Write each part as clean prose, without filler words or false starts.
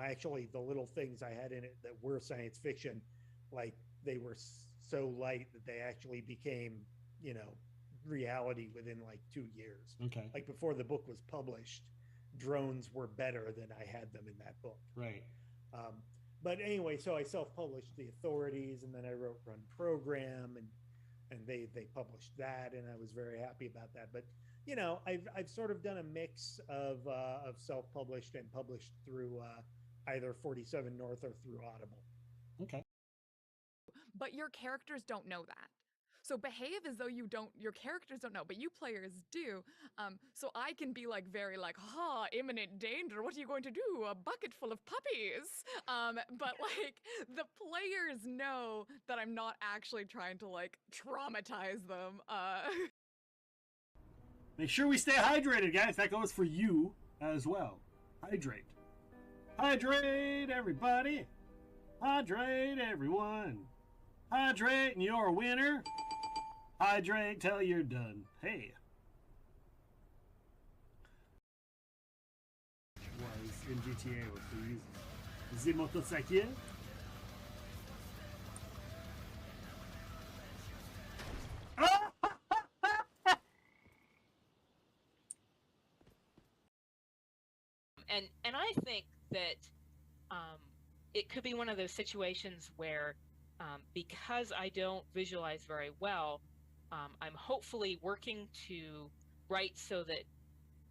actually the little things I had in it that were science fiction, like they were so light that they actually became, you know, reality within like 2 years. Okay. Like before the book was published, drones were better than I had them in that book. Right. Um, but anyway, so I self-published The Authorities, and then I wrote Run Program, and they published that, and I was very happy about that. But you know, I've sort of done a mix of self-published and published through either 47 North or through Audible. Okay. But your characters don't know that. So behave as though your characters don't know, but you players do. So I can be like very like, imminent danger. What are you going to do? A bucket full of puppies. But like the players know that I'm not actually trying to like traumatize them. Make sure we stay hydrated, guys. That goes for you as well. Hydrate. Hydrate, everybody. Hydrate, everyone. Hydrate, and you're a winner. Hydrate till you're done. Hey. Was in GTA with the motorcycle. And I think that it could be one of those situations where because I don't visualize very well, I'm hopefully working to write so that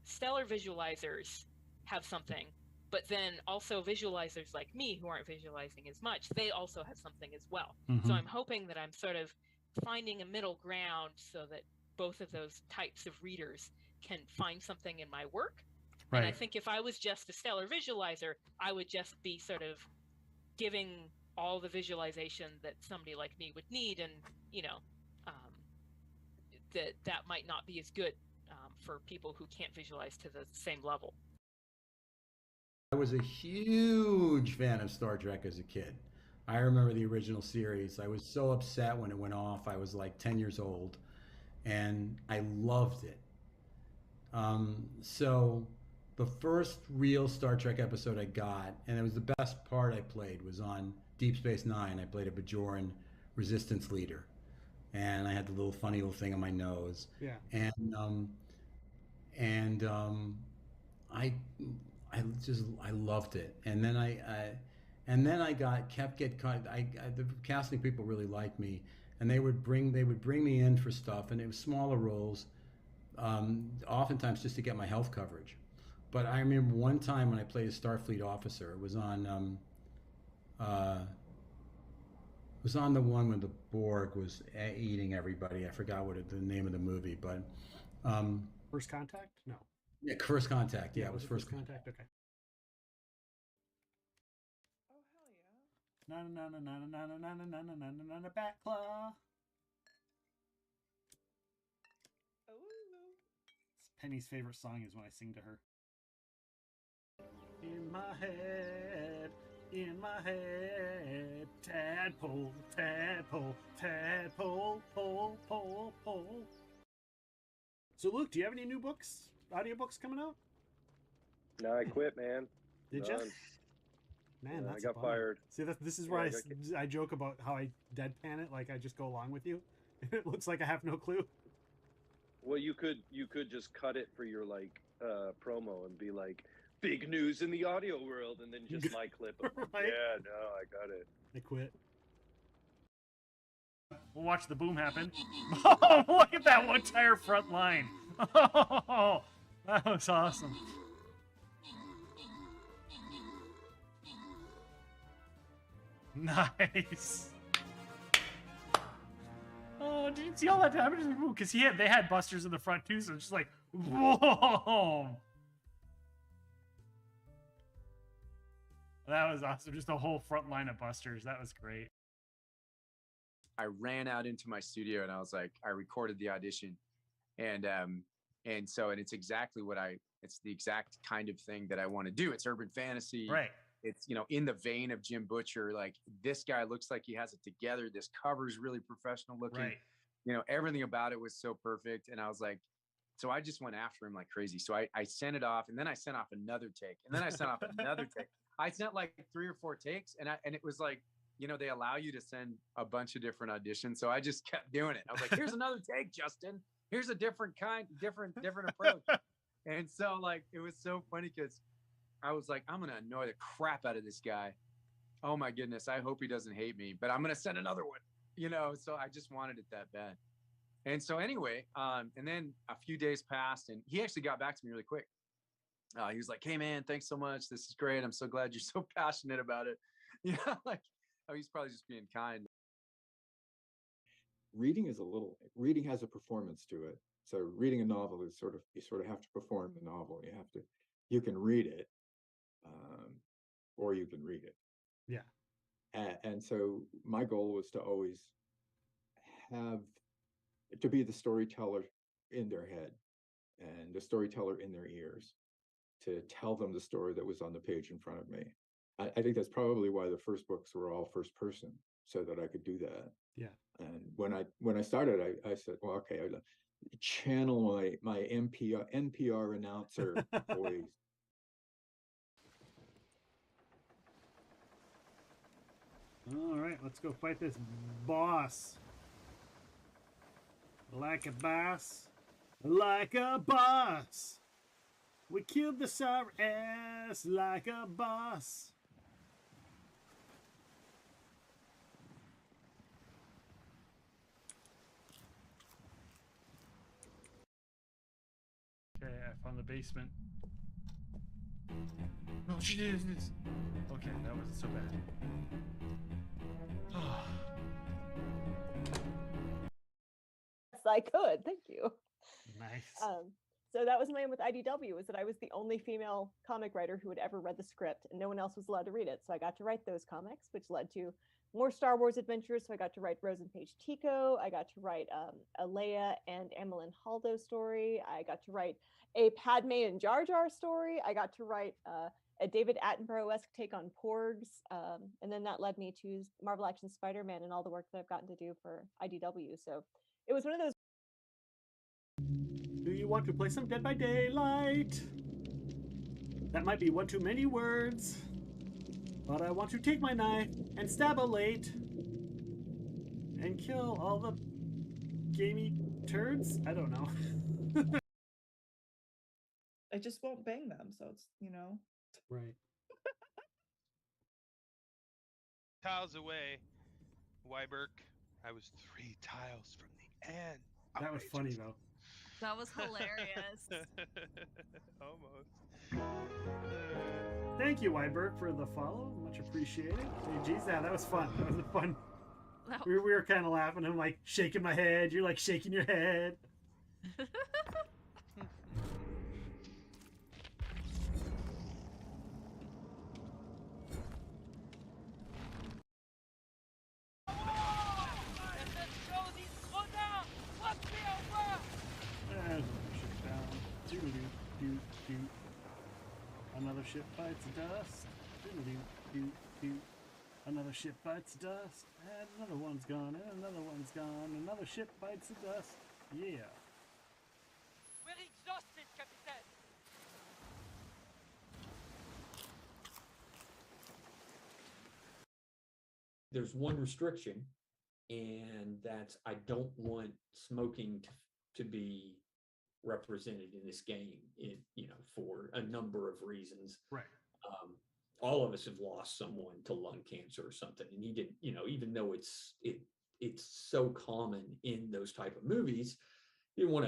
stellar visualizers have something, but then also visualizers like me who aren't visualizing as much, they also have something as well. So I'm hoping that I'm sort of finding a middle ground so that both of those types of readers can find something in my work. Right. And I think if I was just a stellar visualizer, I would just be sort of giving all the visualization that somebody like me would need, and you know, that might not be as good for people who can't visualize to the same level. I was a huge fan of Star Trek as a kid. I remember the original series. I was so upset when it went off. I was like 10 years old, and I loved it. So the first real Star Trek episode I got, and it was the best part I played, was on Deep Space Nine. I played a Bajoran resistance leader, and I had the little funny little thing on my nose. Yeah. And I loved it. And then I the casting people really liked me, and they would bring me in for stuff, and it was smaller roles, oftentimes just to get my health coverage. But I remember one time when I played a Starfleet officer. It was on the one when the Borg was eating everybody. I forgot the name of the movie, but First Contact? No. Yeah, First Contact. Yeah, it was First Contact. Okay. Oh hell yeah! Na Bat Claw. Oh. It's Penny's favorite song is when I sing to her. In my head, tadpole, tadpole, tadpole, pole, pole, pole. So, Luke, do you have any new books, audiobooks coming out? No, I quit, man. Did you? Man, Yeah, that's I got a bummer. fired. See, this is where Yeah, I joke about how I deadpan it, like I just go along with you. It looks like I have no clue. Well, you could just cut it for your like promo and be like, big news in the audio world, and then just my clip of Right? Yeah, no, I got it. I quit. We'll watch the boom happen. Oh, look at that entire front line. Oh, that was awesome. Nice. Oh, did you see all that damage? Because they had busters in the front too, so it's just like, whoa. That was awesome. Just a whole front line of busters. That was great. I ran out into my studio and I was like, I recorded the audition, and it's exactly it's the exact kind of thing that I want to do. It's urban fantasy. Right. It's, in the vein of Jim Butcher. Like, this guy looks like he has it together. This cover's really professional looking. Right. Everything about it was so perfect. And I was like, so I just went after him like crazy. So I sent it off, and then I sent off another take, and then I sent off another take. I sent like 3 or 4 takes, and it was like, they allow you to send a bunch of different auditions. So I just kept doing it. I was like, here's another take, Justin. Here's a different different approach. And so like, it was so funny because I was like, I'm going to annoy the crap out of this guy. Oh my goodness. I hope he doesn't hate me, but I'm going to send another one, so I just wanted it that bad. And so anyway, and then a few days passed and he actually got back to me really quick. He was like, hey man, thanks so much. This is great. I'm so glad you're so passionate about it. Like, oh, he's probably just being kind. Reading has a performance to it. So reading a novel is you sort of have to perform the novel. You can read it, or you can read it. Yeah. And so my goal was to always to be the storyteller in their head and the storyteller in their ears, to tell them the story that was on the page in front of me. I think that's probably why the first books were all first person, so that I could do that. Yeah. And when I started, I said, well, okay, I channel my NPR announcer voice. All right, let's go fight this boss. Like a boss, like a boss. We killed the sour ass like a boss. Okay, I found the basement. Oh, Jesus. Okay, that wasn't so bad. Yes, I could. Thank you. Nice. So that was my aim with IDW, was that I was the only female comic writer who had ever read the script, and no one else was allowed to read it. So I got to write those comics, which led to more Star Wars adventures. So I got to write Rose and Paige Tico. I got to write a Leia and Amilyn Haldo story. I got to write a Padme and Jar Jar story. I got to write a David Attenborough-esque take on Porgs. And then that led me to Marvel Action Spider-Man and all the work that I've gotten to do for IDW. So it was one of those. Do you want to play some Dead by Daylight? That might be one too many words. But I want to take my knife and stab a late and kill all the gamey turds? I don't know. I just won't bang them, so it's, Right. Tiles away. Weiberg, I was 3 tiles from the end. That was funny, though. That was hilarious. Almost. Thank you, Weiberg, for the follow. Much appreciated. Hey, geez, that was fun. That was fun. We were kind of laughing. I'm like shaking my head. You're like shaking your head. Another ship bites dust. Another ship bites dust. And another one's gone. And another one's gone. Another ship bites the dust. Yeah. We're exhausted, Captain. There's one restriction, and that's I don't want smoking to be represented in this game, for a number of reasons. Right. All of us have lost someone to lung cancer or something, and he didn't, even though it's so common in those type of movies, didn't want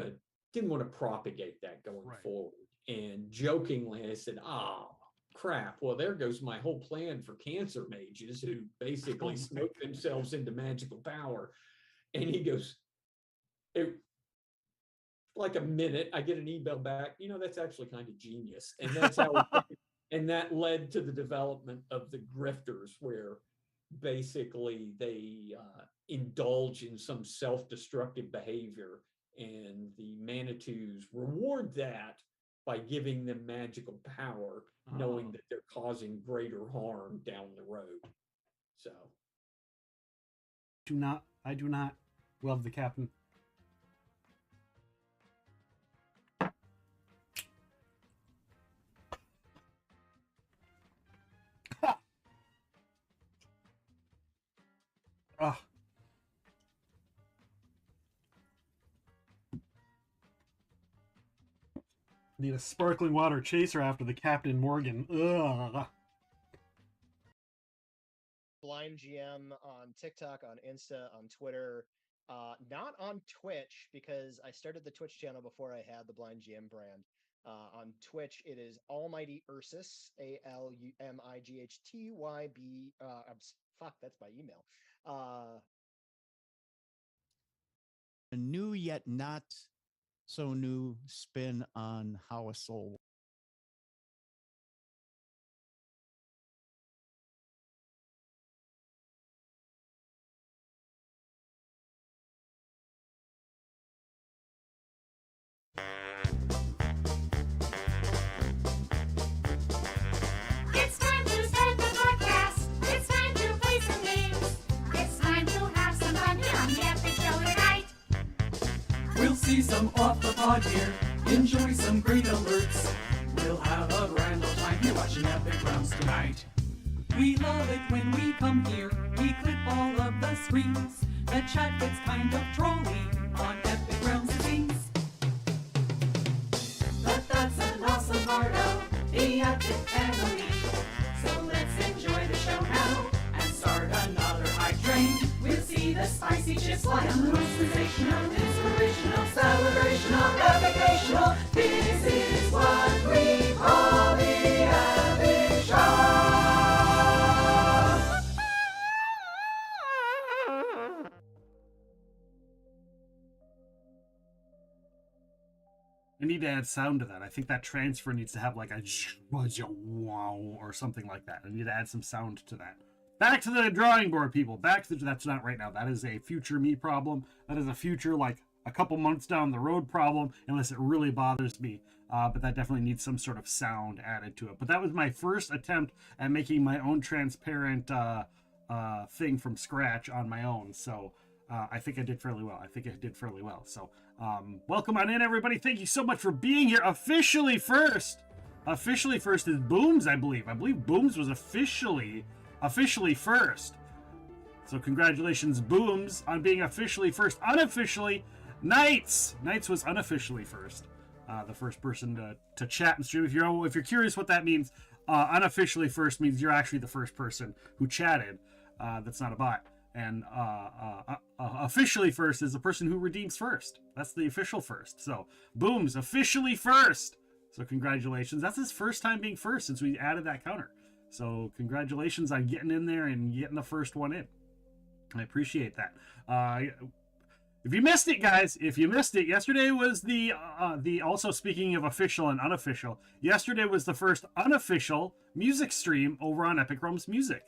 to propagate that going forward. And jokingly, I said, "Oh crap! Well, there goes my whole plan for cancer mages who basically smoke themselves into magical power." And he goes, like a minute, I get an email back. That's actually kind of genius, and that's how. And that led to the development of the grifters, where basically they indulge in some self-destructive behavior, and the Manitous reward that by giving them magical power, knowing that they're causing greater harm down the road. So, I do not love the captain. Ugh. Need a sparkling water chaser after the Captain Morgan. Ugh. Blind GM on TikTok, on Insta, on Twitter, not on Twitch because I started the Twitch channel before I had the Blind GM brand. On Twitch, it is Almighty Ursus, ALUMIGHTYB. Fuck, that's my email. A new yet not so new spin on how a soul. It's time to start the podcast. It's time to play some games. It's time to have some fun here on the Epic Show tonight. We'll see some off the pod here, enjoy some great alerts. We'll have a grand old time here watching Epic Rounds tonight. We love it when we come here, we clip all of the screens. The chat gets kind of trolly on Epic Rounds scenes. But that's an awesome part of the Epic family. So let's enjoy the show now and start another hype train. We'll see the spicy chips fly on the most sensational, inspirational, celebrational, epicational. This is what we call the Epic Show. I need to add sound to that. I think that transfer needs to have like a wow or something like that. I need to add some sound to that. Back to the drawing board, people. Back to that's not right now. That is a future me problem. That is a future like a couple months down the road problem, unless it really bothers me. But that definitely needs some sort of sound added to it. But that was my first attempt at making my own transparent thing from scratch on my own. So I think I did fairly well. So welcome on in, everybody. Thank you so much for being here. Officially first is Booms, I believe. I believe Booms was officially first. So congratulations, Booms, on being officially first. Unofficially, Knights was unofficially first. The first person to chat and stream. If you're curious what that means, unofficially first means you're actually the first person who chatted. That's not a bot. And officially first is the person who redeems first. That's the official first. So Booms officially first. So congratulations. That's his first time being first since we added that counter. So congratulations on getting in there and getting the first one in. I appreciate that. If you missed it, guys, yesterday was the also speaking of official and unofficial, yesterday was the first unofficial music stream over on Epic Roams Music.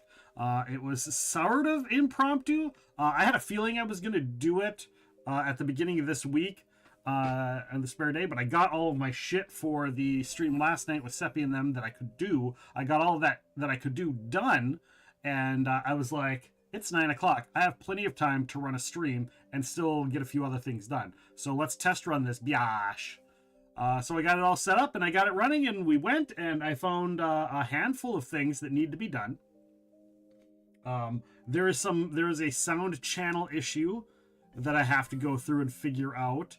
It was sort of impromptu. I had a feeling I was going to do it at the beginning of this week and the spare day, but I got all of my shit for the stream last night with Seppi and them that I could do. I got all of that I could do done, and I was like, it's 9 o'clock. I have plenty of time to run a stream and still get a few other things done. So let's test run this biatch. So I got it all set up and I got it running, and we went, and I found a handful of things that need to be done. There is a sound channel issue that I have to go through and figure out,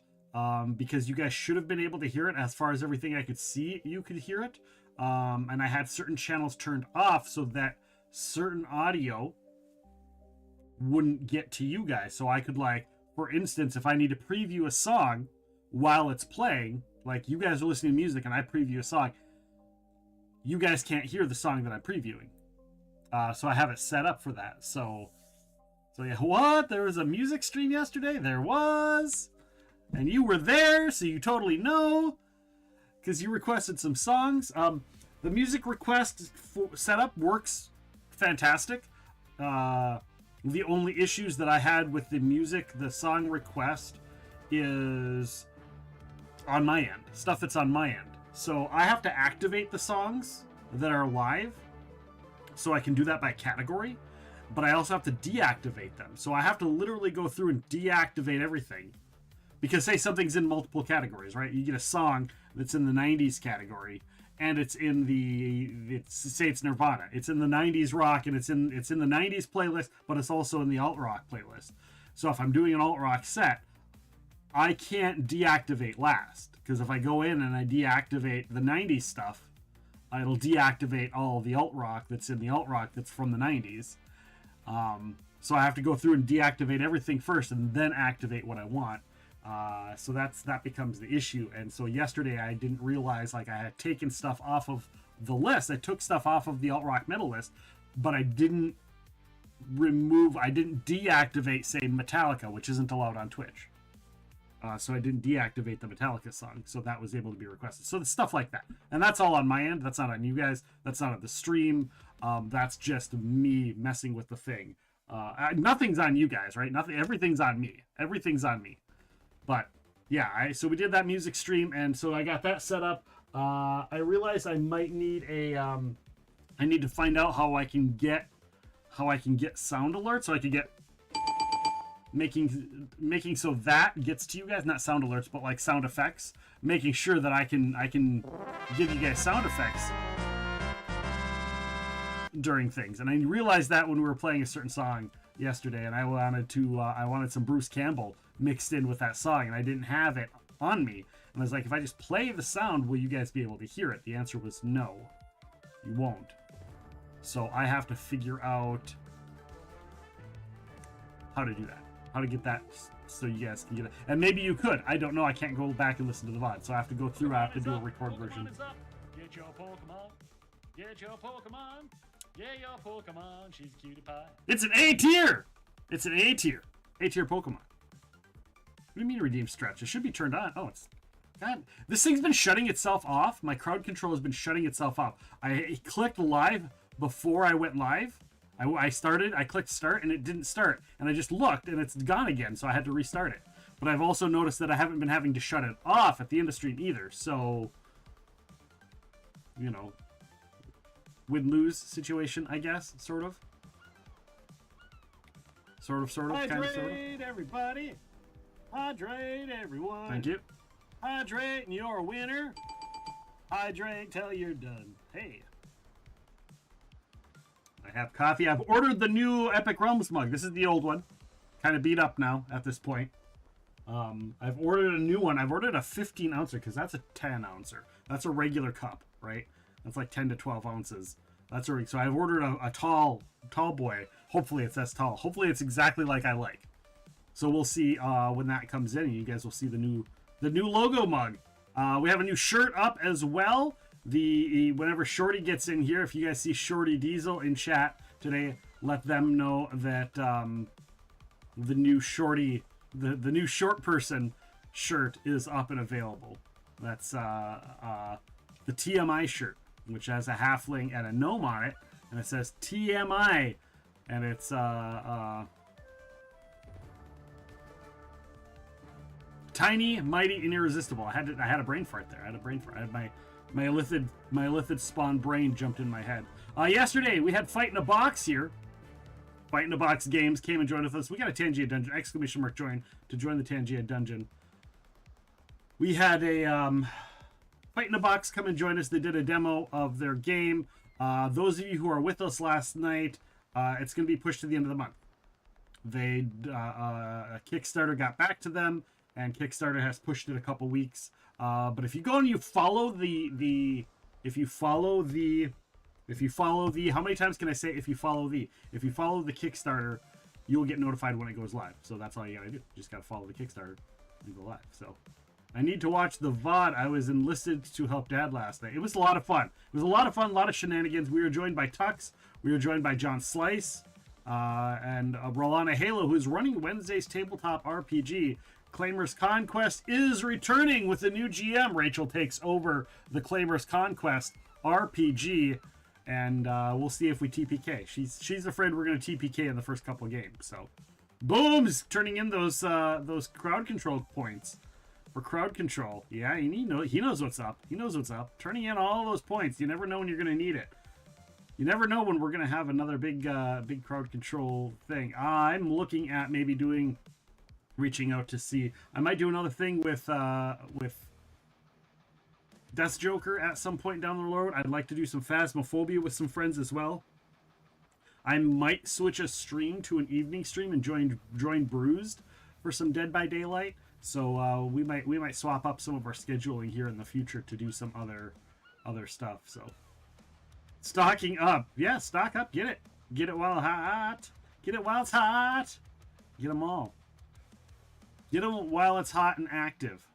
because you guys should have been able to hear it. As far as everything I could see, you could hear it. And I had certain channels turned off so that certain audio wouldn't get to you guys. So I could, like, for instance, if I need to preview a song while it's playing, like you guys are listening to music and I preview a song, you guys can't hear the song that I'm previewing. So I have it set up for that. So yeah, what? There was a music stream yesterday? There was. And you were there, so you totally know. Because you requested some songs. The music request setup works fantastic. The only issues that I had with the song request is on my end. Stuff that's on my end. So I have to activate the songs that are live. So I can do that by category, but I also have to deactivate them. So I have to literally go through and deactivate everything. Because say something's in multiple categories, right? You get a song that's in the 90s category, and it's in say it's Nirvana. It's in the 90s rock, and it's in the 90s playlist, but it's also in the alt rock playlist. So if I'm doing an alt rock set, I can't deactivate last, because if I go in and I deactivate the 90s stuff, it'll deactivate all the alt rock that's in the alt rock that's from the 90s. So I have to go through and deactivate everything first and then activate what I want. So that becomes the issue. And so yesterday I didn't realize, like, I had taken stuff off of the list. I took stuff off of the alt rock metal list, but I didn't deactivate, say, Metallica, which isn't allowed on Twitch. So I didn't deactivate the Metallica song, so that was able to be requested. So the stuff like that, and that's all on my end. That's not on you guys. That's not on the stream. That's just me messing with the thing. Nothing's on you guys, right? Nothing. Everything's on me. Everything's on me. But yeah, so we did that music stream, and so I got that set up. I realized I might need I need to find out how I can get sound alerts, so I can get making so that gets to you guys, not sound alerts, but like sound effects, making sure that I can give you guys sound effects during things. And I realized that when we were playing a certain song yesterday, and I wanted some Bruce Campbell mixed in with that song, and I didn't have it on me. And I was like, if I just play the sound, will you guys be able to hear it? The answer was no, you won't. So I have to figure out how to do that, how to get that so you guys can get it. And maybe you could. I don't know. I can't go back and listen to the VOD, so I have to go through. I have to do a record version. Get your Pokemon. Get your Pokemon. Yeah, your Pokemon. She's a cutie pie. It's an A tier. It's an A tier. A tier Pokemon. What do you mean redeem stretch? It should be turned on. Oh, it's... God. This thing's been shutting itself off. My crowd control has been shutting itself off. I clicked live before I went live. I clicked start, and it didn't start. And I just looked, and it's gone again, so I had to restart it. But I've also noticed that I haven't been having to shut it off at the end of stream either. So, you know, win-lose situation, I guess, sort of. Sort of, kind of, sort of. Hydrate, everybody. Hydrate, everyone. Thank you. Hydrate, and you're a winner. Hydrate till you're done. Hey. I have coffee. I've ordered the new Epic Realms mug. This is the old one. Kind of beat up now at this point. I've ordered a new one. I've ordered a 15 ouncer because that's a 10 ouncer. That's a regular cup, right? That's like 10 to 12 ounces. That's right. So I've ordered a tall boy. Hopefully it's as tall. Hopefully it's exactly like I like. So we'll see when that comes in, and you guys will see the new logo mug. We have a new shirt up as well. Whenever Shorty gets in here, if you guys see Shorty Diesel in chat today, let them know that the new Shorty, the new short person shirt is up and available. That's the TMI shirt, which has a halfling and a gnome on it, and it says TMI, and it's tiny, mighty, and irresistible. I had a brain fart there. I had my illithid spawn brain jumped in my head. Yesterday we had Fight in a Box here. Fight in a Box Games came and joined with us. We got a Tangia Dungeon! Exclamation mark join to join the Tangia Dungeon. We had a Fight in a Box come and join us. They did a demo of their game. Those of you who are with us last night, it's going to be pushed to the end of the month. They Kickstarter got back to them, and Kickstarter has pushed it a couple weeks. But if you go and you follow if you follow the, how many times can I say if you follow the Kickstarter, you'll get notified when it goes live. So that's all you gotta do. You just gotta follow the Kickstarter and go live. So I need to watch the VOD. I was enlisted to help Dad last night. It was a lot of fun. It was a lot of fun, a lot of shenanigans. We were joined by Tux. We were joined by John Slice, and Rolana Halo, who's running Wednesday's Tabletop RPG. Claimer's Conquest is returning with a new GM. Rachel takes over the Claimer's Conquest RPG, and we'll see if we TPK. She's afraid we're going to TPK in the first couple of games. So, Boom's turning in those crowd control points for crowd control. Yeah, he knows what's up. He knows what's up. Turning in all those points. You never know when you're going to need it. You never know when we're going to have another big crowd control thing. I'm looking at maybe reaching out to see. I might do another thing with Death Joker at some point down the road. I'd like to do some Phasmophobia with some friends as well. I might switch a stream to an evening stream and join Bruised for some Dead by Daylight. So we might swap up some of our scheduling here in the future to do some other stuff. So stocking up, yeah, stock up, get it while hot, get it while it's hot, get them all, get them while it's hot and active.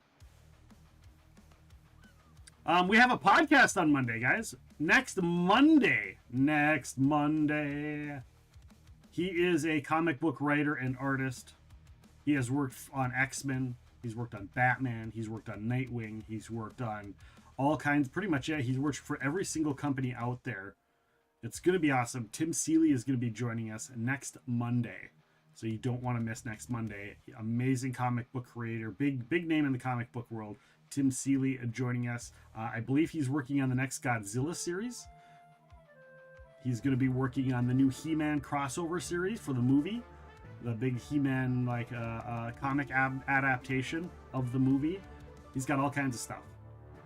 We have a podcast on Monday, guys. Next Monday. He is a comic book writer and artist. He has worked on X-Men. He's worked on Batman. He's worked on Nightwing. He's worked on all kinds. Pretty much, yeah, he's worked for every single company out there. It's going to be awesome. Tim Seeley is going to be joining us next Monday. So you don't want to miss next Monday. Amazing comic book creator. Big name in the comic book world. Tim Seeley joining us. I believe he's working on the next Godzilla series. He's going to be working on the new He-Man crossover series for the movie. The big He-Man comic adaptation of the movie. He's got all kinds of stuff.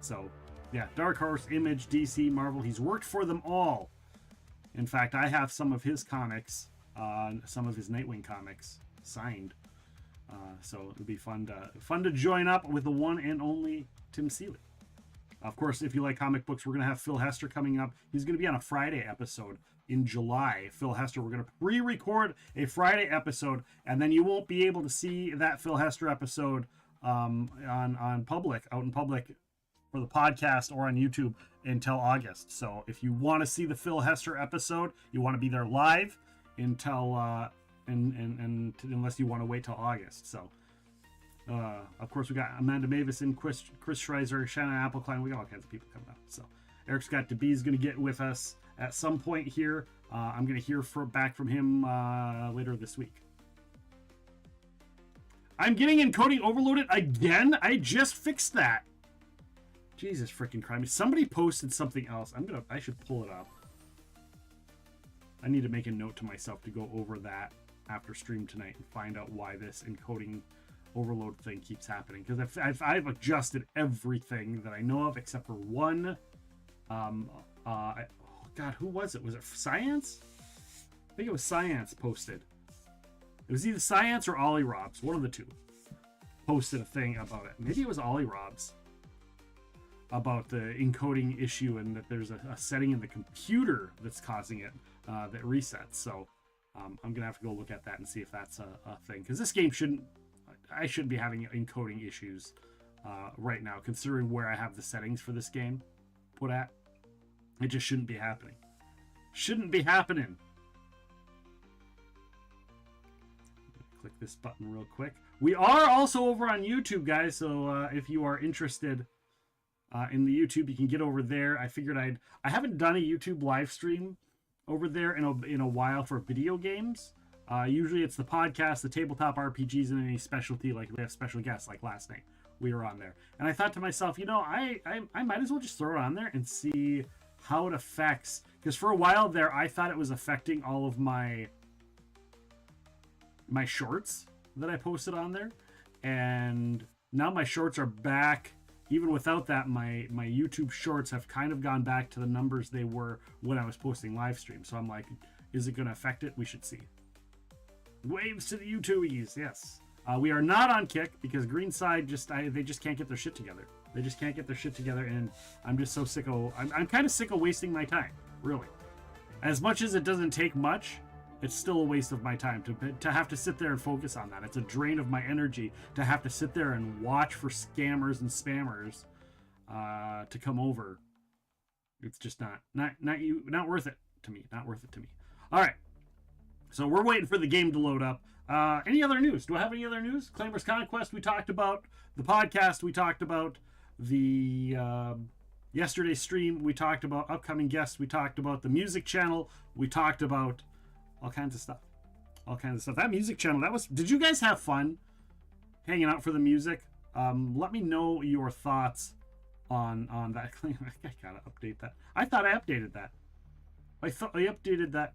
So, yeah, Dark Horse, Image, DC, Marvel. He's worked for them all. In fact, I have some of his comics, some of his Nightwing comics signed. So it'll be fun to join up with the one and only Tim Seeley. Of course, if you like comic books, we're going to have Phil Hester coming up. He's going to be on a Friday episode in July. Phil Hester, we're going to pre-record a Friday episode, and then you won't be able to see that Phil Hester episode out in public for the podcast or on YouTube until August. So if you want to see the Phil Hester episode, you want to be there live until unless you want to wait till August. So of course we got Amanda Mavison, Chris Schreiser, Shannon Applecline. We got all kinds of people coming up. So Eric Scott DeBee is going to get with us at some point here. I'm going to hear back from him later this week. I'm getting encoding overloaded again. I just fixed that. Jesus freaking Christ. Somebody posted something else. I should pull it up. I need to make a note to myself to go over that after stream tonight and find out why this encoding overload thing keeps happening. Because I've adjusted everything that I know of except for one. God, who was it? Was it Science? I think it was Science posted. It was either Science or Ollie Robs. One of the two posted a thing about it. Maybe it was Ollie Robs about the encoding issue and that there's a setting in the computer that's causing it that resets. So I'm gonna have to go look at that and see if that's a thing, because this game I shouldn't be having encoding issues right now, considering where I have the settings for this game put at. It just shouldn't be happening. Shouldn't be happening. Click this button real quick. We are also over on YouTube, guys, so if you are interested in the YouTube, you can get over there. I figured I haven't done a YouTube live stream over there in a while for video games. Usually it's the podcast, the tabletop RPGs, and any specialty, like we have special guests like last night we were on there. And I thought to myself, I might as well just throw it on there and see how it affects, because for a while there I thought it was affecting all of my shorts that I posted on there, and now my shorts are back. Even without that, my YouTube shorts have kind of gone back to the numbers they were when I was posting live streams. So I'm like, is it going to affect it? We should see. Waves to the YouTubies, yes. We are not on Kick because Greenside they just can't get their shit together. They just can't get their shit together, and I'm just so sick of. I'm kind of sick of wasting my time, really. As much as it doesn't take much, it's still a waste of my time to have to sit there and focus on that. It's a drain of my energy to have to sit there and watch for scammers and spammers to come over. It's just not worth it to me. Not worth it to me. All right. So we're waiting for the game to load up. Any other news? Do I have any other news? Claimer's Conquest we talked about. The podcast we talked about. The yesterday's stream we talked about. Upcoming guests we talked about. The music channel we talked about. All kinds of stuff. All kinds of stuff. That music channel, did you guys have fun hanging out for the music? Let me know your thoughts on that. I gotta update that. I thought I updated that. I thought I updated that.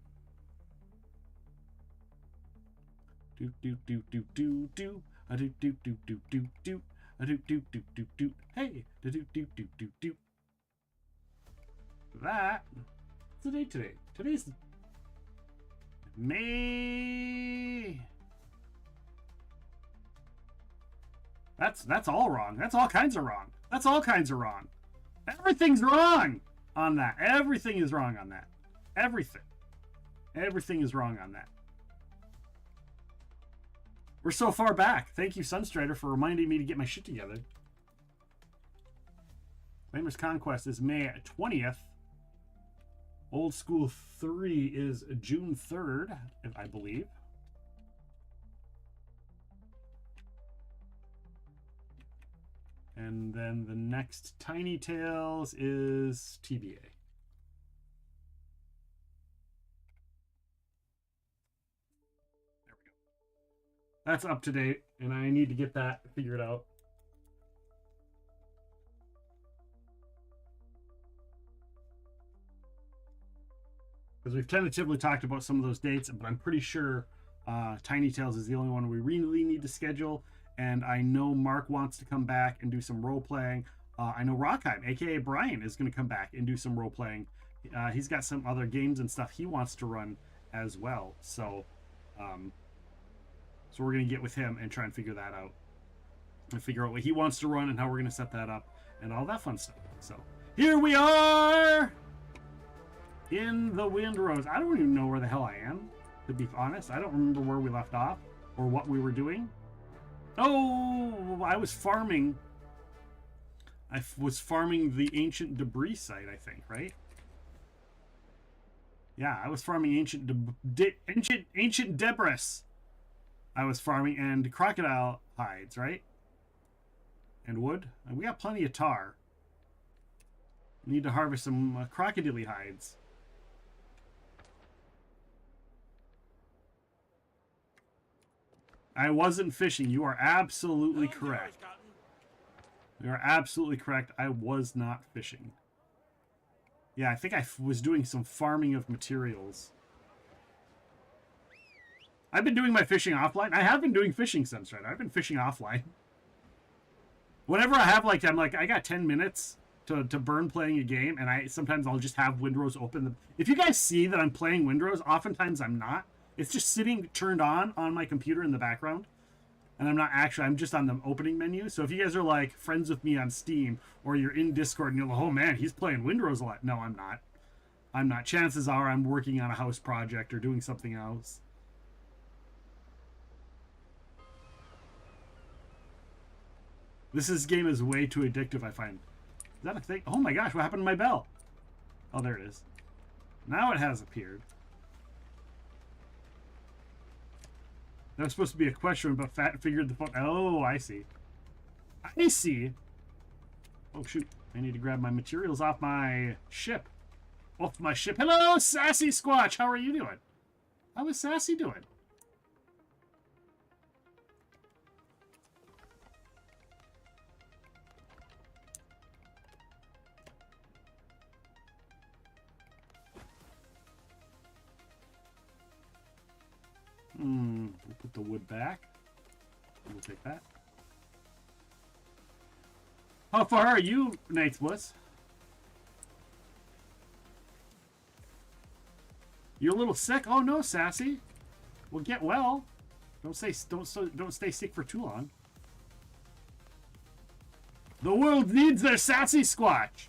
Do do do do do do. A do do do do do do. A do do do do do. Hey. Do do do do do do. that. What's the date today? Today's May. That's all wrong. That's all kinds of wrong. That's all kinds of wrong. Everything's wrong on that. Everything is wrong on that. Everything. Everything is wrong on that. We're so far back. Thank you, Sunstrider, for reminding me to get my shit together. Flamers Conquest is May 20th. Old School 3 is June 3rd, I believe. And then the next Tiny Tales is TBA. There we go. That's up to date, and I need to get that figured out. Because we've tentatively talked about some of those dates, but I'm pretty sure Tiny Tales is the only one we really need to schedule. And I know Mark wants to come back and do some role playing. I know Rockheim, aka Brian, is going to come back and do some role playing. He's got some other games and stuff he wants to run as well. So, so we're going to get with him and try and figure that out, and figure out what he wants to run and how we're going to set that up and all that fun stuff. So here we are in the Windrose. I don't even know where the hell I am, to be honest. I don't remember where we left off or what we were doing. Oh, I was farming. I was farming the ancient debris site, I think, right? Yeah, I was farming ancient debris. I was farming, and crocodile hides, right? And wood. And we got plenty of tar. We need to harvest some crocodile hides. I wasn't fishing. You are absolutely correct. You are absolutely correct. I was not fishing. Yeah, I think I was doing some farming of materials. I've been doing my fishing offline. I have been doing fishing since, right? I've been fishing offline. Whenever I have, like, I'm like, I got 10 minutes to burn playing a game, and sometimes I'll just have Windrose open. If you guys see that I'm playing Windrose, oftentimes I'm not. It's just sitting turned on my computer in the background. And I'm just on the opening menu. So if you guys are like friends with me on Steam, or you're in Discord and you're like, oh man, he's playing Windrose a lot. No, I'm not. I'm not. Chances are I'm working on a house project or doing something else. This game is way too addictive, I find. Is that a thing? Oh my gosh, what happened to my bell? Oh, there it is. Now it has appeared. That was supposed to be a question, but Fat figured the phone. Oh, I see. I see. Oh, shoot. I need to grab my materials off my ship. Off my ship. Hello, Sassy Squatch. How are you doing? How is Sassy doing? We'll put the wood back. We'll take that. How far are you, Knight's Bliss? You're a little sick? Oh no, Sassy. Well, get well. Don't stay sick for too long. The world needs their Sassy Squatch.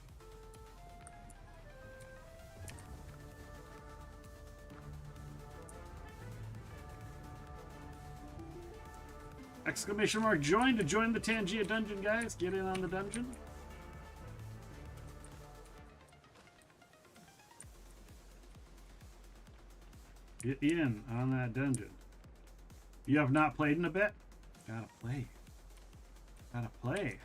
Exclamation mark join to join the Tangia dungeon, guys. Get in on the dungeon. Get in on that dungeon. You have not played in a bit? Gotta play. Gotta play.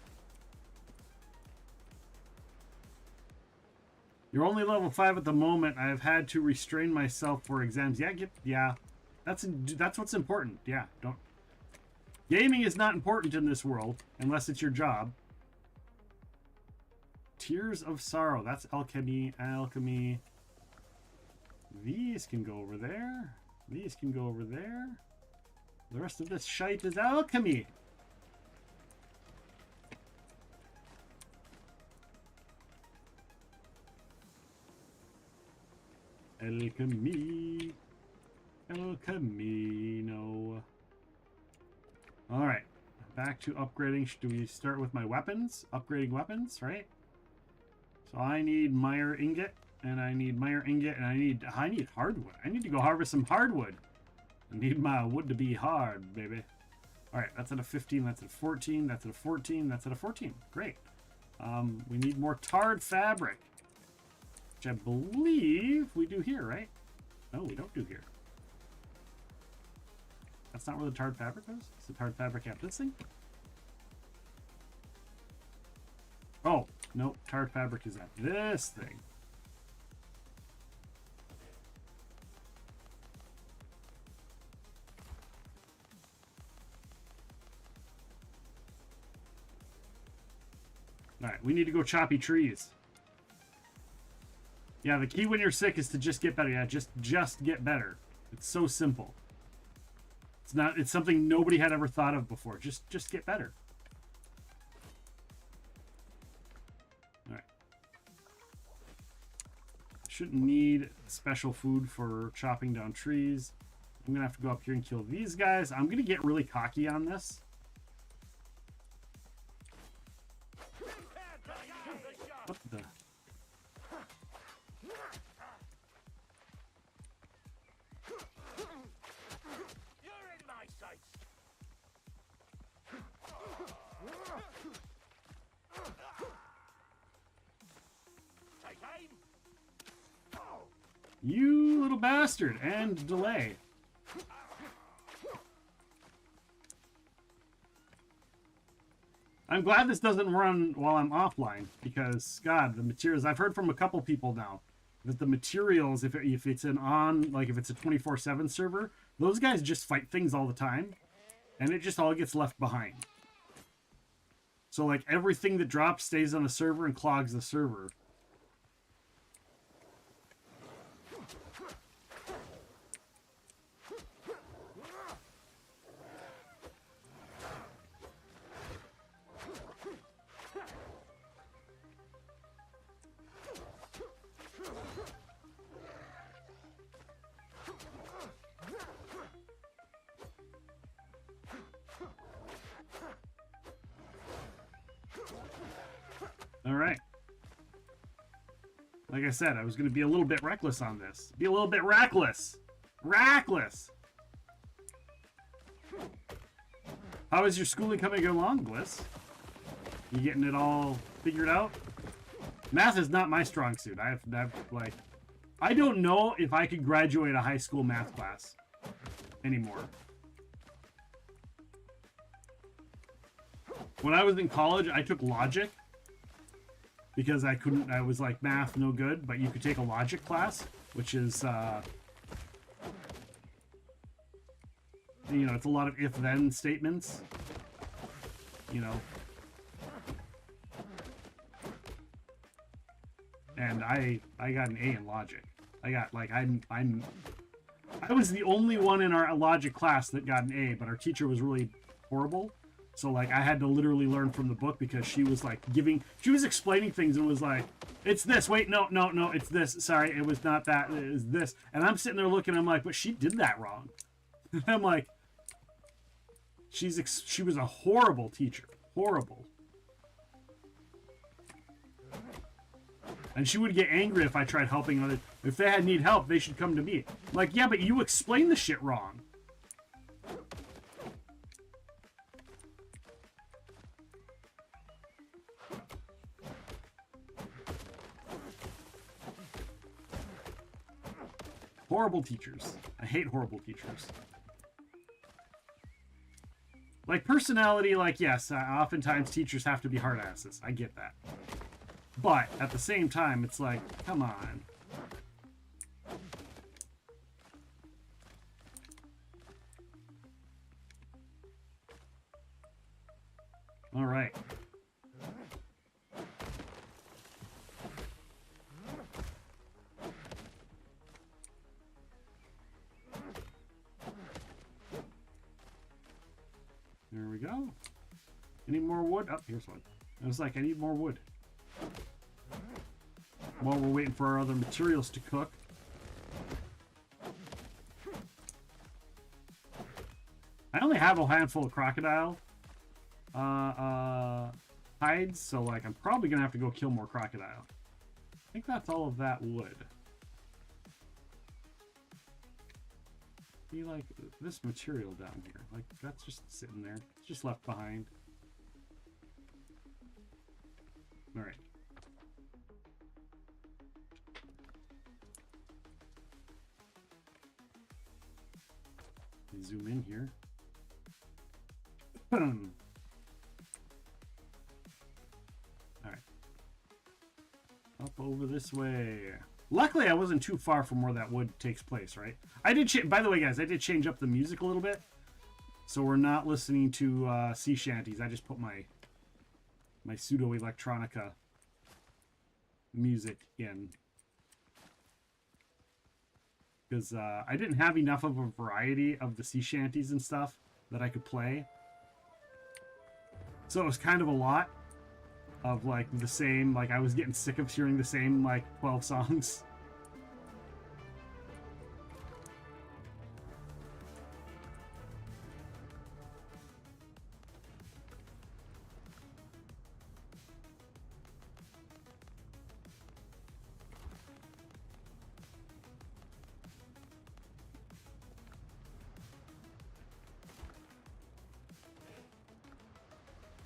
You're only level 5 at the moment. I've had to restrain myself for exams. Yeah, that's what's important. Yeah, don't. Gaming is not important in this world, unless it's your job. Tears of Sorrow. That's alchemy. Alchemy. These can go over there. These can go over there. The rest of this shite is alchemy. El Camino. All right, back to upgrading. Do we start with my weapons? Upgrading weapons, right? So I need Meyer ingot, and I need Meyer ingot, and I need hardwood. I need to go harvest some hardwood. I need my wood to be hard, baby. All right, that's at a 15. That's at 14. That's at a 14. That's at a 14. Great. We need more tarred fabric, which I believe we do here, right? No, we don't do here. That's not where the tarred fabric goes? Is the tarred fabric at this thing? Oh, no, tarred fabric is at this thing. Alright, we need to go choppy trees. Yeah, the key when you're sick is to just get better. Yeah, just get better. It's so simple. It's something nobody had ever thought of before. Just get better. Alright. Shouldn't need special food for chopping down trees. I'm gonna have to go up here and kill these guys. I'm gonna get really cocky on this. What the? You little bastard, and delay. I'm glad this doesn't run while I'm offline, because God, the materials, I've heard from a couple people now that the materials, if it's an on, like if it's a 24/7 server, those guys just fight things all the time, and it just all gets left behind. So like everything that drops stays on the server and clogs the server. All right. Like I said, I was going to be a little bit reckless on this. Be a little bit reckless. Reckless. How is your schooling coming along, Bliss? You getting it all figured out? Math is not my strong suit. I don't know if I could graduate a high school math class anymore. When I was in college, I took logic. Because I was like, math, no good, but you could take a logic class, which is, you know, it's a lot of if-then statements, you know. And I got an A in logic. I got, like, I was the only one in our logic class that got an A, but our teacher was really horrible. So, like, I had to literally learn from the book because she was, like, she was explaining things and was like, it's this, wait, no, it's this, sorry, it was not that, it was this. And I'm sitting there looking, I'm like, but she did that wrong. I'm like, she was a horrible teacher, horrible. And she would get angry if I tried helping others. If they need help, they should come to me. I'm like, yeah, but you explained the shit wrong. Horrible teachers. I hate horrible teachers. Like, personality, like, yes, oftentimes teachers have to be hard asses. I get that. But, at the same time, it's like, come on. All right. There we go. Any more wood? Oh, here's one. I was like, I need more wood. While we're waiting for our other materials to cook. I only have a handful of crocodile hides, so like I'm probably gonna have to go kill more crocodile. I think that's all of that wood. Be like this material down here, like that's just sitting there, it's just left behind. All right. Zoom in here. All right. Up over this way. Luckily, I wasn't too far from where that wood takes place, right? I did. By the way, guys, I did change up the music a little bit, so we're not listening to sea shanties. I just put my pseudo electronica music in because I didn't have enough of a variety of the sea shanties and stuff that I could play. So it was kind of a lot of like the same, like I was getting sick of hearing the same like 12 songs.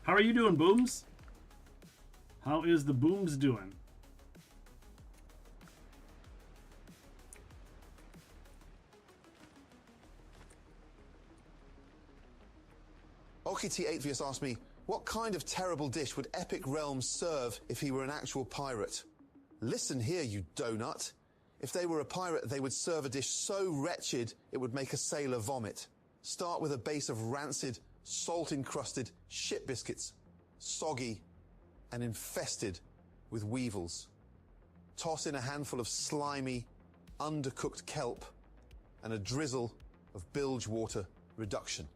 How are you doing, Booms? How is the Booms doing? OKT8vius asked me, what kind of terrible dish would Epic Realms serve if he were an actual pirate? Listen here, you donut. If they were a pirate, they would serve a dish so wretched it would make a sailor vomit. Start with a base of rancid, salt-encrusted shit biscuits, soggy and infested with weevils. Toss in a handful of slimy, undercooked kelp and a drizzle of bilge water reduction.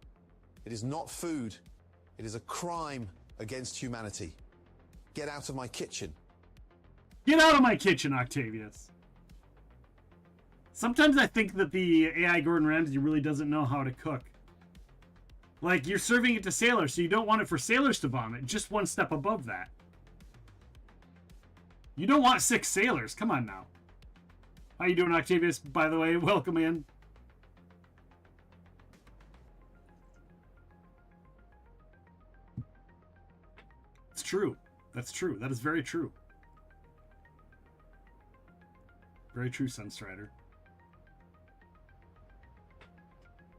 It is not food. It is a crime against humanity. Get out of my kitchen. Get out of my kitchen, Octavius. Sometimes I think that the AI Gordon Ramsay really doesn't know how to cook. Like, you're serving it to sailors, so you don't want it for sailors to vomit. Just one step above that. You don't want 6 sailors. Come on now. How you doing, Octavius? By the way, welcome in. It's true. That's true. That is very true. Very true, Sunstrider.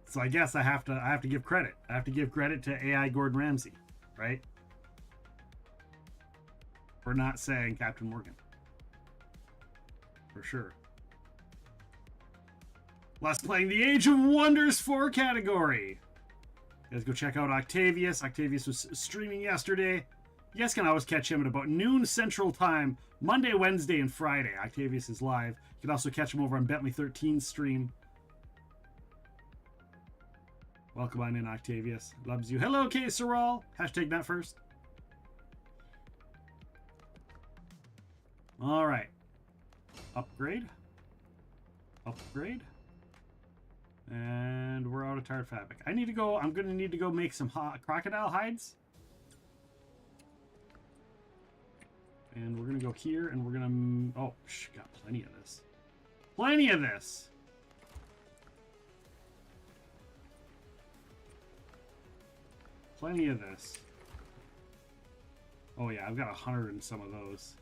So I guess I have to give credit. I have to give credit to AI Gordon Ramsay, right? For not saying Captain Morgan. For sure. Last playing the Age of Wonders 4 category. You guys go check out Octavius. Octavius was streaming yesterday. You guys can always catch him at about noon Central Time, Monday, Wednesday, and Friday. Octavius is live. You can also catch him over on Bentley 13's stream. Welcome on in, Octavius. Loves you. Hello, K. Sorrel. Hashtag that first. All right. Upgrade. Upgrade. And we're out of tarred fabric. I need to go. I'm going to need to go make some crocodile hides. And we're going to go here and we're going to... Oh, got plenty of this. Plenty of this. Plenty of this. Oh yeah, I've got 100 and some of those.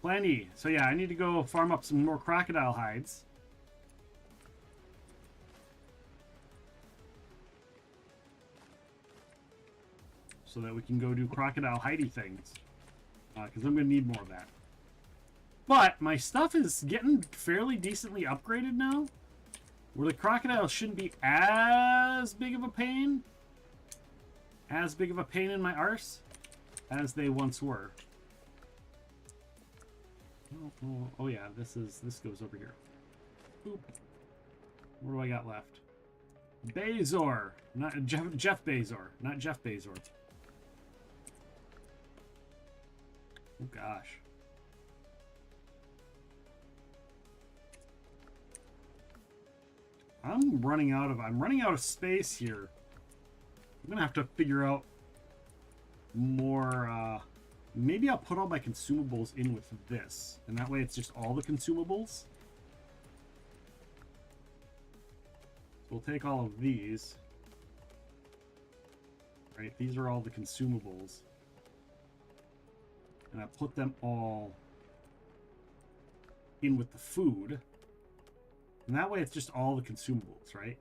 Plenty. So yeah, I need to go farm up some more crocodile hides. So that we can go do crocodile hidey things. Because I'm going to need more of that. But my stuff is getting fairly decently upgraded now. Where the crocodiles shouldn't be as big of a pain. As big of a pain in my arse as they once were. Oh yeah, this goes over here. Boop. What do I got left? Bezor, not Jeff Bezor, not Jeff Bezor. Oh gosh. I'm running out of space here. I'm gonna have to figure out more. Maybe I'll put all my consumables in with this, and that way it's just all the consumables. We'll take all of these. Right, these are all the consumables. And I put them all in with the food. And that way it's just all the consumables, right?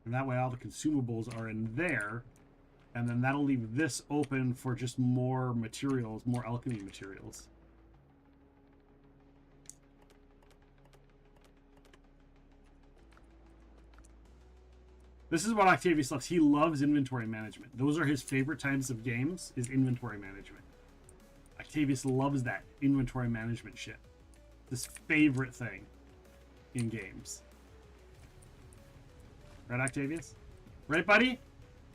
And that way all the consumables are in there. And then that'll leave this open for just more materials, more alchemy materials. This is what Octavius loves. He loves inventory management. Those are his favorite types of games, is inventory management. Octavius loves that inventory management shit. His favorite thing in games. Right, Octavius? Right, buddy?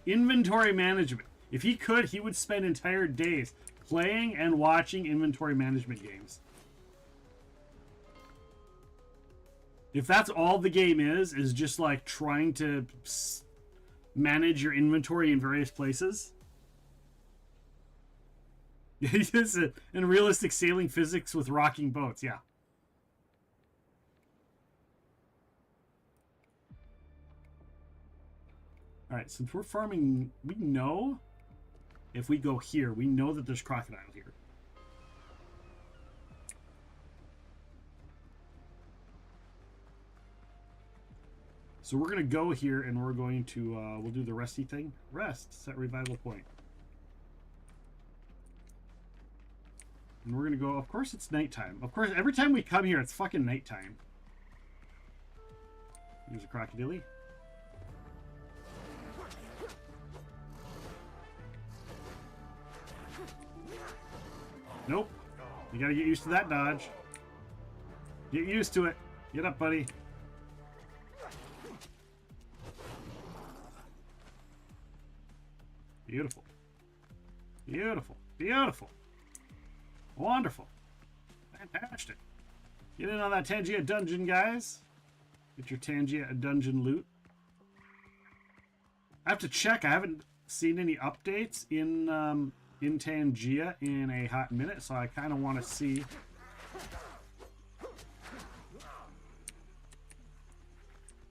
Inventory management. If he could, he would spend entire days playing and watching inventory management games. If that's all the game is just like trying to manage your inventory in various places. And realistic sailing physics with rocking boats, yeah. Alright, since we're farming, we know if we go here, we know that there's crocodile here. So we're going to go here and we're going to, we'll do the resty thing. Rest, set revival point. And we're going to go, of course it's nighttime. Of course, every time we come here, it's fucking nighttime. Here's a crocodile. Nope. You gotta get used to that dodge. Get used to it. Get up, buddy. Beautiful. Beautiful. Beautiful. Wonderful. Fantastic. Get in on that Tangia dungeon, guys. Get your Tangia dungeon loot. I have to check. I haven't seen any updates in Tangia in a hot minute, so I kind of want to see.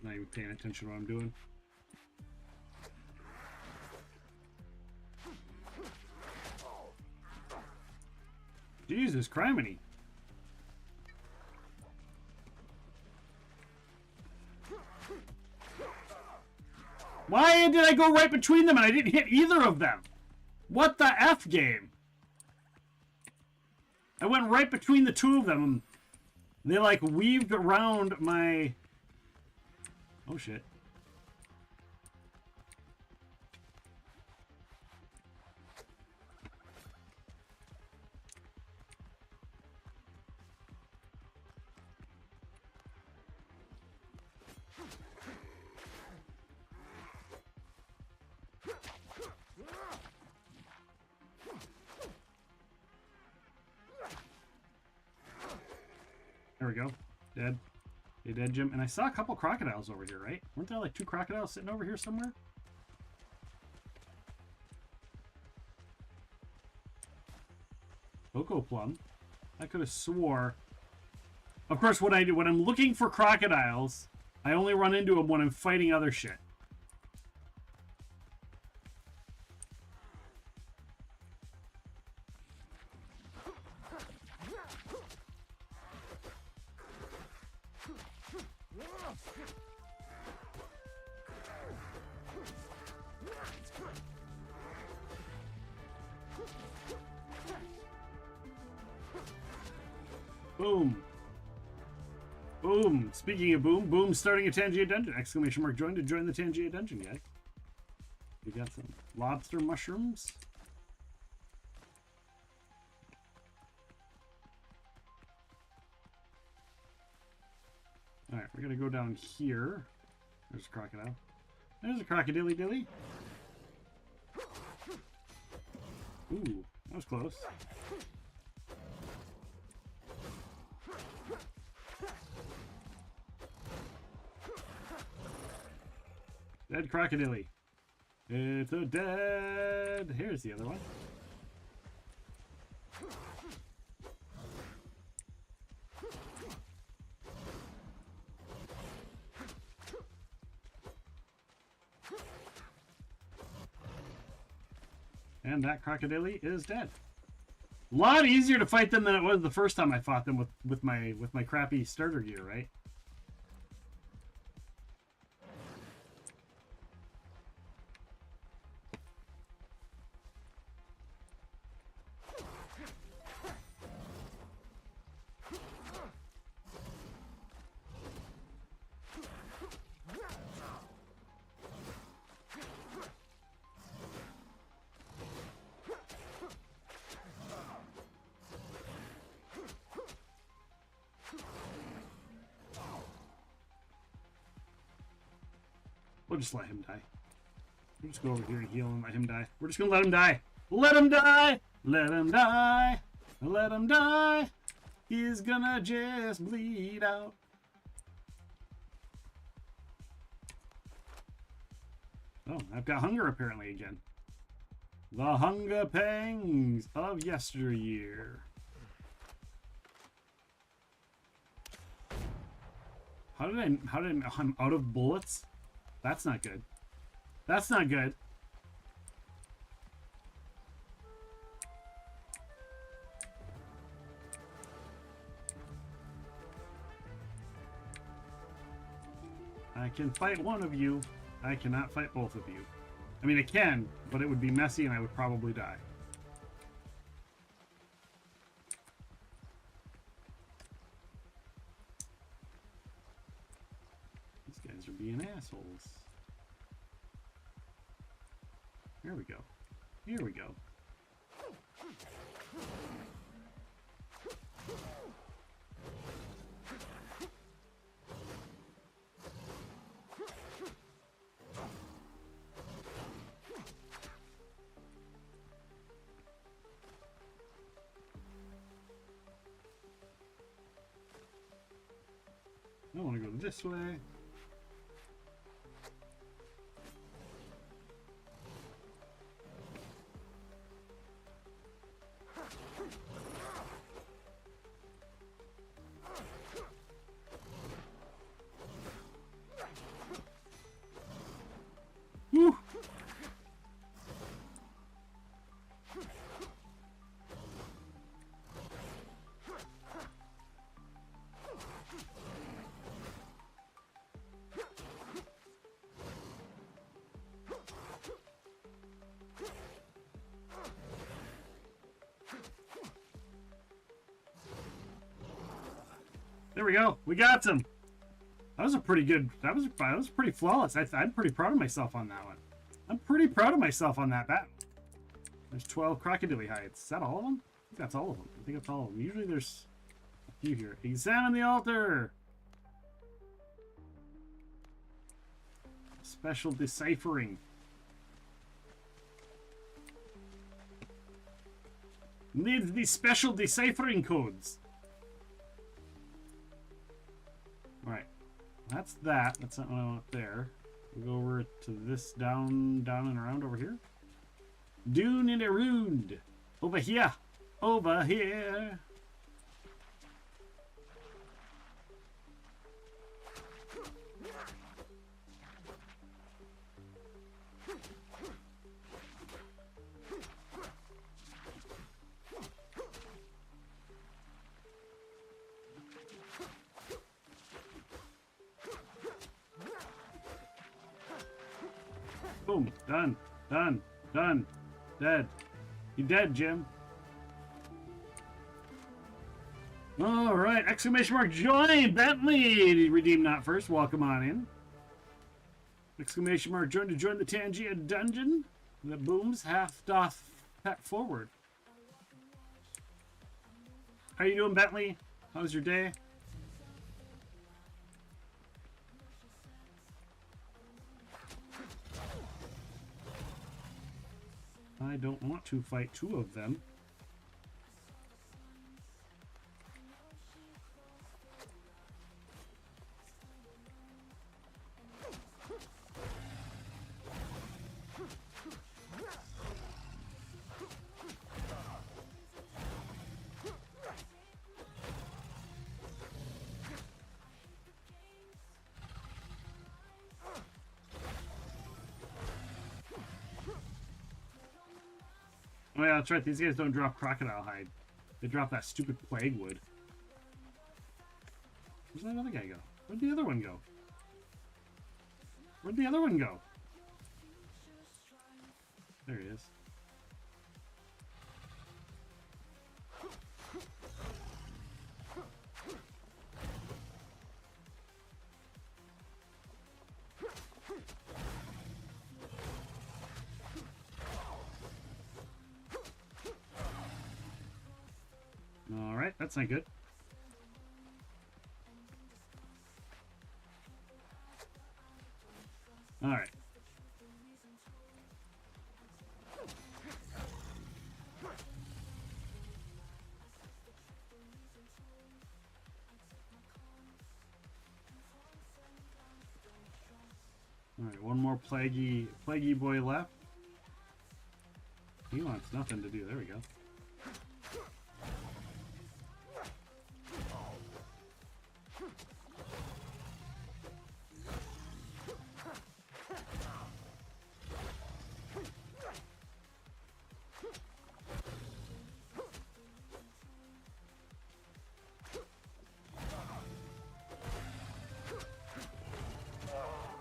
Not even paying attention to what I'm doing. Jesus, criminy. Why did I go right between them and I didn't hit either of them? What the F game? I went right between the two of them. They like weaved around my... Oh shit. There we go. Dead. You dead, Jim? And I saw a couple crocodiles over here, right? Weren't there like 2 crocodiles sitting over here somewhere? Cocoa plum. I could have swore. Of course, what I do when I'm looking for crocodiles, I only run into them when I'm fighting other shit. Boom. Boom. Speaking of boom, boom starting a Tangia dungeon. Exclamation mark join to join the Tangia dungeon, guy. We got some lobster mushrooms. Alright, we're gonna go down here. There's a crocodile. There's a crocodilly dilly. was close. Dead crocodile. It's a dead. Here's the other one. And that crocodile is dead. A lot easier to fight them than it was the first time I fought them with my crappy starter gear, right? We'll just let him die. We'll just go over here and heal and let him die. We're just gonna let him die. Let him die! Let him die! Let him die! He's gonna just bleed out. Oh, I've got hunger apparently again. The hunger pangs of yesteryear. I'm out of bullets? That's not good. That's not good. I can fight one of you. I cannot fight both of you. I mean, I can, but it would be messy and I would probably die. These guys are being assholes. Here we go. Here we go. I want to go this way. Woo! There we go. We got some. That was a pretty good. That was pretty flawless. I'm pretty proud of myself on that one. I'm pretty proud of myself on that battle. There's 12 crocodile hides. Is that all of them? I think that's all of them. I think that's all of them. Usually there's a few here. Examine the altar. Special deciphering. Needs these special deciphering codes. Alright. That's that. That's not what I want there. We'll go over to this down and around over here. Doon and around. Over here. Over here. Boom. Done. Done. Done. Dead. You dead, Jim. All right. Exclamation mark. Join Bentley. Redeem not first. Welcome on in. Exclamation mark. Join to join the Tangia dungeon. The booms half doth pat forward. How you doing, Bentley? How's your day? I don't want to fight two of them. Oh yeah, that's right. These guys don't drop crocodile hide. They drop that stupid plague wood. Where's that other guy go? Where'd the other one go? Where'd the other one go? There he is. All right, that's not good. All right. All right, one more plaguey boy left. He wants nothing to do. There we go.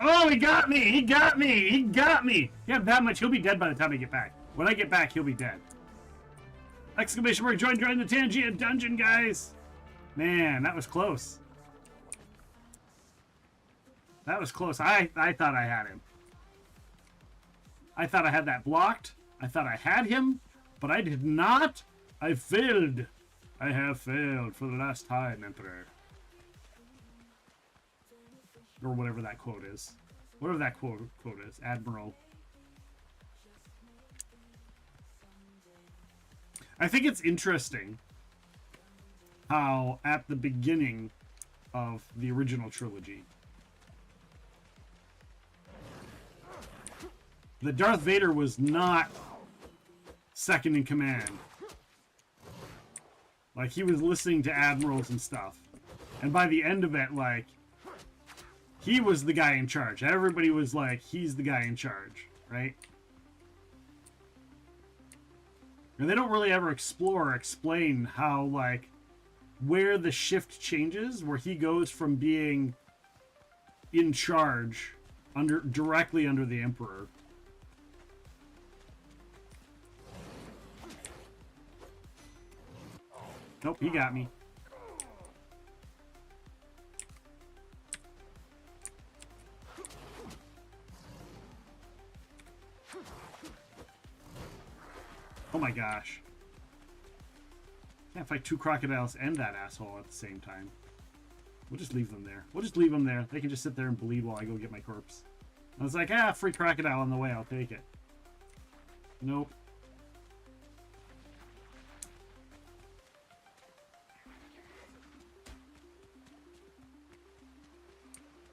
Oh, he got me! He got me! He got me! Yeah, that much. He'll be dead by the time I get back. When I get back, he'll be dead. Exclamation mark, join the Tangia dungeon, guys! Man, that was close. That was close. I thought I had him. I thought I had that blocked. I thought I had him, but I did not. I failed. I have failed for the last time, Emperor. Or whatever that quote is. Whatever that quote is. Admiral. I think it's interesting how at the beginning of the original trilogy, that Darth Vader was not second in command. Like, he was listening to admirals and stuff. And by the end of it, like, he was the guy in charge. Everybody was like, he's the guy in charge, right? And they don't really ever explore or explain how, like, where the shift changes, where he goes from being in charge directly under the Emperor. Nope, he got me. Oh my gosh. Can't fight two crocodiles and that asshole at the same time. We'll just leave them there. We'll just leave them there. They can just sit there and bleed while I go get my corpse. I was like, ah, free crocodile on the way. I'll take it. Nope.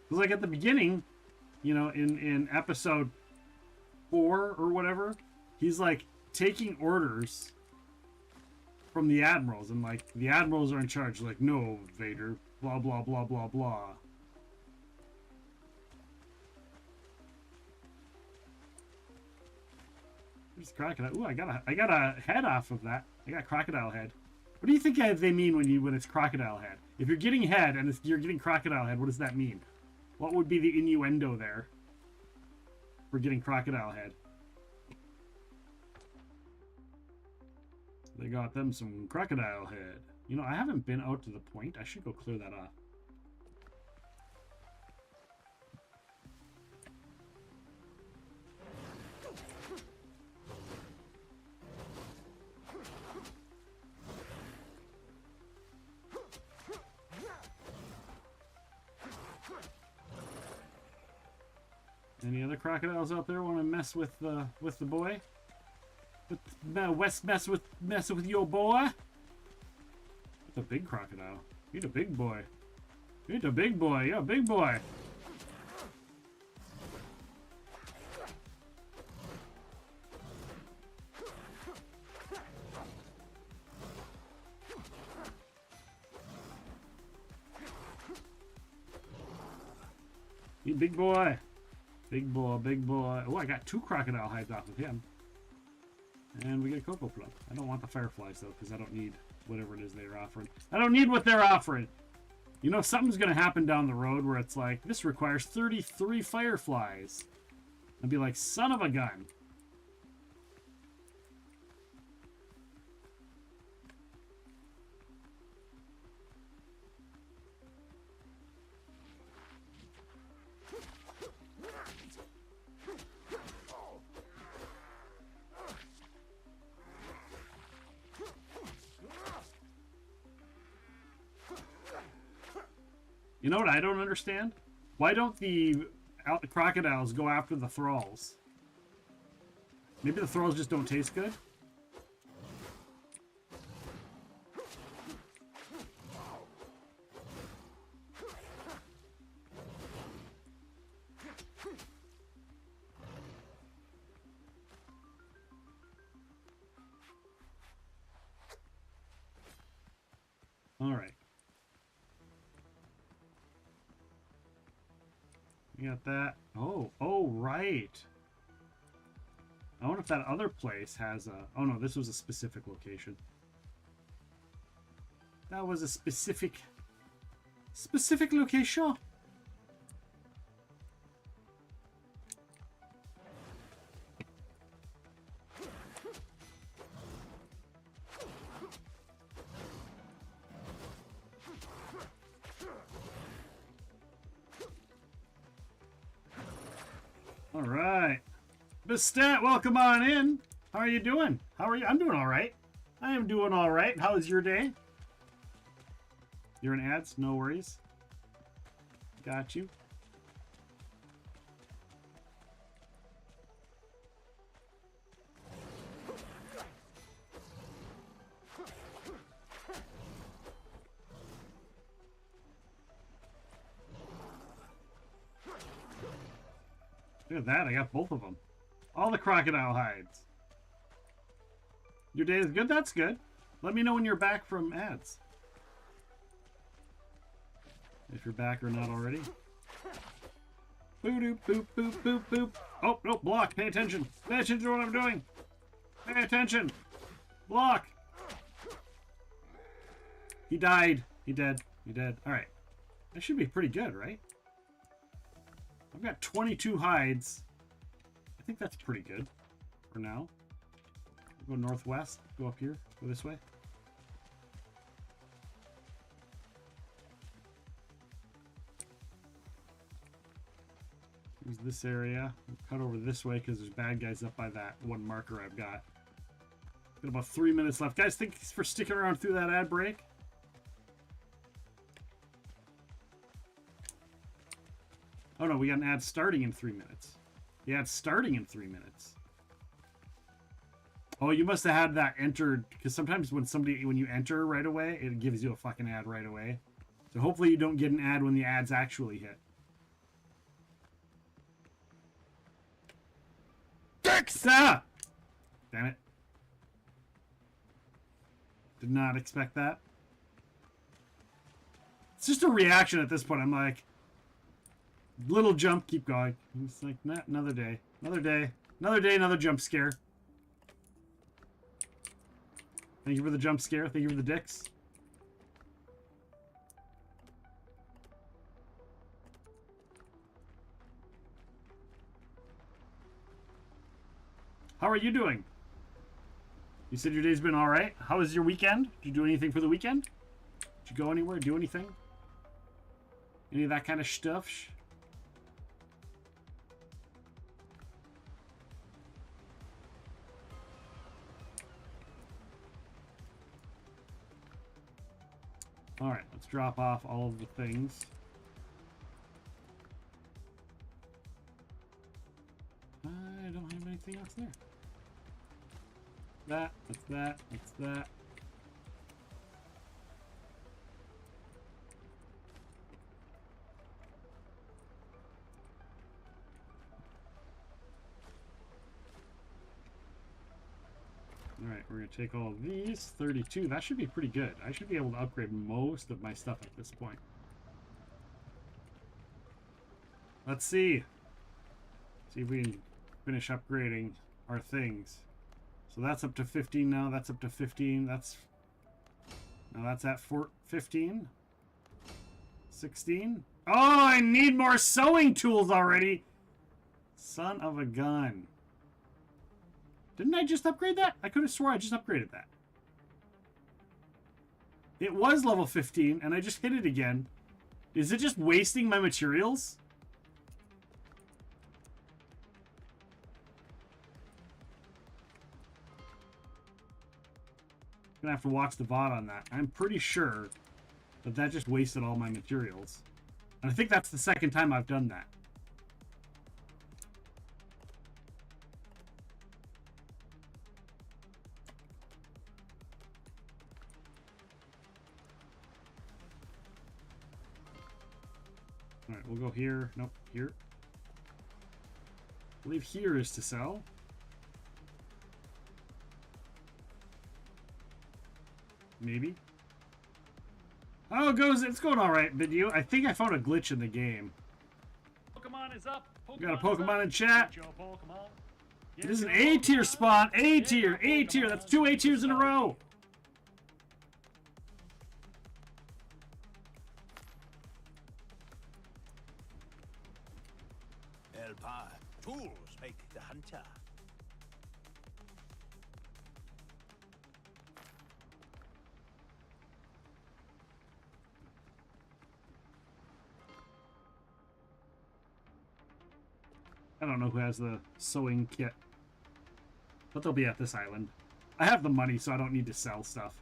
Because, like, at the beginning, you know, in episode 4 or whatever, he's, like, taking orders from the admirals. And, like, the admirals are in charge. Like, no, Vader. Blah, blah, blah, blah, blah. There's crocodile. Ooh, I got a head off of that. I got crocodile head. What do you think they mean when it's crocodile head? If you're getting head and you're getting crocodile head, what does that mean? What would be the innuendo there for getting crocodile head? They got them some crocodile head. You know, I haven't been out to the point. I should go clear that off. Any other crocodiles out there want to mess with the boy? Mess with your boy? That's a big crocodile. He's a big boy. He's a big boy. You're a big boy. You big boy. Big boy, big boy. Oh, I got 2 crocodile hides off of him. And we get a cocoa plum. I don't want the fireflies though, because I don't need whatever it is they're offering. I don't need what they're offering. You know, something's going to happen down the road where it's like, this requires 33 fireflies. I'd be like, son of a gun. You know what I don't understand? Why don't the crocodiles go after the thralls? Maybe the thralls just don't taste good? All right. You got that. Oh, right. I wonder if that other place has a... Oh, no, this was a specific location. That was a specific location. All right. Bastet, welcome on in. How are you doing? How are you? I'm doing all right. I am doing all right. How was your day? You're in ads? No worries. Got you. Look at that. I got both of them. All the crocodile hides. Your day is good? That's good. Let me know when you're back from ads. If you're back or not already. Boop, doop, boop, boop, boop, boop. Oh, no, block. Pay attention. Pay attention to what I'm doing. Pay attention. Block. He died. He dead. He dead. All right. That should be pretty good, right? I've got 22 hides. I think that's pretty good for now. Go northwest. Go up here. Go this way. Here's this area. Cut over this way because there's bad guys up by that one marker I've got. Got about 3 minutes left. Guys, thanks for sticking around through that ad break. Oh no, we got an ad starting in 3 minutes. The ad's starting in 3 minutes. Oh, you must have had that entered, because sometimes when you enter right away, it gives you a fucking ad right away. So hopefully you don't get an ad when the ads actually hit. Dexa! Damn it. Did not expect that. It's just a reaction at this point. I'm like, little jump, keep going. It's like, nah, another day. Another day. Another day, another jump scare. Thank you for the jump scare. Thank you for the dicks. How are you doing? You said your day's been all right. How was your weekend? Did you do anything for the weekend? Did you go anywhere? Do anything? Any of that kind of stuff? All right, let's drop off all of the things. I don't have anything else there. That's that. All right, we're going to take all of these. 32. That should be pretty good. I should be able to upgrade most of my stuff at this point. Let's see. See if we can finish upgrading our things. So that's up to 15 now. That's up to 15. Now that's at 15. 16. Oh, I need more sewing tools already. Son of a gun. Didn't I just upgrade that? I could have swore I just upgraded that. It was level 15, and I just hit it again. Is it just wasting my materials? I'm gonna have to watch the VOD on that. I'm pretty sure that just wasted all my materials. And I think that's the second time I've done that. Alright, we'll go here. Nope, here. I believe here is to sell. Maybe. Oh, it's going all right, but I think I found a glitch in the game. Pokemon is up. We got a Pokemon in chat. Pokemon. This is an A tier spot. A tier. A tier. That's 2 A tiers in a row. Elpa, tools make the hunter. I don't know who has the sewing kit, but they'll be at this island. I have the money, so I don't need to sell stuff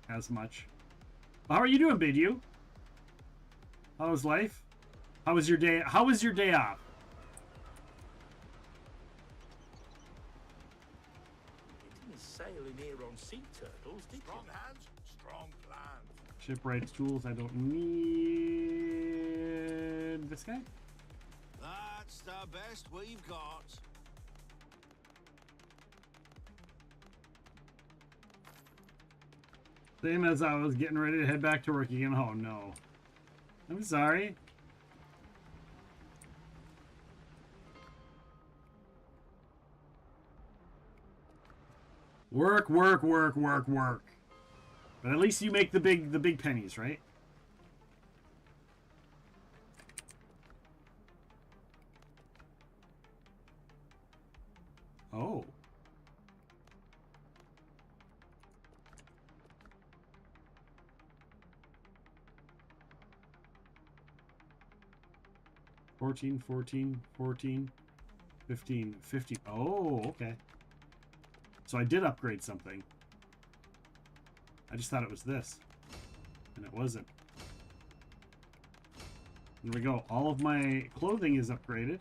as much. How are you doing, Bidu? How was life? How was your day? How was your day off? It is sailing here on sea turtles, did strong hands, strong plans. Shipwrights tools. I don't need this guy. That's the best we've got. Same as I was getting ready to head back to work again. Oh no. I'm sorry. Work, work, work, work, work. But at least you make the big pennies, right? Oh. $14, $14, $14, $15, $50. Oh, okay. So I did upgrade something. I just thought it was this. And it wasn't. There we go. All of my clothing is upgraded.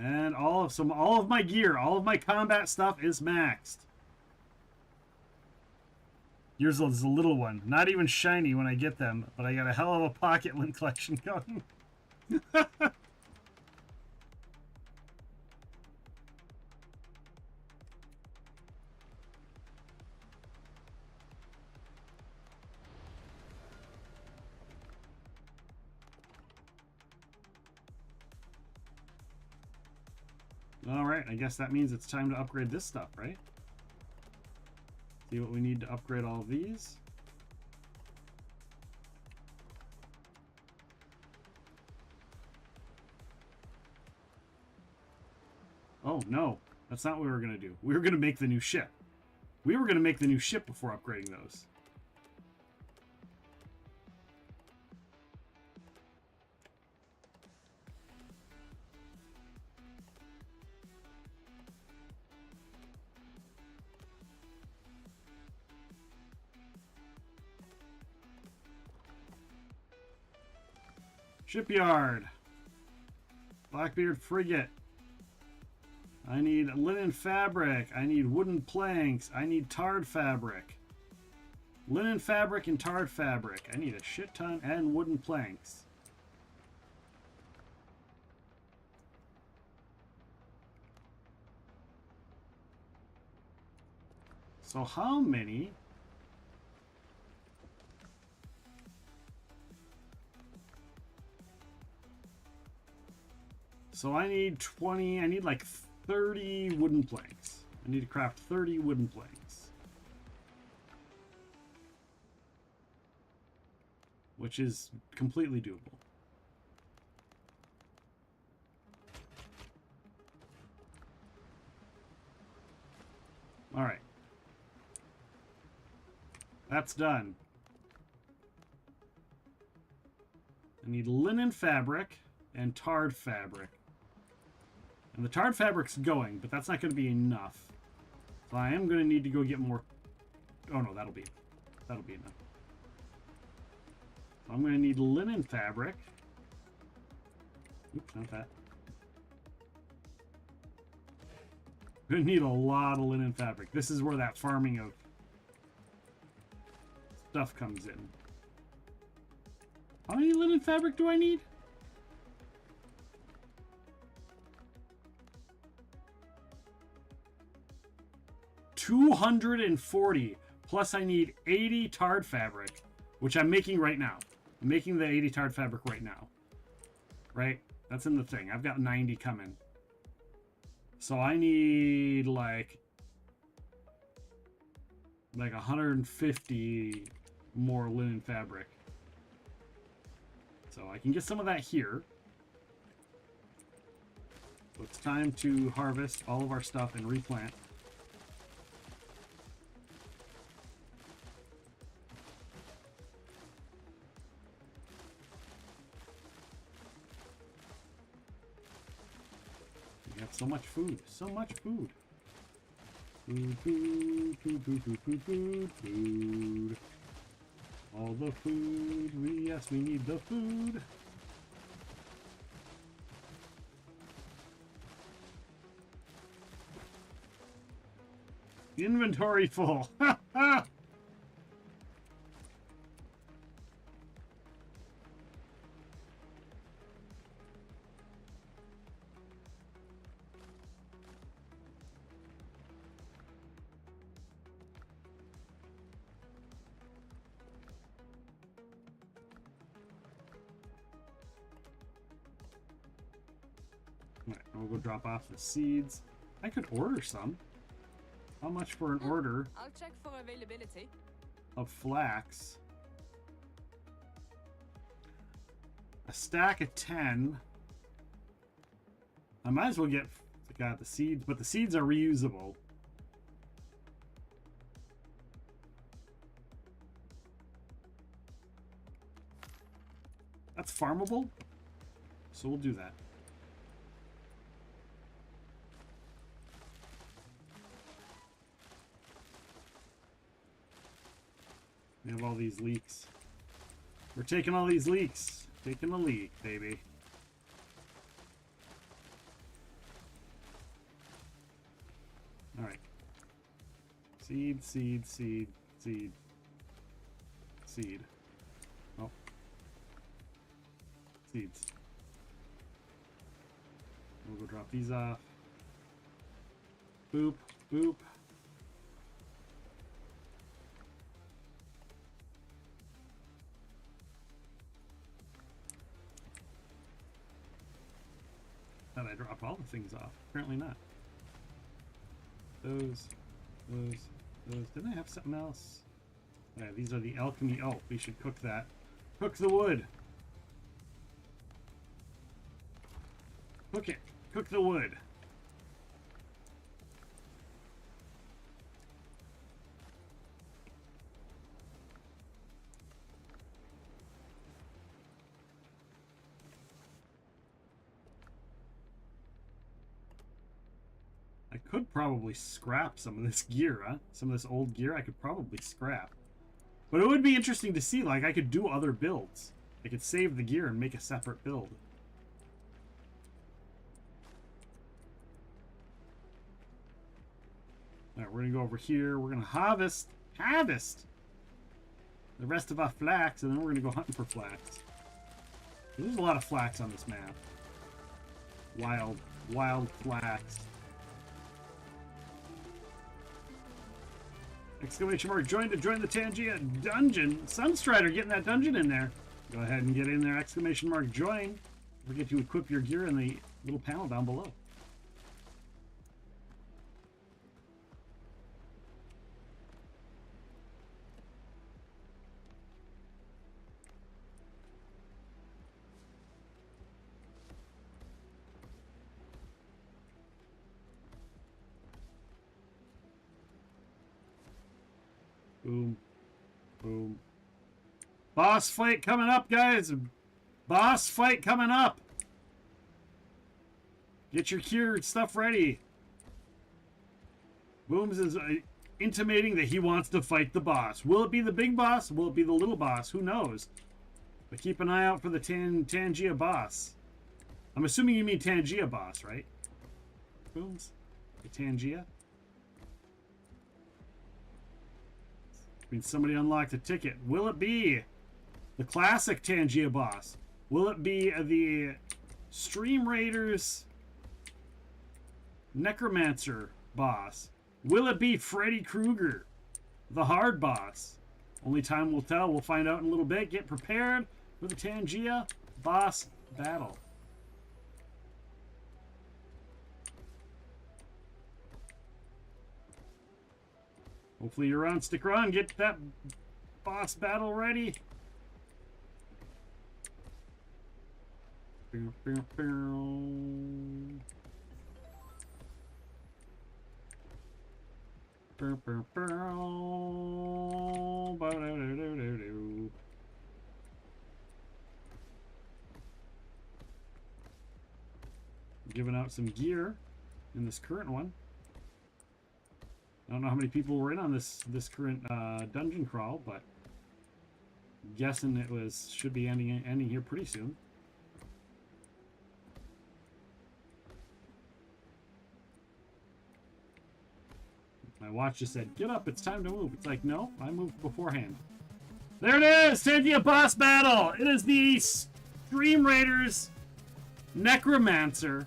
And all of my gear, all of my combat stuff is maxed. Yours is a little one. Not even shiny when I get them, but I got a hell of a pocket lint collection going. Alright, I guess that means it's time to upgrade this stuff, right? See what we need to upgrade all of these. Oh, no. That's not what we were going to do. We were going to make the new ship. We were going to make the new ship before upgrading those. Shipyard. Blackbeard frigate. I need linen fabric. I need wooden planks. I need tarred fabric. Linen fabric and tarred fabric. I need a shit ton and wooden planks. So how many So I need 20, I need like 30 wooden planks. I need to craft 30 wooden planks. Which is completely doable. Alright. That's done. I need linen fabric and tarred fabric. And the tarred fabric's going, but that's not going to be enough. So I am going to need to go get more... Oh no, that'll be enough. So I'm going to need linen fabric. Oops, not that. I'm going to need a lot of linen fabric. This is where that farming of stuff comes in. How many linen fabric do I need? $240. Plus I need 80 tarred fabric, which I'm making right now. I'm making the 80 tarred fabric right now. Right? That's in the thing. I've got 90 coming. So I need like 150 more linen fabric. So I can get some of that here. So it's time to harvest all of our stuff and replant. We have so much food. So much food. Food, food, food, food, food, food, food, food. All the food. Yes, we need the food. Inventory full. Ha ha! Alright, we'll go drop off the seeds. I could order some. How much for an order I'll check for availability. of flax? A stack of 10. I might as well get the seeds, but the seeds are reusable. That's farmable, so we'll do that. We have all these leeks. We're taking all these leeks. Taking a leak, baby. Alright. Seed, seed, seed, seed. Seed. Oh. Seeds. We'll go drop these off. Boop, boop. Thought I dropped all the things off. Apparently not. Those. Didn't I have something else? Yeah, these are the alchemy. Oh, we should cook that. Cook the wood. Cook it. Cook the wood. I could probably scrap some of this gear, huh? Some of this old gear I could probably scrap. But it would be interesting to see, like, I could do other builds. I could save the gear and make a separate build. Alright, we're gonna go over here. We're gonna harvest the rest of our flax, and then we're gonna go hunting for flax. There's a lot of flax on this map. Wild flax. Exclamation mark, join the Tangia dungeon. Sunstrider getting that dungeon in there. Go ahead and get in there, exclamation mark, join. Don't forget to equip your gear in the little panel down below. Boom. Boom. Boss fight coming up, guys. Boss fight coming up. Get your cured stuff ready. Booms is intimating that he wants to fight the boss. Will it be the big boss? Will it be the little boss? Who knows? But keep an eye out for the Tangia boss. I'm assuming you mean Tangia boss, right? Booms? The Tangia? Means somebody unlocked a ticket. Will it be the classic Tangia boss? Will it be the Stream Raiders Necromancer boss? Will it be Freddy Krueger, the hard boss? Only time will tell. We'll find out in a little bit. Get prepared for the Tangia boss battle. Hopefully you're on. Stick around. Get that boss battle ready. Giving out some gear in this current one. I don't know how many people were in on this current dungeon crawl, but I'm guessing it should be ending here pretty soon. My watch just said, "Get up! It's time to move." It's like, no, I moved beforehand. There it is, Tangia boss battle. It is the Stream Raiders Necromancer.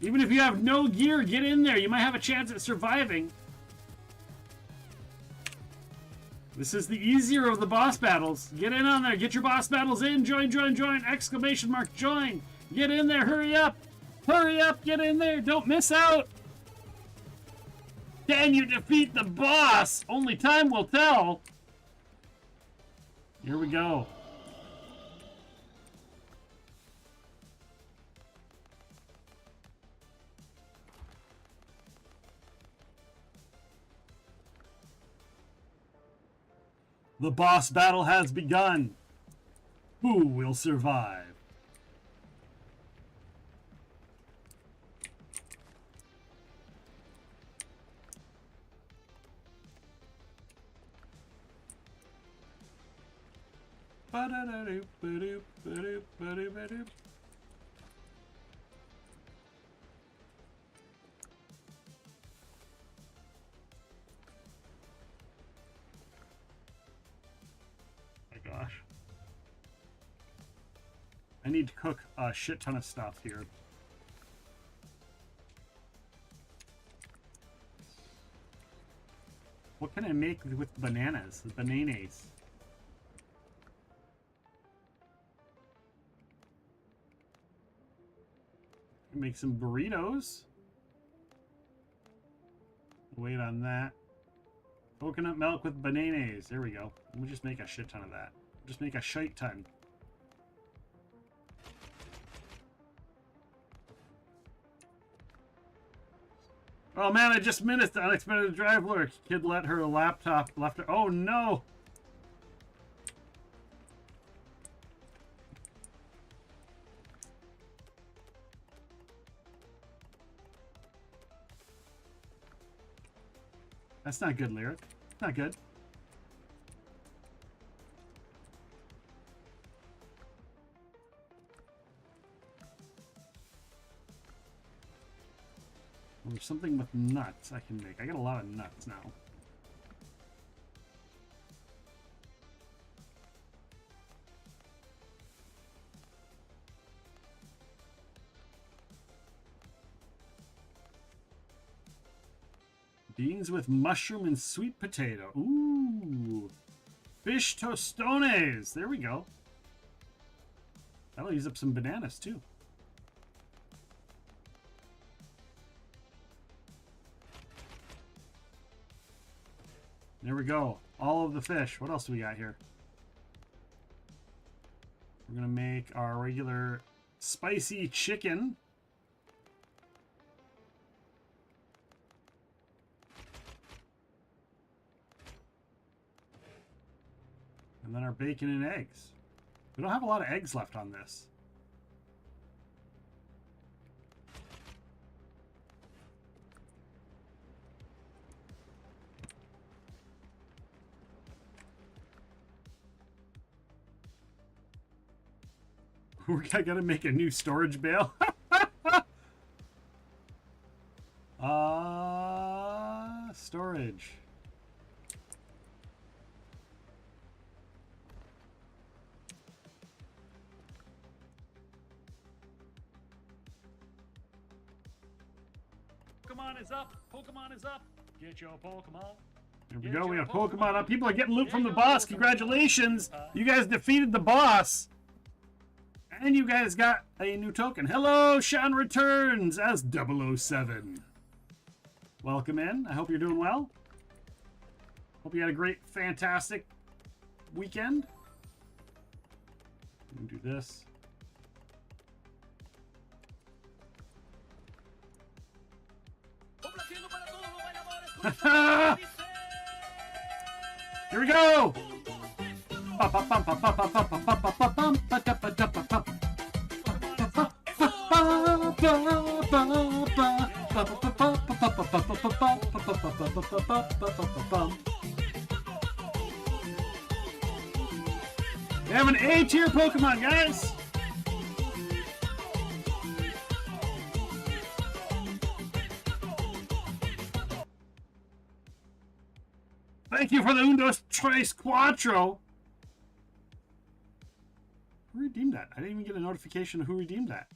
Even if you have no gear, get in there. You might have a chance at surviving. This is the easier of the boss battles. Get in on there. Get your boss battles in. Join, join, join. Exclamation mark, join. Get in there. Hurry up. Hurry up. Get in there. Don't miss out. Can you defeat the boss? Only time will tell. Here we go. The boss battle has begun. Who will survive? Ba-da-da-doop, ba-doop, ba-doop, ba-doop, ba-doop. Gosh. I need to cook a shit ton of stuff here. What can I make with bananas? Bananas. Make some burritos. Wait on that. Coconut milk with bananas. There we go. Let me just make a shit ton of that. Just make a shite ton. Oh man, I just missed the unexpected drive lurk. Kid let her laptop left her. Oh no! That's not good, Lyric. Not good. There's something with nuts I can make. I got a lot of nuts now. Beans with mushroom and sweet potato. Ooh. Fish tostones. There we go. That'll use up some bananas too. There we go. All of the fish. What else do we got here? We're gonna make our regular spicy chicken. And then our bacon and eggs. We don't have a lot of eggs left on this. We're gonna make a new storage bale. Storage. Pokemon is up. Pokemon is up. Get your Pokemon. There we go. We got Pokemon up. People are getting loot from the boss. Congratulations. You guys defeated the boss. And you guys got a new token. Hello, Sean returns as 007. Welcome in. I hope you're doing well. Hope you had a great, fantastic weekend. We can do this. Here we go! We have an A-tier Pokemon, guys! Thank you for the Windrose Trace Quattro. Who redeemed that? I didn't even get a notification of who redeemed that.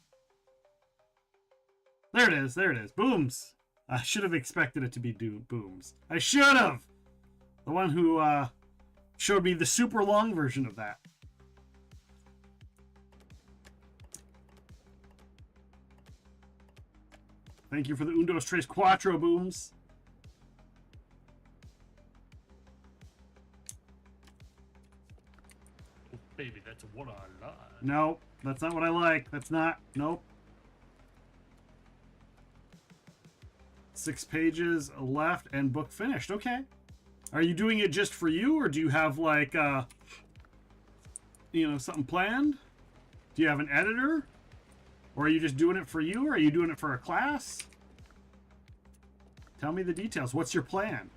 There it is. There it is. Booms. I should have expected it to be Booms. I should have. The one who showed me the super long version of that. Thank you for the Windrose Trace Quattro, Booms. Baby, that's what I like. No, that's not what I like. That's not. Nope. 6 pages left and book finished. Okay. Are you doing it just for you, or do you have like, you know, something planned? Do you have an editor? Or are you just doing it for you, or are you doing it for a class? Tell me the details. What's your plan?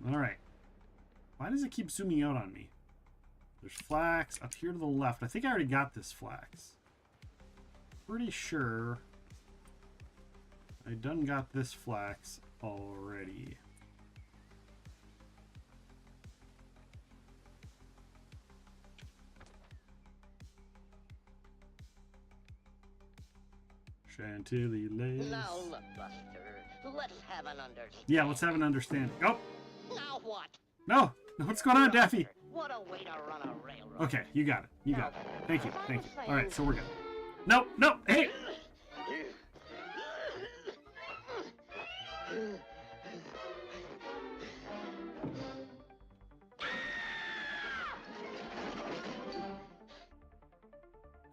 All right. Why does it keep zooming out on me? There's flax up here to the left. I think I already got this flax. Pretty sure I done got this flax already. Chantilly lace. Now look, Buster. Let's have an understanding. Yeah, let's have an understanding. Oh! Now what? No! What's going on, Daffy? What a way to run a railroad. Okay, you got it. You got it. Thank you. Thank you. All right, so we're good. No, no, hey!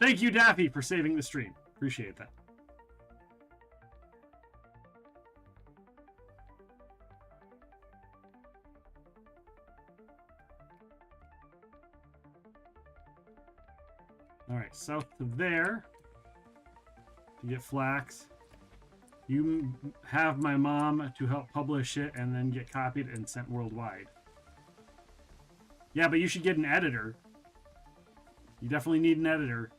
Thank you, Daffy, for saving the stream. Appreciate that. All right, south of there, to get flax, you have my mom to help publish it and then get copied and sent worldwide. Yeah, but you should get an editor. You definitely need an editor.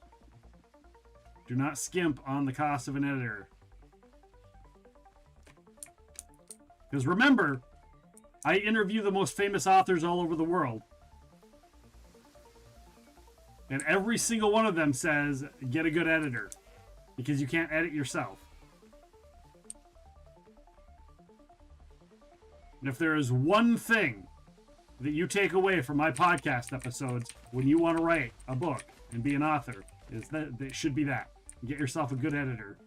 Do not skimp on the cost of an editor. Because remember, I interview the most famous authors all over the world. And every single one of them says, get a good editor. Because you can't edit yourself. And if there is one thing that you take away from my podcast episodes when you want to write a book and be an author, is that it should be that. Get yourself a good editor.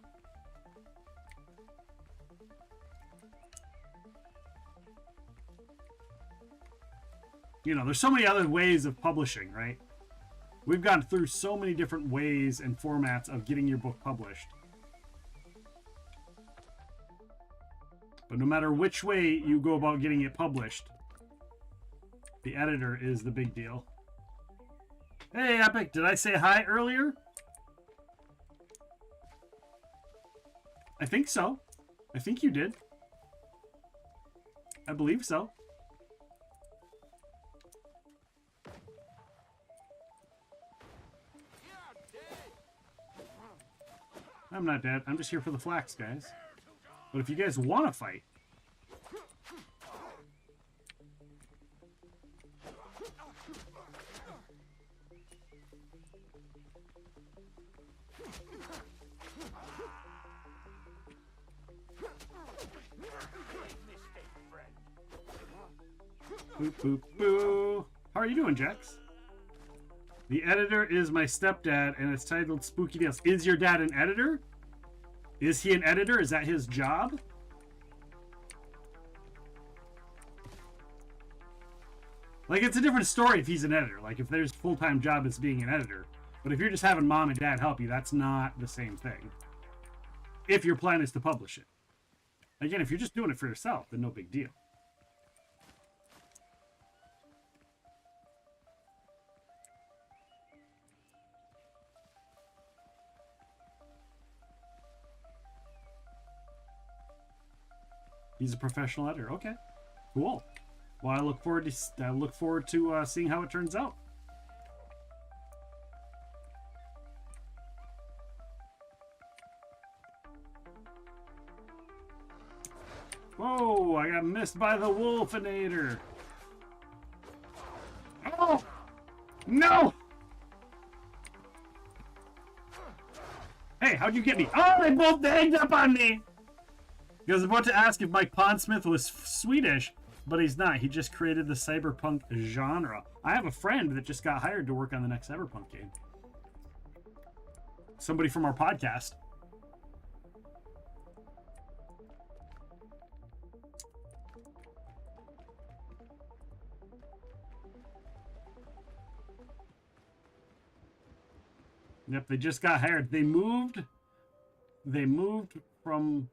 You know, there's so many other ways of publishing, right? We've gone through so many different ways and formats of getting your book published. But no matter which way you go about getting it published, the editor is the big deal. Hey, Epic, did I say hi earlier? I think so. I think you did. I believe so. I'm not dead. I'm just here for the flax, guys. But if you guys want to fight... Boop, boop, boo. How are you doing, Jax? The editor is my stepdad, and it's titled Spooky Tales. Is your dad an editor? Is he an editor? Is that his job? Like, it's a different story if he's an editor. Like, if there's full-time job as being an editor. But if you're just having mom and dad help you, that's not the same thing. If your plan is to publish it. Again, if you're just doing it for yourself, then no big deal. He's a professional editor. Okay, cool. Well, I look forward to seeing how it turns out. Whoa! I got missed by the Wolfinator. Oh no! Hey, how'd you get me? Oh, they both hanged up on me. I was about to ask if Mike Pondsmith was Swedish, but he's not. He just created the cyberpunk genre. I have a friend that just got hired to work on the next cyberpunk game. Somebody from our podcast. Yep, they just got hired. They moved from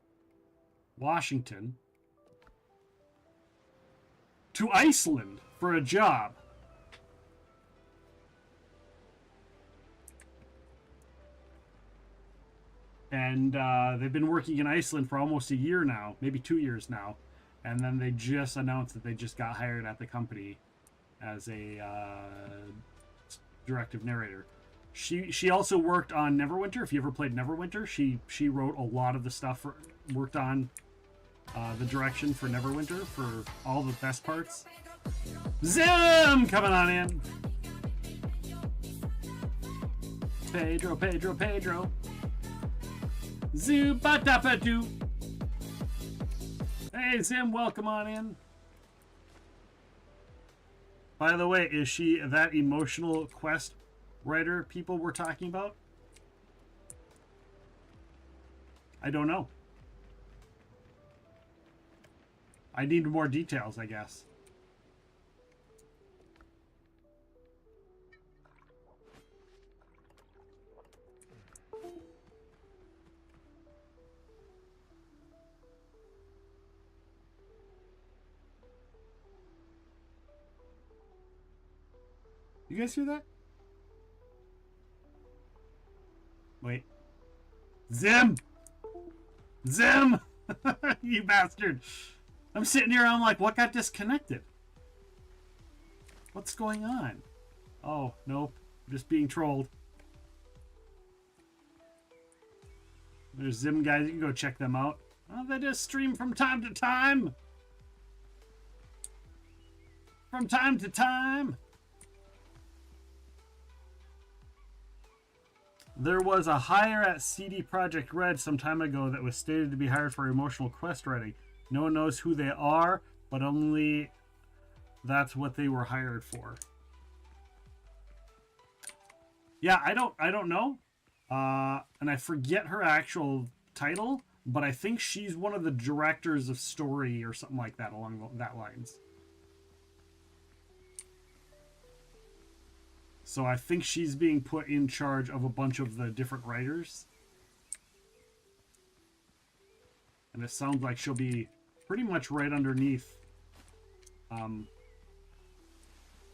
Washington to Iceland for a job. And they've been working in Iceland for almost a year now, maybe 2 years now. And then they just announced that they just got hired at the company as a directive narrator. She also worked on Neverwinter. If you ever played Neverwinter, she wrote a lot of the stuff, worked on the direction for Neverwinter for all the best parts. Zim coming on in. Pedro. Zoo-ba-da-ba-doo. Hey, Zim, welcome on in. By the way, is she that emotional quest writer people were talking about? I don't know. I need more details, I guess. You guys hear that? Wait. Zim! Zim! You bastard! I'm sitting here and I'm like, what got disconnected? What's going on? Oh, nope. I'm just being trolled. There's Zim guys. You can go check them out. Oh, they just stream from time to time. From time to time. There was a hire at CD Projekt Red some time ago that was stated to be hired for emotional quest writing. No one knows who they are, but only that's what they were hired for. Yeah, I don't know. And I forget her actual title, but I think she's one of the directors of story or something like that along that lines. So I think she's being put in charge of a bunch of the different writers. And it sounds like she'll be pretty much right underneath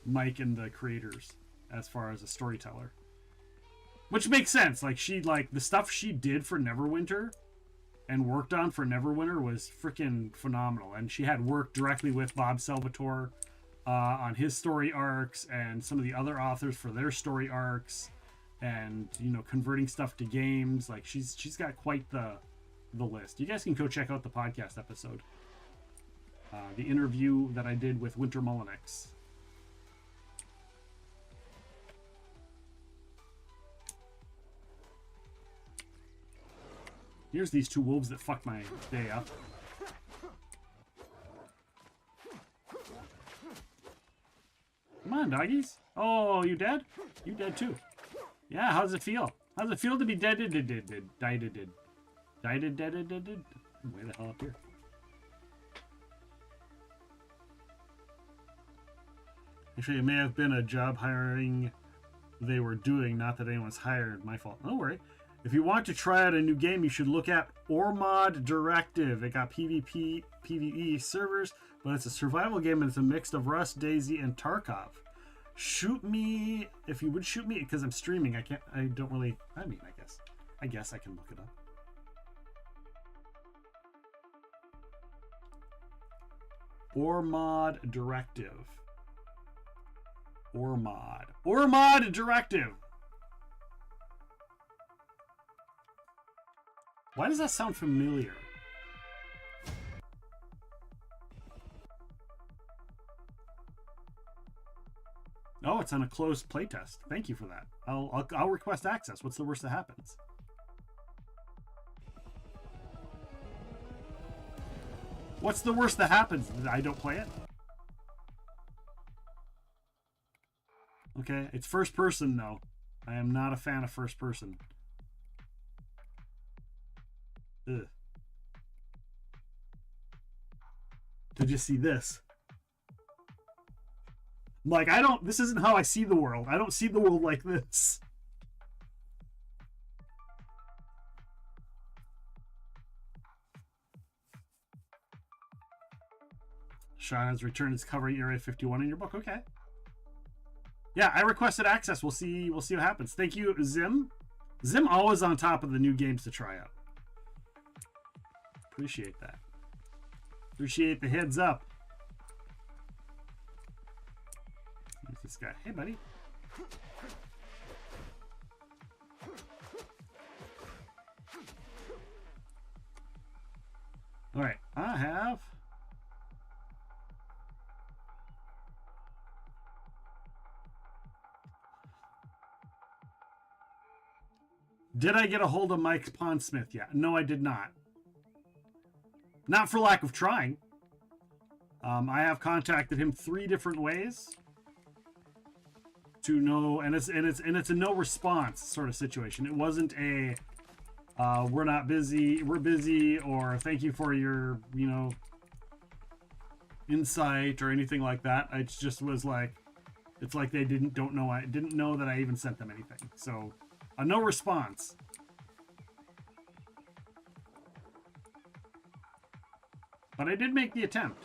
Mike and the creators as far as a storyteller. Which makes sense. Like, the stuff she did for Neverwinter and worked on for Neverwinter was freaking phenomenal. And she had worked directly with Bob Salvatore on his story arcs and some of the other authors for their story arcs, and, you know, converting stuff to games. Like, she's got quite the list. You guys can go check out the podcast episode. The interview that I did with Winter Mullinex. Here's these two wolves that fucked my day up. Come on, doggies. Oh, you dead? You dead too. Yeah, how does it feel? How does it feel to be dead? Way the hell up here. Actually, it may have been a job hiring they were doing, not that anyone's hired. My fault. Don't worry. If you want to try out a new game, you should look at Ormod Directive. It got PvP, PvE servers, but it's a survival game and it's a mix of Rust, Daisy, and Tarkov. Shoot me, if you would shoot me, because I'm streaming. I don't really, I guess I can look it up. Ormod Directive. Ormod Directive. Why does that sound familiar? Oh, it's on a closed playtest. Thank you for that. I'll request access. What's the worst that happens? What's the worst that happens? I don't play it? Okay, it's first person though. I am not a fan of first person. Ugh. Did you see this? Like, this isn't how I see the world. I don't see the world like this. Sean has returned his covering Area 51 in your book. Okay. Yeah, I requested access. We'll see what happens. Thank you, Zim. Zim always on top of the new games to try out. Appreciate that. Appreciate the heads up. Who's this guy? Hey, buddy. All right, I have... Did I get a hold of Mike Pondsmith yet? No, I did not. Not for lack of trying. I have contacted him 3 different ways to know, and it's a no response sort of situation. It wasn't a we're not busy, we're busy, or thank you for your, insight or anything like that. It just was like, it's like they didn't know that I even sent them anything. So a no response. But I did make the attempt.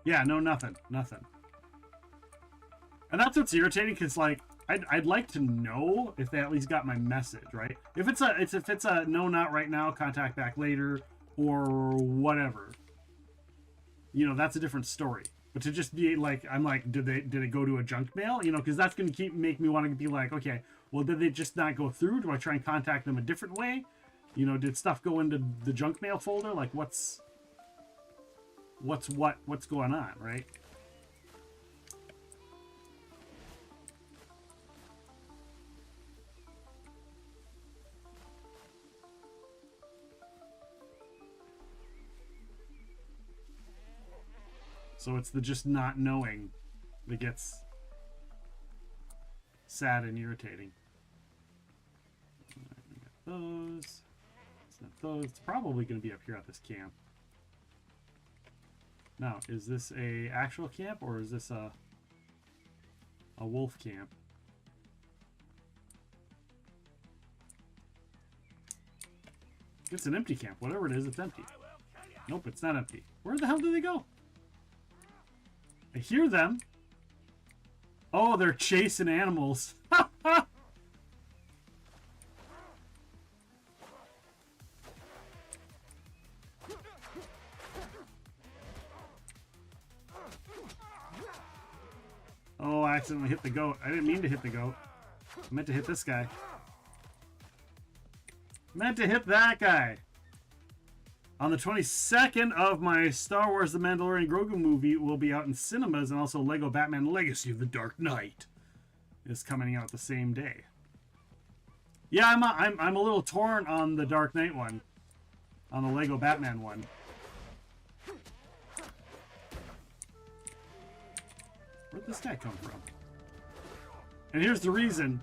Yeah, no, nothing. And that's what's irritating, because, like, I'd like to know if they at least got my message, right? If it's a no, not right now, contact back later, or whatever, that's a different story. But to just be like, I'm like, did it go to a junk mail? Because that's going to make me want to be like, okay, well, did they just not go through? Do I try and contact them a different way? Did stuff go into the junk mail folder? Like, what's... what's going on, right? So it's the just not knowing that gets sad and irritating. We got those. It's not those. It's probably going to be up here at this camp. Now, is this a actual camp or is this a wolf camp? It's an empty camp. Whatever it is, it's empty. Nope, it's not empty. Where the hell do they go? I hear them. Oh, they're chasing animals. Oh, I accidentally hit the goat. I didn't mean to hit the goat. I meant to hit this guy. Meant to hit that guy. On the 22nd of my Star Wars The Mandalorian Grogu movie will be out in cinemas, and also Lego Batman Legacy of the Dark Knight is coming out the same day. Yeah, I'm a little torn on the Dark Knight one, on the Lego Batman one. Where'd this guy come from? And here's the reason.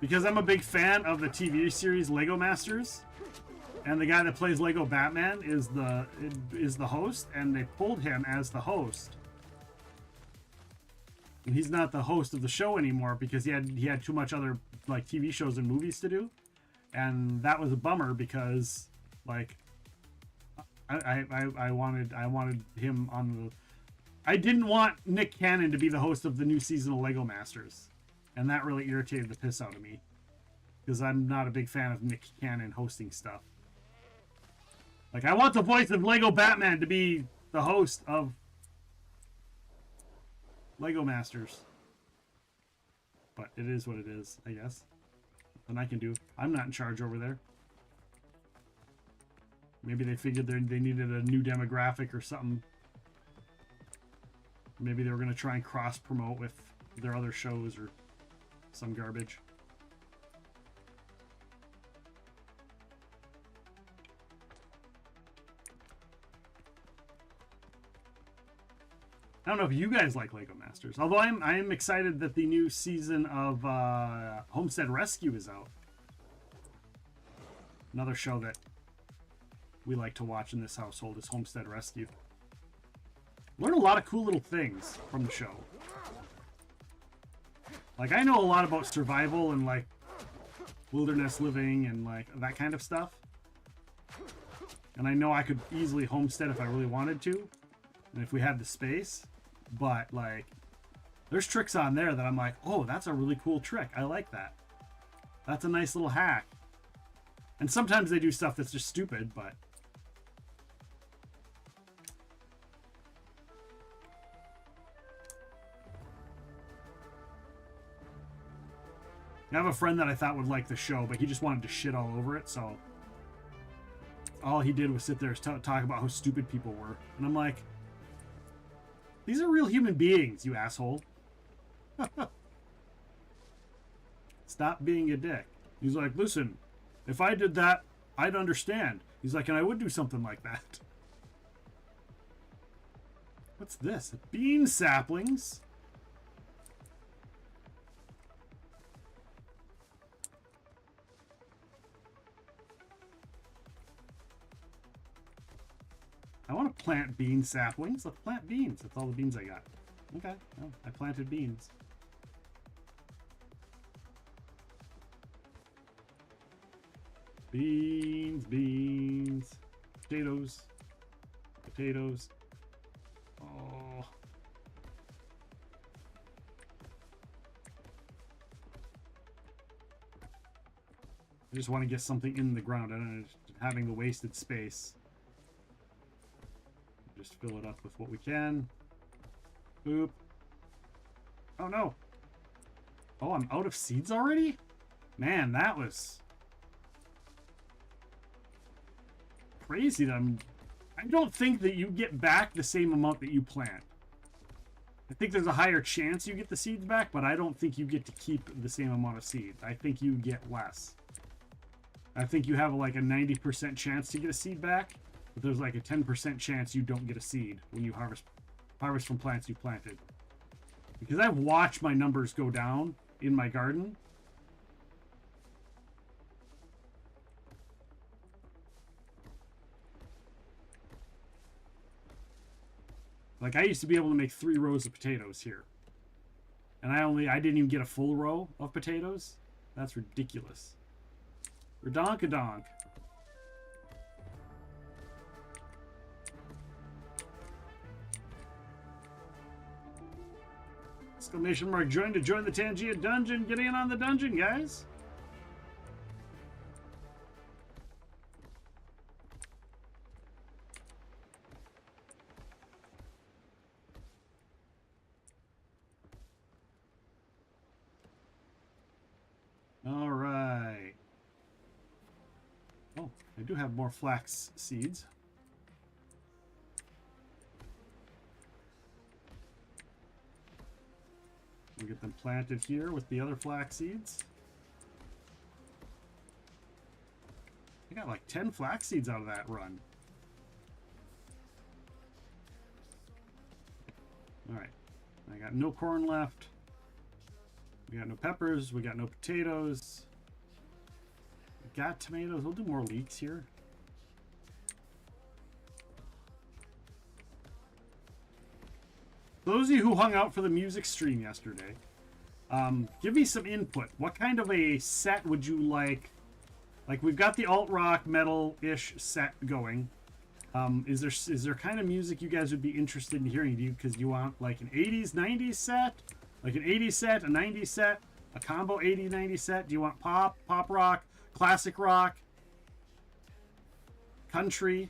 Because I'm a big fan of the TV series Lego Masters. And the guy that plays Lego Batman is the host. And they pulled him as the host. And he's not the host of the show anymore because he had too much other like TV shows and movies to do. And that was a bummer because like I wanted him on the... I didn't want Nick Cannon to be the host of the new season of Lego Masters. And that really irritated the piss out of me. Because I'm not a big fan of Nick Cannon hosting stuff. Like, I want the voice of Lego Batman to be the host of Lego Masters. But it is what it is, I guess. Nothing I can do. I'm not in charge over there. Maybe they figured they needed a new demographic or something. Maybe they were going to try and cross-promote with their other shows or some garbage. I don't know if you guys like Lego Masters. Although I am excited that the new season of Homestead Rescue is out. Another show that we like to watch in this household is Homestead Rescue. Learn a lot of cool little things from the show. Like, I know a lot about survival and, like, wilderness living and, like, that kind of stuff. And I know I could easily homestead if I really wanted to. And if we had the space. But, like, there's tricks on there that I'm like, oh, that's a really cool trick. I like that. That's a nice little hack. And sometimes they do stuff that's just stupid, but... I have a friend that I thought would like the show, but he just wanted to shit all over it, so... all he did was sit there and talk about how stupid people were. And I'm like... these are real human beings, you asshole. Stop being a dick. He's like, listen, if I did that, I'd understand. He's like, and I would do something like that. What's this? Bean saplings? I want to plant bean saplings. Let's plant beans. That's all the beans I got. Okay. Well, I planted beans. Beans, beans. Potatoes. Potatoes. Oh. I just want to get something in the ground. I don't know, having the wasted space. Just fill it up with what we can. Boop. Oh no. Oh, I'm out of seeds already? Man, that was crazy that I don't think that you get back the same amount that you plant. I think there's a higher chance you get the seeds back, but I don't think you get to keep the same amount of seeds. I think you get less. I think you have like a 90% chance to get a seed back, but there's like a 10% chance you don't get a seed when you harvest from plants you planted. Because I've watched my numbers go down in my garden. Like, I used to be able to make 3 rows of potatoes here. And I didn't even get a full row of potatoes. That's ridiculous. Redonkadonk. Exclamation mark, join to join the Tangia dungeon. Get in on the dungeon, guys. All right. Oh, I do have more flax seeds. We'll get them planted here with the other flax seeds. I got like 10 flax seeds out of that run. All right. I got no corn left. We got no peppers. We got no potatoes. We got tomatoes. We'll do more leeks here. Those of you who hung out for the music stream yesterday, give me some input. What kind of a set would you like? Like, we've got the alt-rock metal-ish set going. Is there kind of music you guys would be interested in hearing? Because you want like an 80s, 90s set? Like an 80s set, a 90s set, a combo 80s, 90s set? Do you want pop rock, classic rock, country?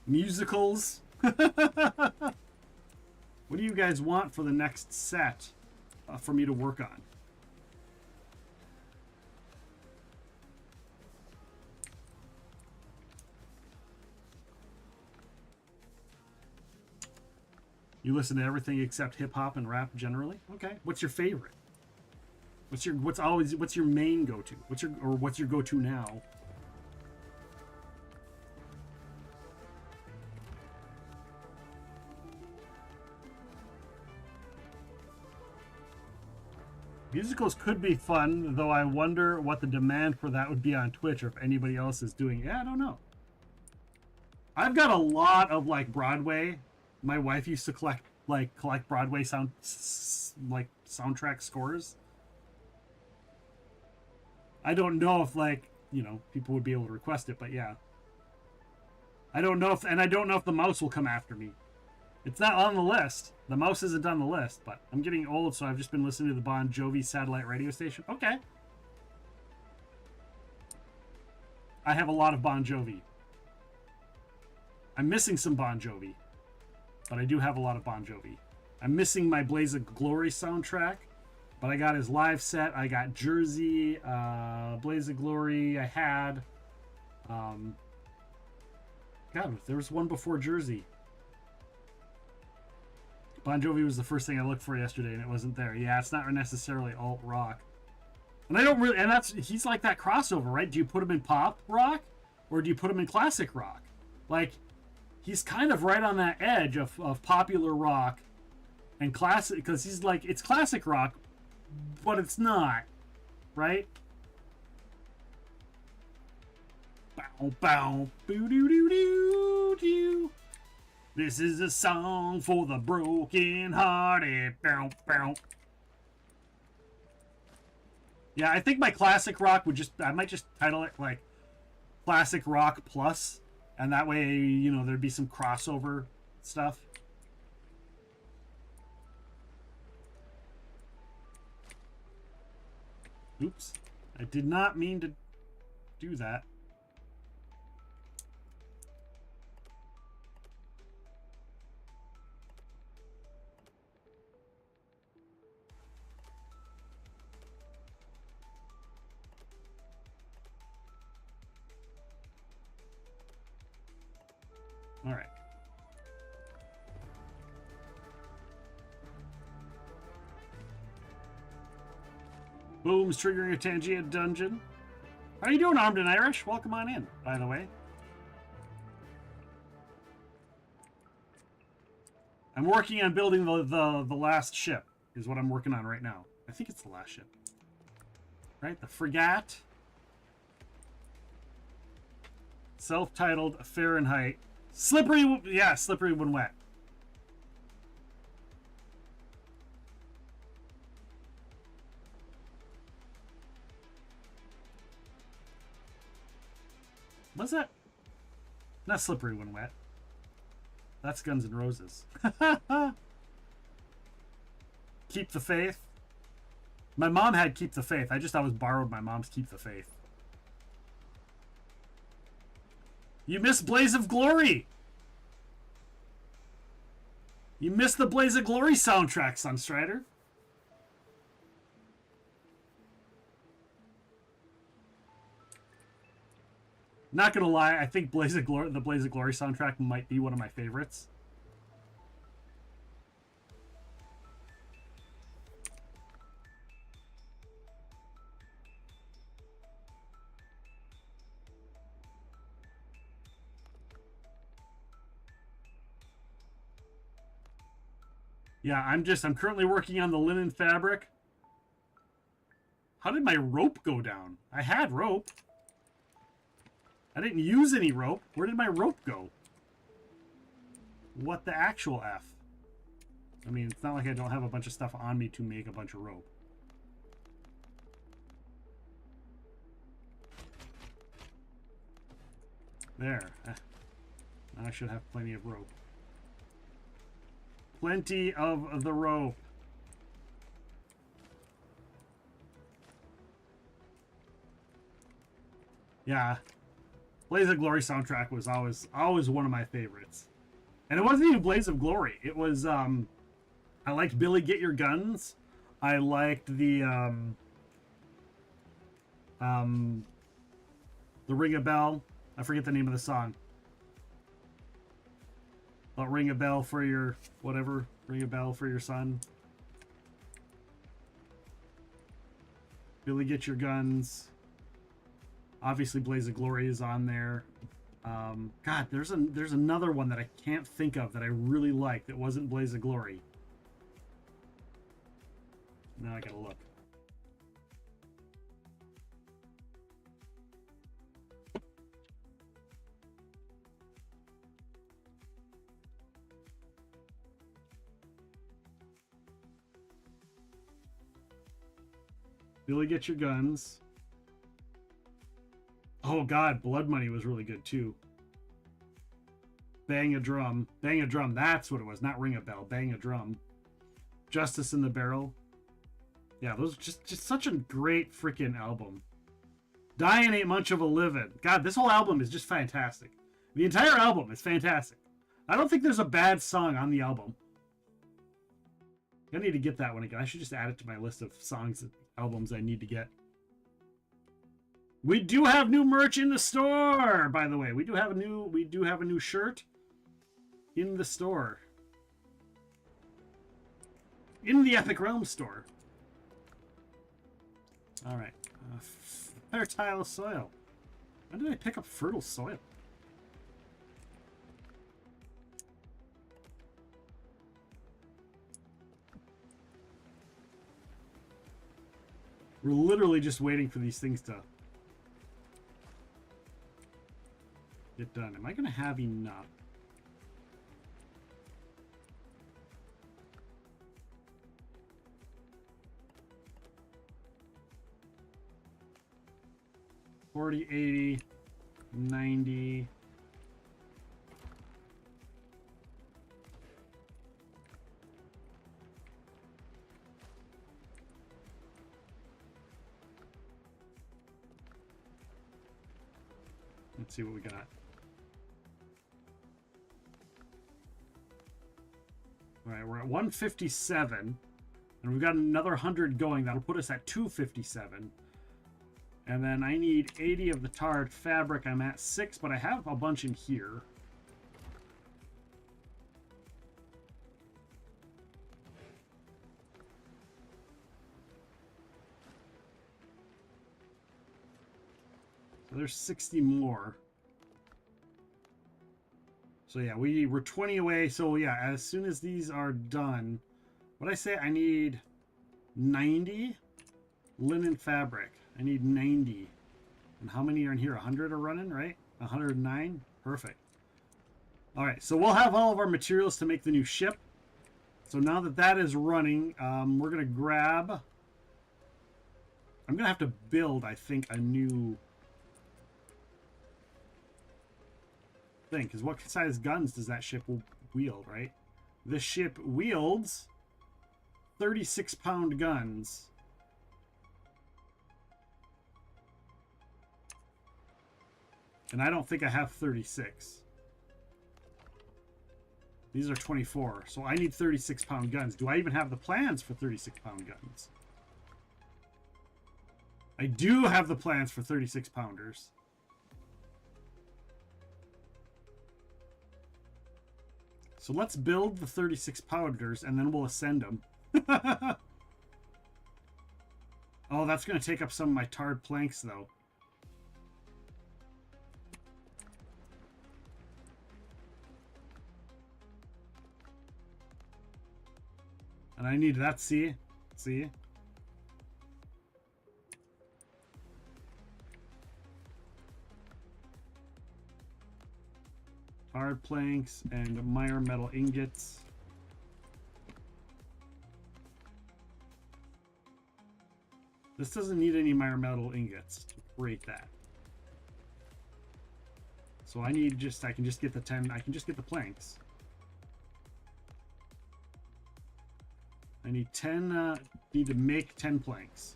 Musicals? What do you guys want for the next set for me to work on? You listen to everything except hip hop and rap generally? Okay. What's your favorite? What's your main go-to? What's your go-to now? Musicals could be fun, though I wonder what the demand for that would be on Twitch or if anybody else is doing it. Yeah, I don't know. I've got a lot of like Broadway. My wife used to collect Broadway soundtrack scores. I don't know if people would be able to request it, but yeah. I don't know if the mouse will come after me. It's not on the list. The mouse isn't on the list, but I'm getting old, so I've just been listening to the Bon Jovi satellite radio station. Okay. I have a lot of Bon Jovi. I'm missing some Bon Jovi, but I do have a lot of Bon Jovi. I'm missing my Blaze of Glory soundtrack, but I got his live set. I got Jersey, Blaze of Glory. I had, God, there was one before Jersey. Bon Jovi was the first thing I looked for yesterday, and it wasn't there. Yeah, it's not necessarily alt rock, and I don't really. And he's like that crossover, right? Do you put him in pop rock, or do you put him in classic rock? Like, he's kind of right on that edge of popular rock and classic, because he's like, it's classic rock, but it's not, right? Bow bow boo doo doo doo doo. This is a song for the broken-hearted. Bow, bow. Yeah, I think my classic rock I might just title it like Classic Rock Plus, and that way, there'd be some crossover stuff. Oops. I did not mean to do that. All right. Boom's triggering a Tangia dungeon. How are you doing, Armed and Irish? Welcome on in, by the way. I'm working on building the last ship, is what I'm working on right now. I think it's the last ship. Right? The Frigate. Self-titled Fahrenheit. Slippery, yeah, slippery when wet. What's that? Not slippery when wet. That's Guns N' Roses. Keep the Faith. My mom had Keep the Faith. I just always borrowed my mom's Keep the Faith. You missed Blaze of Glory. You missed the Blaze of Glory soundtrack, Sunstrider. Not gonna lie, I think the Blaze of Glory soundtrack might be one of my favorites. Yeah, I'm currently working on the linen fabric. How did my rope go down? I had rope. I didn't use any rope. Where did my rope go? What the actual F? I mean, it's not like I don't have a bunch of stuff on me to make a bunch of rope. There. Now I should have plenty of rope. Plenty of the rope. Yeah. Blaze of Glory soundtrack was always one of my favorites. And it wasn't even Blaze of Glory. It was I liked Billy Get Your Guns. I liked the Ring a Bell. I forget the name of the song. But ring a bell for your whatever. Ring a bell for your son. Billy Get Your Guns. Obviously, Blaze of Glory is on there. God, there's another one that I can't think of that I really like that wasn't Blaze of Glory. Now I gotta look. Billy Get Your Guns. Oh God, Blood Money was really good too. Bang a Drum. Bang a Drum, that's what it was. Not Ring a Bell. Bang a Drum. Justice in the Barrel. Yeah, those just such a great freaking album. Dying Ain't Much of a Livin'. God, this whole album is just fantastic. The entire album is fantastic. I don't think there's a bad song on the album. I need to get that one again. I should just add it to my list of songs and albums I need to get. We do have new merch in the store, by the way. We do have a new shirt in the store. In the Epic Realms store. All right. Fertile soil. When did I pick up fertile soil? We're literally just waiting for these things to get done. Am I going to have enough? $40, $80, $90. Let's see what we got. All right, we're at 157, and we've got another 100 going. That'll put us at 257. And then I need 80 of the tarred fabric. I'm at 6, but I have a bunch in here. So there's 60 more. So yeah, we're 20 away. So yeah, as soon as these are done, what I say, I need 90 linen fabric. I need 90. And how many are in here? 100 are running, right? 109? Perfect. All right, so we'll have all of our materials to make the new ship. So now that that is running, we're going to grab... I'm going to have to build, I think, a new thing. Because what size guns does that ship wield, right? This ship wields 36-pound guns. And I don't think I have 36. These are 24. So I need 36-pound guns. Do I even have the plans for 36-pound guns? I do have the plans for 36-pounders. So let's build the 36-pounders and then we'll ascend them. Oh, that's going to take up some of my tarred planks, though. And I need that, see? Hard planks and mire metal ingots. This doesn't need any mire metal ingots to create that. So I need I can just get the 10, I can just get the planks. I need 10, need to make 10 planks.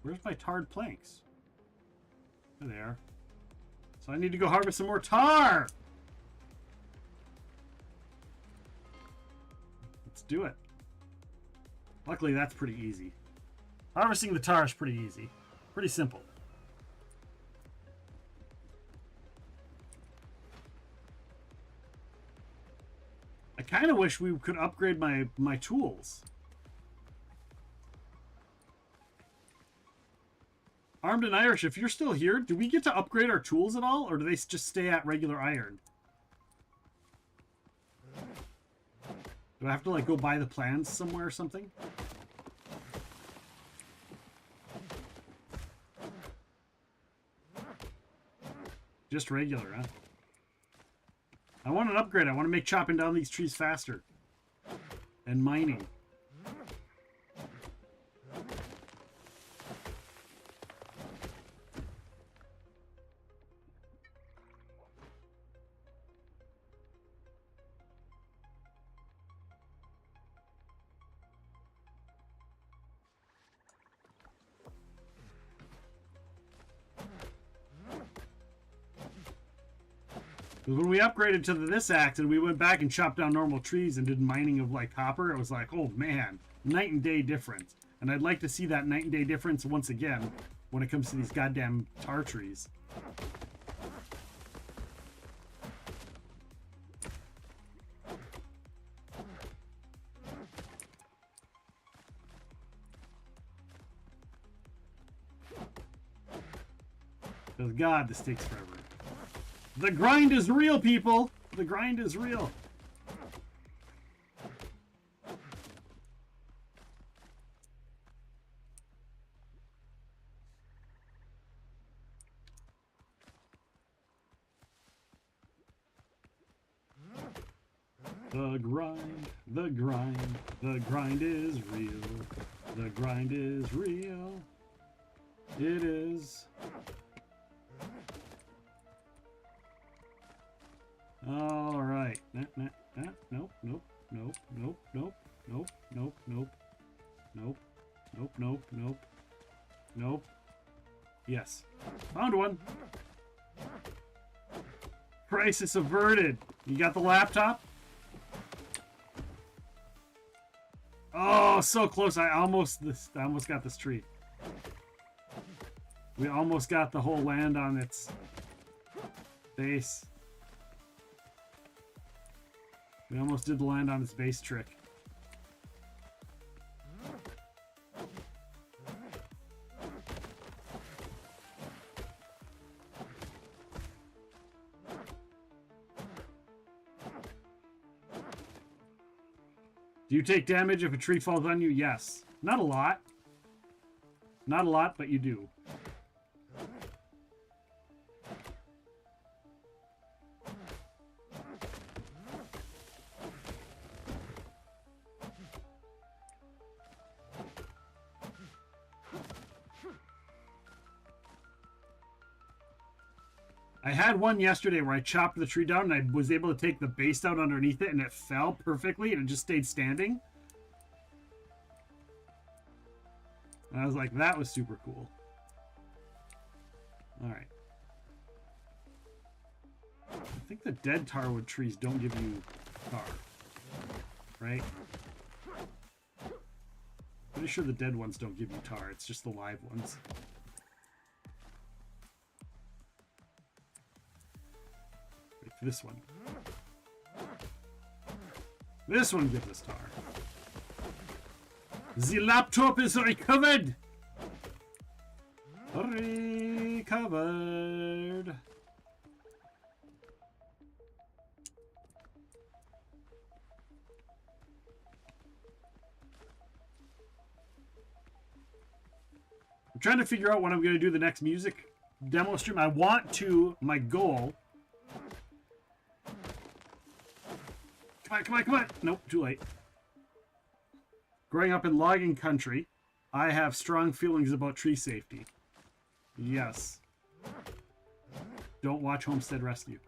Where's my tarred planks? There they are. So I need to go harvest some more tar! Let's do it. Luckily, that's pretty easy. Harvesting the tar is pretty easy. Pretty simple. I kind of wish we could upgrade my tools. Armed and Irish, if you're still here, do we get to upgrade our tools at all? Or do they just stay at regular iron? Do I have to, like, go buy the plans somewhere or something? Just regular, huh? I want an upgrade. I want to make chopping down these trees faster. And mining. When we upgraded to this axe and we went back and chopped down normal trees and did mining of like copper, it was like, oh man, night and day difference. And I'd like to see that night and day difference once again when it comes to these goddamn tar trees. Because God, this takes forever. The grind is real, people! The grind is real. The grind, the grind, the grind is real. The grind is real. It is. All right. Nope, nope, nope, nope, nope, nope, nope, nope, nope, nope, nope, nope, nope, nope. Yes. Found one. Crisis averted. You got the laptop? Oh, so close. I almost got this tree. We almost got the whole land on its base. We almost did the land on its base trick. Do you take damage if a tree falls on you? Yes. Not a lot. Not a lot, but you do. I had one yesterday where I chopped the tree down and I was able to take the base out underneath it and it fell perfectly and it just stayed standing. And I was like, that was super cool. Alright. I think the dead tarwood trees don't give you tar. Right? Pretty sure the dead ones don't give you tar. It's just the live ones. Wait for this one. This one gives us tar. The laptop is recovered! Recovered. I'm trying to figure out when I'm going to do the next music demo stream. I want to, my goal. Come on, come on, come on. Nope, too late. Growing up in logging country, I have strong feelings about tree safety. Yes. Don't watch Homestead Rescue.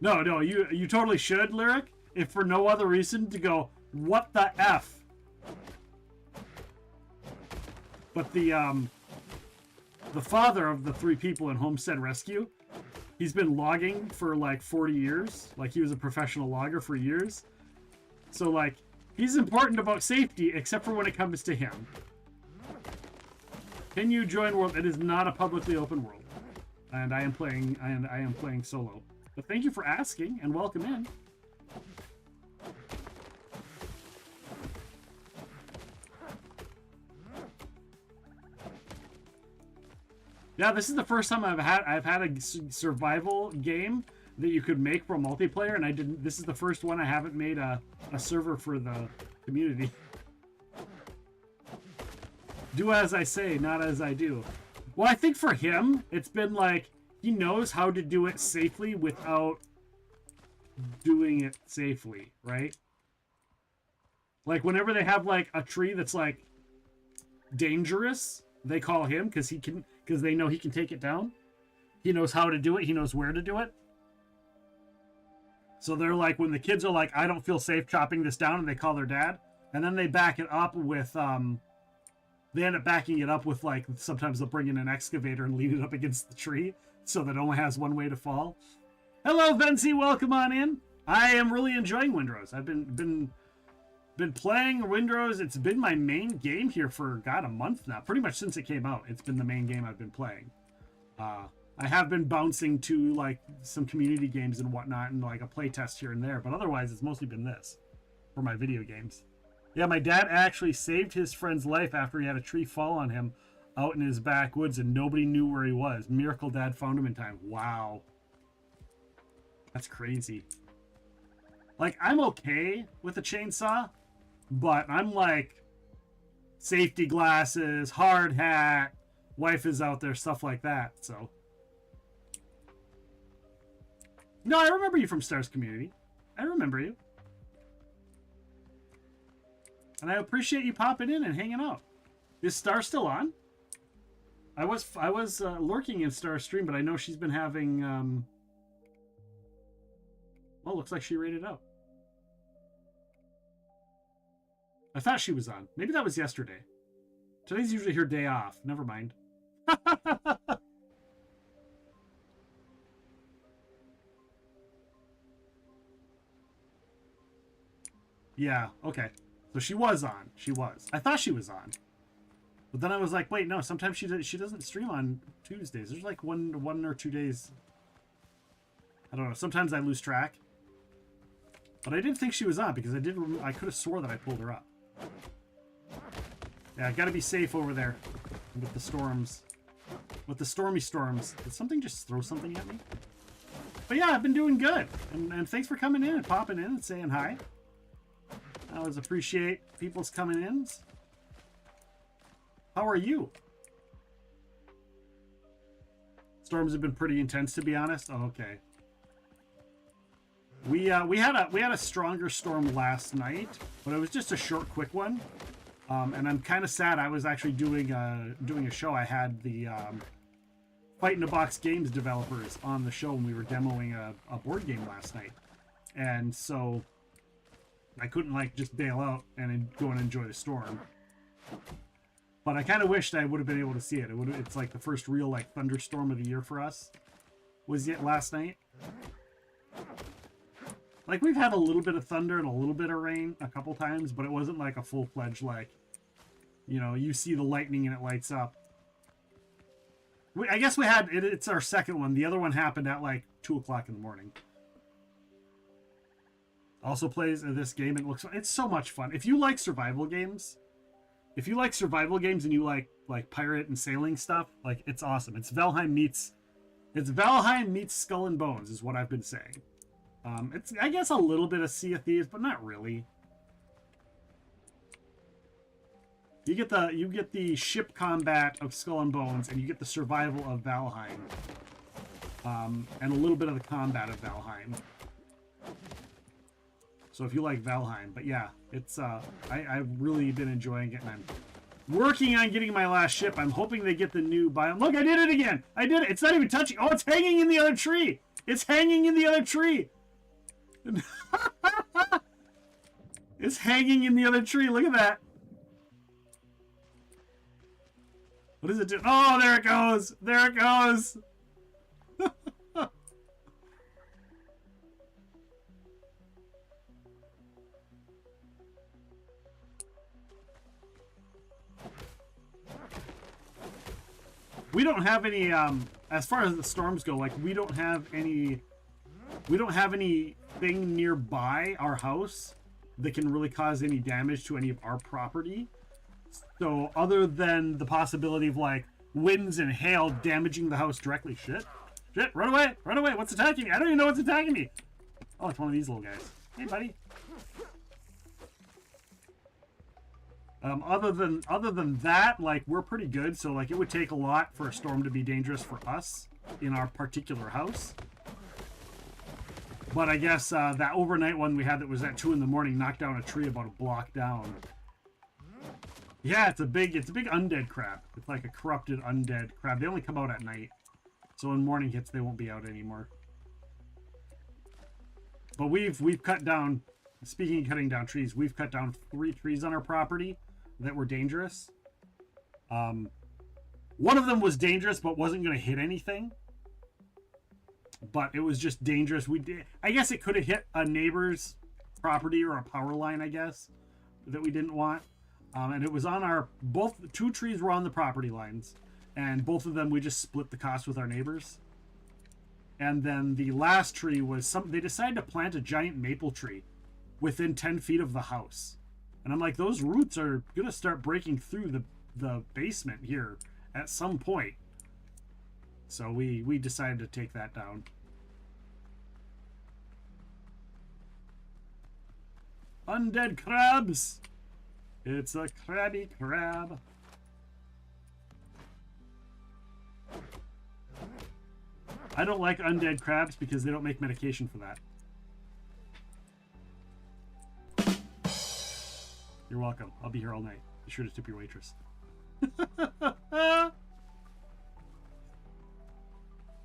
No, you totally should, Lyric, if for no other reason to go, what the F? But the father of the 3 people in Homestead Rescue, he's been logging for like 40 years. Like, he was a professional logger for years. So, like, he's important about safety, except for when it comes to him. Can you join world? It is not a publicly open world. And I am playing solo. But thank you for asking, and welcome in. Yeah, this is the first time I've had a survival game that you could make for multiplayer, and I didn't. This is the first one I haven't made a server for the community. Do as I say, not as I do. Well, I think for him, it's been like he knows how to do it safely without doing it safely, right? Like whenever they have like a tree that's like dangerous, they call him because they know he can take it down. He knows how to do it. He knows where to do it. So they're like, when the kids are like, I don't feel safe chopping this down, and they call their dad, and then they back it up with, they end up backing it up with like, sometimes they'll bring in an excavator and lean it up against the tree so that it only has one way to fall. Hello, Vency, welcome on in. I am really enjoying Windrose. I've been playing Windrose. It's been my main game here for, God, a month now. Pretty much since it came out, it's been the main game I've been playing. I have been bouncing to like some community games and whatnot and like a play test here and there, but otherwise it's mostly been this for my video games. Yeah, my dad actually saved his friend's life after he had a tree fall on him out in his backwoods and nobody knew where he was. Miracle Dad found him in time. Wow. That's crazy. Like, I'm okay with a chainsaw, but I'm like safety glasses, hard hat, wife is out there, stuff like that, so. No, I remember you from Stars Community. I remember you. And I appreciate you popping in and hanging out. Is Star still on? I was lurking in Star's stream, but I know she's been having, well, looks like she rated out. I thought she was on. Maybe that was yesterday. Today's usually her day off. Never mind. Yeah, okay. So she was on. She was. I thought she was on. But then I was like, wait, no, sometimes she doesn't stream on Tuesdays. There's like one or 2 days I don't know. Sometimes I lose track. But I did think she was on because I could have swore that I pulled her up. Yeah, I gotta be safe over there with the storms. With the stormy storms. Did something just throw something at me? But yeah, I've been doing good. And thanks for coming in and popping in and saying hi. I always appreciate people's coming in. How are you? Storms have been pretty intense, to be honest. Oh, okay. We had a stronger storm last night, but it was just a short, quick one. And I'm kind of sad. I was actually doing a show. I had the Fight in the Box Games developers on the show, and we were demoing a board game last night. And so I couldn't like just bail out and go and enjoy the storm. But I kind of wished I would have been able to see it. It's like the first real like thunderstorm of the year for us. Was it last night? Like, we've had a little bit of thunder and a little bit of rain a couple times, but it wasn't like a full-fledged, like, you know, you see the lightning and it lights up. I guess we had, it's our second one. The other one happened at like 2 o'clock in the morning. Also plays this game. It's so much fun. If you like survival games, and you like pirate and sailing stuff, like, it's awesome. It's Valheim meets Skull and Bones is what I've been saying. It's, I guess, a little bit of Sea of Thieves, but not really. You get the ship combat of Skull and Bones, and you get the survival of Valheim, and a little bit of the combat of Valheim. So if you like Valheim, but yeah, it's I've really been enjoying it, and I'm working on getting my last ship. I'm hoping they get the new biome. Look, I did it again. I did it. It's not even touching. Oh, it's hanging in the other tree. It's hanging in the other tree. It's hanging in the other tree. Look at that. What does it do? Oh, there it goes. There it goes. We don't have any, as far as the storms go, like, we don't have anything nearby our house that can really cause any damage to any of our property. So other than the possibility of like winds and hail damaging the house directly, shit, run away, what's attacking me? I don't even know what's attacking me. Oh, it's one of these little guys. Hey, buddy. Other than that, like, we're pretty good. So like, it would take a lot for a storm to be dangerous for us in our particular house. But I guess that overnight one we had that was at 2 in the morning knocked down a tree about a block down. Yeah, it's a big undead crab. It's like a corrupted undead crab. They only come out at night. So when morning hits, they won't be out anymore. But we've cut down, speaking of cutting down trees, we've cut down 3 trees on our property that were dangerous. One of them was dangerous but wasn't going to hit anything. But it was just dangerous. I guess it could have hit a neighbor's property or a power line, I guess, that we didn't want. And it was on our, 2 trees were on the property lines, and both of them we just split the cost with our neighbors. And then the last tree was they decided to plant a giant maple tree within 10 feet of the house. And I'm like, those roots are going to start breaking through the basement here at some point. So we decided to take that down. Undead crabs! It's a crabby crab. I don't like undead crabs because they don't make medication for that. You're welcome. I'll be here all night. Be sure to tip your waitress.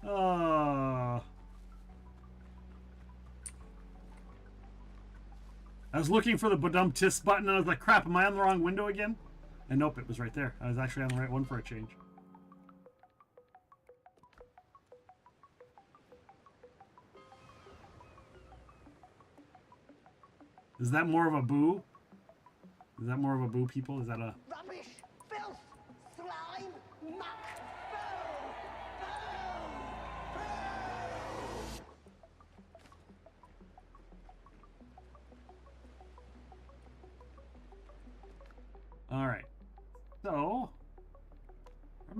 Oh. I was looking for the badum-tis button and I was like, crap, am I on the wrong window again? And nope, it was right there. I was actually on the right one for a change. Is that more of a boo? Is that more of a boo, people? Is that a... Rubbish, filth, slime, muck,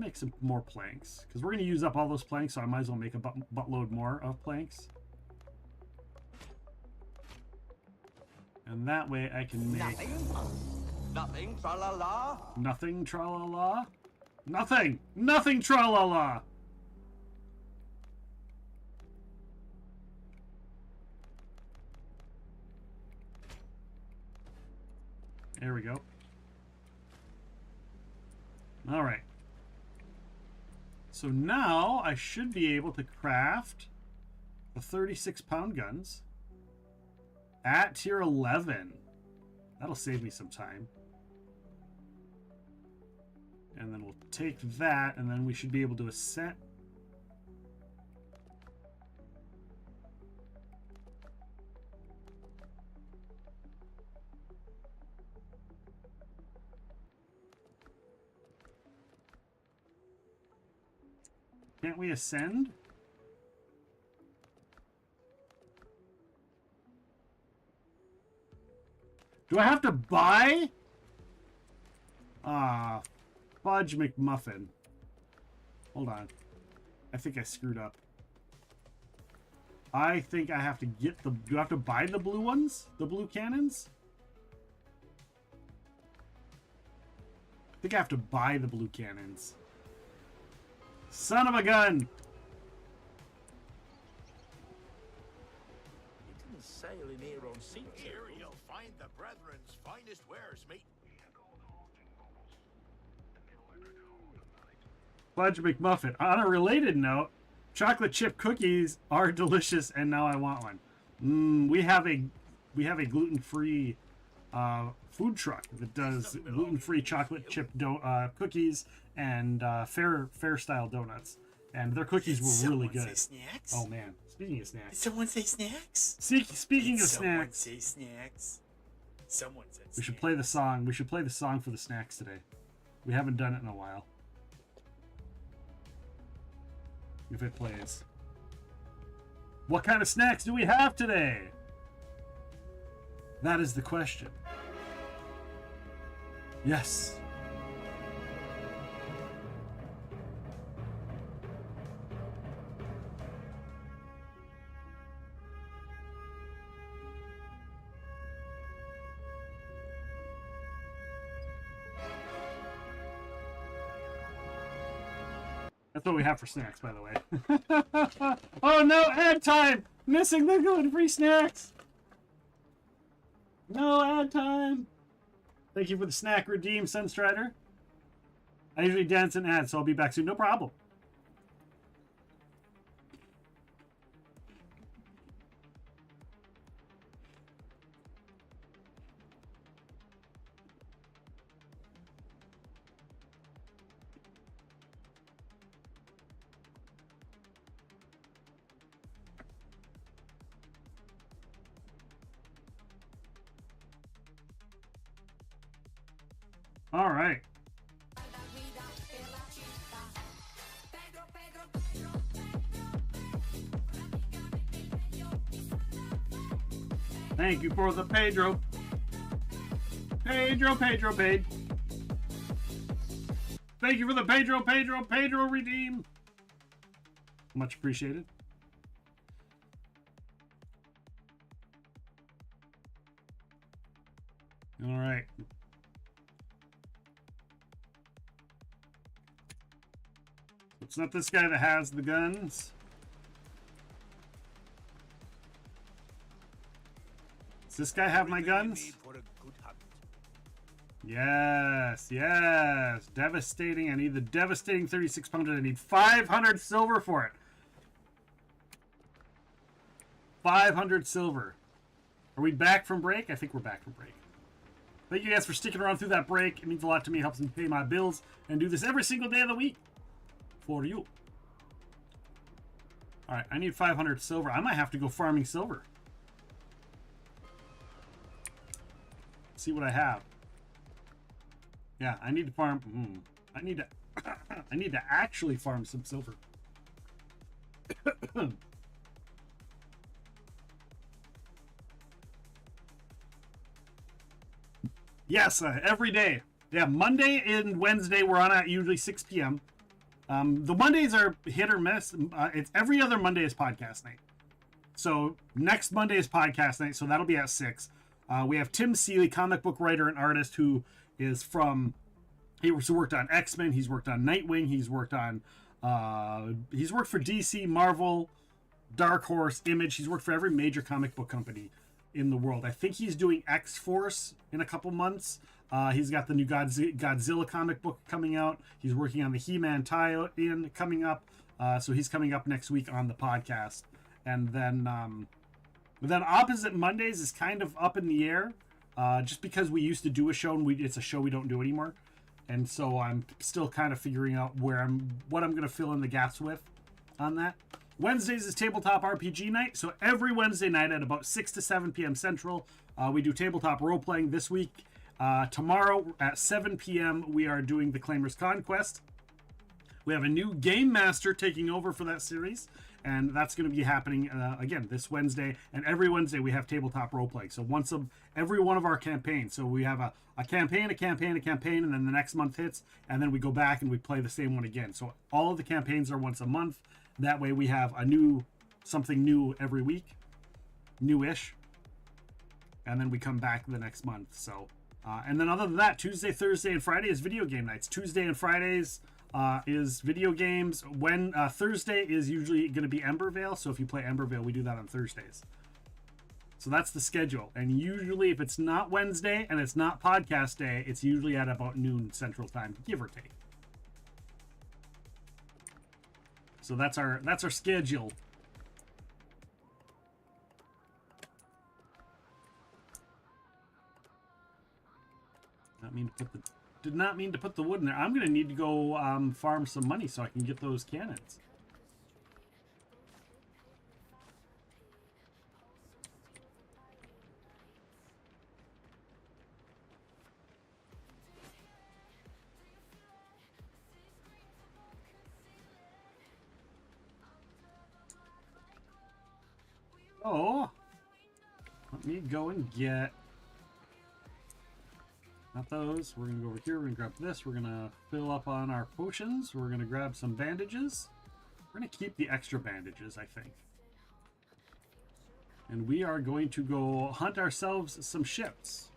make some more planks because we're going to use up all those planks, so I might as well make a buttload more of planks. And that way I can make... Nothing, tra-la-la. Nothing, tra-la-la. Nothing! Nothing, tra-la-la! There we go. All right. So now I should be able to craft the 36-pound guns at tier 11. That'll save me some time. And then we'll take that, and then we should be able to ascend. Can't we ascend? Do I have to buy? Ah, fudge McMuffin. Hold on. I think I screwed up. I think I have to get the... Do I have to buy the blue ones? The blue cannons? I think I have to buy the blue cannons. Son of a gun! You didn't sail in here on sea. Here you'll find the brethren's finest wares, mate. Fudge McMuffin. On a related note, chocolate chip cookies are delicious, and now I want one. We have a gluten-free food truck that does gluten-free chocolate chip cookies and fair style donuts, and their cookies were really good. Snacks? Oh man! Speaking of snacks, Did someone say snacks? Speaking Did of someone snacks, say snacks? Someone said we should play the song. We should play the song for the snacks today. We haven't done it in a while. If it plays. What kind of snacks do we have today? That is the question. Yes. That's what we have for snacks, by the way. Oh no, ad time! Missing the gluten-free snacks! No ad time! Thank you for the snack redeem, Sunstrider. I usually dance and ads, so I'll be back soon. No problem. All right. Thank you for the Pedro. Pedro paid. Thank you for the Pedro redeem. Much appreciated. All right. It's not this guy that has the guns. Does this guy have my guns? Yes, yes. Devastating. I need the devastating 36 pounder. I need 500 silver for it. 500 silver. Are we back from break? I think we're back from break. Thank you guys for sticking around through that break. It means a lot to me. It helps me pay my bills and do this every single day of the week for you. All right, I need 500 silver. I might have to go farming silver. See what I have. Yeah, I need to farm. I need to. I need to actually farm some silver. Yes, every day. Yeah, Monday and Wednesday we're on at usually 6 p.m. The Mondays are hit or miss. It's every other Monday is podcast night. So next Monday is podcast night, so that'll be at 6. We have Tim Seeley, comic book writer and artist, who is from... He's worked on X-Men, he's worked on Nightwing, he's worked for DC, Marvel, Dark Horse, Image. He's worked for every major comic book company in the world. I think he's doing X-Force in a couple months. He's got the new Godzilla comic book coming out. He's working on the He-Man tie-in coming up. So he's coming up next week on the podcast. And then Opposite Mondays is kind of up in the air. Just because we used to do a show and it's a show we don't do anymore. And so I'm still kind of figuring out what I'm going to fill in the gaps with on that. Wednesdays is Tabletop RPG night. So every Wednesday night at about 6 to 7 p.m. Central, we do tabletop role-playing. This week, tomorrow at 7 p.m., we are doing the Claimer's Conquest. We have a new Game Master taking over for that series. And that's going to be happening, again, this Wednesday. And every Wednesday, we have tabletop role-playing. So every one of our campaigns. So we have a campaign, and then the next month hits. And then we go back and we play the same one again. So all of the campaigns are once a month. That way we have something new every week. Newish. And then we come back the next month. So, and then other than that, Tuesday, Thursday, and Friday is video game nights. Tuesday and Fridays is video games. When Thursday is usually going to be Embervale. So if you play Embervale, we do that on Thursdays. So that's the schedule. And usually if it's not Wednesday and it's not podcast day, it's usually at about noon Central Time, give or take. So that's our schedule. Did not mean to put the wood in there. I'm gonna need to go farm some money so I can get those cannons. Oh, let me go and get, not those. We're gonna go over here. We're gonna grab this. We're gonna fill up on our potions. We're gonna grab some bandages. We're gonna keep the extra bandages, I think. And we are going to go hunt ourselves some ships.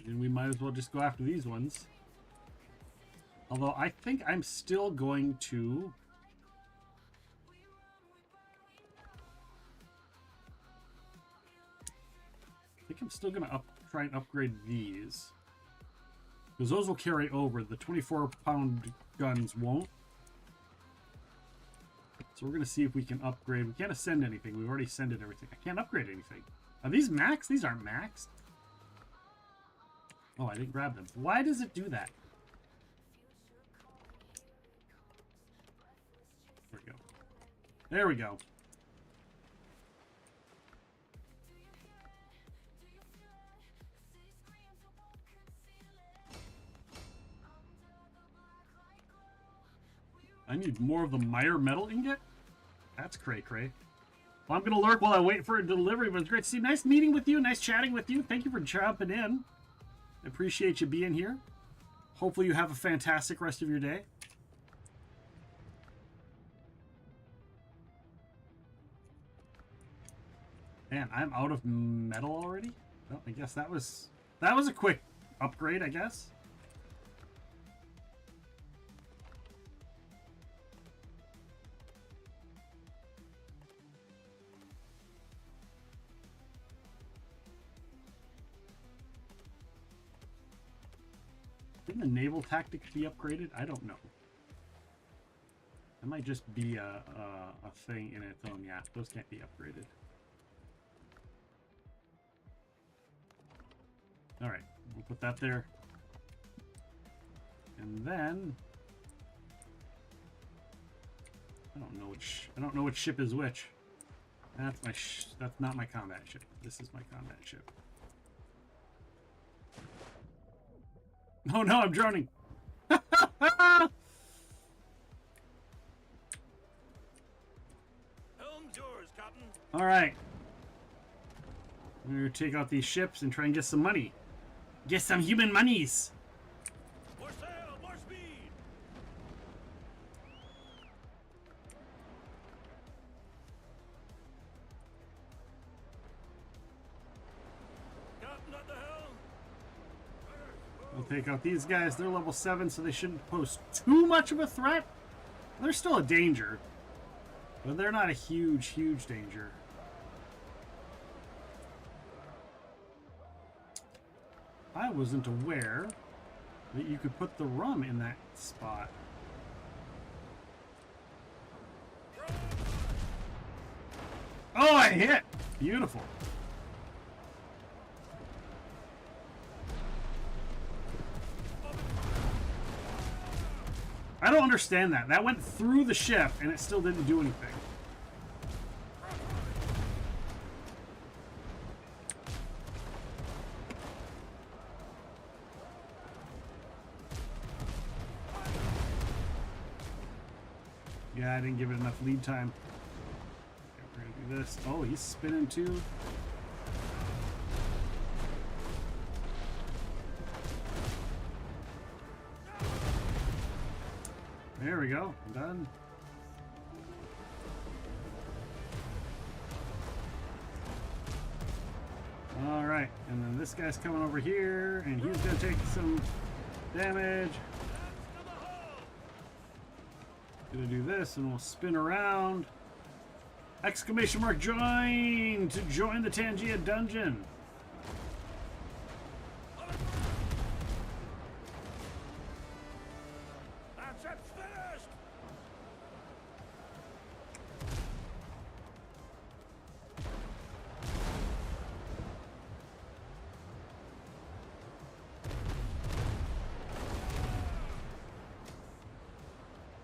And we might as well just go after these ones. Although I think I'm still going to... I think I'm still going to try and upgrade these. Because those will carry over. The 24-pound guns won't. So we're going to see if we can upgrade. We can't ascend anything. We've already ascended everything. I can't upgrade anything. Are these maxed? These aren't maxed. Oh, I didn't grab them. Why does it do that? There we go. There we go. I need more of the Meyer metal ingot? That's cray-cray. Well, I'm going to lurk while I wait for a delivery, but it's great to see you. Nice meeting with you. Nice chatting with you. Thank you for jumping in. I appreciate you being here. Hopefully you have a fantastic rest of your day. Man, I'm out of metal already? Well, I guess that was a quick upgrade, I guess. Can the naval tactics be upgraded? I don't know. It might just be a thing in its own. Yeah, those can't be upgraded. All right, we'll put that there. And then I don't know which ship is which. That's not my combat ship. This is my combat ship. Oh no, I'm drowning. All right. We're going to take out these ships and try and get some money. Get some human monies. More sail, more speed. Captain at the helm. We'll take out these guys. They're level 7, so they shouldn't pose too much of a threat. They're still a danger, but they're not a huge, huge danger. I wasn't aware that you could put the rum in that spot. Oh, I hit! Beautiful. I don't understand that. That went through the ship and it still didn't do anything. Yeah, I didn't give it enough lead time. Okay, we're gonna do this. Oh, he's spinning too. There we go. I'm done. All right, and then this guy's coming over here, and he's gonna take some damage. Gonna do this, and we'll spin around. Exclamation mark join to join the Tangia dungeon. That's it, finished.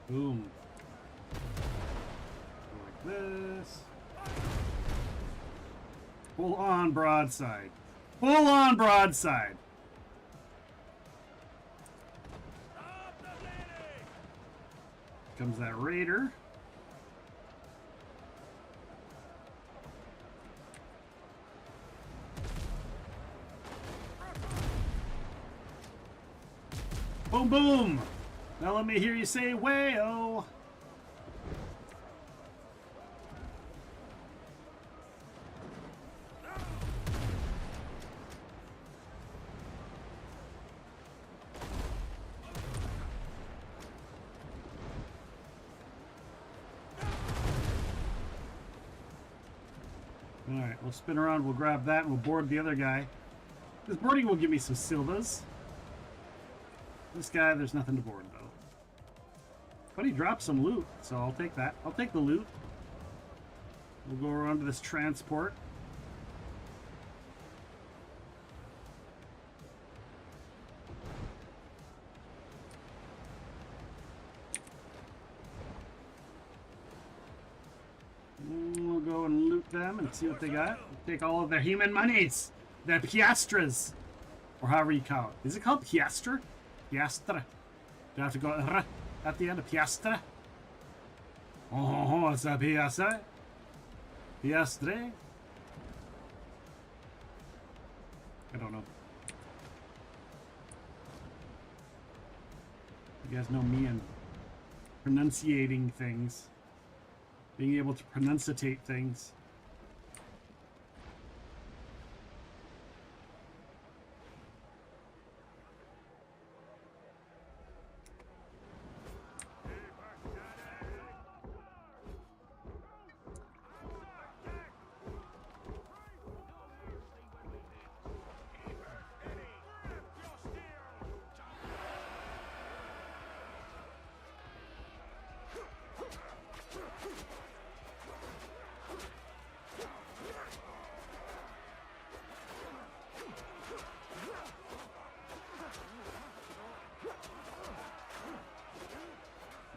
Boom. Go like this. Pull on broadside. Pull on broadside. Comes that raider. Boom, boom. Now let me hear you say way-oh. Alright, we'll spin around, we'll grab that, and we'll board the other guy. This boarding will give me some silvers. This guy, there's nothing to board, though. But he dropped some loot, so I'll take that. I'll take the loot. We'll go around to this transport. We'll go and loot them and see what they got. Take all of their human monies. Their piastres. Or however you call it. Is it called piastre? Piastre. Do I have to go at the end of piastre? Oh, it's a piastre. Piastre? I don't know. You guys know me and pronunciating things. Being able to pronunciate things.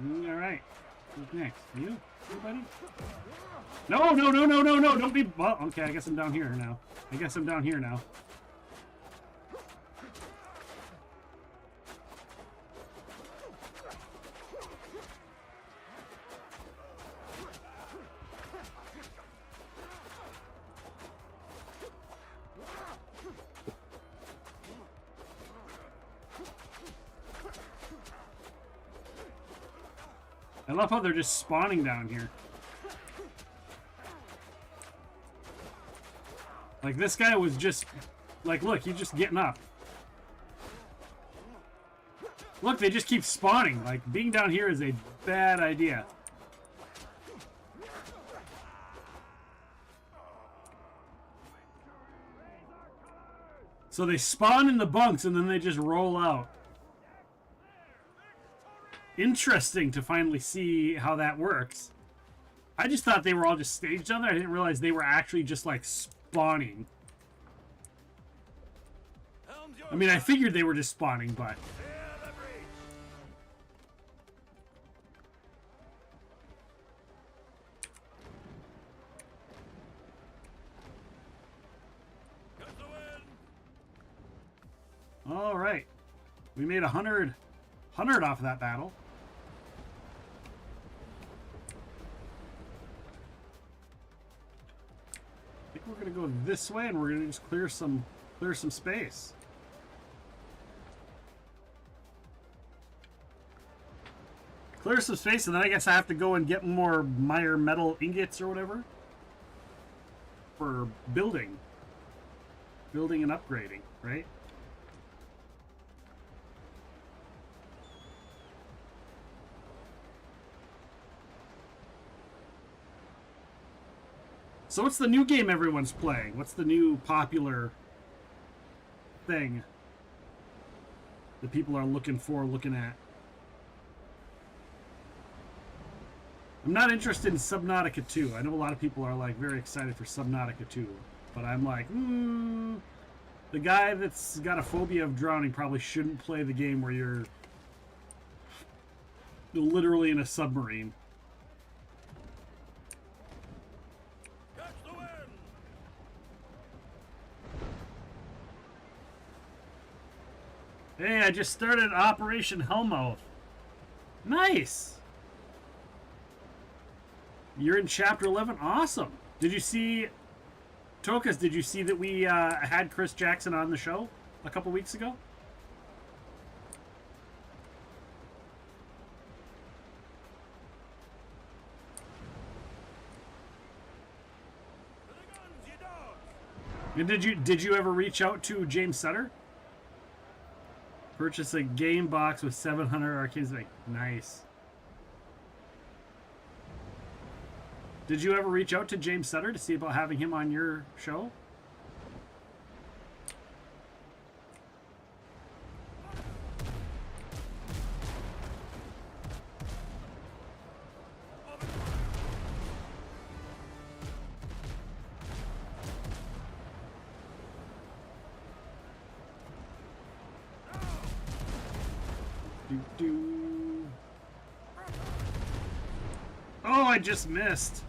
All right. Who's next? You? Anybody? No, no, no, no, no, no. Don't be... Well, okay, I guess I'm down here now. I guess I'm down here now. I love how they're just spawning down here. Like, this guy was just... Like, look, he's just getting up. Look, they just keep spawning. Like, being down here is a bad idea. So they spawn in the bunks and then they just roll out. Interesting to finally see how that works. I just thought they were all just staged down there. I didn't realize they were actually just like spawning. I mean, I figured they were just spawning, but... All right. We made 100 off of that battle. I think we're going to go this way and we're going to just clear some space. Clear some space, and then I guess I have to go and get more Meyer metal ingots or whatever for building and upgrading, right? So what's the new game everyone's playing? What's the new popular thing that people are looking at? I'm not interested in Subnautica 2. I know a lot of people are like very excited for Subnautica 2, but I'm like, the guy that's got a phobia of drowning probably shouldn't play the game where you're literally in a submarine. Hey, I just started Operation Hellmouth. Nice! You're in Chapter 11? Awesome! Did you see... Tokas, did you see that we had Chris Jackson on the show a couple weeks ago? And did you ever reach out to James Sutter? Purchase a game box with 700 arcades. Like, nice. Did you ever reach out to James Sutter to see about having him on your show? Oh, I just missed.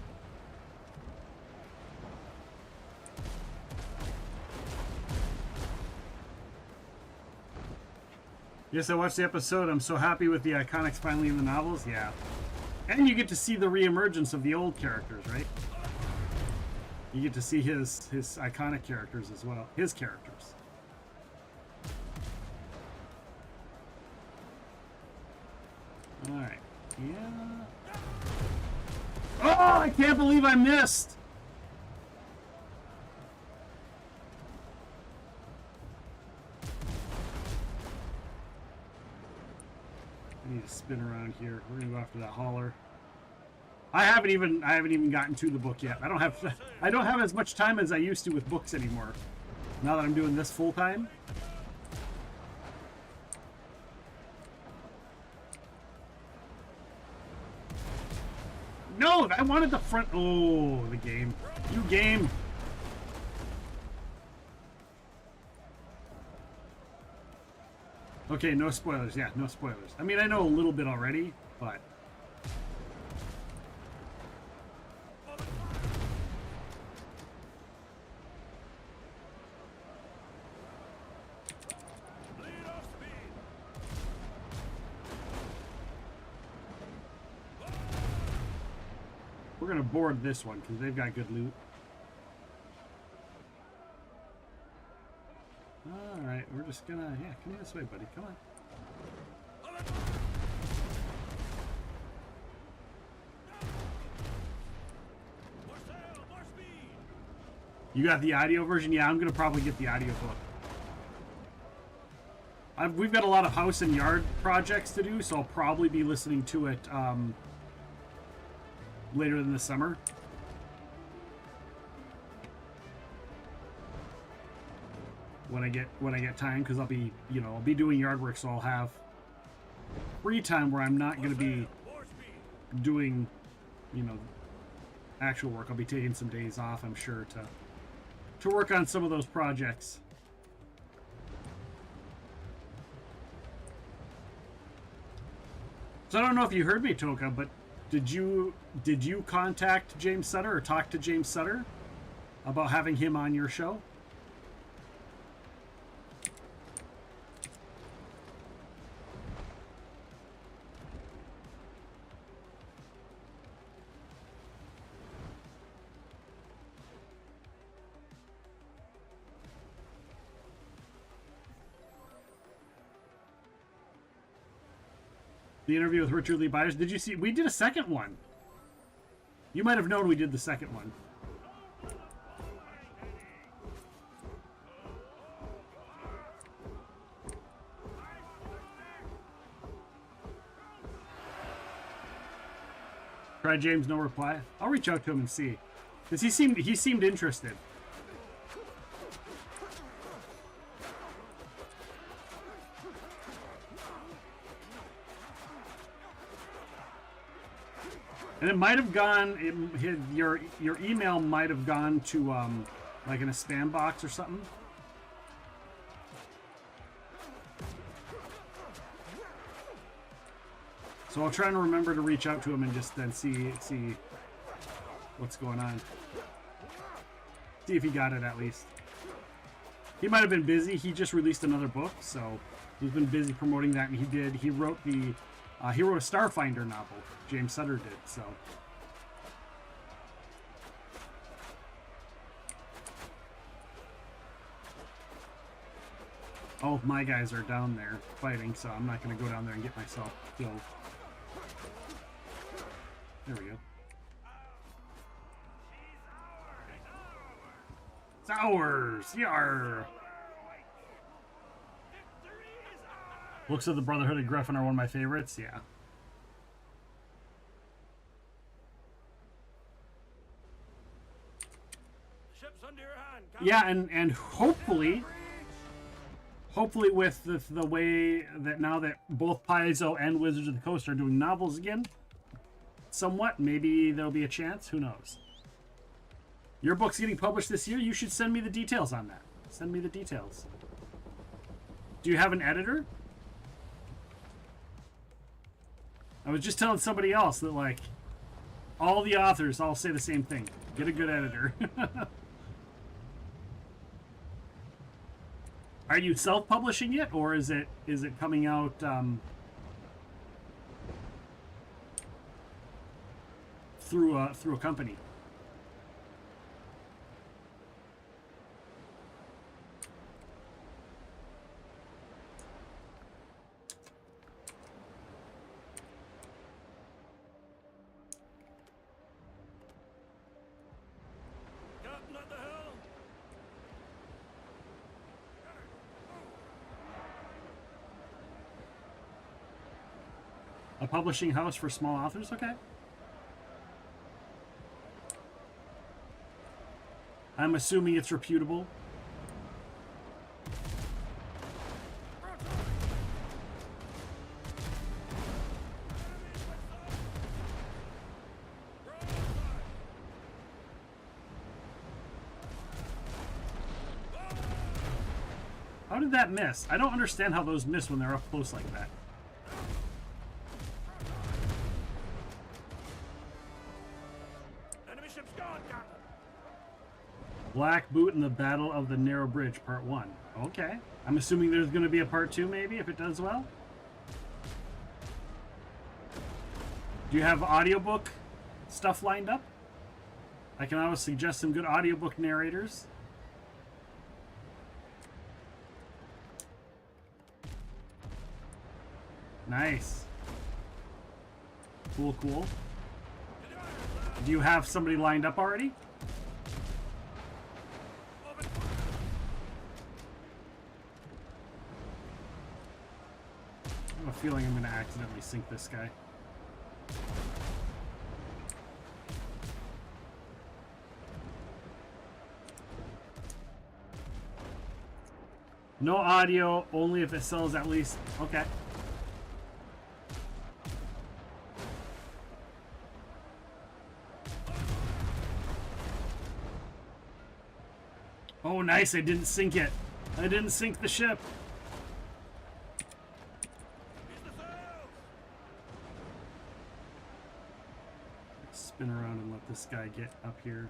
Yes, I watched the episode. I'm so happy with the iconics finally in the novels. Yeah. And you get to see the reemergence of the old characters, right? You get to see his iconic characters as well. His characters. Alright. Yeah. Oh, I can't believe I missed! I need to spin around here. We're gonna go after that hauler. I haven't even gotten to the book yet. I don't have as much time as I used to with books anymore. Now that I'm doing this full time. No, I wanted the front. Oh, the game. You game. Okay, no spoilers. Yeah, no spoilers. I mean, I know a little bit already, but... We're going to board this one because they've got good loot. Alright, we're just gonna... Yeah, come this way, buddy. Come on. You got the audio version? Yeah, I'm gonna probably get the audio book. We've got a lot of house and yard projects to do, so I'll probably be listening to it later in the summer. When I get time, because I'll be doing yard work, so I'll have free time where I'm not gonna be doing, actual work. I'll be taking some days off, I'm sure, to work on some of those projects. So I don't know if you heard me, Toka, but did you contact James Sutter or talk to James Sutter about having him on your show? The interview with Richard Lee Byers. Did you see? We did a second one. You might have known we did the second one. Try James, no reply. I'll reach out to him and see, because he seemed interested. And it might have gone. Your email might have gone to like in a spam box or something. So I'll try and remember to reach out to him and just then see what's going on. See if he got it at least. He might have been busy. He just released another book, so he's been busy promoting that. And he wrote a Starfinder novel. James Sutter did, so. Oh, my guys are down there fighting, so I'm not going to go down there and get myself killed. There we go. It's ours! Yar! Looks of the Brotherhood of Griffin are one of my favorites, yeah. Yeah, and hopefully with the way that now that both Paizo and Wizards of the Coast are doing novels again, somewhat, maybe there'll be a chance. Who knows? Your book's getting published this year. You should send me the details on that. Send me the details. Do you have an editor? I was just telling somebody else that, like, all the authors all say the same thing. Get a good editor. Are you self-publishing it, or is it coming out through a company? A publishing house for small authors? Okay. I'm assuming it's reputable. How did that miss? I don't understand how those miss when they're up close like that. Black Boot in the Battle of the Narrow Bridge, Part 1. Okay. I'm assuming there's going to be a Part 2, maybe, if it does well. Do you have audiobook stuff lined up? I can always suggest some good audiobook narrators. Nice. Cool, cool. Do you have somebody lined up already? a feeling I'm going to accidentally sink this guy. No audio, only if it sells at least. Okay. Oh, nice. I didn't sink it. I didn't sink the ship. Spin around and let this guy get up here.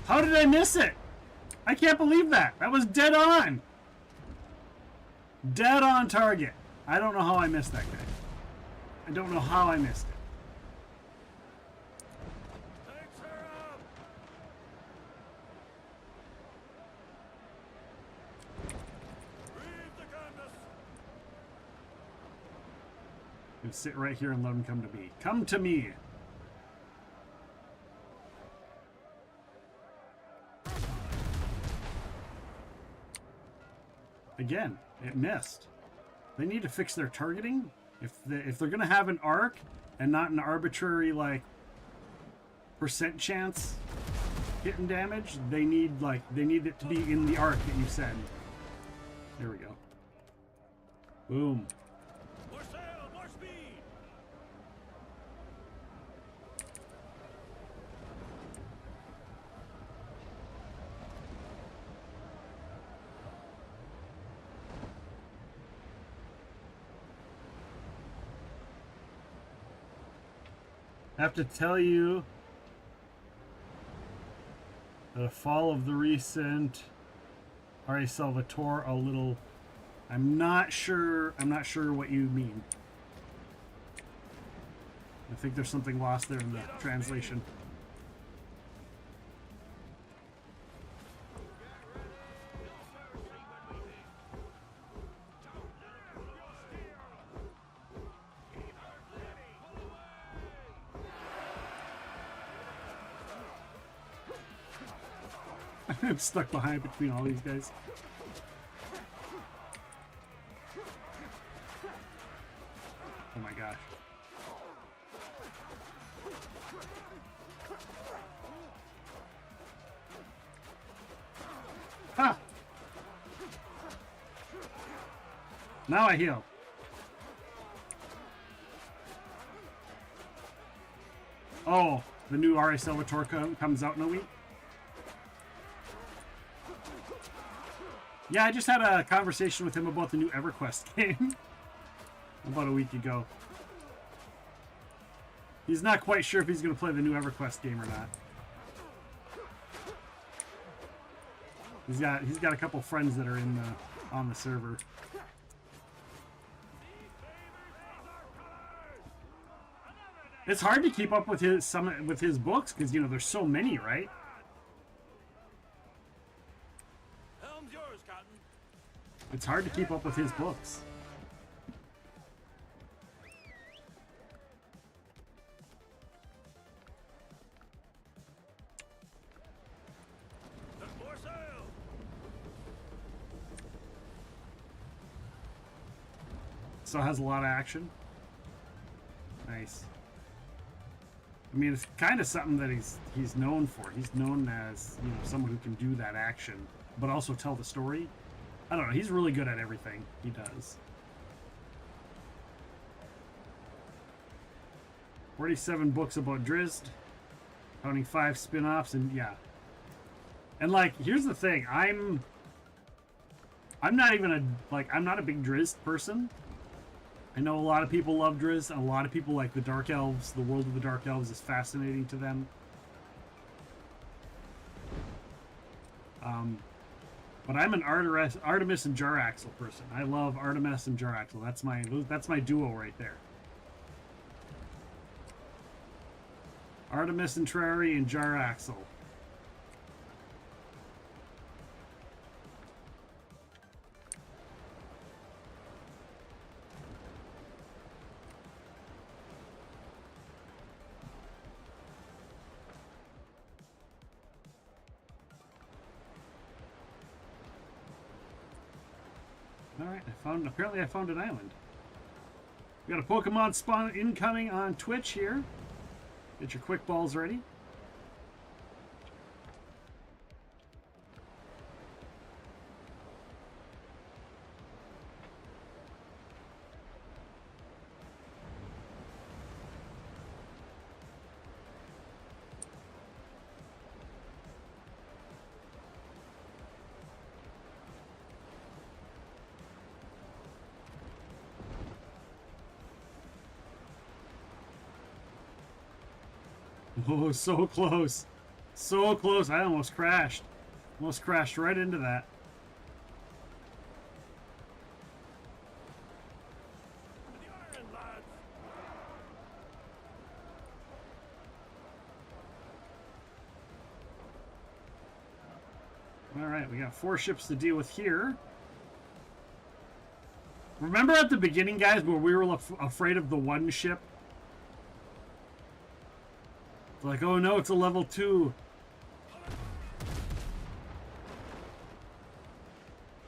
How did I miss it? I can't believe that. That was dead on. Dead on target. I don't know how I missed that guy. I don't know how I missed it. I'm gonna sit right here and let him come to me. Come to me. Again, it missed. They need to fix their targeting. If they're gonna have an arc and not an arbitrary like percent chance hitting damage, they need it to be in the arc that you said. There we go. Boom. More sail, more speed. I have to tell you that a fall of the recent R.A. Salvatore a little. I'm not sure what you mean. I think there's something lost there in the translation. I'm stuck behind between all these guys. Oh my gosh. Ha! Now I heal. Oh, the new R.A. Salvatore comes out in a week? Yeah, I just had a conversation with him about the new EverQuest game about a week ago. He's not quite sure if he's going to play the new EverQuest game or not. He's got a couple friends that are on the server. It's hard to keep up with his books because there's so many, right? Helm's yours, Cotton. It's hard to keep up with his books. More sail. So it has a lot of action. Nice. I mean, it's kind of something that he's known for. He's known as someone who can do that action, but also tell the story. I don't know. He's really good at everything he does. 47 books about Drizzt, counting 5 spin-offs, and yeah. And here's the thing. I'm not even I'm not a big Drizzt person. I know a lot of people love Drizzt, and a lot of people like the Dark Elves. The world of the Dark Elves is fascinating to them. But I'm an Artemis and Jaraxle person. I love Artemis and Jaraxle. That's my duo right there. Artemis and Trari and Jaraxle. right, apparently I found an island. We got a Pokemon spawn incoming on Twitch here. Get your quick balls ready. Oh, so close. So close. I almost crashed. Almost crashed right into that. All right, we got 4 ships to deal with here. Remember at the beginning, guys, where we were afraid of the one ship? Like, oh no, it's a level 2.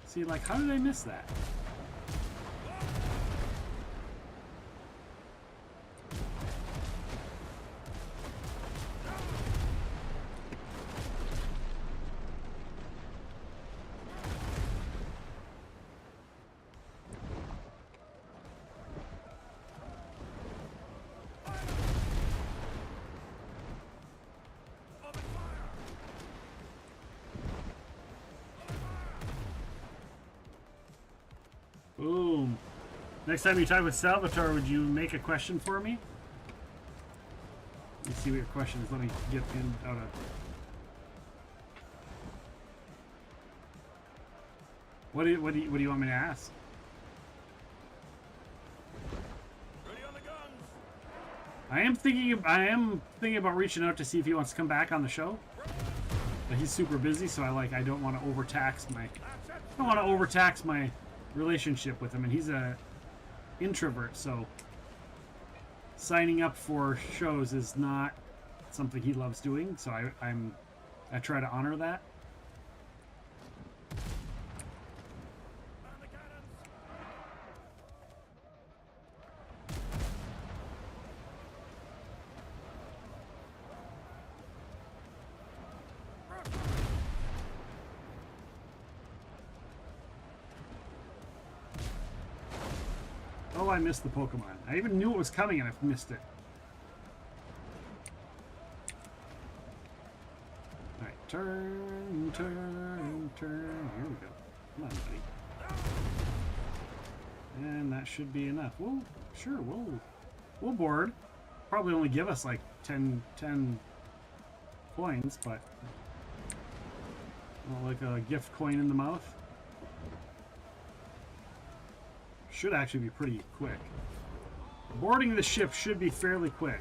See, like, how did I miss that? Boom. Next time you talk with Salvatore, would you make a question for me? Let me see what your question is. Let me get in out of... What do you want me to ask? I am thinking about reaching out to see if he wants to come back on the show. But he's super busy, so I don't want to overtax my relationship with him, and he's a introvert, so signing up for shows is not something he loves doing, so I try to honor that. Oh, I missed the Pokemon. I even knew it was coming and I missed it. Alright, turn. Here we go. Come on, buddy. And that should be enough. Well, sure, we'll board. Probably only give us like 10 coins, but like a gift coin in the mouth. Should actually be pretty quick. Boarding the ship should be fairly quick.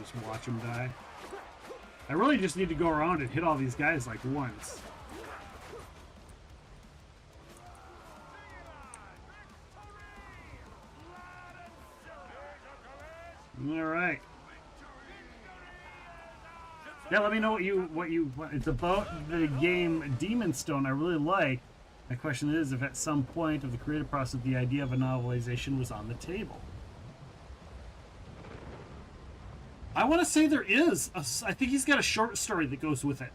Just watch them die. I really just need to go around and hit all these guys like once. All right. Yeah, let me know what it's about the game Demon Stone. I really like. My question is if at some point of the creative process the idea of a novelization was on the table. I want to say there is. I think he's got a short story that goes with it.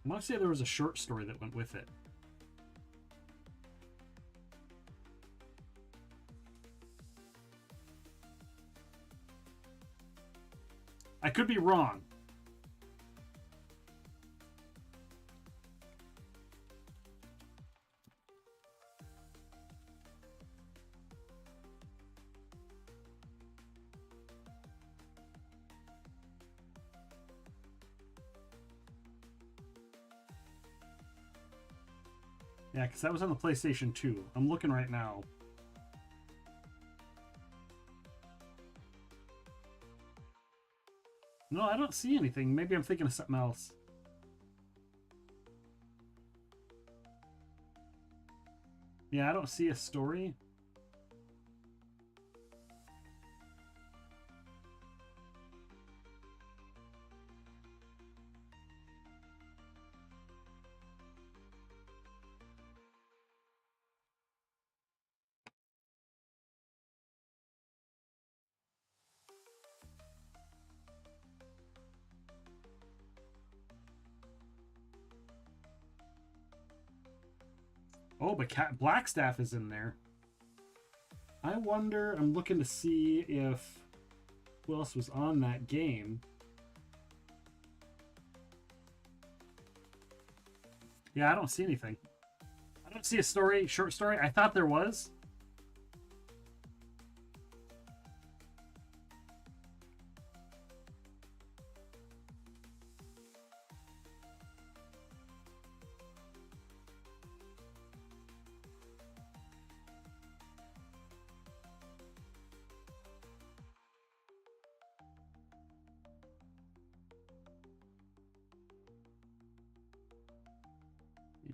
I want to say there was a short story that went with it. I could be wrong. Yeah, because that was on the PlayStation 2. I'm looking right now. No, I don't see anything. Maybe I'm thinking of something else. Yeah, I don't see a story. Oh, but Blackstaff is in there. I wonder, I'm looking to see if who else was on that game. Yeah, I don't see anything. I don't see a story, short story. I thought there was.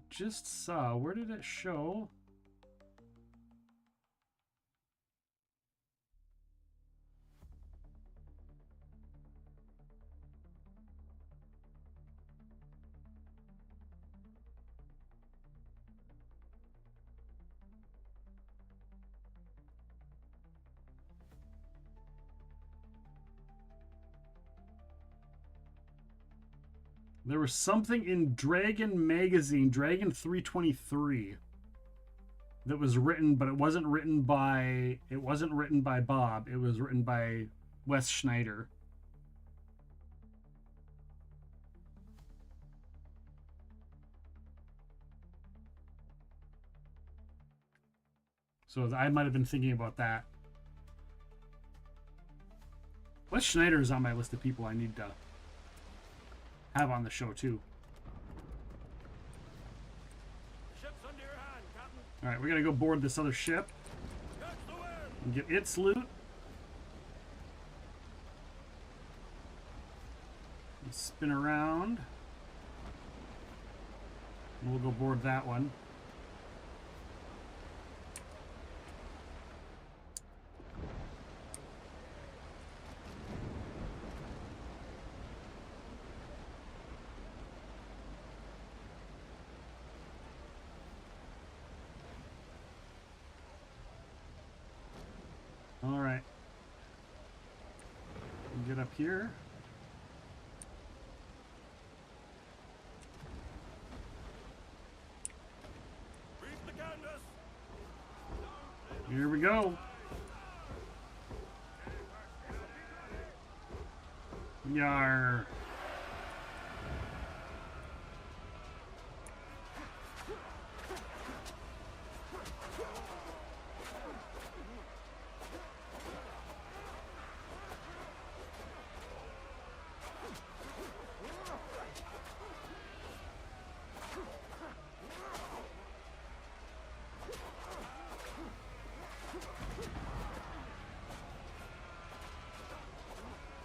Just saw. Where did it show? There was something in Dragon Magazine, Dragon 323, that was written, but it wasn't written by Bob. It was written by Wes Schneider. So I might have been thinking about that. Wes Schneider is on my list of people I need to have on the show too. All right, we gotta go board this other ship and get its loot. And spin around. And we'll go board that one. All right. Get up here. Here we go. Yar.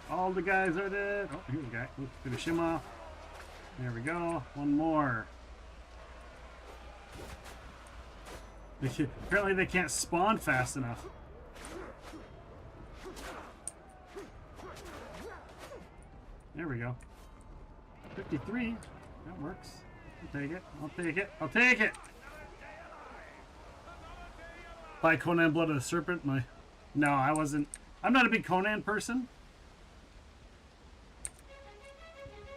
All the guys are dead. Oh, here's a guy. Finish him off. There we go. One more. Apparently they can't spawn fast enough. There we go. 53. That works. I'll take it. I'll take it. I'll take it. By Conan Blood of the Serpent. No, I wasn't. I'm not a big Conan person.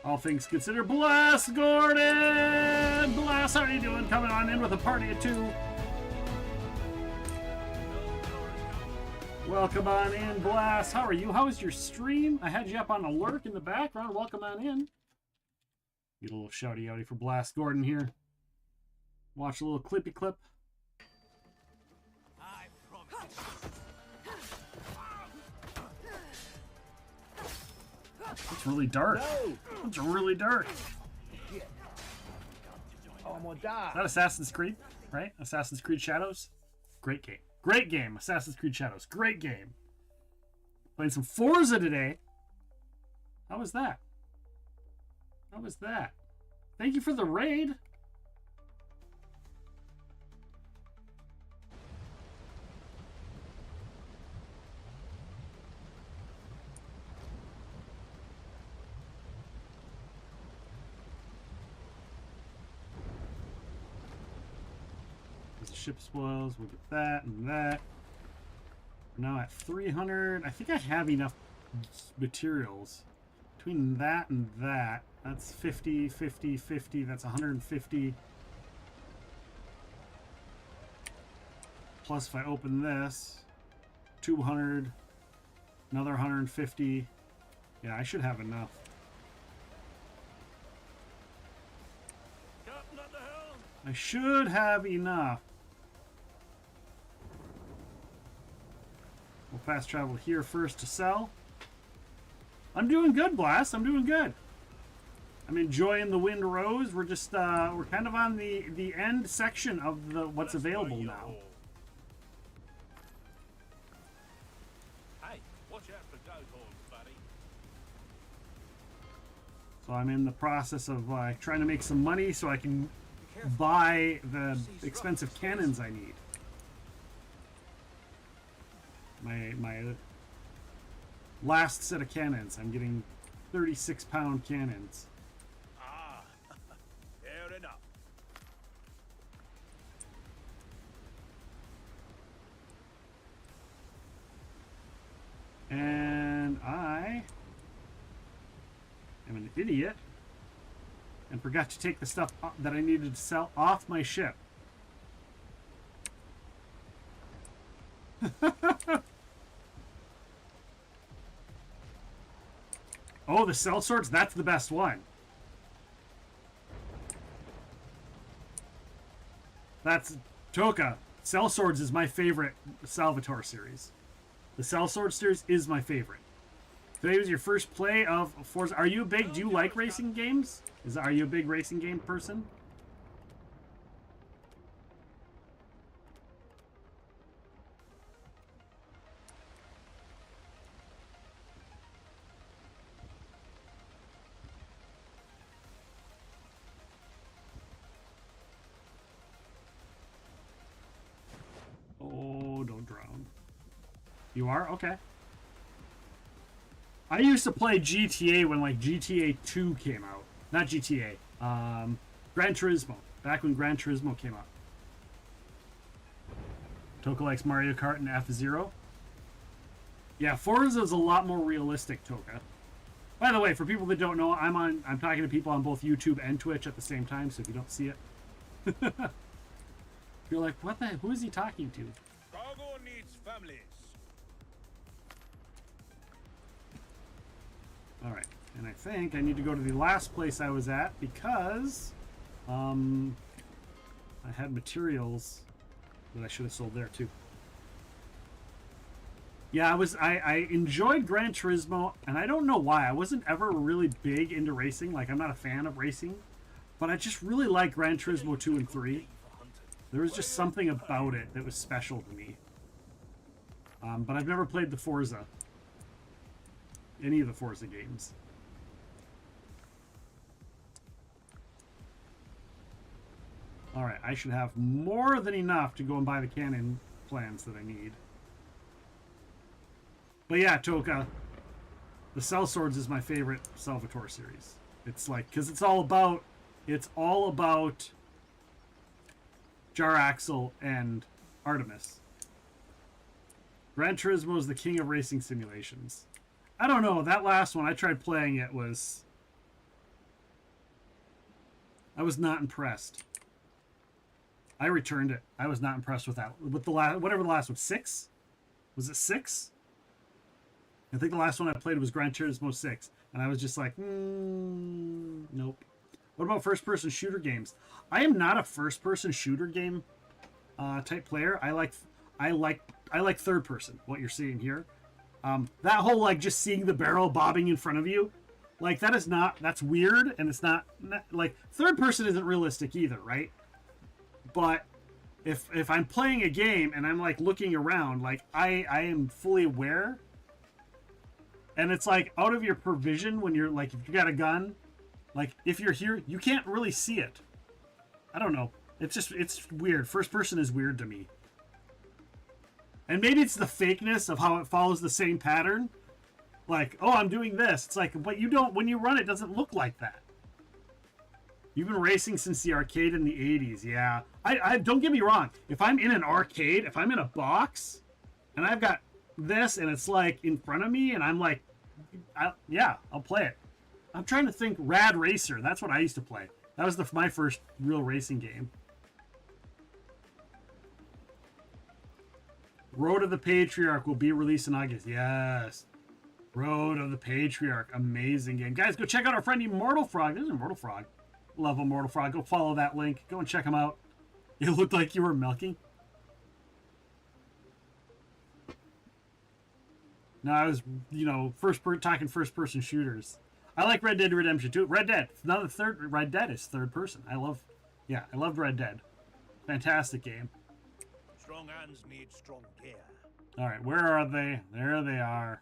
All things considered, Blast Gordon! Blast, how are you doing? Coming on in with a party of two. Welcome on in, Blast. How are you? How was your stream? I had you up on a lurk in the background. Welcome on in. Get a little shouty outy for Blast Gordon here. Watch a little clippy clip. It's really dark. It's really dark. Oh, I'm Is that Assassin's Creed, right? Assassin's Creed Shadows? Great game. Great game. Assassin's Creed Shadows. Great game. Playing some Forza today. How was that? How was that? Thank you for the raid. Ship spoils, we'll get that and that. Now at 300, I think I have enough materials. Between that and that, that's 50, 50, 50, that's 150. Plus if I open this, 200, another 150. Yeah, I should have enough. I should have enough. We'll fast travel here first to sell. I'm doing good, Blast. I'm doing good. I'm enjoying the Windrose. We're just we're kind of on the end section of the what's available now. Hey, watch out for goat horns, buddy. So I'm in the process of trying to make some money so I can buy the expensive cannons I need. My last set of cannons, I'm getting 36-pound cannons. Ah, fair enough. And I am an idiot and forgot to take the stuff that I needed to sell off my ship. Oh, the cell swords? That's the best one. That's Toka. Cell swords is my favorite Salvatore series. The Cell Sword series is my favorite. Today was your first play of Forza. Are you a big? Do you like racing games? Are you a big racing game person? Oh, don't drown. You are? Okay. I used to play GTA when like GTA 2 came out. Not GTA. Gran Turismo. Back when Gran Turismo came out. Toka likes Mario Kart and F-Zero. Yeah, Forza is a lot more realistic, Toka. By the way, for people that don't know, I'm talking to people on both YouTube and Twitch at the same time, so if you don't see it. You're like, what the? Who is he talking to? Cargo needs families. All right, and I think I need to go to the last place I was at because I had materials that I should have sold there too. Yeah, I enjoyed Gran Turismo, and I don't know why. I wasn't ever really big into racing. Like, I'm not a fan of racing, but I just really like Gran Turismo 2 and 3. There was just something about it that was special to me. But I've never played the Forza. Any of the Forza games. Alright, I should have more than enough to go and buy the cannon plans that I need. But yeah, Toka, the Cell Swords is my favorite Salvatore series. It's like, because it's all about Jaraxle and Artemis. Gran Turismo is the king of racing simulations. I don't know, that last one, I tried playing it, I was not impressed. I returned it. I was not impressed with that. With the last, whatever the last one, 6? Was it 6? I think the last one I played was Gran Turismo 6, and I was just like, nope. What about first-person shooter games? I am not a first-person shooter game type player. I like third-person. What you're seeing here, that whole like just seeing the barrel bobbing in front of you, Like that is not, that's weird, and it's not like third person isn't realistic either, right? But if I'm playing a game and I'm like looking around, like I am fully aware, and it's like out of your provision when you're like, if you got a gun, like if you're here, you can't really see it. I don't know. It's weird. First person is weird to me. And maybe it's the fakeness of how it follows the same pattern. Like, oh, I'm doing this. It's like, but you don't, when you run, it doesn't look like that. You've been racing since the arcade in the 80s. Yeah. I don't get me wrong. If I'm in an arcade, if I'm in a box and I've got this and it's like in front of me and I'm like, yeah, I'll play it. I'm trying to think. Rad Racer. That's what I used to play. That was my first real racing game. Road of the Patriarch will be released in August. Yes. Road of the Patriarch. Amazing game. Guys, go check out our friend Immortal Frog. There's Immortal Frog. Love Immortal Frog. Go follow that link. Go and check him out. It looked like you were milking. No, I was, talking first-person shooters. I like Red Dead Redemption 2. Red Dead. It's not Red Dead is third person. I loved Red Dead. Fantastic game. Strong hands need strong gear. All right, where are they? There they are.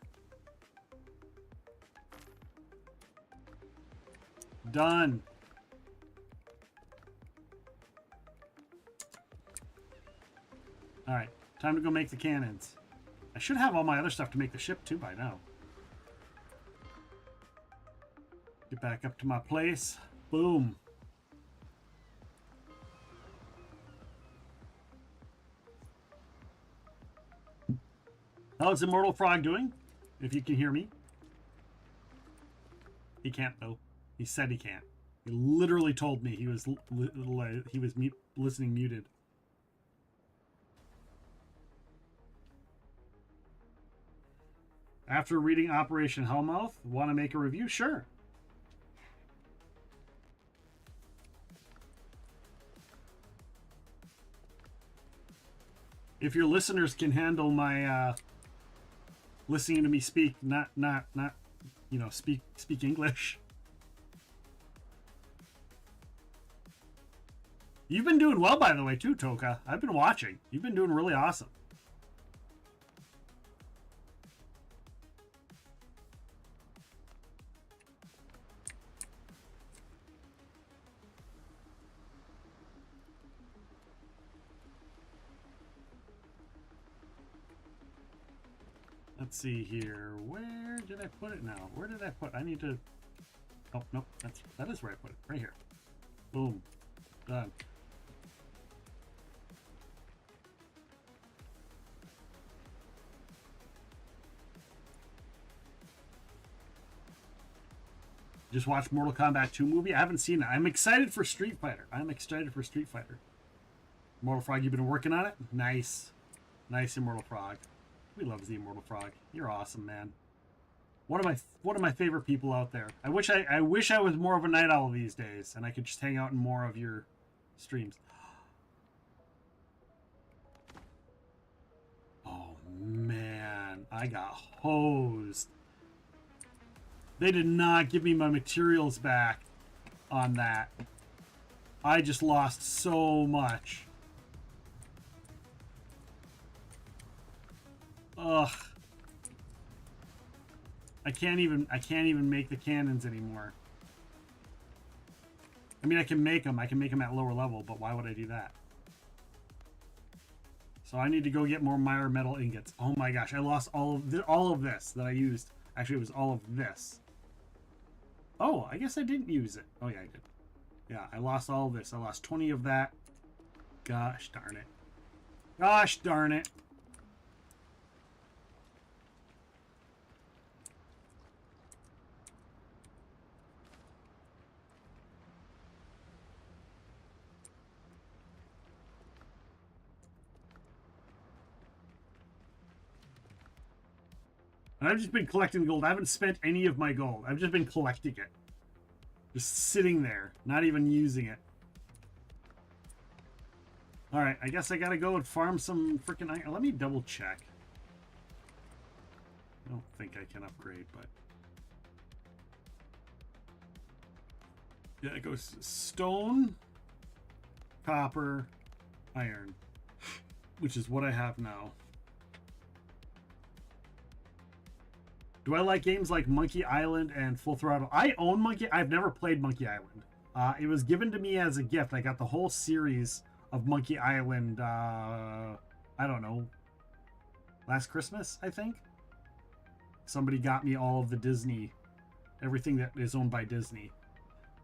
Done. All right, time to go make the cannons. I should have all my other stuff to make the ship too by now. Get back up to my place. Boom. How's Immortal Frog doing? If you can hear me. He can't though. He said he can't. He literally told me he was listening muted. After reading Operation Hellmouth, want to make a review? Sure. If your listeners can handle my listening to me speak, not speak English. You've been doing well, by the way, too, Toka. I've been watching. You've been doing really awesome. Let's see here. Where did I put it now? Where did I put? I need to. Oh nope, that is where I put it. Right here. Boom. Done. Just watched Mortal Kombat 2 movie. I haven't seen it. I'm excited for Street Fighter. Immortal Frog, you've been working on it? Nice. Nice, Immortal Frog. We love the Immortal Frog. You're awesome, man. One of my favorite people out there. I wish I was more of a night owl these days and I could just hang out in more of your streams. Oh man, I got hosed. They did not give me my materials back on that. I just lost so much. Ugh. I can't even make the cannons anymore. I mean, I can make them at lower level, but why would I do that? So I need to go get more Meyer metal ingots. Oh my gosh, I lost all of this that I used. Actually, it was all of this. Oh, I guess I didn't use it. Oh yeah, I did. Yeah, I lost all of this. I lost 20 of that. Gosh darn it. Gosh darn it. And I've just been collecting gold. I haven't spent any of my gold. I've just been collecting it. Just sitting there, not even using it. Alright, I guess I gotta go and farm some freaking iron. Let me double check. I don't think I can upgrade, but... Yeah, it goes stone, copper, iron, which is what I have now. Do I like games like Monkey Island and Full Throttle? I own Monkey. I've never played Monkey Island. It was given to me as a gift. I got the whole series of Monkey Island. I don't know. Last Christmas, I think. Somebody got me all of the Disney, everything that is owned by Disney,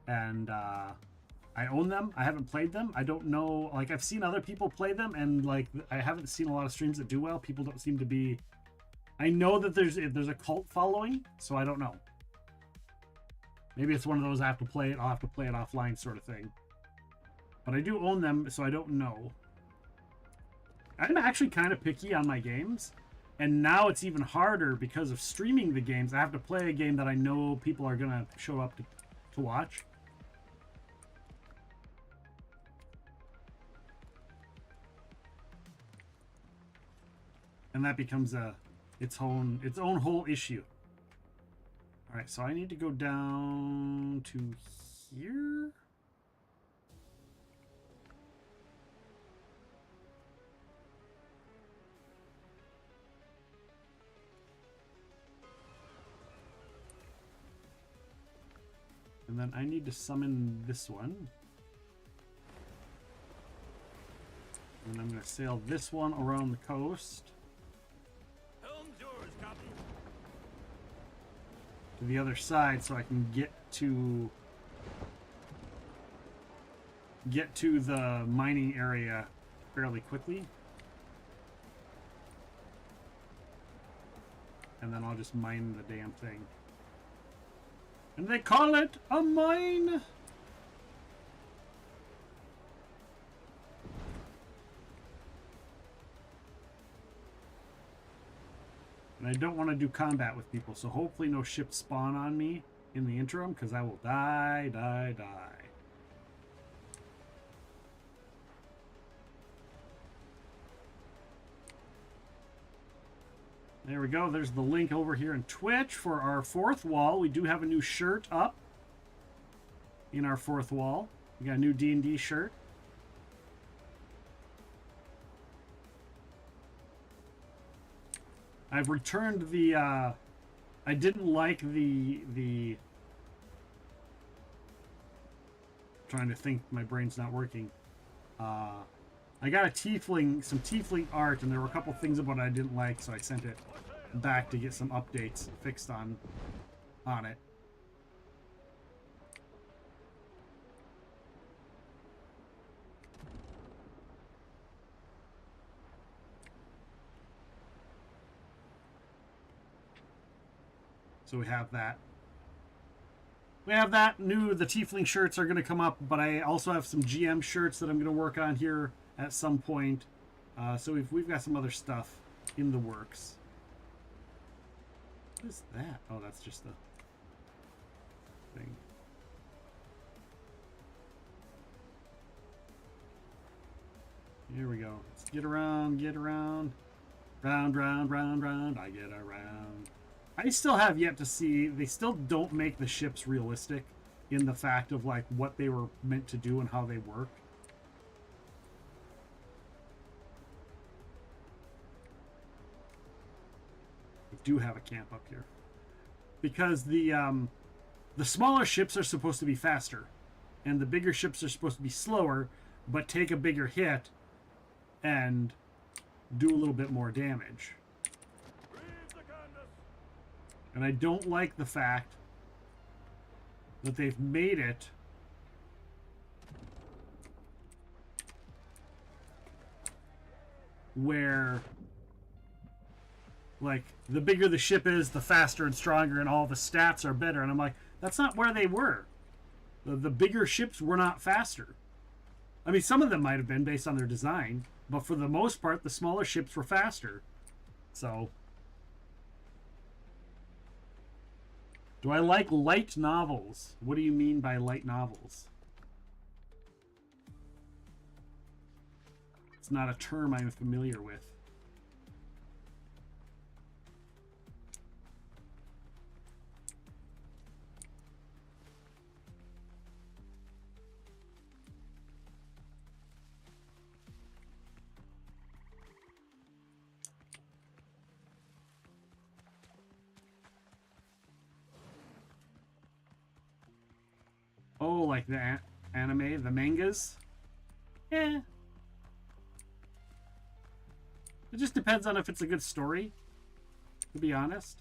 and I own them. I haven't played them. I don't know. Like, I've seen other people play them, and like I haven't seen a lot of streams that do well. People don't seem to be. I know that there's a cult following, so I don't know. Maybe it's one of those I have to play it. I'll have to play it offline sort of thing. But I do own them, so I don't know. I'm actually kind of picky on my games, and now it's even harder because of streaming the games. I have to play a game that I know people are gonna show up to watch. And that becomes its own whole issue. All right, so I need to go down to here. And then I need to summon this one. And I'm going to sail this one around the coast. To the other side so I can get to the mining area fairly quickly. And then I'll just mine the damn thing. And they call it a mine! And I don't want to do combat with people, so hopefully no ships spawn on me in the interim, because I will die. There we go. There's the link over here in Twitch for our fourth wall. We do have a new shirt up in our fourth wall. We got a new D&D shirt. I've returned the, I didn't like the, trying to think, my brain's not working. I got some tiefling art, and there were a couple things about it I didn't like, so I sent it back to get some updates fixed on it. So we have that. We have that new, the tiefling shirts are going to come up, but I also have some GM shirts that I'm going to work on here at some point. So we've got some other stuff in the works. What is that? Oh, that's just the thing. Here we go. Let's get around. Round, round, round, round. I get around. I still have yet to see, they still don't make the ships realistic in the fact of like what they were meant to do and how they work. We do have a camp up here. Because the smaller ships are supposed to be faster, and the bigger ships are supposed to be slower, but take a bigger hit and do a little bit more damage. And I don't like the fact that they've made it where, like, the bigger the ship is, the faster and stronger, and all the stats are better. And I'm like, that's not where they were. The bigger ships were not faster. I mean, some of them might have been based on their design, but for the most part, the smaller ships were faster. So... do I like light novels? What do you mean by light novels? It's not a term I'm familiar with. like the anime, the mangas. Eh. It just depends on if it's a good story, to be honest.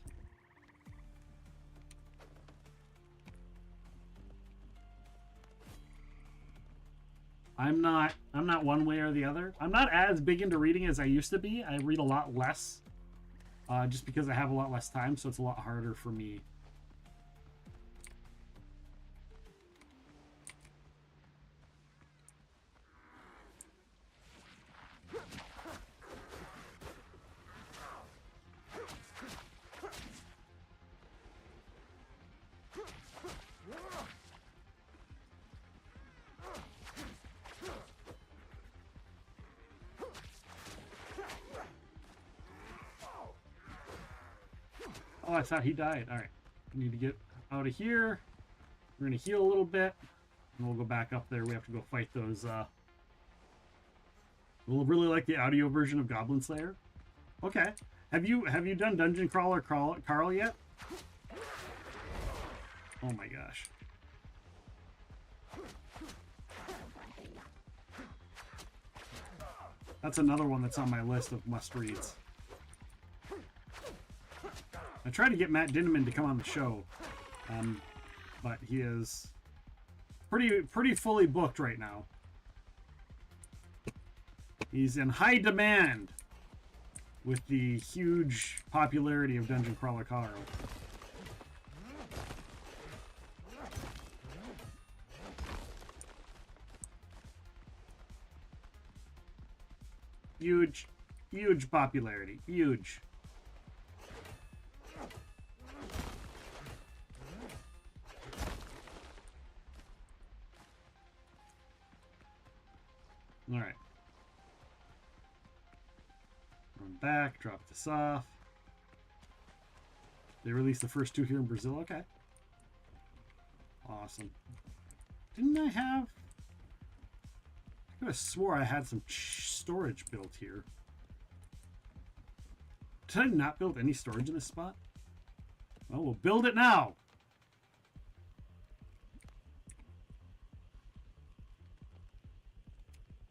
I'm not one way or the other. I'm not as big into reading as I used to be. I read a lot less, just because I have a lot less time, so it's a lot harder for me. Oh, I thought he died. All right. We need to get out of here. We're going to heal a little bit. And we'll go back up there. We have to go fight those. We'll really like the audio version of Goblin Slayer. Okay. Have you done Dungeon Crawler Carl yet? Oh my gosh. That's another one that's on my list of must-reads. I tried to get Matt Dinneman to come on the show, but he is pretty fully booked right now. He's in high demand with the huge popularity of Dungeon Crawler Carl. Huge popularity. Huge. All right. Run back, drop this off. They released the first 2 here in Brazil. Okay. Awesome. Didn't I have... I could have swore I had some storage built here. Did I not build any storage in this spot? Well, we'll build it now.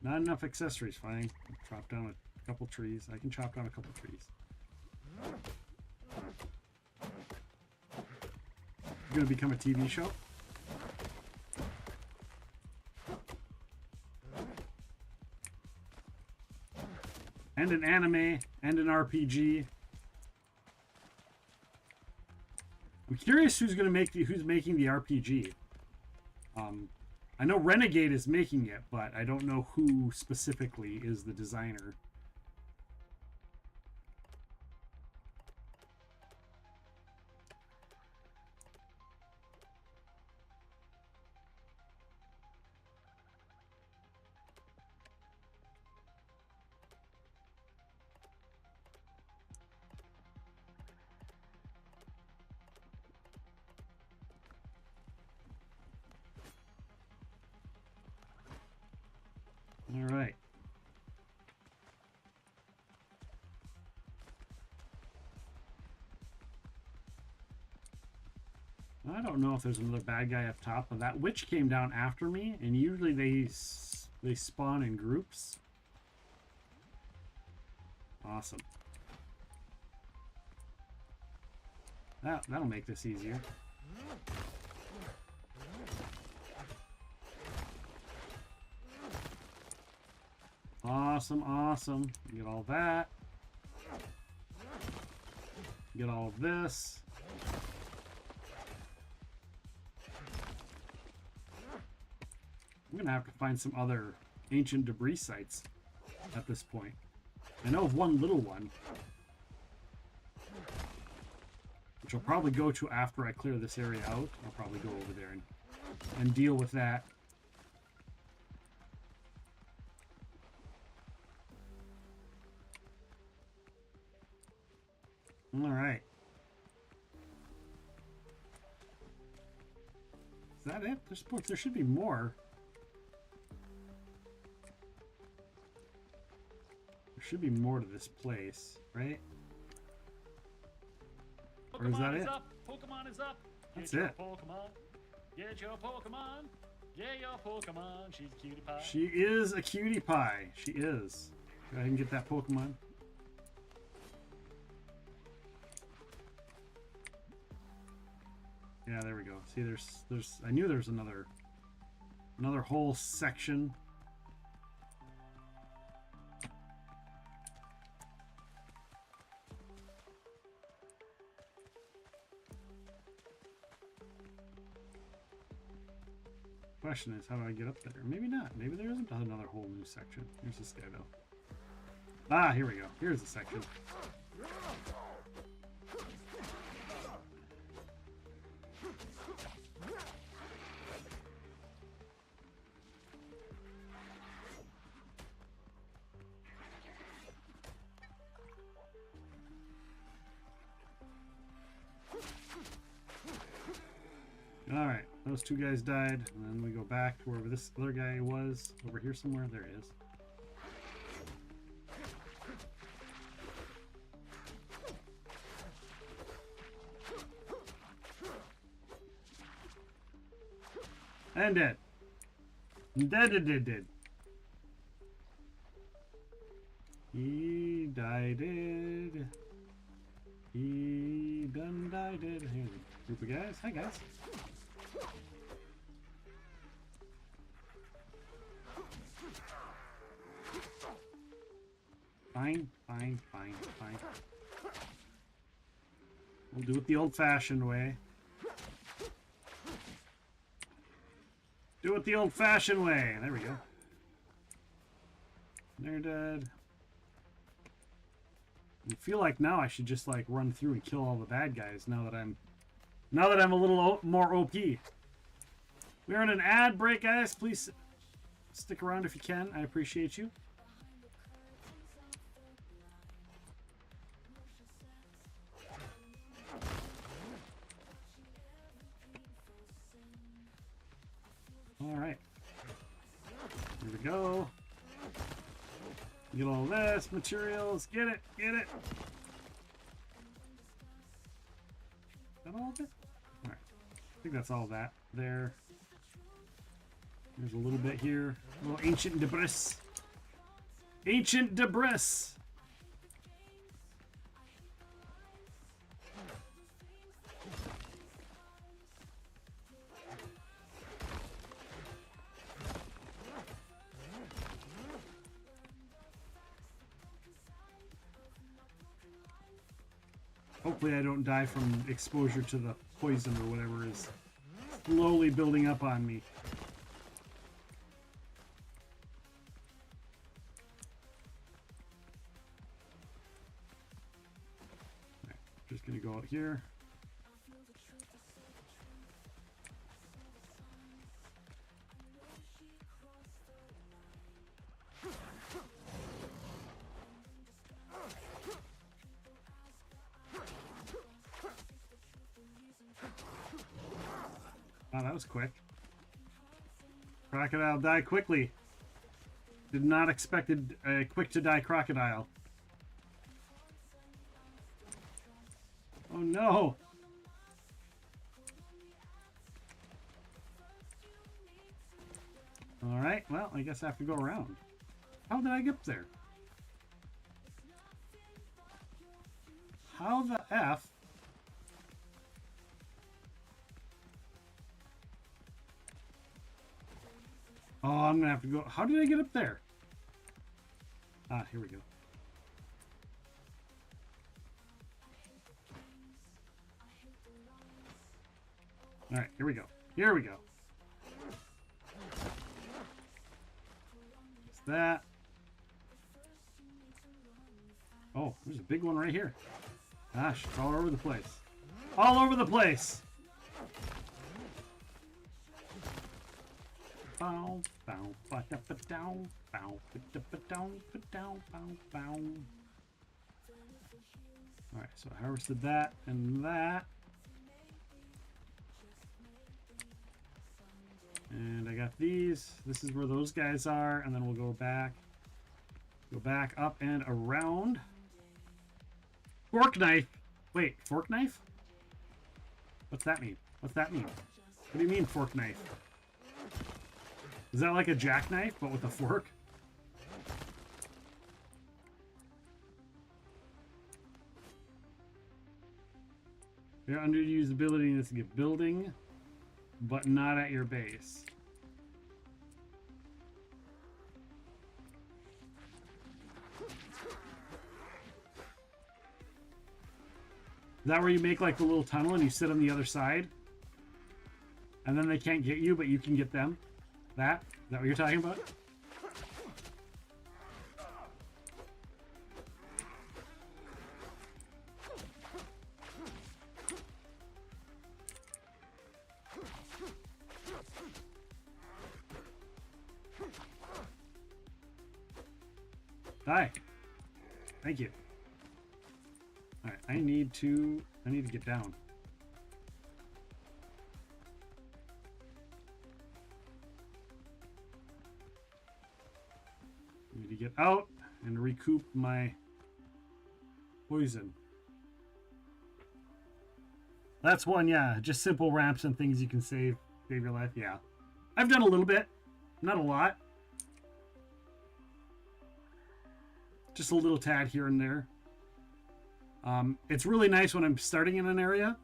Not enough accessories. Fine. Chop down a couple trees. I can chop down a couple trees. It's going to become a TV show. And an anime and an RPG. I'm curious who's making the RPG. I know Renegade is making it, but I don't know who specifically is the designer. All right. I don't know if there's another bad guy up top, but that witch came down after me, and usually they spawn in groups. Awesome. That'll make this easier. Awesome, awesome. Get all that. Get all of this. I'm gonna have to find some other ancient debris sites at this point. I know of one little one, which I'll probably go to after I clear this area out. I'll probably go over there and deal with that. All right. Is that it? There should be more. There should be more to this place, right? Or is that it? Up. Pokemon is up. That's Get your it. Pokemon. Get your Pokemon. Yeah, your Pokemon. She's a cutie pie. She is a cutie pie. She is. Go ahead and get that Pokemon. Yeah, there we go. See, there's. I knew there was another whole section. Question is, how do I get up there? Maybe not. Maybe there isn't another whole new section. Here's this guy though. Ah, here we go. Here's the section. Alright, those two guys died, and then we go back to wherever this other guy was. Over here somewhere. There he is. And dead. Dead. He died. He done died. Here's a group of guys. Hi, guys. Fine. We'll do it the old-fashioned way. Do it the old-fashioned way. There we go. They're dead. I feel like now I should just like run through and kill all the bad guys now that I'm a little more OP. We're in an ad break, guys. Please stick around if you can. I appreciate you. All right. Here we go. Get all this materials. Get it. Is that all of it? All right. I think that's all that there. There's a little bit here. A little ancient debris. Ancient debris. Hopefully I don't die from exposure to the poison or whatever is slowly building up on me. Right, just gonna go out here. Wow, that was quick. Crocodile die quickly. Did not expect a quick to die crocodile. Oh no! Alright, well, I guess I have to go around. How did I get up there? How the F? Oh, I'm gonna have to go. How did I get up there? Ah, here we go. All right, here we go. Here we go. What's that? Oh, there's a big one right here. Gosh, it's all over the place. All over the place. Bow, bow, ba da ba down, bow, ba da ba down, ba down, bow, bow. Alright, so I harvested that and that. And I got these. This is where those guys are, and then we'll go back. Go back up and around. Fork knife! Wait, fork knife? What's that mean? What's that mean? What do you mean fork knife? Is that like a jackknife, but with a fork? Your underused ability is to get building, but not at your base. Is that where you make like the little tunnel and you sit on the other side? And then they can't get you, but you can get them? That? Is that what you're talking about? Hi. Thank you. Alright, I need to get down. I need to get out and recoup my poison. That's one, yeah. Just simple ramps and things you can save your life. Yeah. I've done a little bit. Not a lot. Just a little tad here and there. It's really nice when I'm starting in an area,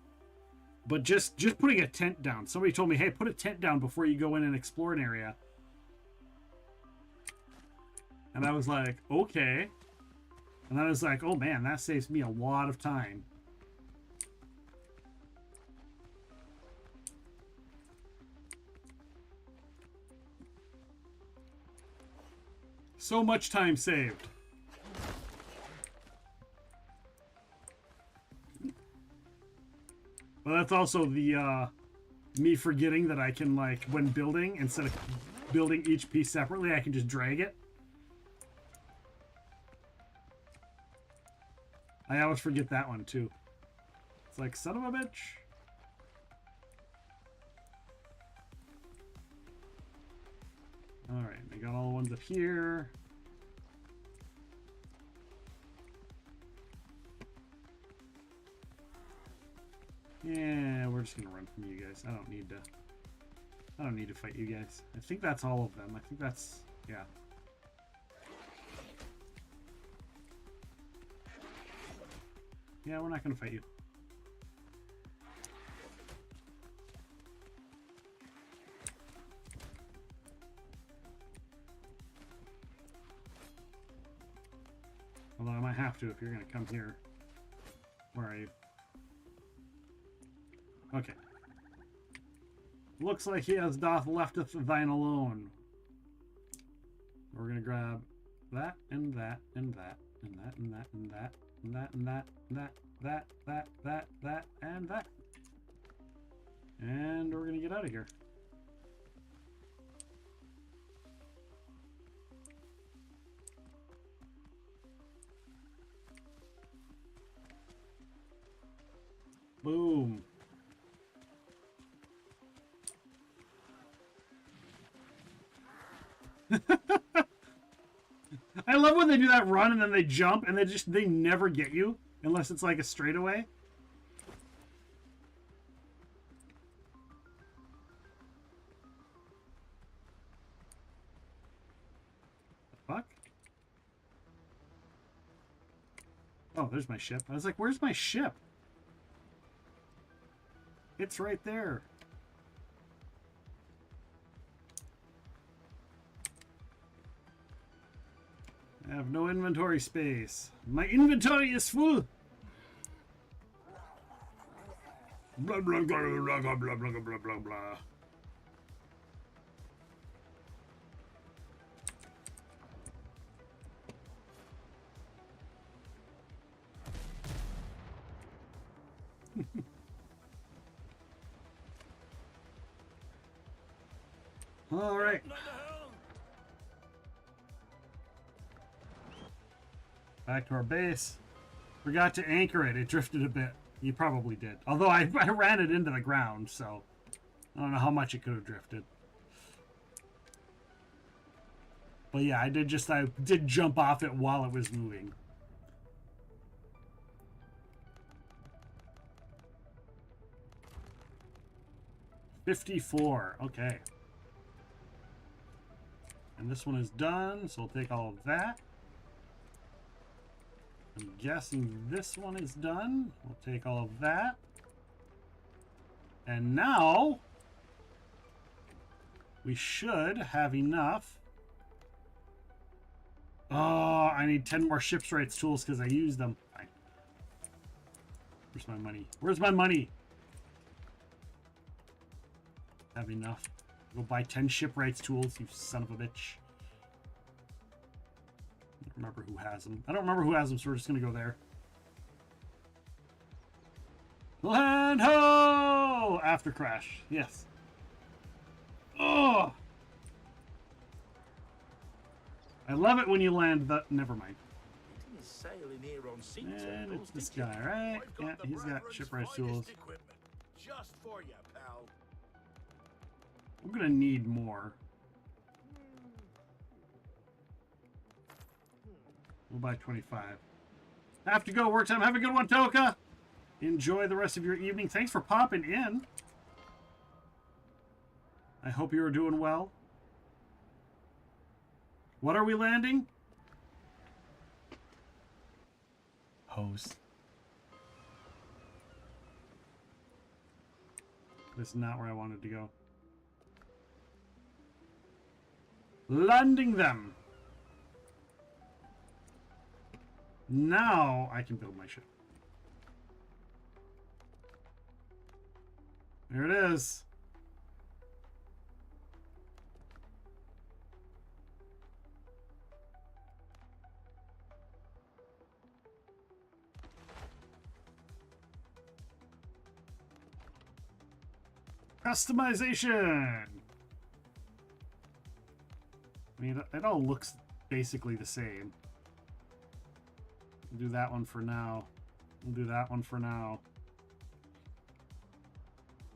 but just putting a tent down. Somebody told me, hey, put a tent down before you go in and explore an area. And I was like, okay. And I was like, oh man, that saves me a lot of time. So much time saved. Well, that's also the me forgetting that I can, like, when building, instead of building each piece separately, I can just drag it. I always forget that one too. It's like, son of a bitch. Alright, I got all the ones up here. Yeah, we're just gonna run from you guys. I don't need to fight you guys. I think that's all of them. I think that's, yeah. Yeah, we're not gonna fight you. Although I might have to if you're gonna come here. Where are you? Okay. Looks like he has doth lefteth thine alone. We're gonna grab that and that and that and that and that and that and that and that and that and that. And we're gonna get out of here. Boom. I love when they do that run and then they jump and they never get you unless it's like a straightaway. The fuck? Oh, there's my ship. I was like, where's my ship? It's right there. I have no inventory space. My inventory is full. Blah blah blah blah blah blah blah blah blah blah. All right. Back to our base. Forgot to anchor it. It drifted a bit. You probably did. Although I ran it into the ground, so I don't know how much it could have drifted. But yeah, I did jump off it while it was moving. $54. Okay. And this one is done, so we'll take all of that. I'm guessing this one is done. We'll take all of that. And now we should have enough. Oh, I need 10 more ship's rights tools because I used them. Fine. Where's my money? Where's my money? Have enough. Go buy 10 shipwrights tools, you son of a bitch. I don't remember who has them. I don't remember who has them, so we're just gonna go there. Land ho! After crash. Yes. Oh! I love it when you land the... Never mind. Sailing here on sea And turtles, it's this did you? guy, right? I've got Yeah, the he's got Brethren's shipwrights finest tools. equipment. Just for you, pal. I'm gonna need more. We'll buy 25. Have to go. Work time. Have a good one, Toka. Enjoy the rest of your evening. Thanks for popping in. I hope you are doing well. What are we landing? Hose. This is not where I wanted to go. Landing them. Now I can build my ship. There it is. Customization. I mean, it all looks basically the same. We'll do that one for now. We'll do that one for now.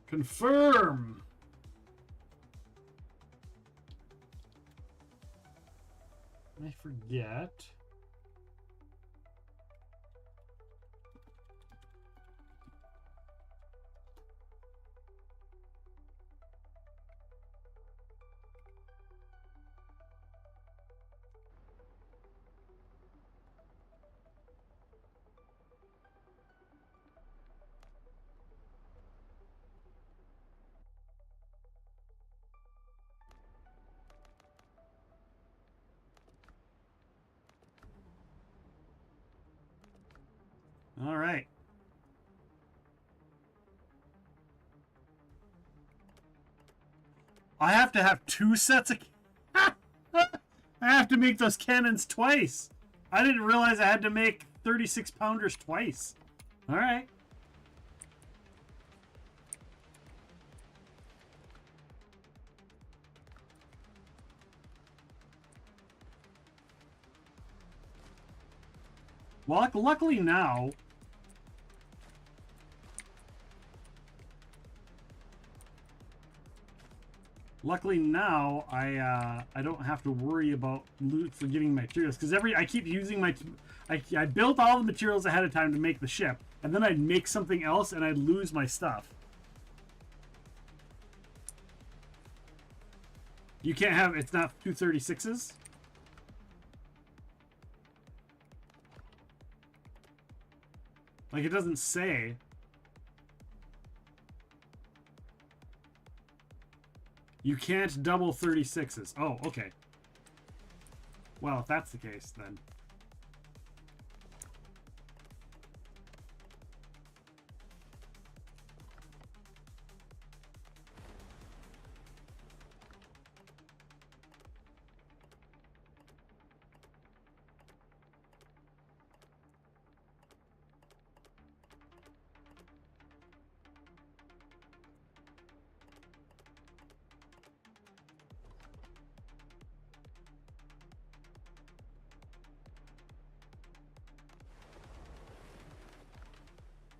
Confirm. I forget. All right. I have to have 2 sets of... I have to make those cannons twice. I didn't realize I had to make 36 pounders twice. All right. Well, luckily now... Luckily now, I don't have to worry about forgetting materials, because I keep using my... I built all the materials ahead of time to make the ship, and then I'd make something else and I'd lose my stuff. You can't have... It's not 236s? Like, it doesn't say. You can't double 36s. Oh, okay. Well, if that's the case, then...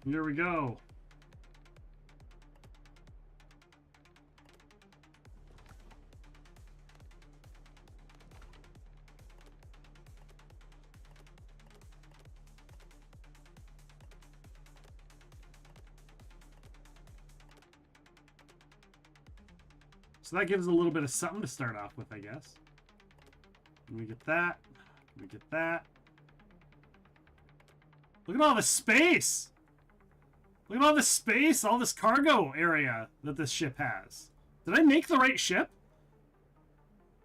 Here we go. So that gives a little bit of something to start off with, I guess. Let me get that. Let me get that. Look at all this space. Look at all this space, all this cargo area that this ship has. Did I make the right ship?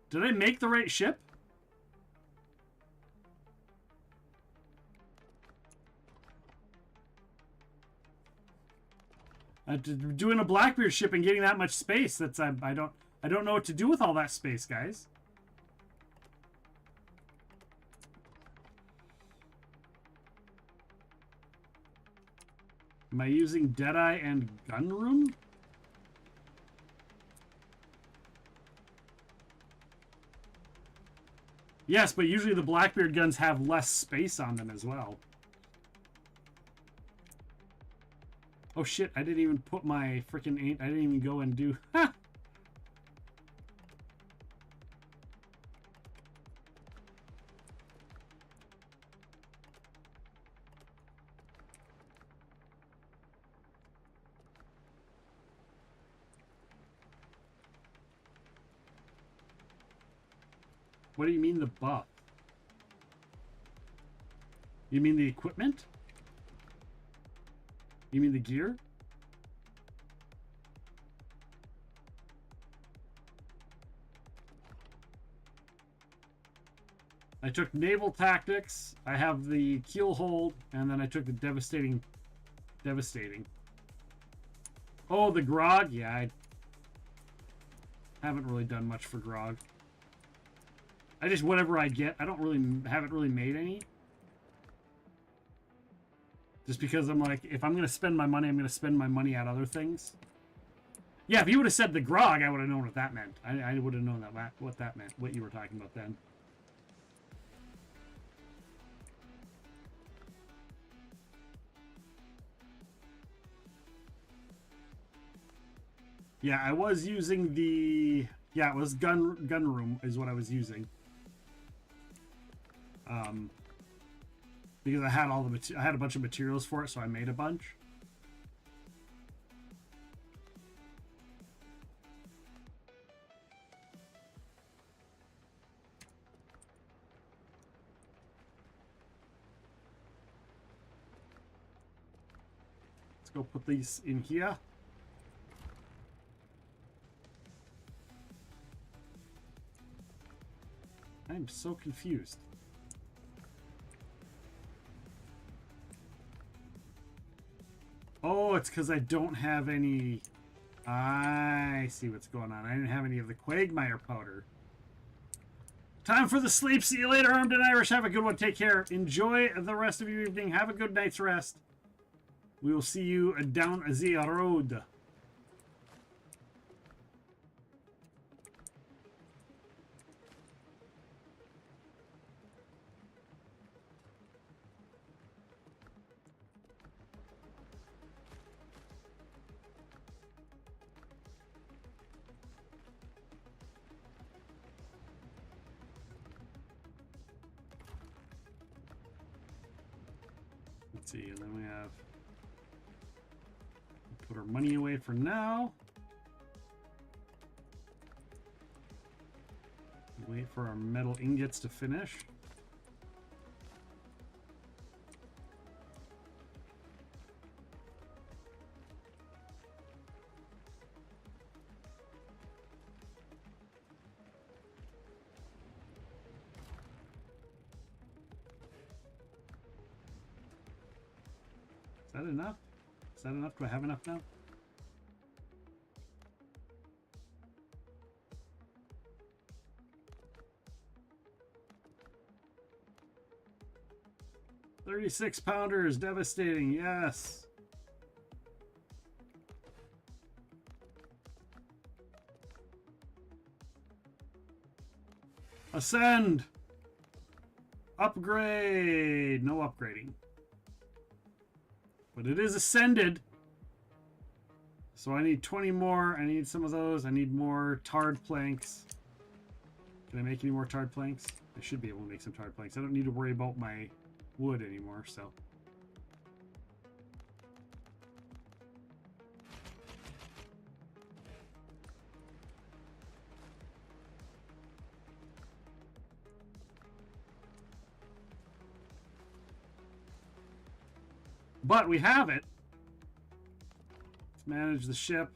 Did I make the right ship? Doing a Blackbeard ship and getting that much space, that's I don't know what to do with all that space, guys. Am I using Deadeye and Gun Room? Yes, but usually the Blackbeard guns have less space on them as well. Oh shit, I didn't even put my freaking I didn't even go and do... Ha! What do you mean the buff? You mean the equipment? You mean the gear? I took naval tactics, I have the keel hold, and then I took the devastating. Oh, the grog? Yeah, I haven't really done much for grog. I just, whatever I get, I haven't really made any. Just because I'm like, if I'm going to spend my money, I'm going to spend my money at other things. Yeah, if you would have said the grog, I would have known what that meant. I would have known what that meant, what you were talking about then. Yeah, I was using the... Yeah, it was gun room is what I was using. Because I had I had a bunch of materials for it, so I made a bunch. Let's go put these in here. I'm so confused. Oh, it's because I don't have any... I see what's going on. I didn't have any of the Quagmire powder. Time for the sleep. See you later, Armed and Irish. Have a good one. Take care. Enjoy the rest of your evening. Have a good night's rest. We will see you down the road. Let's see, and then we have... Put our money away for now. Wait for our metal ingots to finish. Is that enough? Is that enough? Do I have enough now? $36 pounders, devastating, yes. Ascend. Upgrade. No upgrading. But it is ascended. So I need 20 more. I need some of those. I need more tarred planks. Can I make any more tarred planks? I should be able to make some tarred planks. I don't need to worry about my wood anymore, so. But we have it. Let's manage the ship.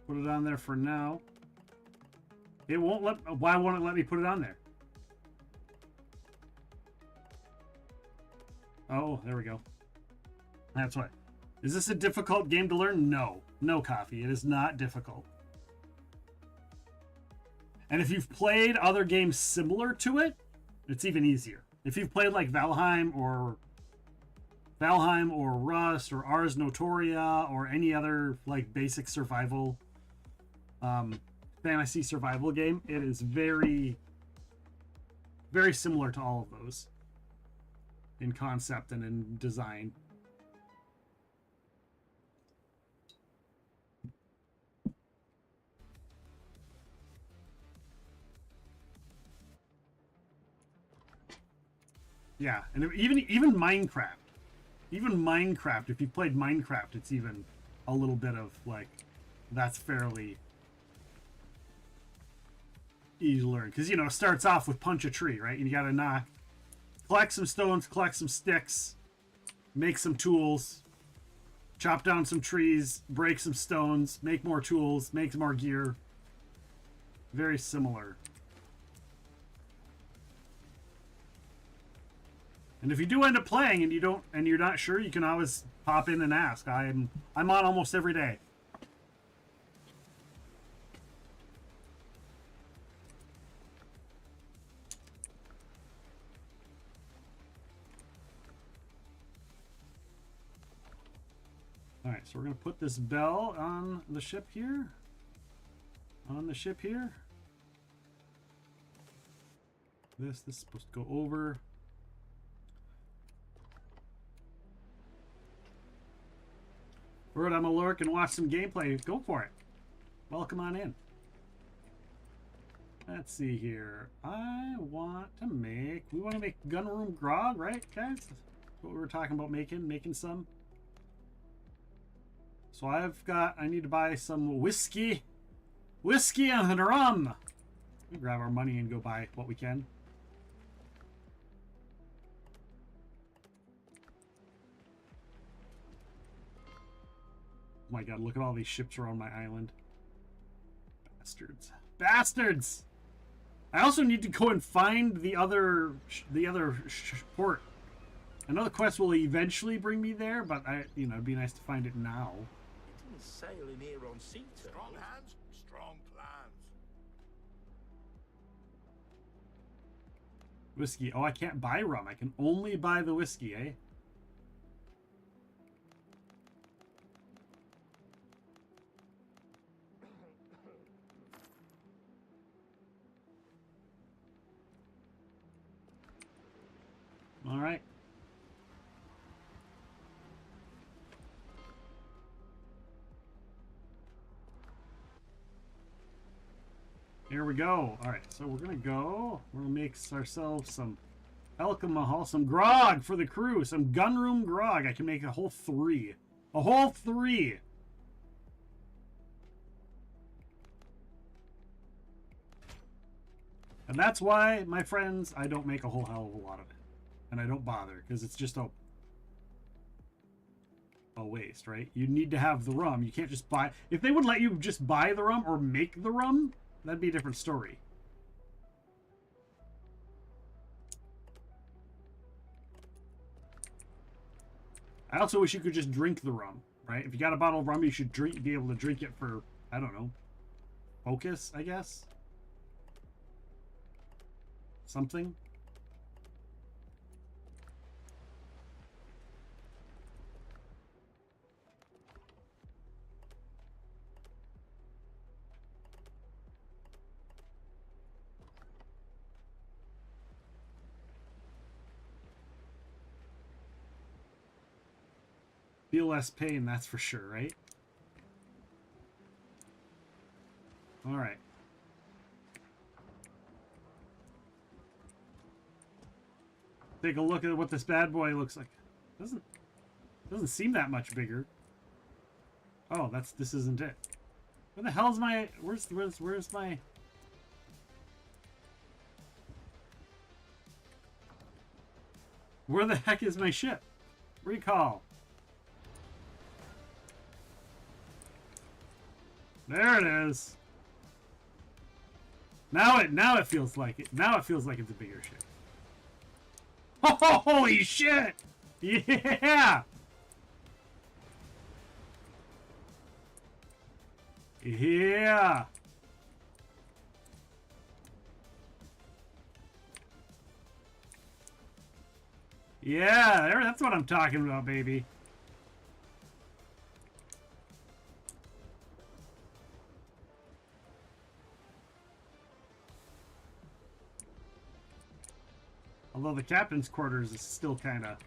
Put it on there for now. It won't let. Why won't it let me put it on there? Oh, there we go. That's why. Is this a difficult game to learn? No. No, Coffee. It is not difficult. And if you've played other games similar to it, it's even easier. If you've played like Valheim or Rust or Ars Notoria or any other like basic survival fantasy survival game, it is very, very similar to all of those in concept and in design. Yeah, and even Minecraft. Even Minecraft, if you played Minecraft, it's even a little bit of like, that's fairly easy to learn. Because, you know, it starts off with punch a tree, right? And you gotta collect some stones, collect some sticks, make some tools, chop down some trees, break some stones, make more tools, make more gear. Very similar. And if you do end up playing and you're not sure, you can always pop in and ask. I'm on almost every day. All right, so we're gonna put this bell on the ship here. On the ship here. This is supposed to go over. Bird, I'm a lurk and watch some gameplay. Go for it. Welcome on in. Let's see here. We want to make gunroom grog, right, guys? That's what we were talking about making some. So I need to buy some whiskey. Whiskey and rum. We grab our money and go buy what we can. Oh my god, look at all these ships around my island. Bastards. Bastards! I also need to go and find the other port. I know the quest will eventually bring me there, but it'd be nice to find it now. It didn't sail in here on sea turtles. Strong hands, strong plans. Whiskey. Oh, I can't buy rum. I can only buy the whiskey, eh? All right. Here we go. All right, so we're gonna make ourselves some alcohol, some grog for the crew, some gunroom grog. I can make a whole 3. A whole 3. And that's why, my friends, I don't make a whole hell of a lot of it. And I don't bother, because it's just a waste, right? You need to have the rum. You can't just buy... If they would let you just buy the rum or make the rum, that'd be a different story. I also wish you could just drink the rum, right? If you got a bottle of rum, you should be able to drink it for, I don't know, focus, I guess? Something? Feel less pain, that's for sure, right? All right. Take a look at what this bad boy looks like. Doesn't seem that much bigger. Oh, this isn't it. Where the hell's my... Where's my... Where the heck is my ship? Recall. There it is. Now it feels like it. Now it feels like it's a bigger ship. Oh, holy shit! Yeah! Yeah! Yeah, that's what I'm talking about, baby. Although the captain's quarters is still kind of...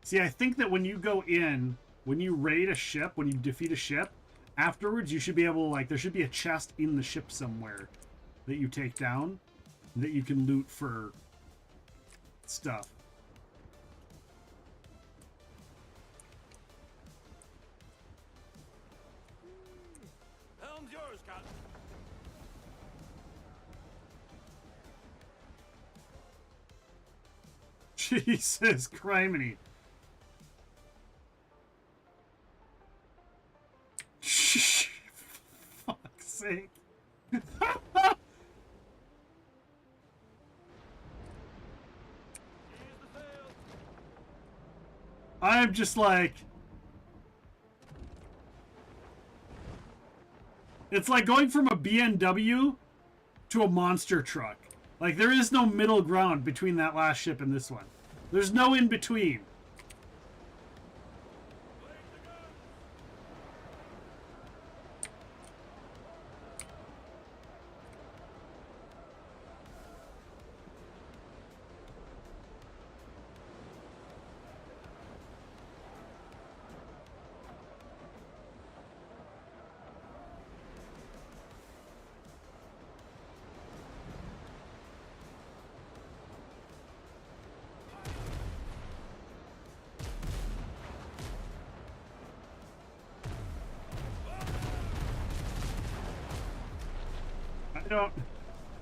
See, I think that when you go in, when you raid a ship, when you defeat a ship, afterwards you should be able to, like, there should be a chest in the ship somewhere that you take down that you can loot for stuff. Helm's yours, Captain. Jesus criminy. Fuck's sake. I'm just like... It's like going from a BMW to a monster truck. Like, there is no middle ground between that last ship and this one. There's no in between.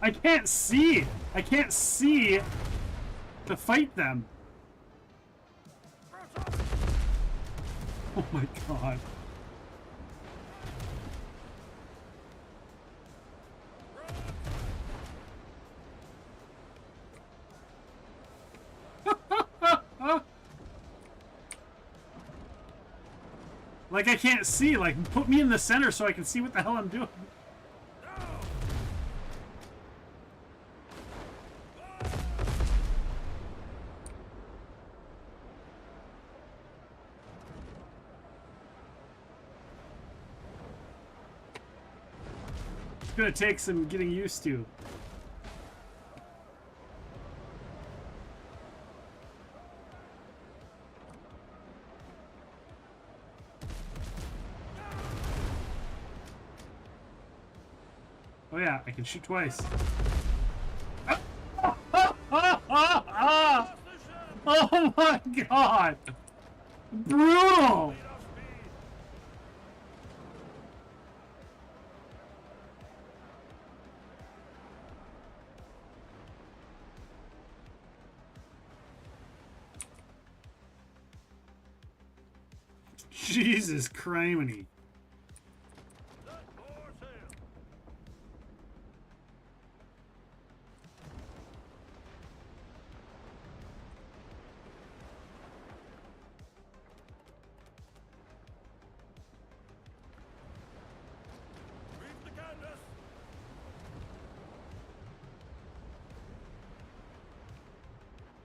I can't see. I can't see to fight them. Oh my god. Like, I can't see. Like, put me in the center so I can see what the hell I'm doing. It's gonna take some getting used to. Oh yeah, I can shoot twice. Oh my god! Brutal! Jesus criminy.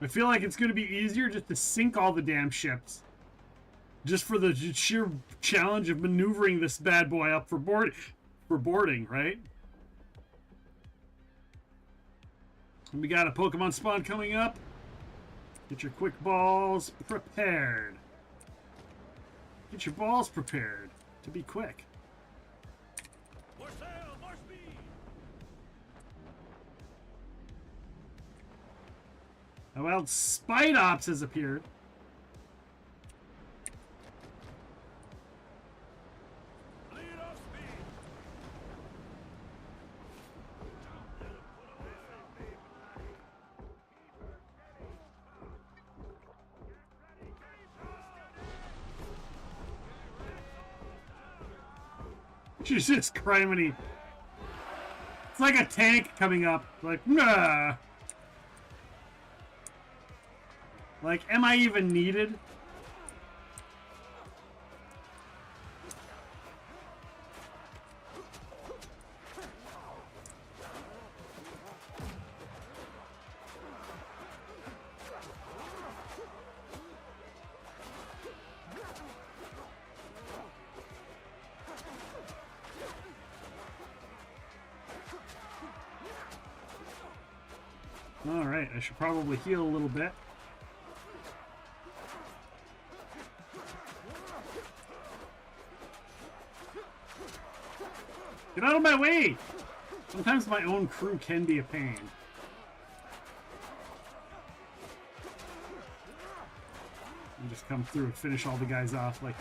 I feel like it's going to be easier just to sink all the damn ships. Just for the sheer challenge of maneuvering this bad boy up for boarding, right? We got a Pokemon spawn coming up. Get your quick balls prepared. Get your balls prepared to be quick. More sail, more speed. Oh, well, Spite Ops has appeared. Lead off speed. She's just criminy. It's like a tank coming up. Like, nah. Like, am I even needed? Alright, I should probably heal a little bit. Get out of my way! Sometimes my own crew can be a pain. And just come through and finish all the guys off like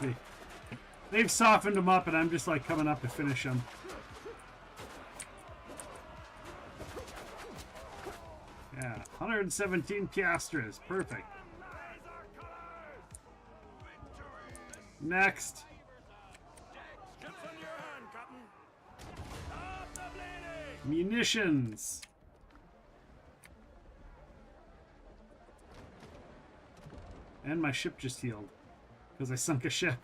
they've softened them up and I'm just like coming up to finish them. Yeah, 117 piastres. Perfect. Next. Munitions. And my ship just healed. Because I sunk a ship.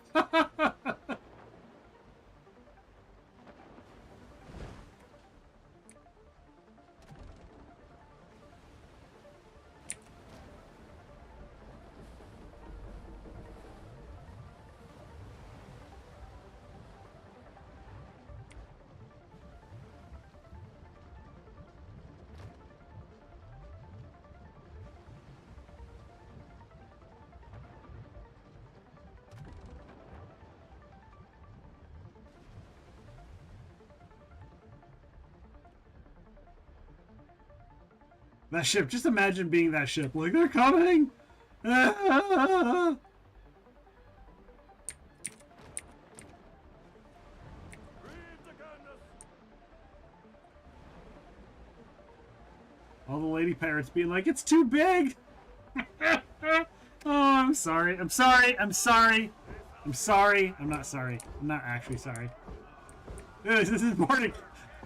That ship, just imagine being that ship. Like, they're coming! Ah! All the lady pirates being like, it's too big! Oh, I'm sorry. I'm sorry. I'm sorry. I'm sorry. I'm not sorry. I'm not actually sorry. This is boarding.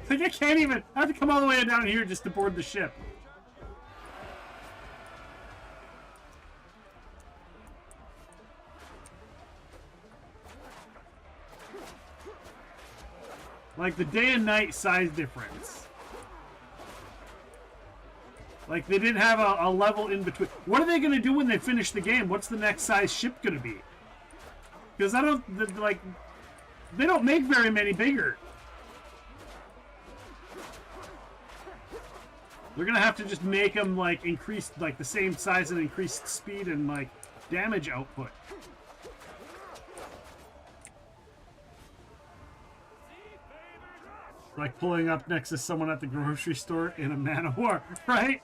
Like, I can't even. I have to come all the way down here just to board the ship. Like the day and night size difference. Like they didn't have a level in between. What are they going to do when they finish the game? What's the next size ship going to be? Because I don't, like, they don't make very many bigger. They're going to have to just make them like increase, like the same size and increased speed and like damage output. Like pulling up next to someone at the grocery store in a man of war, right?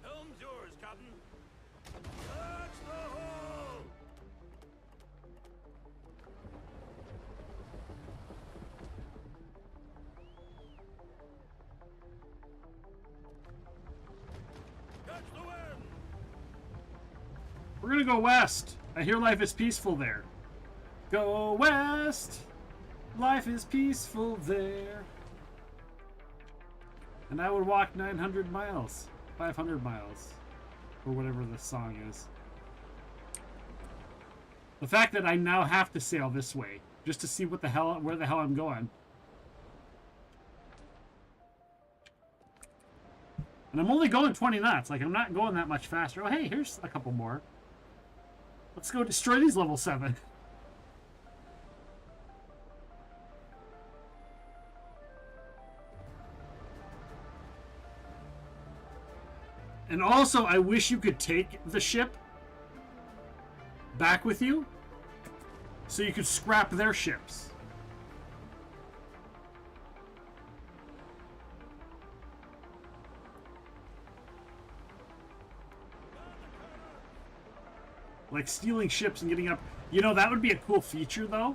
Helm's yours, Captain. Touch the hull. Catch the wind. We're gonna go west. I hear life is peaceful there. Go west. Life is peaceful there. And I would walk 900 miles. 500 miles. Or whatever the song is. The fact that I now have to sail this way. Just to see where the hell I'm going. And I'm only going 20 knots. Like, I'm not going that much faster. Oh, hey, here's a couple more. Let's go destroy these level 7. And also, I wish you could take the ship back with you so you could scrap their ships. Like stealing ships and getting up. You know, that would be a cool feature, though.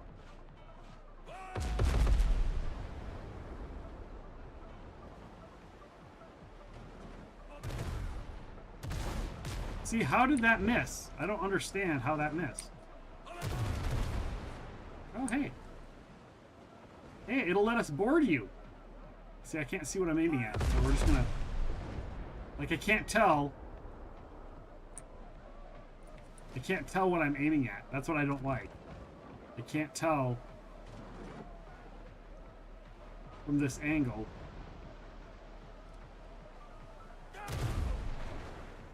See, how did that miss? I don't understand how that missed. Oh, hey. Hey, it'll let us board you. See, I can't see what I'm aiming at, so we're just gonna... Like, I can't tell. I can't tell what I'm aiming at. That's what I don't like. I can't tell from this angle.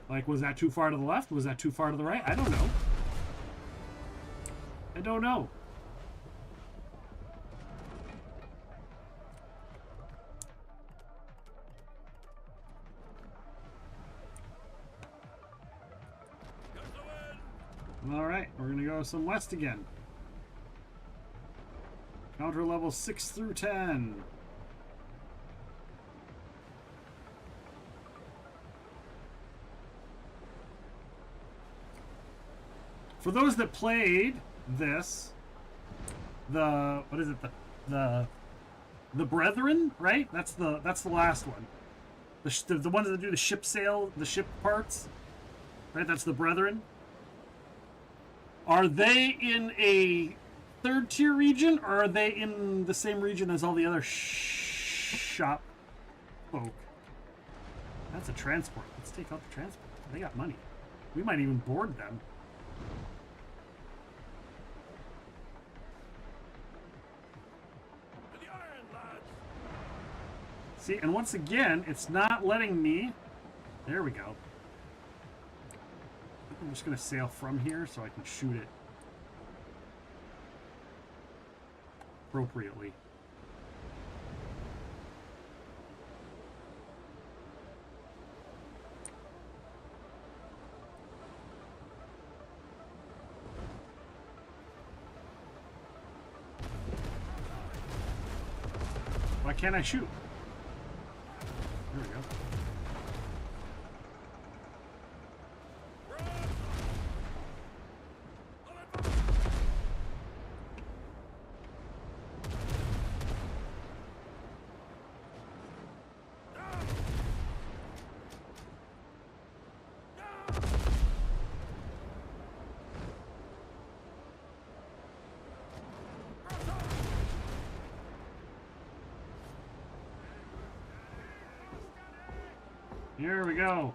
Like, was that too far to the left? Was that too far to the right? I don't know. I don't know. All right, we're gonna go some west again. Counter level 6 through 10. For those that played this, what is it? The Brethren, right? That's the last one. The ones that do the ship parts, right? That's the Brethren. Are they in a third tier region, or are they in the same region as all the other shop folk? That's a transport. Let's take out the transport. They got money. We might even board them. See, and once again, it's not letting me. There we go. I'm just going to sail from here so I can shoot it appropriately. Why can't I shoot? There we go. Here we go.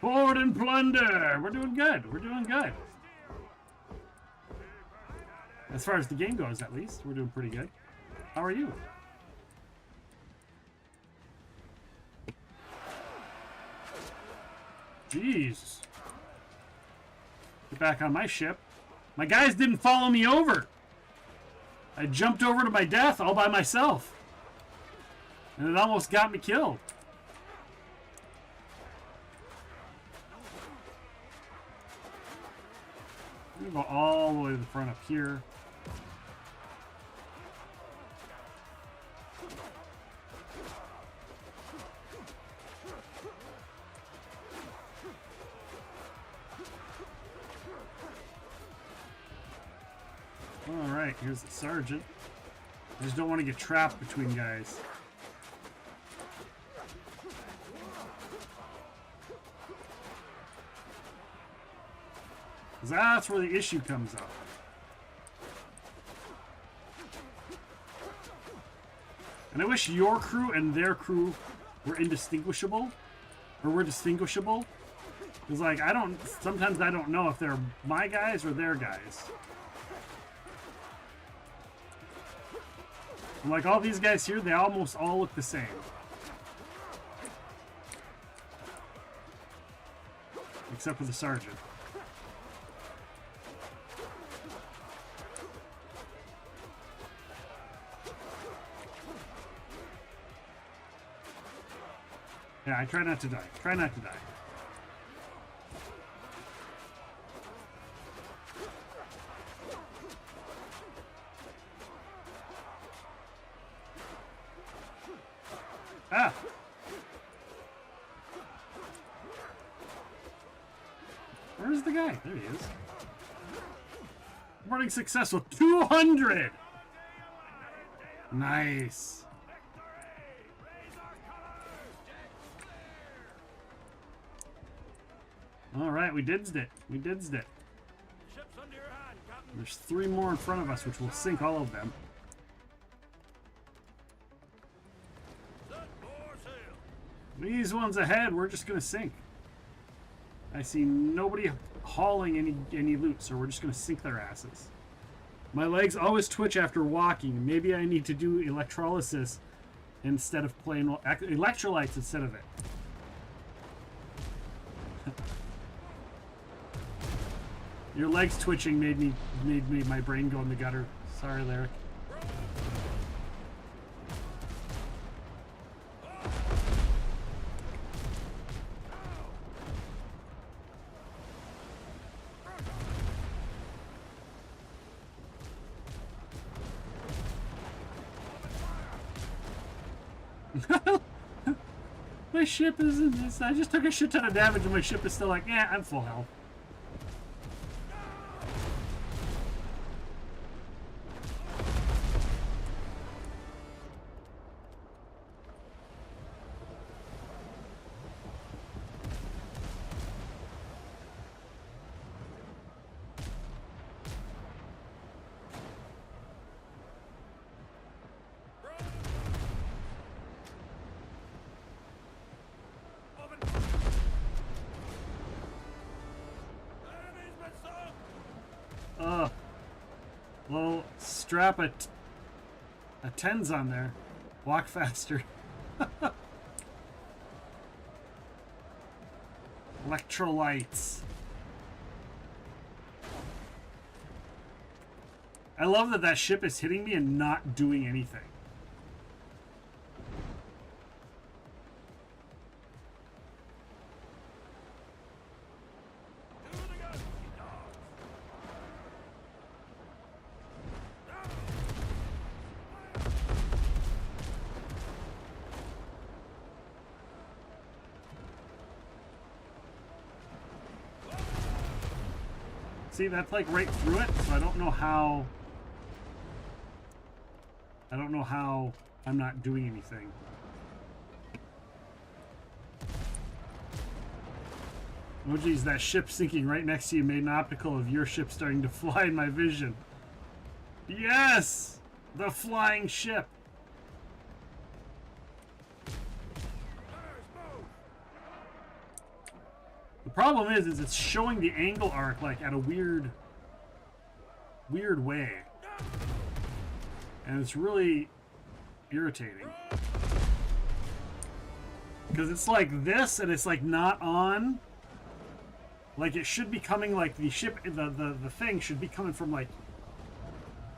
Board and plunder. We're doing good. We're doing good. As far as the game goes, at least, we're doing pretty good. How are you? Jeez. Get back on my ship. My guys didn't follow me over. I jumped over to my death all by myself. And it almost got me killed. I'm gonna go all the way to the front up here. Alright, here's the sergeant. I just don't want to get trapped between guys. Because that's where the issue comes up. And I wish your crew and their crew were indistinguishable. Or were distinguishable. Because, like, sometimes I don't know if they're my guys or their guys. And like all these guys here, they almost all look the same. Except for the sergeant. Yeah, I try not to die. Try not to die. Ah! Where's the guy? There he is. Running successful. 200! Nice. All right, we didsed it. We didsed it. There's 3 more in front of us, which will sink all of them. These ones ahead, we're just gonna sink. I see nobody hauling any loot, so we're just gonna sink their asses. My legs always twitch after walking. Maybe I need to do electrolysis instead of plain electrolytes instead of it. Your legs twitching made my brain go in the gutter. Sorry, Lyric. My ship is in this. I just took a shit ton of damage and my ship is still like, yeah, I'm full health. Well, strap a 10s on there. Walk faster. Electrolytes. I love that that ship is hitting me and not doing anything. See, that's like right through it, so I don't know how I'm not doing anything. Oh geez, that ship sinking right next to you made an optical of your ship starting to fly in my vision. Yes! The flying ship! The problem is it's showing the angle arc like at a weird way. And it's really irritating. Because it's like this and it's like not on. Like it should be coming like the ship, the thing should be coming from like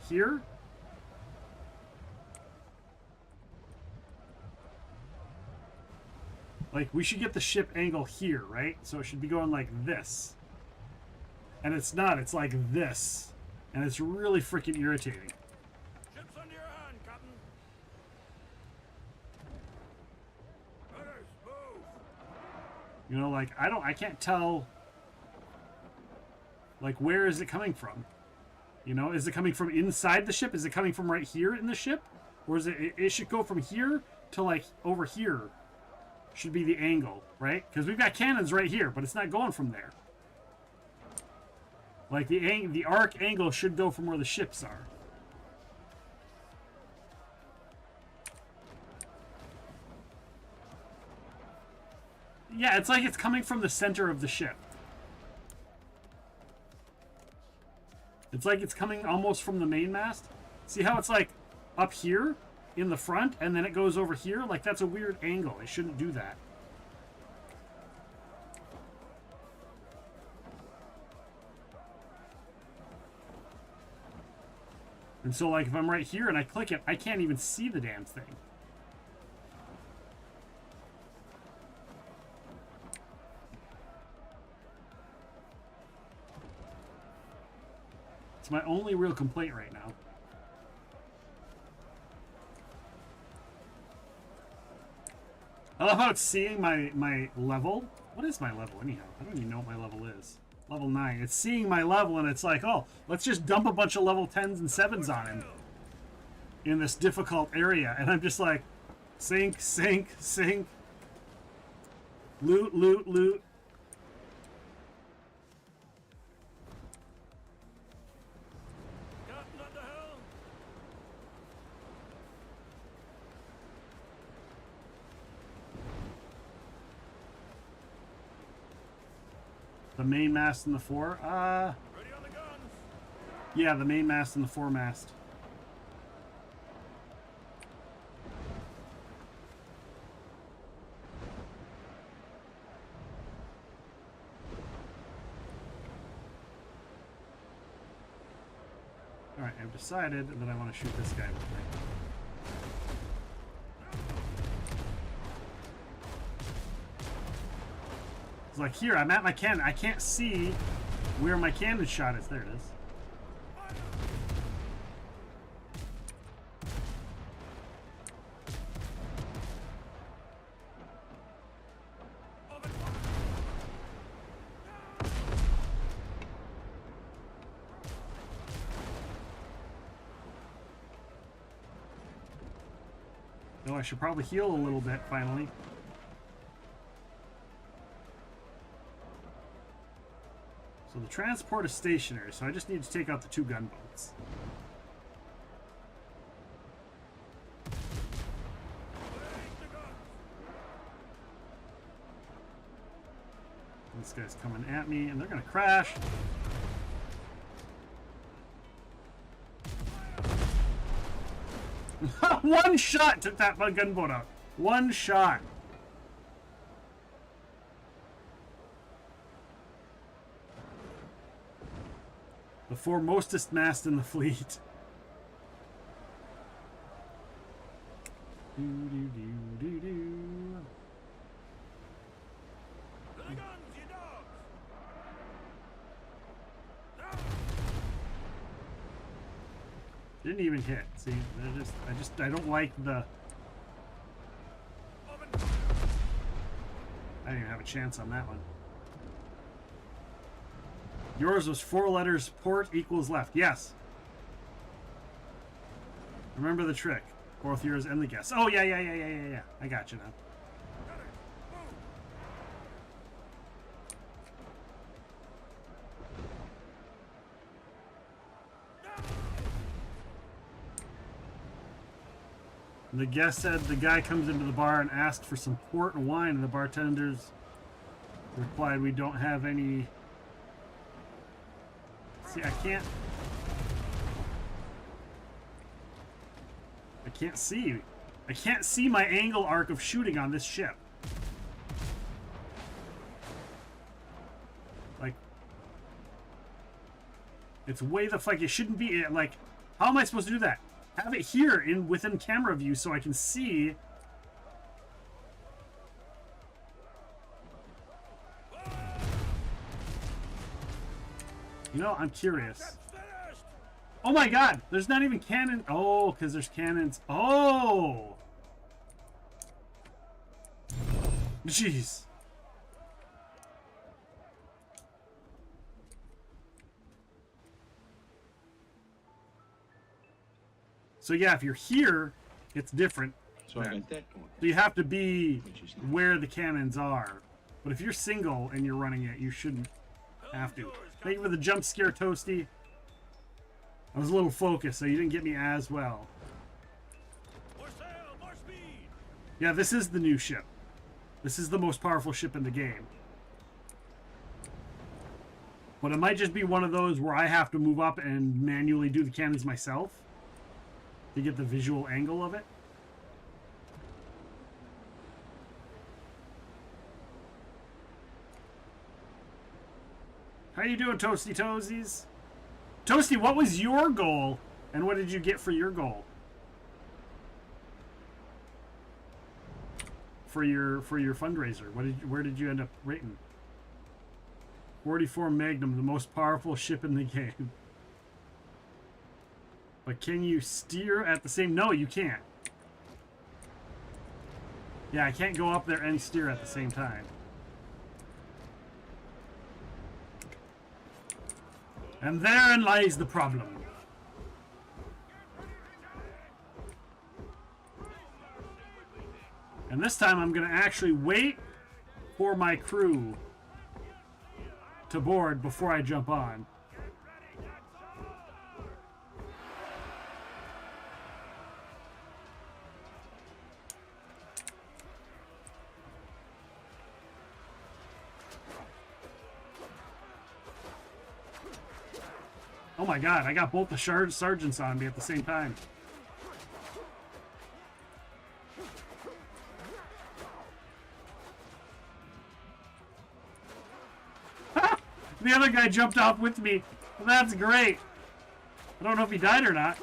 here. Like, we should get the ship angle here, right? So it should be going like this. And it's not. It's like this. And it's really freaking irritating. Ship's under your hand, Captain. Runners, move. You know, like, I can't tell, like, where is it coming from? You know, is it coming from inside the ship? Is it coming from right here in the ship? Or is it should go from here to, like, over here. Should be the angle, right? Because we've got cannons right here, but it's not going from there. Like the arc angle should go from where the ships are. Yeah, it's like it's coming from the center of the ship. It's like it's coming almost from the main mast. See how it's like up here? In the front, and then it goes over here. Like, that's a weird angle. It shouldn't do that. And so, like, if I'm right here and I click it, I can't even see the damn thing. It's my only real complaint right now. I love how it's seeing my level. What is my level anyhow? I don't even know what my level is. Level 9. It's seeing my level and it's like, oh, let's just dump a bunch of level 10s and 7s on him in this difficult area. And I'm just like, sink, sink, sink. Loot, loot, loot. The main mast and the fore? Yeah, the main mast and the foremast. Alright, I've decided that I want to shoot this guy with me. It's like, here, I'm at my cannon. I can't see where my cannon shot is. There it is. Oh, I should probably heal a little bit, finally. So the transport is stationary, so I just need to take out the 2 gunboats. This guy's coming at me, and they're gonna crash. One shot took that gunboat out. One shot. The foremostest mast in the fleet. Do do do do do. Didn't even hit. See, I don't like the. I didn't even have a chance on that one. Yours was 4 letters, port equals left. Yes. Remember the trick. Both yours and the guess. Oh, yeah. I got you now. The guest said the guy comes into the bar and asked for some port and wine, and the bartenders replied, "We don't have any." See, I can't see. I can't see my angle arc of shooting on this ship. Like, it's way the fuck. It shouldn't be like. How am I supposed to do that? Have it here within camera view so I can see. You know, I'm curious. Oh my god, there's not even cannon. Oh, because there's cannons. Oh! Jeez. So yeah, if you're here, it's different. So I got that going. So you have to be where the cannons are. But if you're single and you're running it, you shouldn't have to. Thank you for the jump scare, Toasty. I was a little focused, so you didn't get me as well. More sail, more speed. Yeah, this is the new ship. This is the most powerful ship in the game. But it might just be one of those where I have to move up and manually do the cannons myself to get the visual angle of it. How you doing, Toasty Toesies? Toasty, what was your goal, and what did you get for your goal? For your fundraiser, where did you end up rating? 44 Magnum, the most powerful ship in the game. But can you steer at the same? No, you can't. Yeah, I can't go up there and steer at the same time. And therein lies the problem. And this time I'm going to actually wait for my crew to board before I jump on. Oh my god, I got both the sergeants on me at the same time. The other guy jumped off with me. That's great. I don't know if he died or not.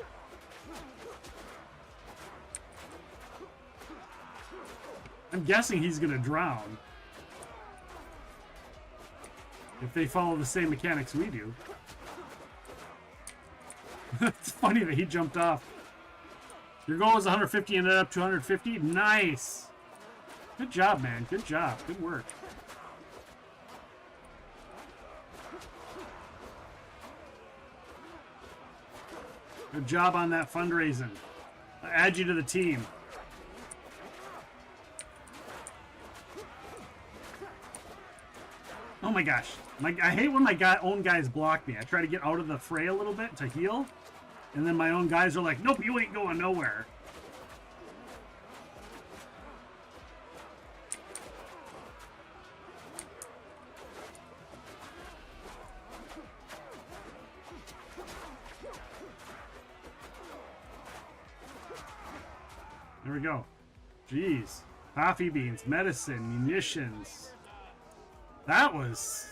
I'm guessing he's gonna drown. If they follow the same mechanics we do. It's funny that he jumped off. Your goal was 150, ended up 250. Nice. Good job, man. Good job. Good work. Good job on that fundraising. I'll add you to the team. Oh my gosh. I hate when my own guys block me. I try to get out of the fray a little bit to heal. And then my own guys are like, nope, you ain't going nowhere. There we go. Jeez. Coffee beans, medicine, munitions. That was...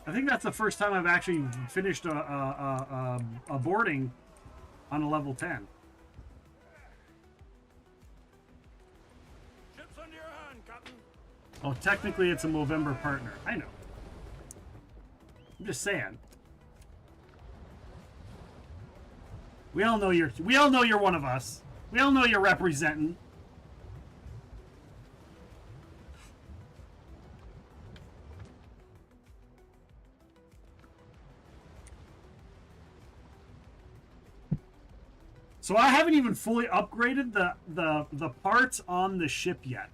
I think that's the first time I've actually finished a boarding on a level 10. Ships under your hand, Captain. Oh, technically it's a Movember partner. I know. I'm just saying. We all know you're one of us. We all know you're representing. So I haven't even fully upgraded the parts on the ship yet.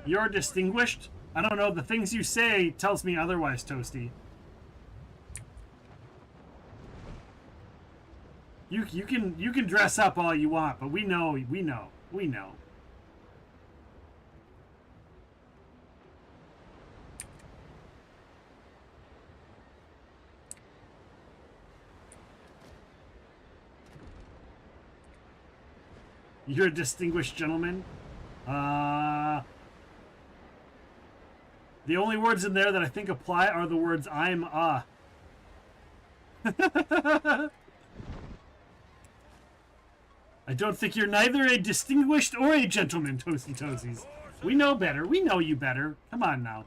You're distinguished? I don't know, the things you say tells me otherwise, Toasty. You can dress up all you want, but we know. You're a distinguished gentleman. The only words in there that I think apply are the words I'm I don't think you're neither a distinguished or a gentleman, Toasty Toesies. We know better. We know you better. Come on now.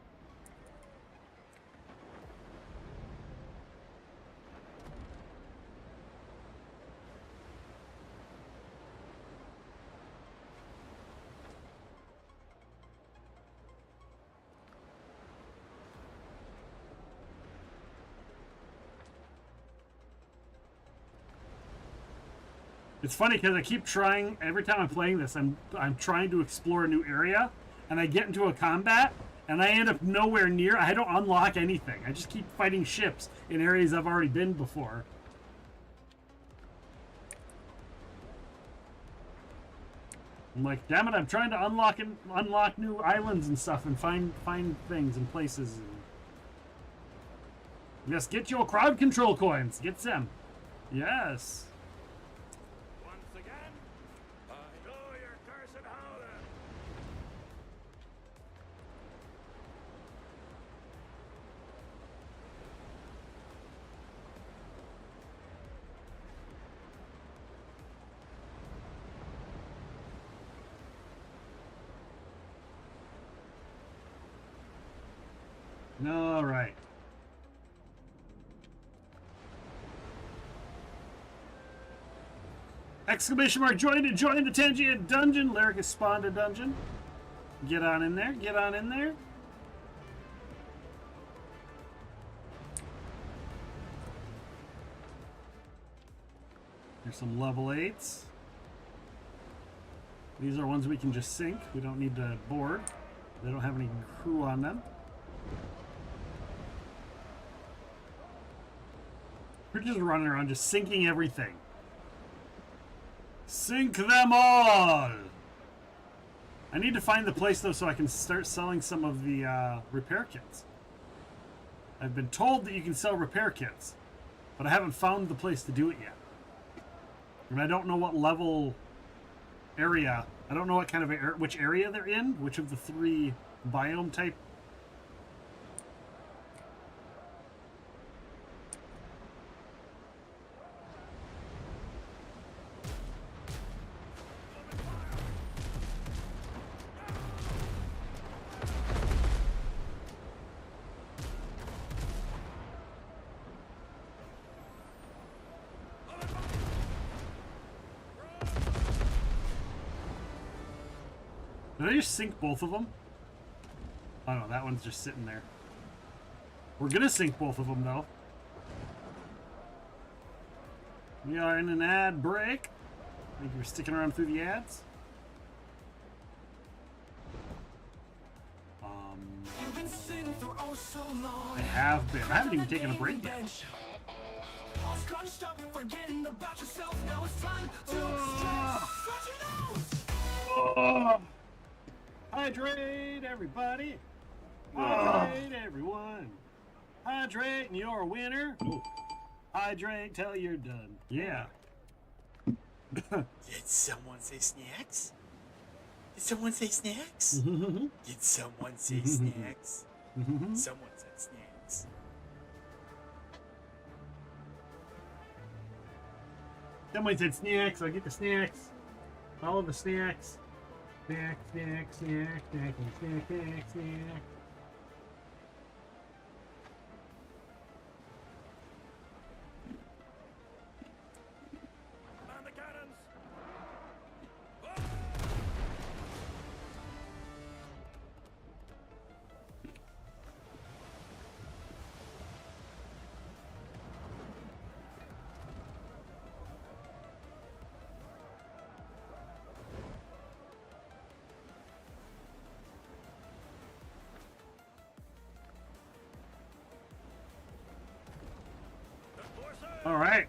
It's funny because I keep trying, every time I'm playing this, I'm trying to explore a new area, and I get into a combat, and I end up nowhere near, I don't unlock anything. I just keep fighting ships in areas I've already been before. I'm like, damn it, I'm trying to unlock new islands and stuff and find things and places. And... Yes, get your crowd control coins. Get them. Yes. All right. Exclamation mark, join the Tangier dungeon. Lyric has spawned a dungeon. Get on in there. Get on in there. There's some level 8s. These are ones we can just sink. We don't need to board. They don't have any crew on them. We're just running around just sinking everything. Sink them all! I need to find the place though so I can start selling some of the repair kits. I've been told that you can sell repair kits, but I haven't found the place to do it yet. And I don't know what level area. I don't know what kind of which area they're in, which of the 3 biome type. Did I just sink both of them? Oh no, that one's just sitting there. We're gonna sink both of them though. We are in an ad break. Thank you for sticking around through the ads. I have been. I haven't even taken a break yet. Hydrate, everybody. Hydrate, everyone. Hydrate, and you're a winner. Ooh. Hydrate till you're done. Yeah. Did someone say snacks? Did someone say snacks? Did someone say snacks? Someone said snacks. Someone said snacks. I'll get the snacks. All of the snacks. Snack, snack, snack, snack, snack, snack, snack. Man the cannons! All right.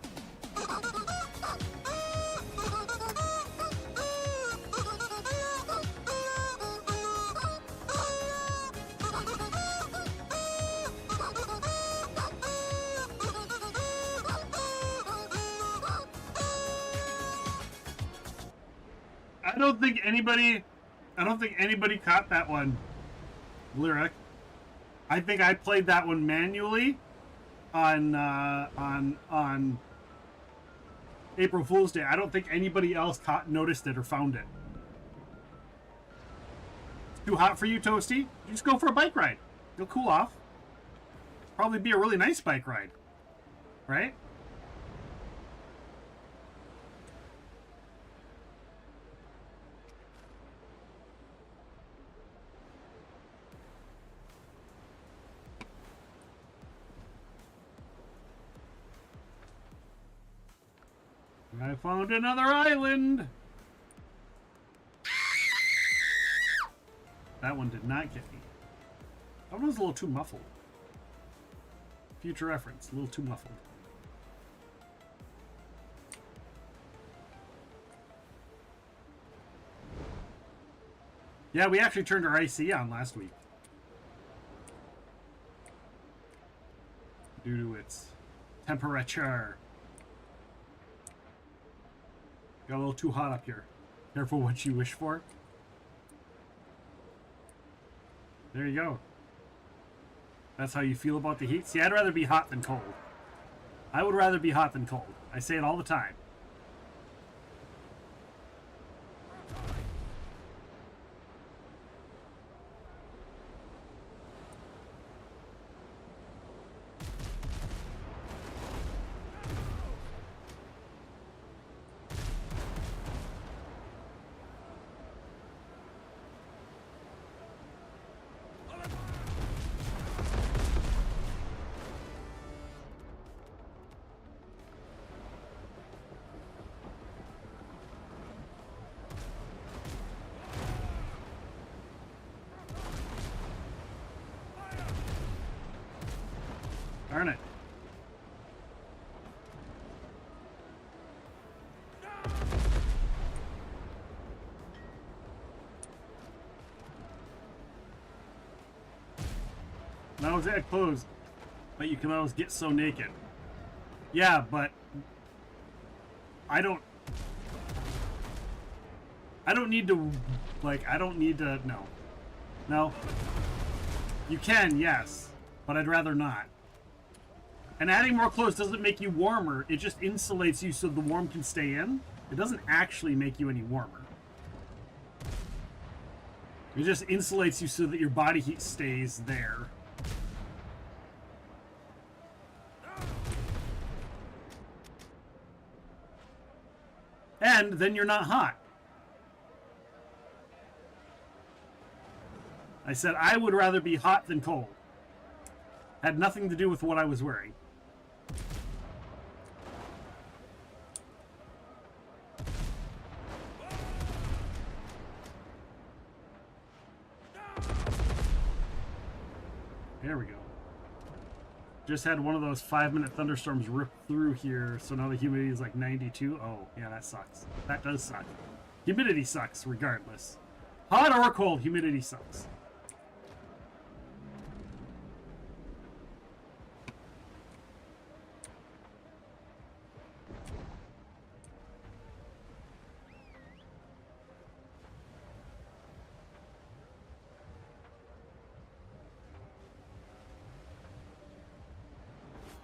I don't think anybody caught that one, Lyric. I think I played that one manually on April Fool's Day. I don't think anybody else noticed it or found it. It's too hot for you, Toasty? You just go for a bike ride. You'll cool off. Probably be a really nice bike ride, right? I found another island. That one did not get me. That one was a little too muffled. Future reference, a little too muffled. Yeah, we actually turned our IC on last week. Due to its temperature. Got a little too hot up here. Careful what you wish for. There you go. That's how you feel about the heat? See, I'd rather be hot than cold. I would rather be hot than cold. I say it all the time. Now it's at clothes, but you can always get so naked. Yeah, but I don't need to, like, I don't need to, no. No. You can, yes, but I'd rather not. And adding more clothes doesn't make you warmer, it just insulates you so the warm can stay in. It doesn't actually make you any warmer. It just insulates you so that your body heat stays there. And then you're not hot. I said I would rather be hot than cold. Had nothing to do with what I was wearing. There we go. Just had one of those 5-minute thunderstorms rip through here, so now the humidity is like 92. Oh, yeah, that sucks. That does suck. Humidity sucks, regardless. Hot or cold, humidity sucks.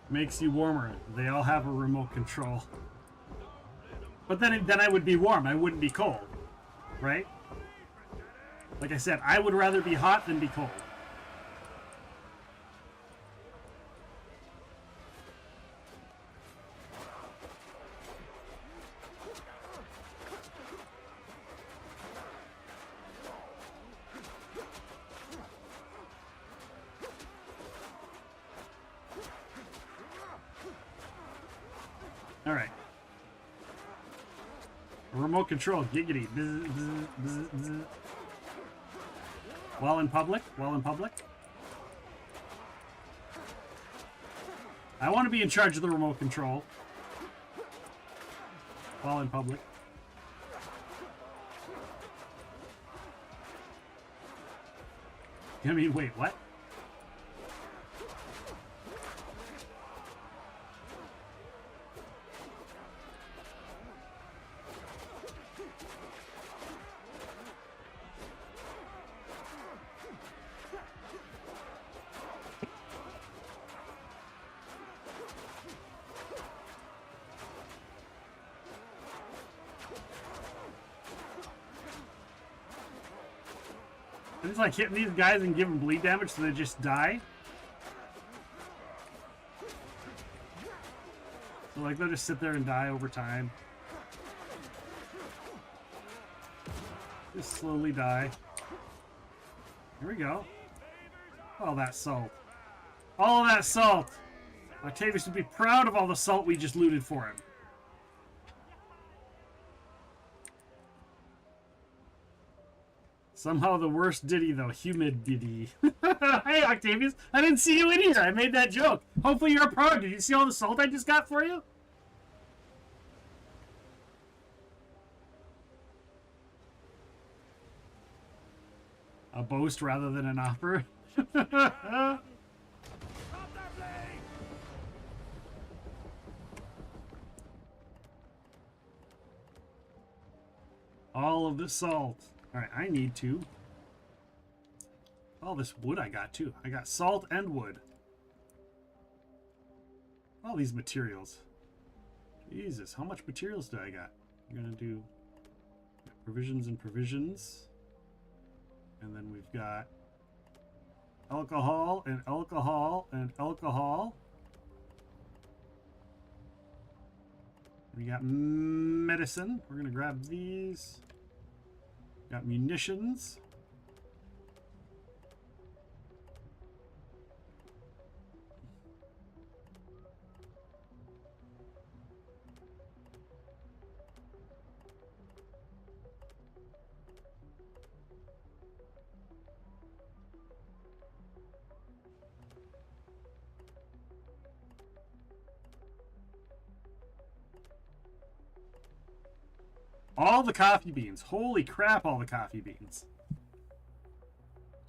Makes you warmer. They all have a remote control. But then I would be warm. I wouldn't be cold. Right? Like I said, I would rather be hot than be cold. Alright. Remote control, giggity. Bzz, bzz, bzz, bzz. While in public? While in public? I want to be in charge of the remote control. While in public. I mean, wait, what? It's like hitting these guys and giving bleed damage so they just die. So like they'll just sit there and die over time. Just slowly die. Here we go. All that salt. All that salt! Octavius would be proud of all the salt we just looted for him. Somehow the worst ditty, though. Humid ditty. Hey, Octavius. I didn't see you in here. I made that joke. Hopefully you're proud. Did you see all the salt I just got for you? A boast rather than an offer. All of the salt. Alright, I need to. All this wood I got too. I got salt and wood. All these materials. Jesus, how much materials do I got? I'm gonna do provisions and provisions. And then we've got alcohol and alcohol and alcohol. We got medicine. We're gonna grab these. Got munitions. All the coffee beans. Holy crap, all the coffee beans.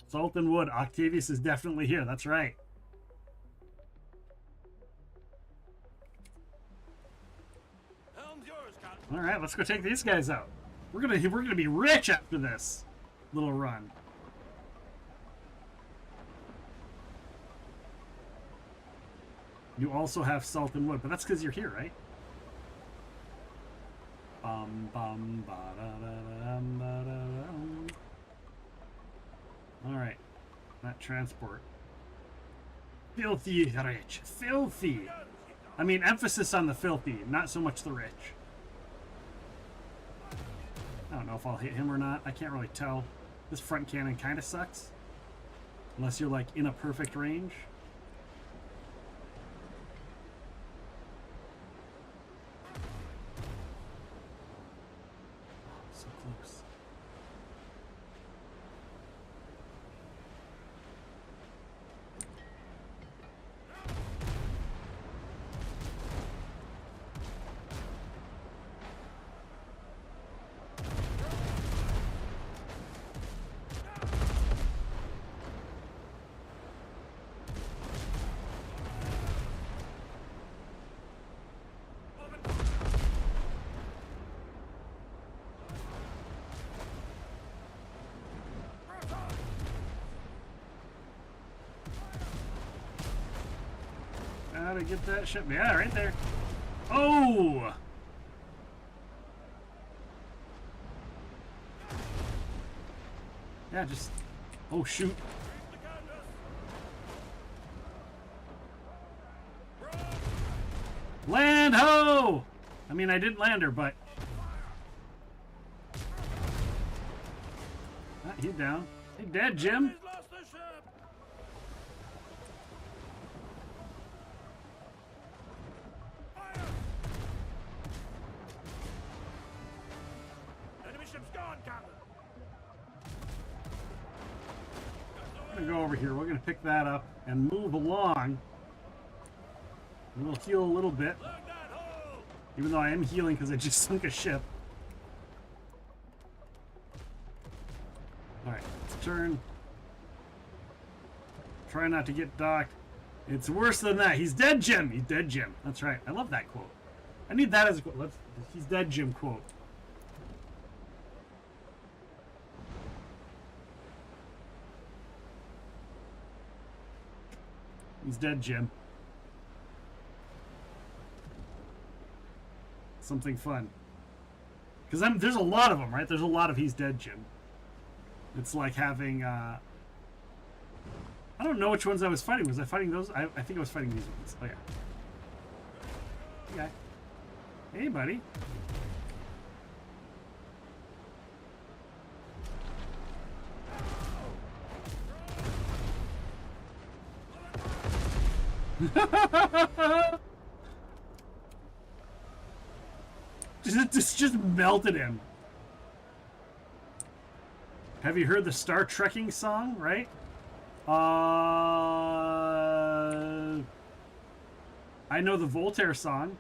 Salt and wood. Octavius is definitely here. That's right. All right, let's go take these guys out. We're gonna be rich after this little run. You also have salt and wood, but that's because you're here, right? Bum, bum, ba-da-da-dum, ba-da-dum. All right, that transport. Filthy rich, filthy. I mean, emphasis on the filthy, not so much the rich. I don't know if I'll hit him or not. I can't really tell. This front cannon kind of sucks. Unless you're like in a perfect range. So close. Gotta get that ship. Yeah, right there. Oh! Yeah, just... Oh, shoot. Land ho! I mean, I didn't land her, but... Ah, he's down. He dead, Jim. I'm gonna go over here. We're gonna pick that up and move along. And we'll heal a little bit. Even though I am healing because I just sunk a ship. Alright, let's turn. Try not to get docked. It's worse than that. He's dead, Jim. He's dead, Jim. That's right. I love that quote. I need that as a quote. He's dead, Jim quote. He's dead, Jim. Something fun. Because there's a lot of them, right? There's a lot of he's dead, Jim. It's like having, I don't know which ones I was fighting. Was I fighting those? I think I was fighting these ones. Oh, yeah. Okay. Hey, buddy. just melted him. Have you heard the Star Trekking song, right? I know the Voltaire song.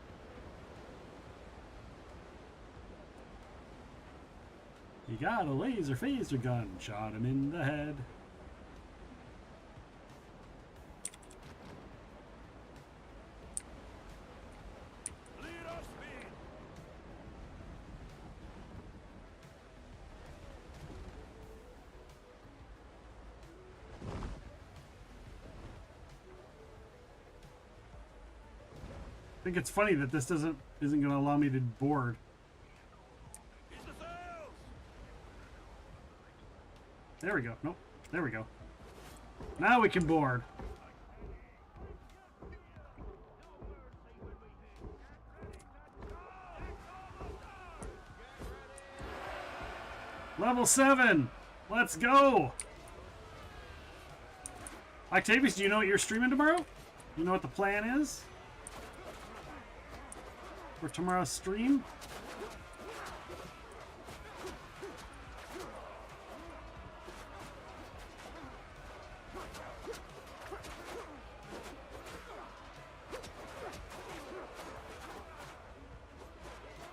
He got a laser phaser gun, shot him in the head. I think it's funny that this isn't going to allow me to board. There we go. Nope. There we go. Now we can board. Level 7. Let's go. Octavius, do you know what you're streaming tomorrow? You know what the plan is for tomorrow's stream?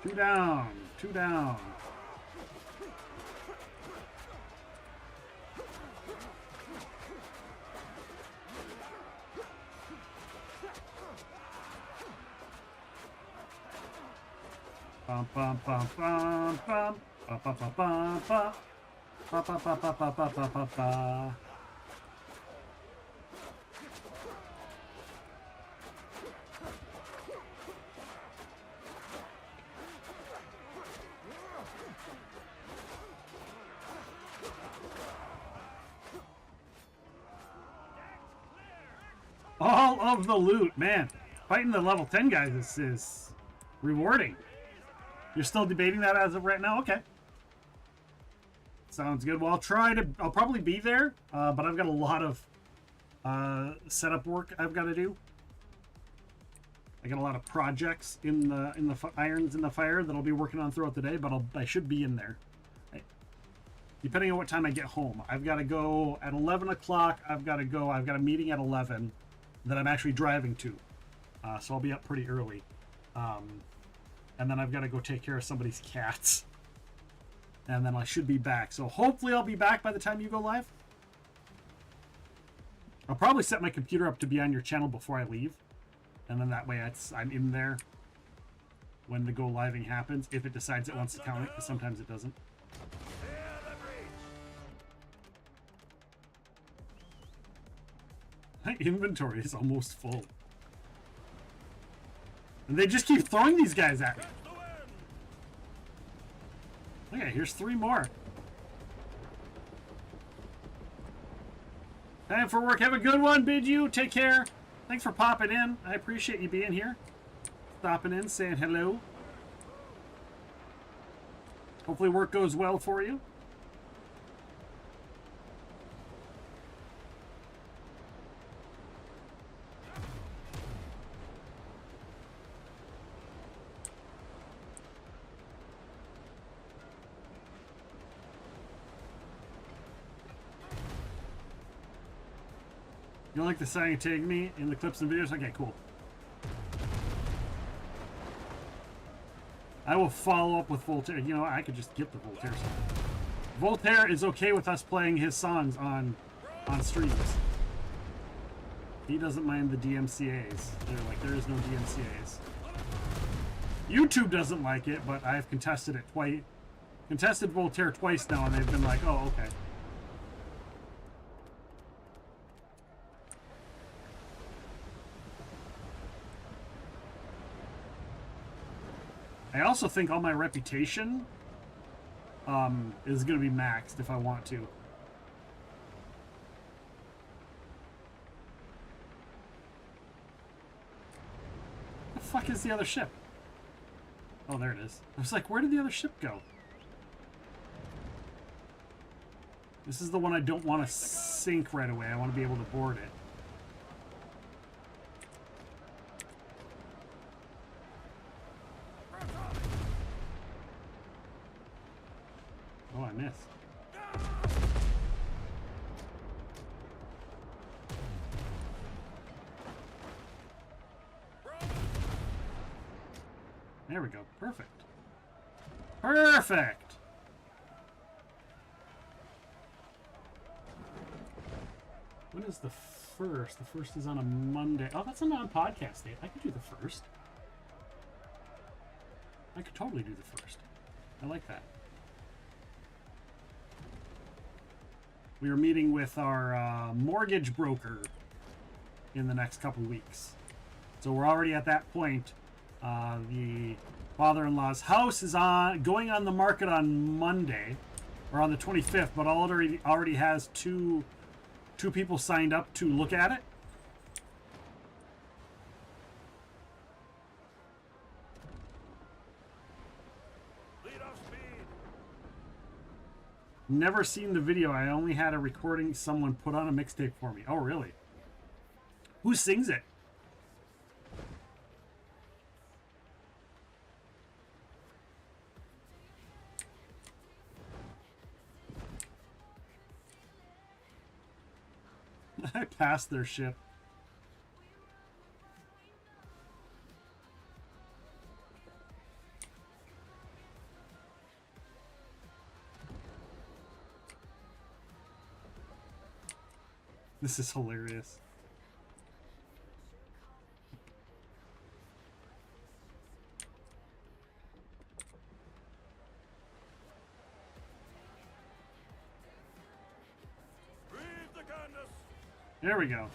Two down, two down. Bum bum bum bum bum bum bum bum bum bum. Ba, ba, ba, ba, ba, ba, ba, ba, ba. All of the loot, man. Fighting the level 10 guys is rewarding. You're still debating that as of right now? Okay. Sounds good. Well, I'll probably be there, but I've got a lot of setup work I've got to do. I got a lot of projects in the irons in the fire that I'll be working on throughout the day, but I should be in there. Depending on what time I get home. I've got to go at 11 o'clock. I've got a meeting at 11 that I'm actually driving to. So I'll be up pretty early. And then I've got to go take care of somebody's cats. And then I should be back. So hopefully I'll be back by the time you go live. I'll probably set my computer up to be on your channel before I leave. And then that way I'm in there when the go living happens. If it decides it wants to count it, because sometimes it doesn't. My inventory is almost full. And they just keep throwing these guys at me. Okay, here's 3 more. Time for work. Have a good one, bid you. Take care. Thanks for popping in. I appreciate you being here. Stopping in, saying hello. Hopefully work goes well for you. You don't like the saying tag me in the clips and videos? Okay, cool. I will follow up with Voltaire. You know, I could just get the Voltaire song. Voltaire is okay with us playing his songs on streams. He doesn't mind the DMCAs. They're like, there is no DMCAs. YouTube doesn't like it, but I've contested it twice. Contested Voltaire twice now, and they've been like, oh, okay. I also think all my reputation is going to be maxed if I want to. The fuck is the other ship? Oh, there it is. I was like, where did the other ship go? This is the one I don't want to sink right away. I want to be able to board it. Oh, I missed. There we go. Perfect. Perfect! When is the first? The first is on a Monday. Oh, that's a non-podcast date. I could do the first. I could totally do the first. I like that. We are meeting with our mortgage broker in the next couple weeks. So we're already at that point. The father-in-law's house is going on the market on Monday, or on the 25th, but already has two people signed up to look at it. Never seen the video. I only had a recording someone put on a mixtape for me. Oh, really? Who sings it? I passed their ship. This is hilarious. There we go.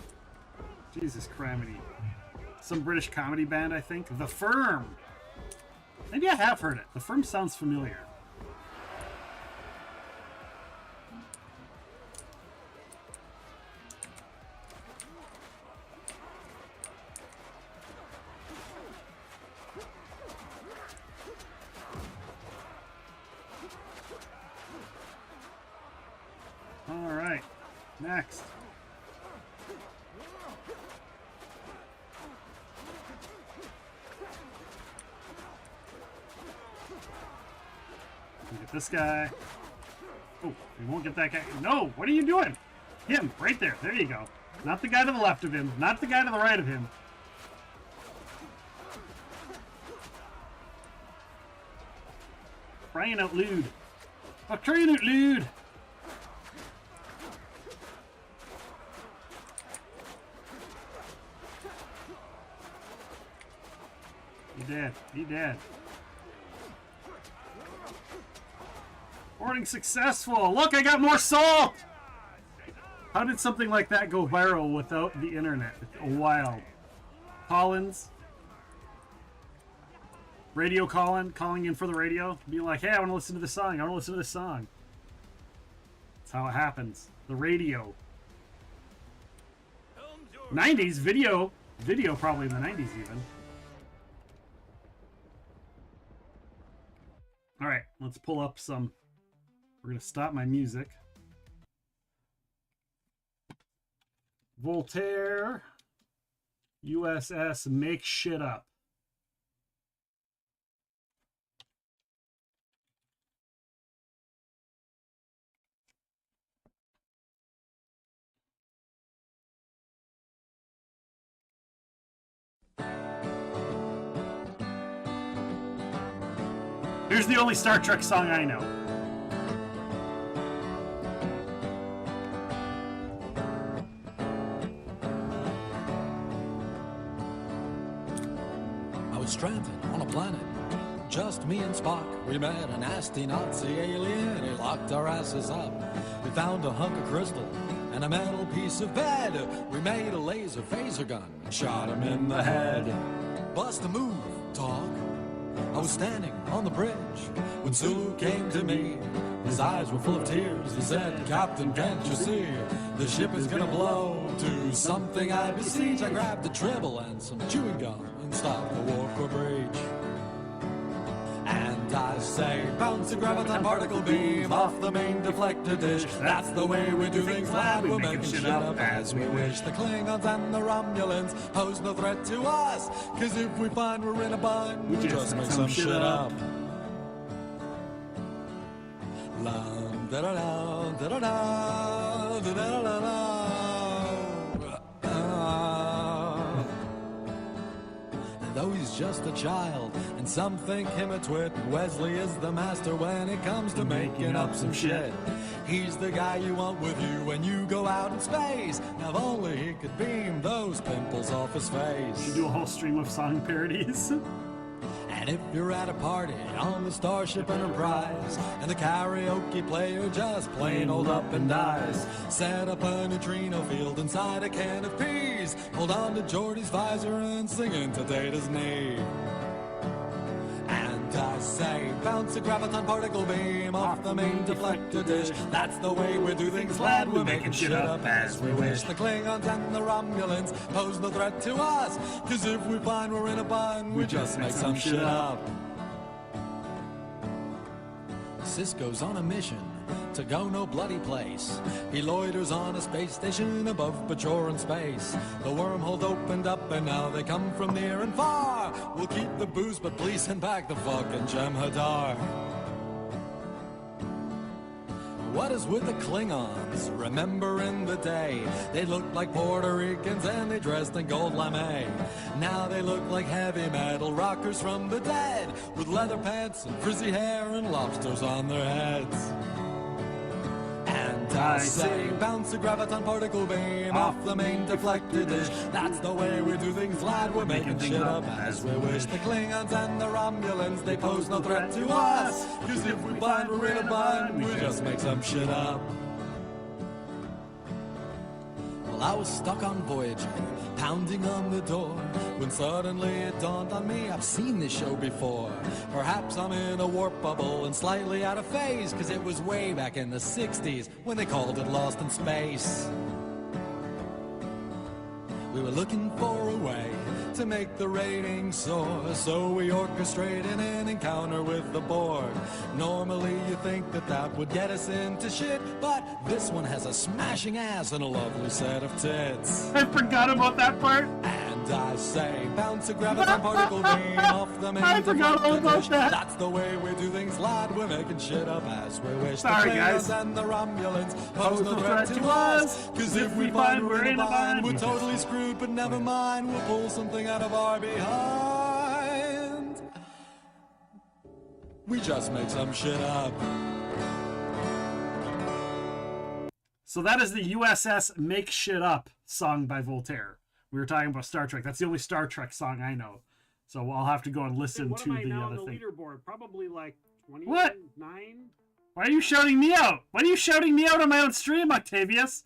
Jesus criminy. Some British comedy band, I think. The Firm. Maybe I have heard it. The Firm sounds familiar. All right. Next. Get this guy. Oh, we won't get that guy. No, what are you doing? Him, right there. There you go. Not the guy to the left of him. Not the guy to the right of him. Crying out loud. Oh, crying out loud. He dead. He dead. Boarding successful. Look, I got more salt. How did something like that go viral without the internet? It's wild. Collins. Radio calling in for the radio. Being like, hey, I want to listen to this song. I want to listen to this song. That's how it happens. The radio. 90s video. Video probably in the 90s even. Alright, let's pull up some. We're going to stop my music. Voltaire. USS Make Shit Up. Here's the only Star Trek song I know. I was stranded on a planet, just me and Spock. We met a nasty Nazi alien, he locked our asses up. We found a hunk of crystal and a metal piece of bed. We made a laser phaser gun and shot him in the head. Bust a move, dog. I was standing on the bridge when Sulu came to me. His eyes were full of tears. He said, Captain, can't you see? The ship is gonna blow to something I besiege. I grabbed a tribble and some chewing gum and stopped the Walker Bridge. And I say, bounce a graviton particle beam off the main deflector dish. That's the way we do things, lad. We're making shit up as we wish. The Klingons and the Romulans pose no threat to us, 'cause if we find we're in a bind, we just make some shit up. La da da da da da da da da da da. Though he's just a child, and some think him a twit, Wesley is the master when it comes to making up some shit. He's the guy you want with you when you go out in space. Now if only he could beam those pimples off his face. You do a whole stream of song parodies. And if you're at a party on the Starship Enterprise and the karaoke player just plain old up and dies, set up a neutrino field inside a can of peas, hold on to Geordie's visor and sing into Data's knee. And I say, bounce a graviton particle beam off the main deflector dish. That's the way we do things, lad. We're making shit up as we wish. The Klingons and the Romulans pose no threat to us, 'cause if we find we're in a bind, we just make some shit up. Cisco's on a mission to go no bloody place. He loiters on a space station above Bajoran space. The wormhole opened up and now they come from near and far. We'll keep the booze, but please send back the fucking Jem'Hadar. What is with the Klingons? Remember in the day, they looked like Puerto Ricans and they dressed in gold lame. Now they look like heavy metal rockers from the dead, with leather pants and frizzy hair and lobsters on their heads. And I say, bounce a graviton particle beam off the main deflector dish. That's the way we do things, lad. We're making shit up as we wish. The Klingons and the Romulans, they pose no threat to us, 'cause if we find we're in a bind, we just make some shit up. Well, I was stuck on Voyager, pounding on the door, when suddenly it dawned on me I've seen this show before. Perhaps I'm in a warp bubble and slightly out of phase, 'cause it was way back in the 60s when they called it Lost in Space. We were looking for a way to make the ratings soar, so we orchestrated an encounter with the Borg. Normally you think that that would get us into shit, but this one has a smashing ass and a lovely set of tits. I forgot about that part. And I say, bounce a graviton particle beam off the main. I forgot all about that. That's the way we do things, lad. We're making shit up as we wish. Sorry, the guys. Klingons and the Romulans pose no threat to us. 'Cause if we find we're in a bind, we're totally screwed, but never mind. We'll pull something out of our behind. We just make some shit up. So that is the USS Make Shit Up song by Voltaire. We were talking about Star Trek. That's the only Star Trek song I know. So I'll have to go and listen what to am I the now other on the thing. leaderboard? Probably like 29? What? Why are you shouting me out? Why are you shouting me out on my own stream, Octavius?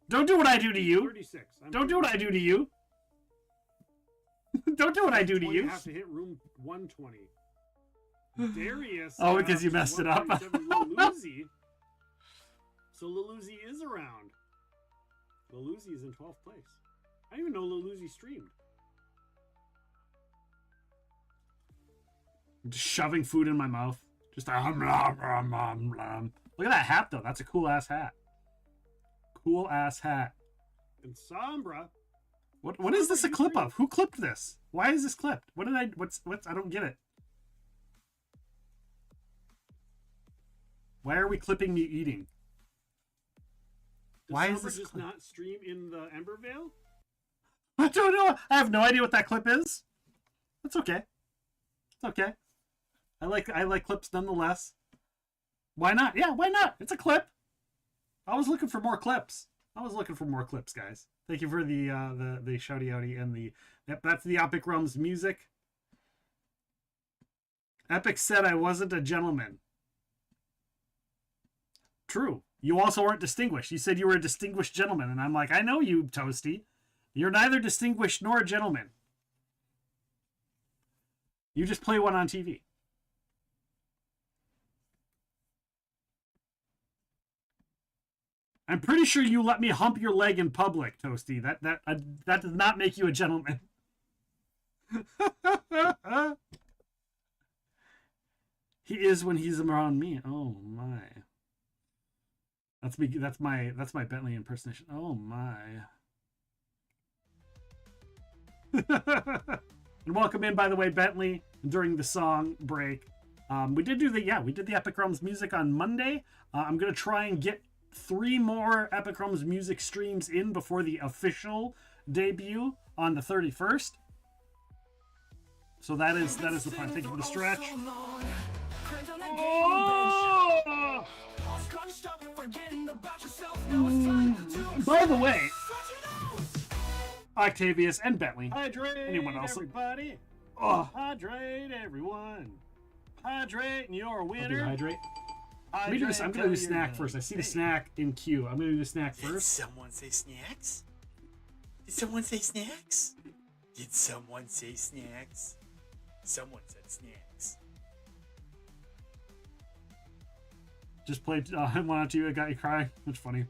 Don't do what I do to you. 36. Don't do what I do to you. Don't do what I do to you. You have to hit room 120. Darius. Oh, because you messed it up. Luluzzi. So Luluzzi is around. Luluzzi is in 12th place. I didn't even know Luluzzi streamed. I'm just shoving food in my mouth. Just a hum, hum, hum, hum, hum. Look at that hat, though. That's a cool ass hat. Cool ass hat. And Sombra. What is this a clip of? Who clipped this? Why is this clipped? What's I don't get it. Why are we clipping me eating? Why is this just not stream in the Embervale? I don't know. I have no idea what that clip is. That's okay. It's okay. I like clips nonetheless. Why not? Yeah, why not? It's a clip. I was looking for more clips. Guys. Thank you for the shouty outy and the yep, that's the Epic Realms music. Epic said I wasn't a gentleman. True. You also weren't distinguished. You said you were a distinguished gentleman, and I'm like, I know you, Toasty. You're neither distinguished nor a gentleman. You just play one on TV. I'm pretty sure you let me hump your leg in public, Toasty. That does not make you a gentleman. He is when he's around me. Oh my. That's my Bentley impersonation. Oh my. And welcome in, by the way, Bentley, during the song break. We did the Epic Realms music on Monday. I'm gonna try and get 3 more Epic Realms music streams in before the official debut on the 31st. So that is the plan. Thank you for the stretch. Oh! By the way, Octavius and Bentley. Hydrate, anyone else? Everybody. Oh. Hydrate, everyone. Hydrate, and you're a winner. Hydrate. I'm gonna do snack first. I see the snack in queue. I'm gonna do the snack first. Did someone say snacks? Did someone say snacks? Did someone say snacks? Someone said snacks. Just played one on TV. It got you crying. That's funny.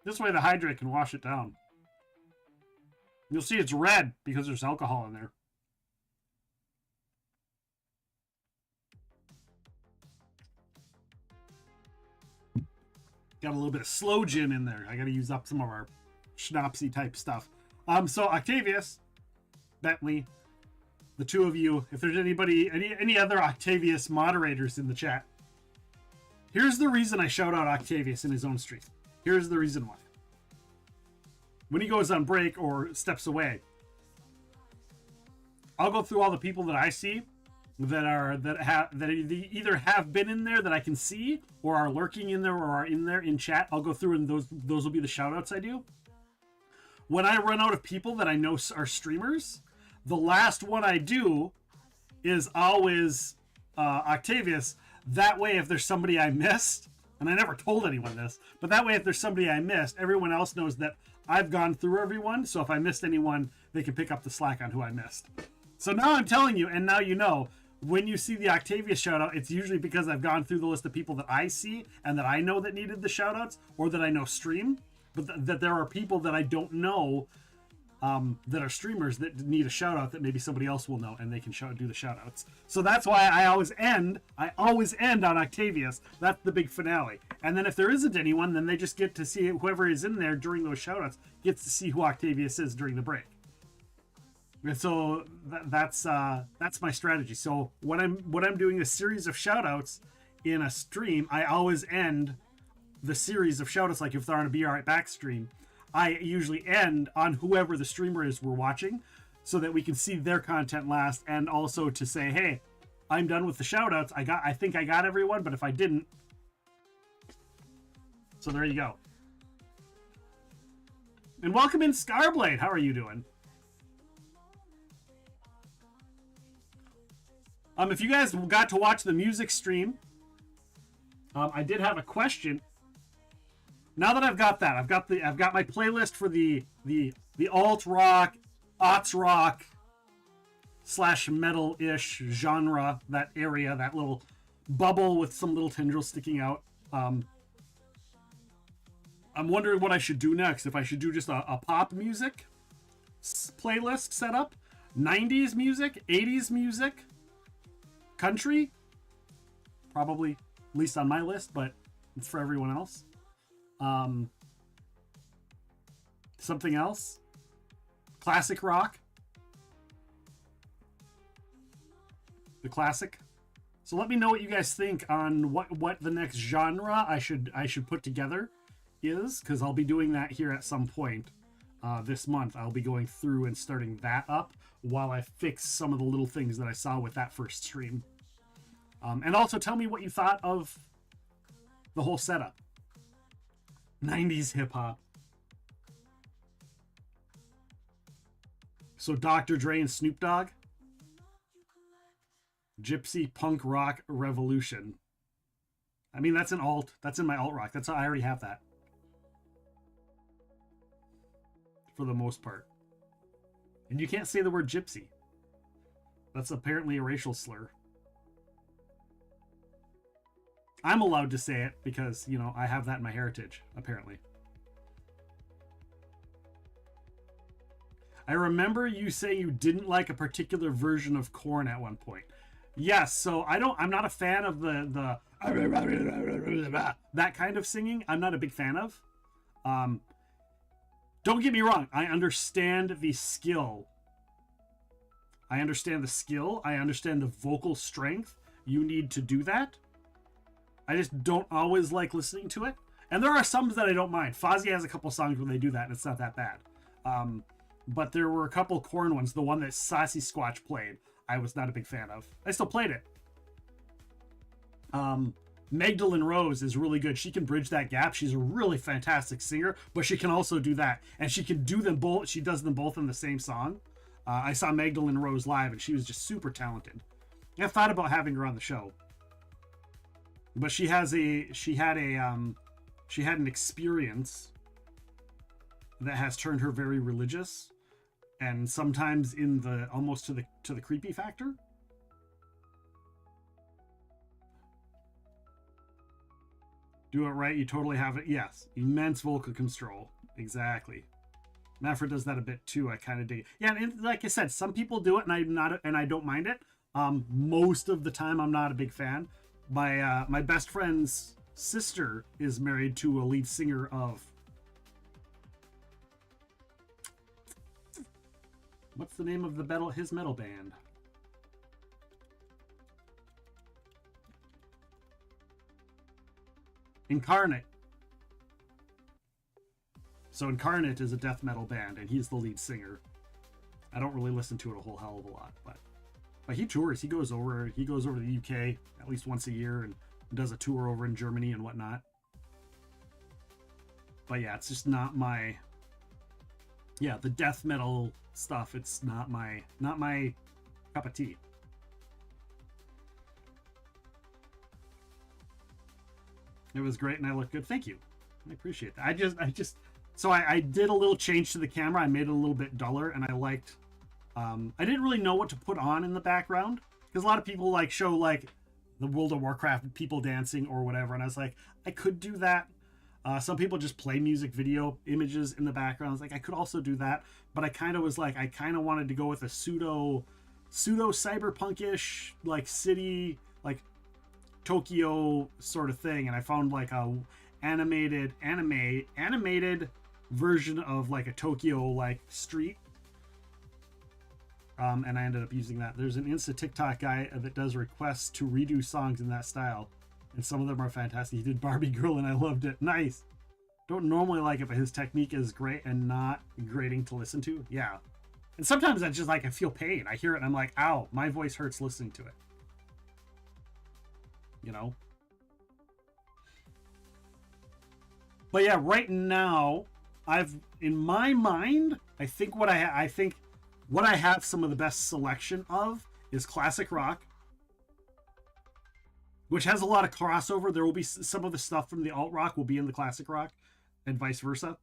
This way the hydrate can wash it down. You'll see it's red because there's alcohol in there. Got a little bit of slow gin in there. I got to use up some of our schnapsy type stuff. So Octavius, Bentley, the two of you, if there's anybody, any other Octavius moderators in the chat, here's the reason I shout out Octavius in his own stream. Here's the reason why. When he goes on break or steps away, I'll go through all the people that I see that either have been in there that I can see, or are lurking in there, or are in there in chat. I'll go through, and those will be the shout outs I do. When I run out of people that I know are streamers, the last one I do is always Octavius. That way, if there's somebody I missed, And I never told anyone this, but that way, if there's somebody I missed, everyone else knows that I've gone through everyone. So if I missed anyone, they can pick up the slack on who I missed. So now I'm telling you, and now you know, when you see the Octavius shout out, it's usually because I've gone through the list of people that I see and that I know that needed the shout outs, or that I know stream, but that there are people that I don't know that are streamers that need a shout out that maybe somebody else will know, and they can do the shout outs. So that's why I always end on Octavius. That's the big finale. And then if there isn't anyone, then they just get to see whoever is in there during those shout outs gets to see who Octavius is during the break. And so that's my strategy. So when I'm doing a series of shout outs in a stream, I always end the series of shout outs, like if they're on a Be Alright Back stream, I usually end on whoever the streamer is we're watching, so that we can see their content last, and also to say, hey, I'm done with the shout outs. I think I got everyone, but if I didn't. So there you go. And welcome in Scarblade. How are you doing? If you guys got to watch the music stream, I did have a question. Now that I've got that, I've got my playlist for the alt rock, aughts rock / metal-ish genre, that area, that little bubble with some little tendrils sticking out. I'm wondering what I should do next. If I should do just a pop music playlist setup, 90s music, 80s music, country, probably, at least on my list, but it's for everyone else. Something else, classic rock, the classic. So let me know what you guys think on what the next genre I should put together is, because I'll be doing that here at some point this month. I'll be going through and starting that up while I fix some of the little things that I saw with that first stream. And also tell me what you thought of the whole setup. 90s hip-hop. So Dr. Dre and Snoop Dogg. Gypsy punk rock revolution. I mean, that's an alt. That's in my alt rock. I already have that. For the most part. And you can't say the word gypsy. That's apparently a racial slur. I'm allowed to say it because, you know, I have that in my heritage, apparently. I remember you saying you didn't like a particular version of Korn at one point. Yes, so I'm not a fan of the that kind of singing. I'm not a big fan of. Don't get me wrong. I understand the skill. I understand the skill. I understand the vocal strength you need to do that. I just don't always like listening to it. And there are some that I don't mind. Fozzy has a couple songs where they do that, and it's not that bad. But there were a couple Korn ones. The one that Sassy Squatch played, I was not a big fan of. I still played it. Magdalene Rose is really good. She can bridge that gap. She's a really fantastic singer, but she can also do that. And she can do them both. She does them both in the same song. I saw Magdalene Rose live, and she was just super talented. I thought about having her on the show. But she had an experience that has turned her very religious, and sometimes in the almost to the creepy factor. Do it right, you totally have it. Yes, immense vocal control. Exactly. Mafra does that a bit too. I kind of dig it. Yeah, and like I said, some people do it, and I don't mind it. Most of the time, I'm not a big fan. My best friend's sister is married to a lead singer of, what's the name of his metal band? Incarnate. So Incarnate is a death metal band, and he's the lead singer. I don't really listen to it a whole hell of a lot, but he tours. He goes over to the UK at least once a year and does a tour over in Germany and whatnot. But yeah, it's just not my. Yeah, the death metal stuff. It's not my cup of tea. It was great, and I looked good. Thank you. I appreciate that. So I did a little change to the camera. I made it a little bit duller, and I liked. I didn't really know what to put on in the background because a lot of people like show like the World of Warcraft people dancing or whatever, and I was like, I could do that. Some people just play music video images in the background. I was like, I could also do that, but I kind of was like, I kind of wanted to go with a pseudo cyberpunkish like city, like Tokyo sort of thing, and I found like a animated version of like a Tokyo like street, and I ended up using that. There's an Insta TikTok guy that does requests to redo songs in that style, and some of them are fantastic. He did Barbie Girl and I loved it. Nice. Don't normally like it, but his technique is great and not grating to listen to. Yeah. And sometimes I just like, I feel pain. I hear it and I'm like, ow, my voice hurts listening to it. You know? But yeah, right now, in my mind, I think what I have some of the best selection of is classic rock, which has a lot of crossover. There will be some of the stuff from the alt rock will be in the classic rock, and vice versa.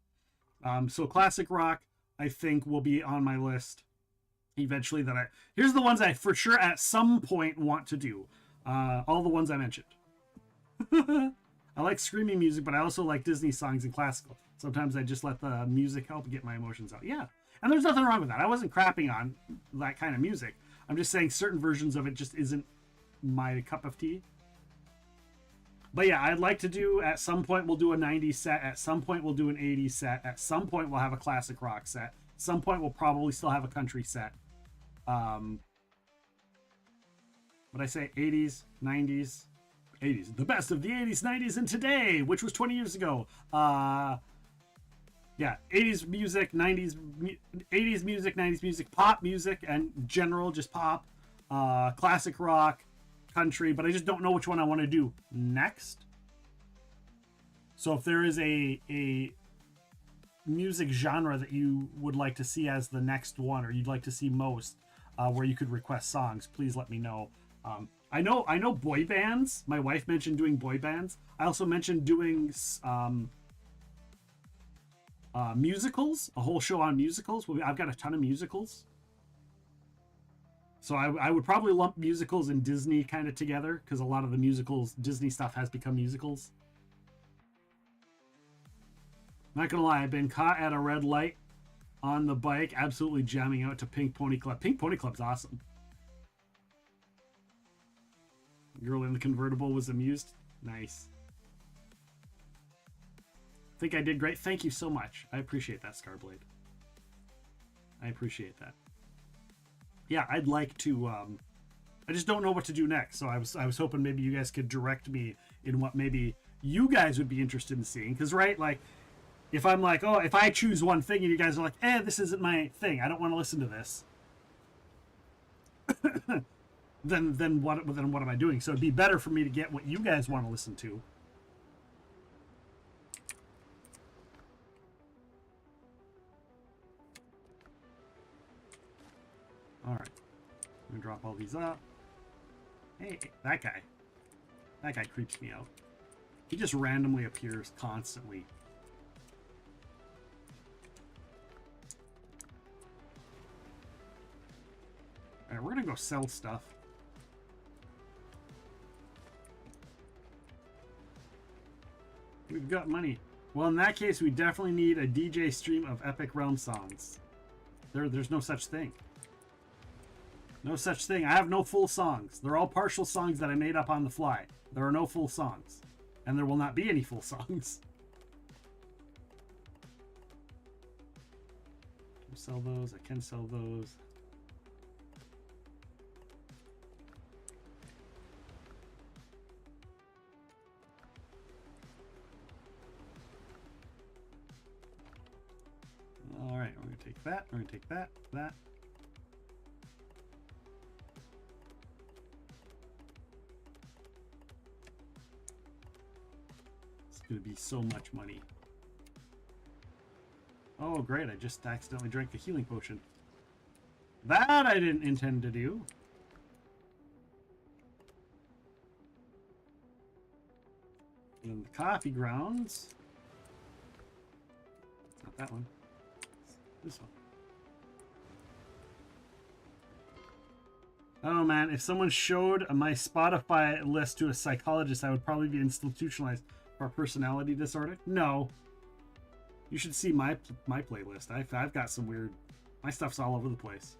So classic rock, I think, will be on my list eventually. Here's the ones I for sure at some point want to do. All the ones I mentioned. I like screaming music, but I also like Disney songs and classical. Sometimes I just let the music help get my emotions out. Yeah, and there's nothing wrong with that. I wasn't crapping on that kind of music. I'm just saying certain versions of it just isn't my cup of tea. But yeah, I'd like to do, at some point we'll do a 90s set, at some point we'll do an 80s set, at some point we'll have a classic rock set, at some point we'll probably still have a country set. But I say 80s, 90s, 80s, the best of the 80s, 90s, and today, which was 20 years ago. Yeah, 80s music, 80s music, 90s music, pop music, and general, just pop, classic rock, country, but I just don't know which one I want to do next. So if there is a music genre that you would like to see as the next one, or you'd like to see most, where you could request songs, please let me know. I know boy bands. My wife mentioned doing boy bands. I also mentioned doing musicals, a whole show on musicals. I've got a ton of musicals. So I would probably lump musicals and Disney kind of together, because a lot of the musicals, Disney stuff has become musicals. Not gonna lie, I've been caught at a red light on the bike, absolutely jamming out to Pink Pony Club. Pink Pony Club's awesome. Girl in the convertible was amused. Nice. I think I did great. Thank you so much. I appreciate that, Scarblade. I appreciate that. Yeah, I'd like to. I just don't know what to do next. So I was hoping maybe you guys could direct me in what maybe you guys would be interested in seeing. Because right, like, if I'm like, oh, if I choose one thing and you guys are like, this isn't my thing, I don't want to listen to this. then what am I doing? So it'd be better for me to get what you guys want to listen to. All right, I'm gonna drop all these up. Hey, that guy creeps me out. He just randomly appears constantly. All right, we're gonna go sell stuff. We've got money. Well, in that case, we definitely need a DJ stream of Epic Realm songs. There's no such thing. No such thing. I have no full songs. They're all partial songs that I made up on the fly. There are no full songs. And there will not be any full songs. Can I sell those? I can sell those. All right, we're going to take that. We're going to take that. Going to be so much money. Oh great, I just accidentally drank a healing potion. That I didn't intend to do. And the coffee grounds. Not that one. This one. I don't know, man. If someone showed my Spotify list to a psychologist, I would probably be institutionalized for a personality disorder. No. You should see my playlist. I've got some weird... My stuff's all over the place.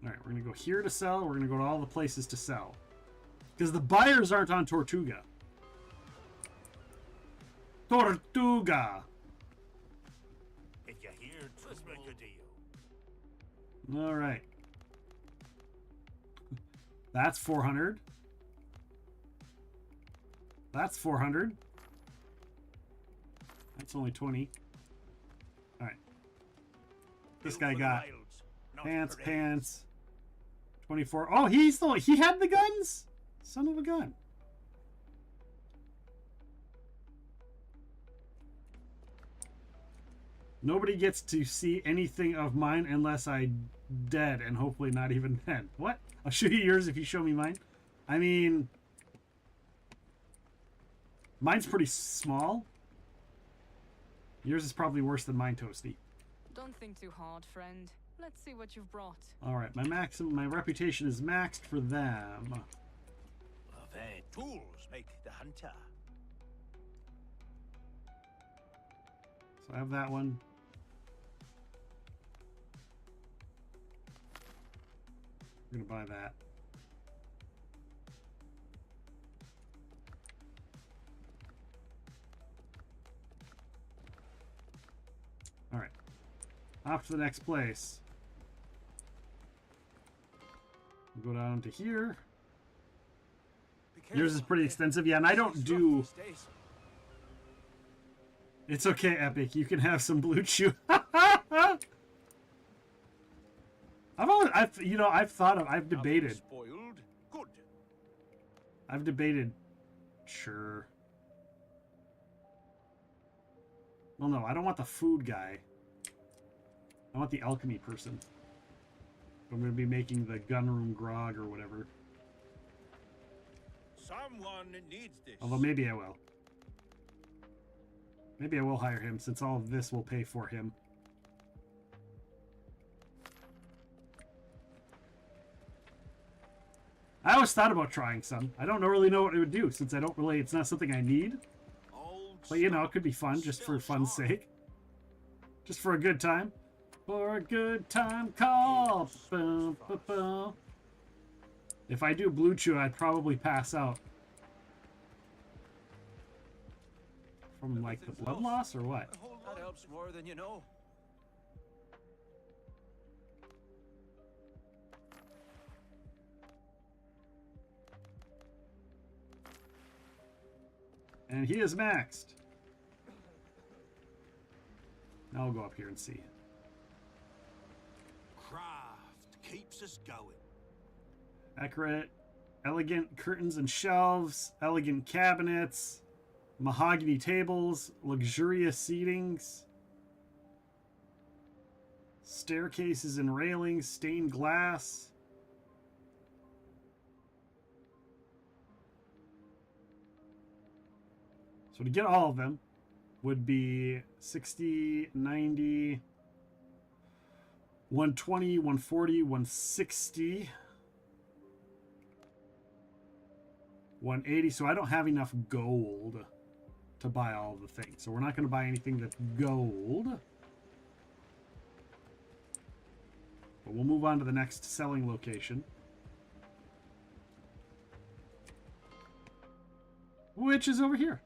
Alright, we're going to go here to sell. We're going to go to all the places to sell. Because the buyers aren't on Tortuga. Tortuga! If you're here, let's make a deal. All right. That's 400. That's 400. That's only 20. All right. This guy got pants. 24. Oh, he had the guns? Son of a gun. Nobody gets to see anything of mine unless I'm dead, and hopefully not even then. What? I'll show you yours if you show me mine. I mean, mine's pretty small. Yours is probably worse than mine, Toasty. Don't think too hard, friend. Let's see what you've brought. All right, my reputation is maxed for them. Their tools make the hunter. So I have that one. We're gonna buy that. All right, off to the next place. We'll go down to here. Yours is pretty extensive, yeah, and I don't do. It's okay, Epic. You can have some Blue Chew. I've debated. Spoiled. Good. I've debated. Sure. Well, no, I don't want the food guy. I want the alchemy person. I'm going to be making the gunroom grog or whatever. Someone needs this. Although maybe I will. Maybe I will hire him since all of this will pay for him. I always thought about trying some. I don't really know what it would do since it's not something I need. But you know, it could be fun just for fun's sake. Just for a good time. For a good time call. If I do Blue Chew, I'd probably pass out. From like the blood loss or what? That helps more than you know. And he is maxed. Now I'll go up here and see. Craft keeps us going. Accurate. Elegant curtains and shelves. Elegant cabinets. Mahogany tables. Luxurious seatings. Staircases and railings. Stained glass. So to get all of them would be 60, 90, 120, 140, 160, 180. So I don't have enough gold to buy all of the things. So we're not going to buy anything that's gold. But we'll move on to the next selling location, which is over here.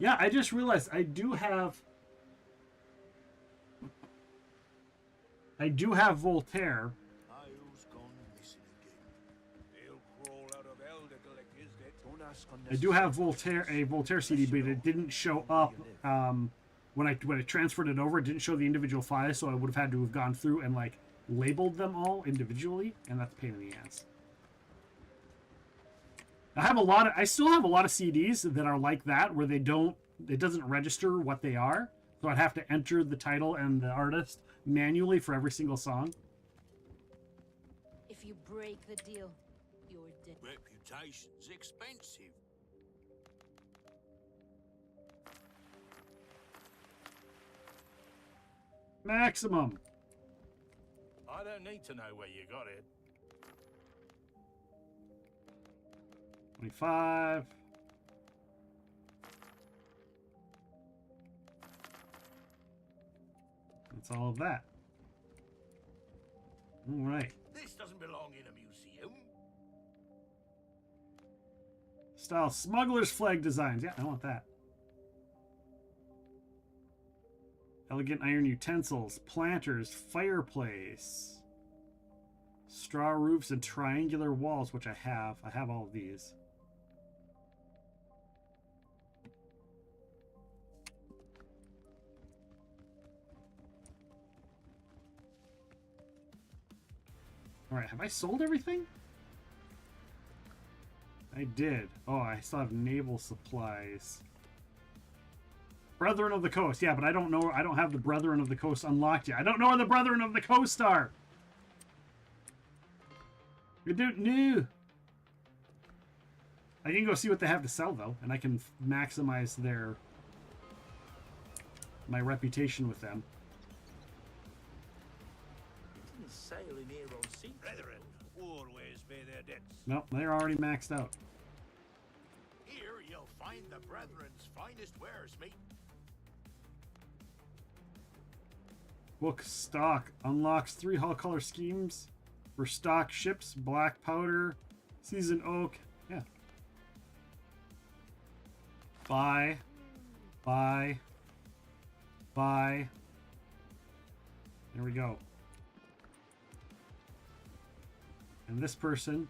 Yeah, I just realized I do have Voltaire. I do have a Voltaire CD, but it didn't show up when I transferred it over. It didn't show the individual files, so I would have had to have gone through and like labeled them all individually, and that's a pain in the ass. I still have a lot of CDs that are like that, where it doesn't register what they are. So I'd have to enter the title and the artist manually for every single song. If you break the deal, you're dead. Reputation's expensive. Maximum. I don't need to know where you got it. 25. That's all of that. All right. This doesn't belong in a museum. Style smuggler's flag designs. Yeah, I want that. Elegant iron utensils, planters, fireplace, straw roofs, and triangular walls, which I have. I have all of these. All right, have I sold everything? I did. Oh, I still have naval supplies. Brethren of the Coast. Yeah, but I don't know. I don't have the Brethren of the Coast unlocked yet. I don't know where the Brethren of the Coast are. I don't know. I can go see what they have to sell, though, and I can maximize my reputation with them. Sailing here on sea. Brethren always pay their debts. Nope, they're already maxed out. Here you'll find the Brethren's finest wares, mate. Book stock unlocks 3 hull color schemes for stock ships, black powder, seasoned oak. Yeah. Buy. There we go. And this person.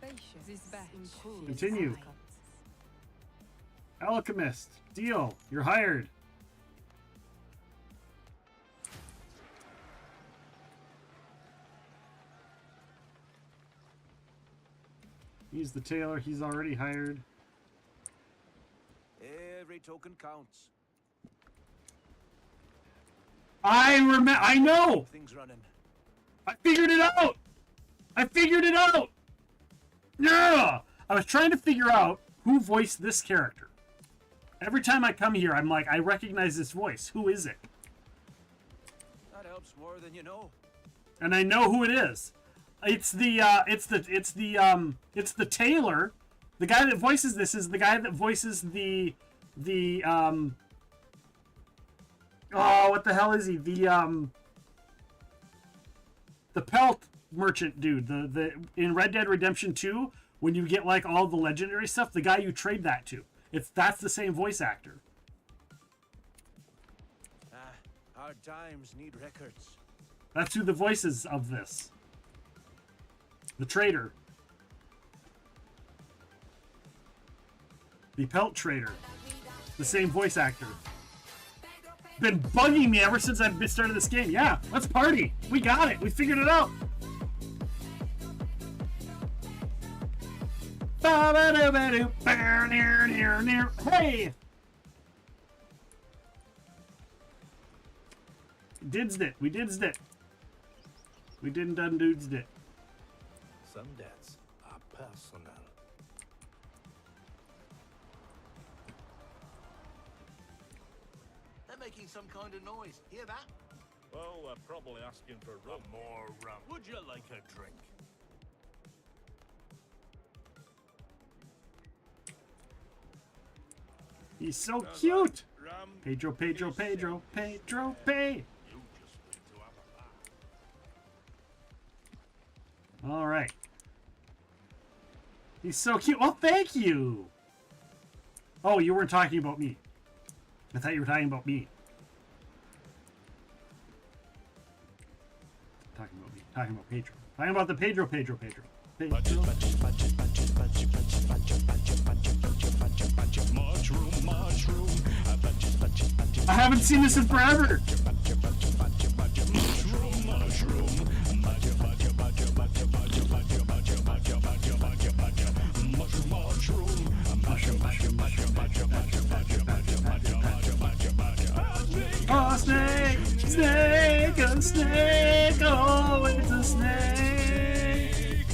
Continue. Alchemist. Deal. You're hired. He's the tailor. He's already hired. Every token counts. I know. Things running. I figured it out. Yeah. I was trying to figure out who voiced this character. Every time I come here, I'm like, I recognize this voice. Who is it? That helps more than you know. And I know who it is. It's the tailor. The guy that voices this is the guy that voices the what the hell is he? The pelt merchant dude. The in Red Dead Redemption 2, when you get like all the legendary stuff, the guy you trade that to. That's the same voice actor. Our times need records. That's who the voice is of this. The trader. The pelt trader. The same voice actor. Been bugging me ever since I started this game. Yeah, let's party. We got it. We figured it out. Hey! Didsed it. We didsed it. We didn't undudes it. Some debts are personal. They're making some kind of noise. Hear that? Well, they're probably asking for rum. More rum. Would you like a drink? He's so cute. Pedro, Pedro, Pedro, Pedro, Pay. All right. He's so cute. Oh, thank you. Oh, you weren't talking about me. I thought you were talking about me. Talking about me. Talking about Pedro. Talking about the Pedro, Pedro, Pedro. Pedro. I haven't seen this in forever. Austin! Snake, a snake, oh, it's a snake.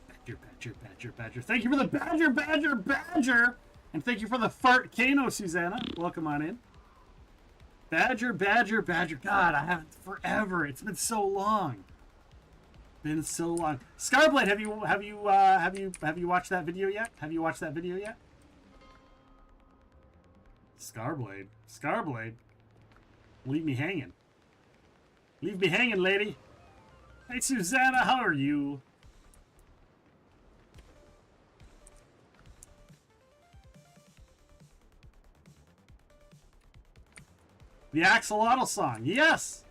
Badger, badger, badger, badger. Thank you for the badger, badger, badger. And thank you for the fart Kano, Susanna. Welcome on in. Badger, badger, badger. God, I haven't forever. It's been so long. Been so long. Scarblade, have you watched that video yet? Have you watched that video yet? Scarblade. Scarblade. Leave me hanging. Leave me hanging, lady. Hey, Susanna, how are you? The Axolotl song. Yes!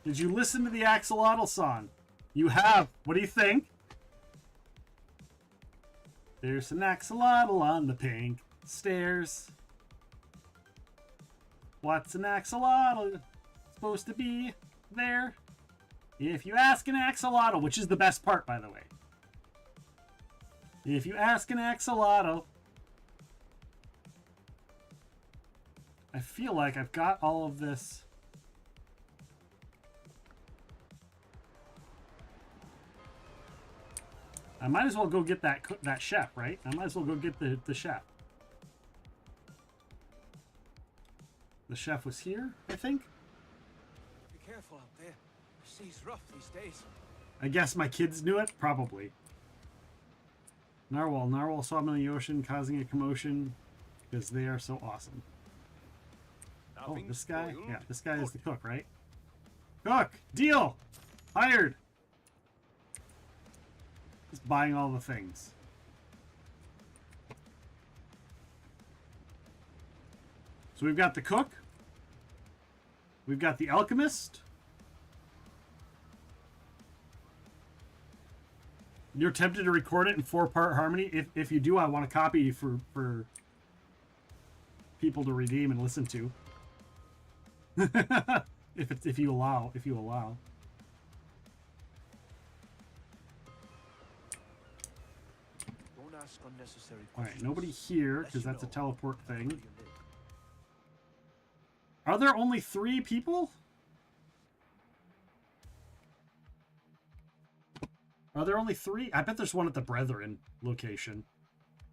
Did you listen to the Axolotl song? You have. What do you think? There's an axolotl on the pink stairs. What's an axolotl supposed to be there? If you ask an axolotl, which is the best part, by the way. If you ask an axolotl, I feel like I've got all of this. I might as well go get that chef, right? I might as well go get the chef. The chef was here, I think. Be careful out there. The sea's rough these days. I guess my kids knew it? Probably. Narwhal. Narwhal saw them in the ocean, causing a commotion because they are so awesome. Oh, this guy? Yeah, this guy is the cook, right? Cook! Deal! Hired! Just buying all the things. So we've got the cook. We've got the alchemist. You're tempted to record it in 4-part harmony? If you do, I want a copy for people to redeem and listen to. if you allow. Don't ask unnecessary questions. Alright, nobody here, because that's a teleport thing. Are there only 3 people? Are there only 3? I bet there's one at the Brethren location.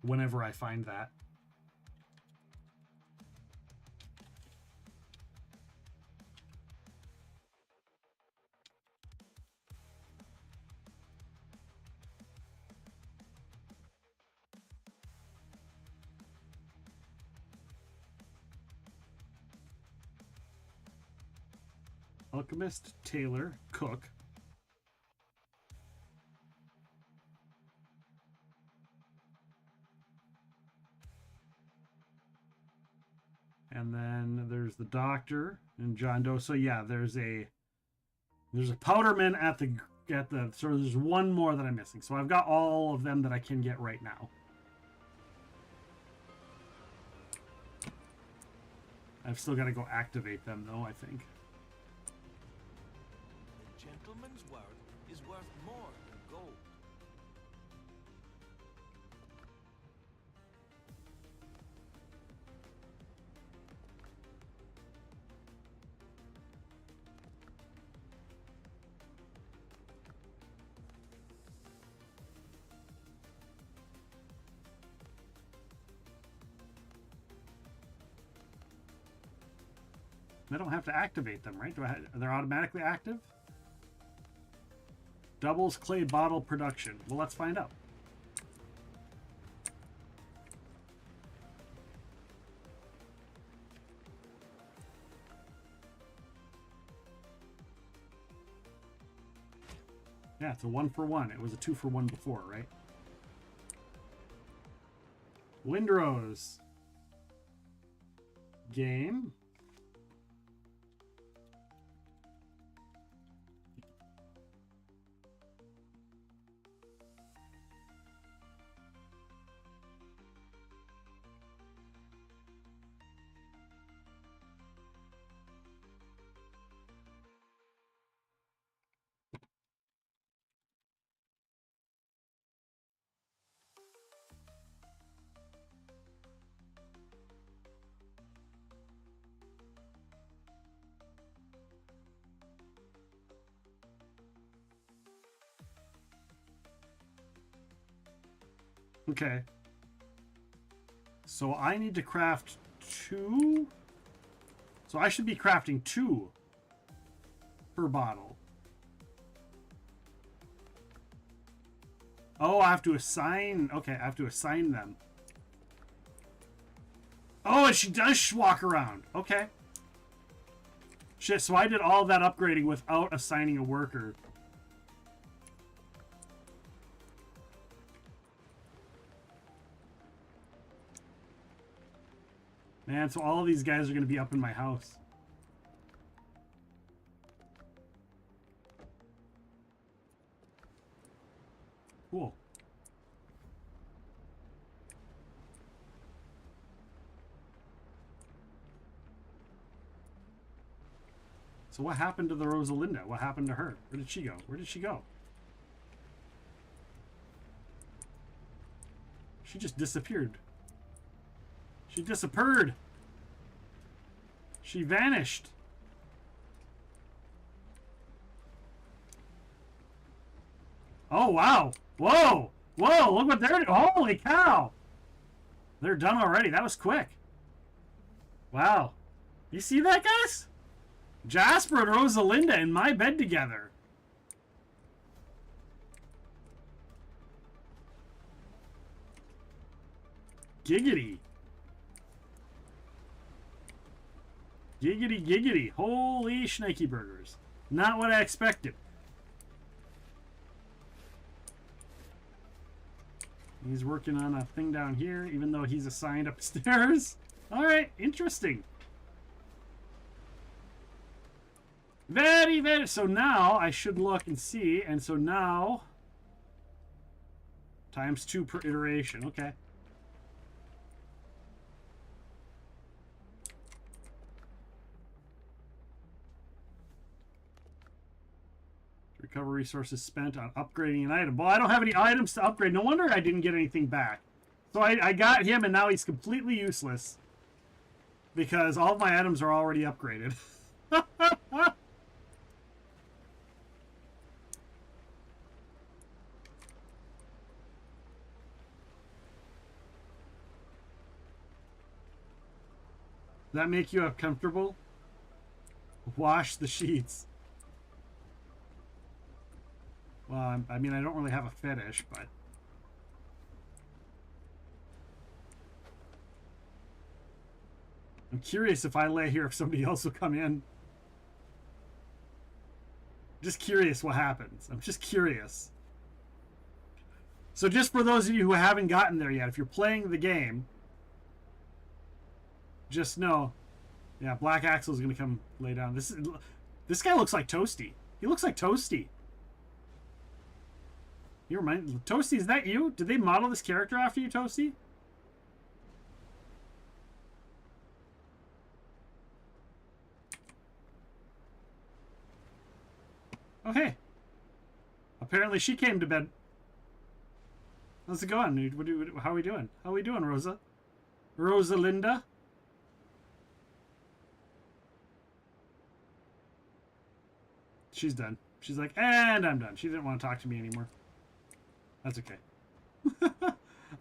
Whenever I find that. Alchemist, tailor, cook. And then there's the doctor and John Doe. So yeah, there's a powderman at the so there's one more that I'm missing. So I've got all of them that I can get right now. I've still got to go activate them though, I think. A gentleman's word is worth more than gold. I don't have to activate them, right? They're automatically active? Doubles clay bottle production. Well, let's find out. Yeah, it's a 1-for-1. It was a 2-for-1 before, right? Windrose. Game. Okay. So I need to craft 2. So I should be crafting 2 per bottle. Oh, I have to assign. Okay, I have to assign them. Oh, and she does walk around. Okay. Shit, so I did all that upgrading without assigning a worker. Man, so all of these guys are going to be up in my house. Cool. So what happened to the Rosalinda? What happened to her? Where did she go? Where did she go? She just disappeared. She disappeared. She vanished. Oh, wow. Whoa. Whoa, look what they're doing. Holy cow. They're done already. That was quick. Wow. You see that, guys? Jasper and Rosalinda in my bed together. Giggity. Giggity, giggity. Holy shnikey burgers. Not what I expected. He's working on a thing down here, even though he's assigned upstairs. Alright, interesting. Very, very. So now I should look and see. And so now ×2 per iteration. Okay. Recover resources spent on upgrading an item. Well, I don't have any items to upgrade. No wonder I didn't get anything back. So I got him, and now he's completely useless. Because all of my items are already upgraded. Does that make you uncomfortable? Wash the sheets. Well, I mean, I don't really have a fetish, but... I'm curious if I lay here if somebody else will come in. Just curious what happens. I'm just curious. So just for those of you who haven't gotten there yet, if you're playing the game, just know, yeah, Black Axle's gonna come lay down. This guy looks like Toasty. He looks like Toasty. You remind Toasty, is that you? Did they model this character after you, Toasty? Oh, hey. Apparently she came to bed. How's it going? How are we doing? How are we doing, Rosa? Rosalinda? She's done. She's like, and I'm done. She didn't want to talk to me anymore. That's okay.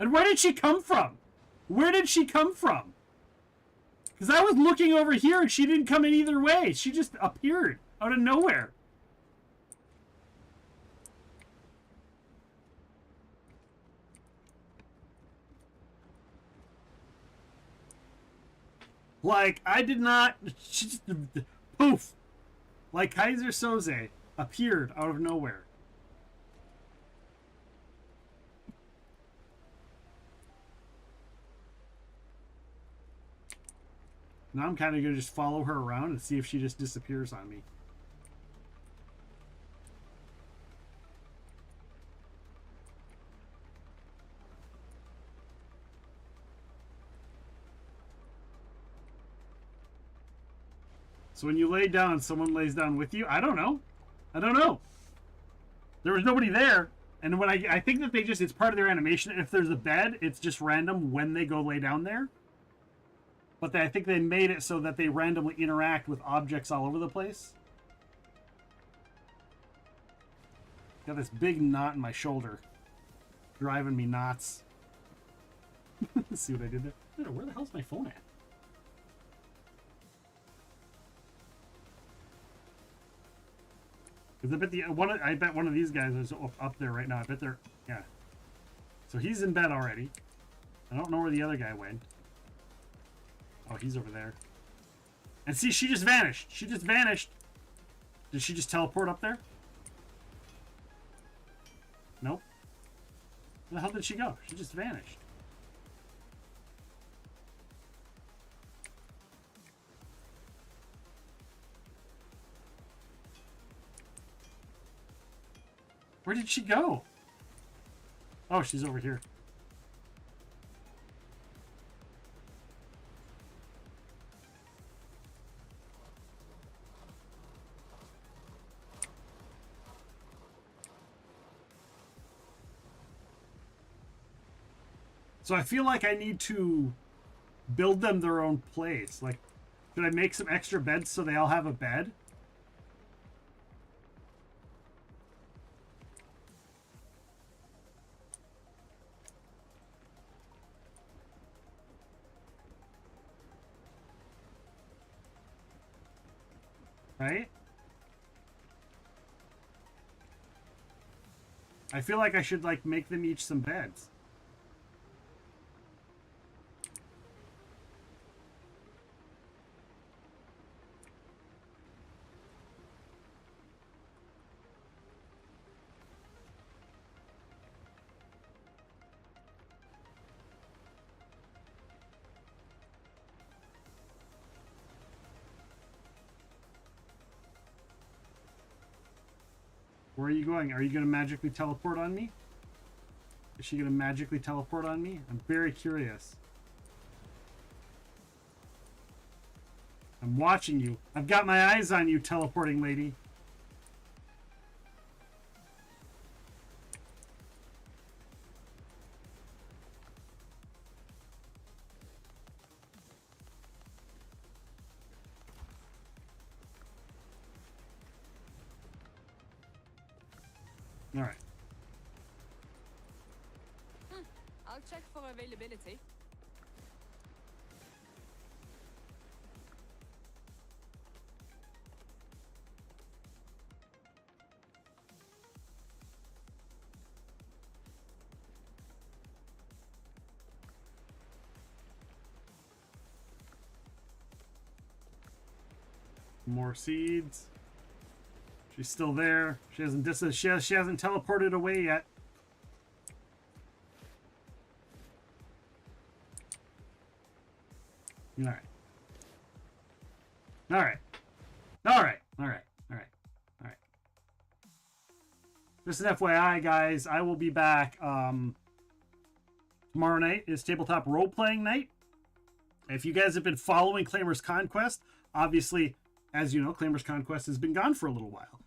And where did she come from? Where did she come from? Because I was looking over here and she didn't come in either way. She just appeared out of nowhere. Like, I did not... She just... Poof! Like Kaiser Soze appeared out of nowhere. Now I'm kind of going to just follow her around and see if she just disappears on me. So when you lay down, someone lays down with you? I don't know. I don't know. There was nobody there. And when I think that they just, it's part of their animation. If there's a bed, it's just random when they go lay down there. But I think they made it so that they randomly interact with objects all over the place. Got this big knot in my shoulder. Driving me nuts. Let's see what I did there. Where the hell's my phone at? Because I bet one of these guys is up there right now. I bet they're, yeah. So he's in bed already. I don't know where the other guy went. Oh, he's over there. And see, she just vanished. She just vanished. Did she just teleport up there? Nope. Where the hell did she go? She just vanished. Where did she go? Oh, she's over here. So I feel like I need to build them their own place. Like, should I make some extra beds so they all have a bed? Right? I feel like I should, like, make them each some beds. Where are you going? Are you going to magically teleport on me? Is she going to magically teleport on me? I'm very curious. I'm watching you. I've got my eyes on you, teleporting lady. All right. I'll check for availability. More seeds. She's still there. She hasn't she hasn't teleported away yet. All right. All right. All right. All right. All right. All right. Just an FYI, guys, I will be back. Tomorrow night is tabletop role-playing night. If you guys have been following Claimer's Conquest, obviously, as you know, Claimer's Conquest has been gone for a little while.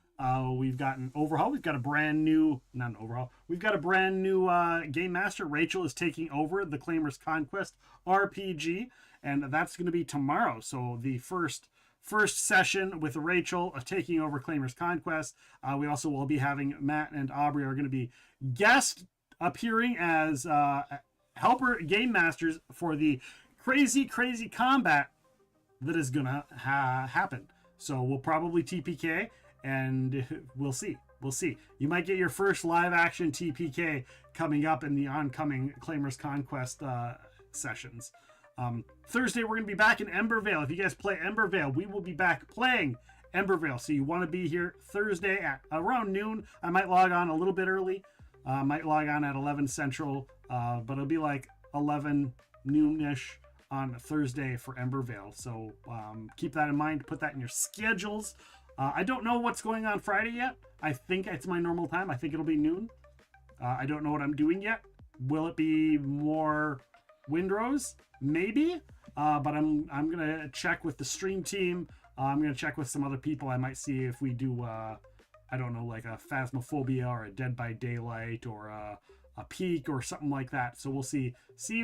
We've got an overhaul. We've got a brand new, not an overhaul. We've got a brand new game master. Rachel is taking over the Claimer's Conquest RPG, and that's going to be tomorrow. So the first session with Rachel taking over Claimer's Conquest. We also will be having Matt and Aubrey are going to be guest appearing as helper game masters for the crazy combat that is going to happen. So we'll probably TPK, and we'll see. We'll see. You might get your first live action TPK coming up in the oncoming Claimer's Conquest sessions. Thursday, we're going to be back in Embervale. If you guys play Embervale, we will be back playing Embervale. So you want to be here Thursday at around noon. I might log on a little bit early. Might log on at 11 Central, but it'll be like 11 noonish on Thursday for Embervale. So keep that in mind. Put that in your schedules. I don't know what's going on Friday yet. I think it's my normal time. I think it'll be noon. I don't know what I'm doing yet. Will it be more Windrose? Maybe. But I'm gonna check with the stream team. I'm gonna check with some other people. I might see if we do I don't know, like a Phasmophobia or a Dead by Daylight or a Peak or something like that. So we'll see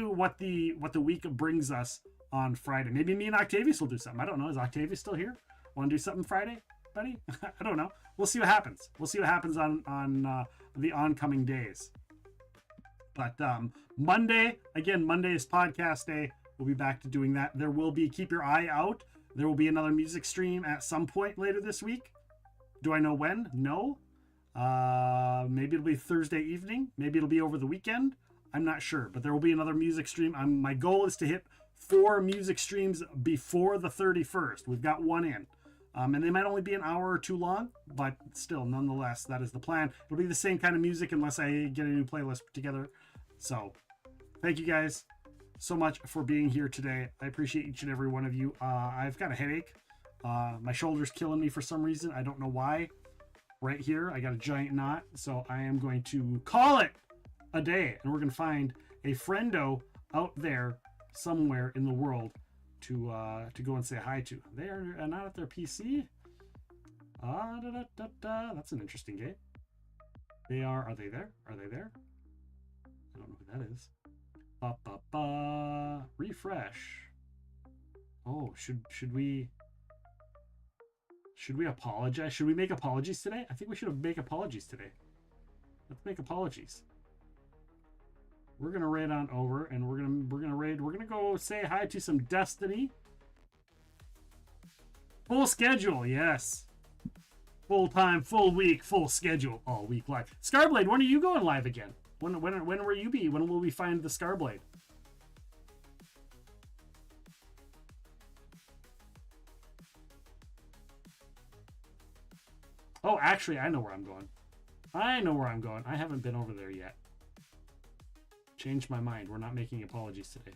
what the week brings us on Friday. Maybe me and Octavius will do something. I don't know. Is Octavius still here? Want to do something Friday, buddy? I don't know. We'll see what happens. We'll see what happens on the oncoming days. But Monday, again, Monday is podcast day. We'll be back to doing that. There will be, keep your eye out. There will be another music stream at some point later this week. Do I know when? No. Maybe it'll be Thursday evening. Maybe it'll be over the weekend. I'm not sure, but there will be another music stream. My goal is to hit 4 music streams before the 31st. We've got one in. And they might only be an hour or two long, but still, nonetheless, that is the plan. It'll be the same kind of music unless I get a new playlist together. So, thank you guys so much for being here today. I appreciate each and every one of you. I've got a headache. My shoulder's killing me for some reason. I don't know why. Right here, I got a giant knot. So I am going to call it a day. And we're going to find a friendo out there somewhere in the world to go and say hi to. They are not at their PC. That's an interesting game. They are. Are they there? Are they there? I don't know who that is. Refresh. Oh, should we apologize? Should we make apologies today? I think we should make apologies today. Let's make apologies. We're gonna raid on over, and we're gonna go say hi to some Destiny. Full schedule, yes. Full time, full week, full schedule, all week live. Scarblade, when are you going live again? When will you be? When will we find the Scarblade? Oh, actually, I know where I'm going. I haven't been over there yet. Changed my mind. We're not making apologies today.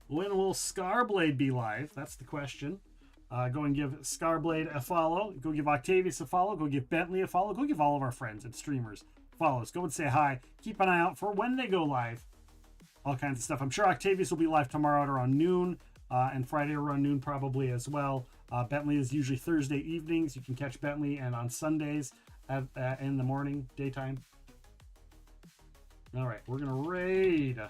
When will Scarblade be live? That's the question. Go and give Scarblade a follow. Go give Octavius a follow. Go give Bentley a follow. Go give all of our friends and streamers follows. Go and say hi. Keep an eye out for when they go live. All kinds of stuff. I'm sure Octavius will be live tomorrow at around noon, and Friday around noon probably as well. Bentley is usually Thursday evenings. You can catch Bentley, and on Sundays in the morning, daytime. All right, we're gonna raid.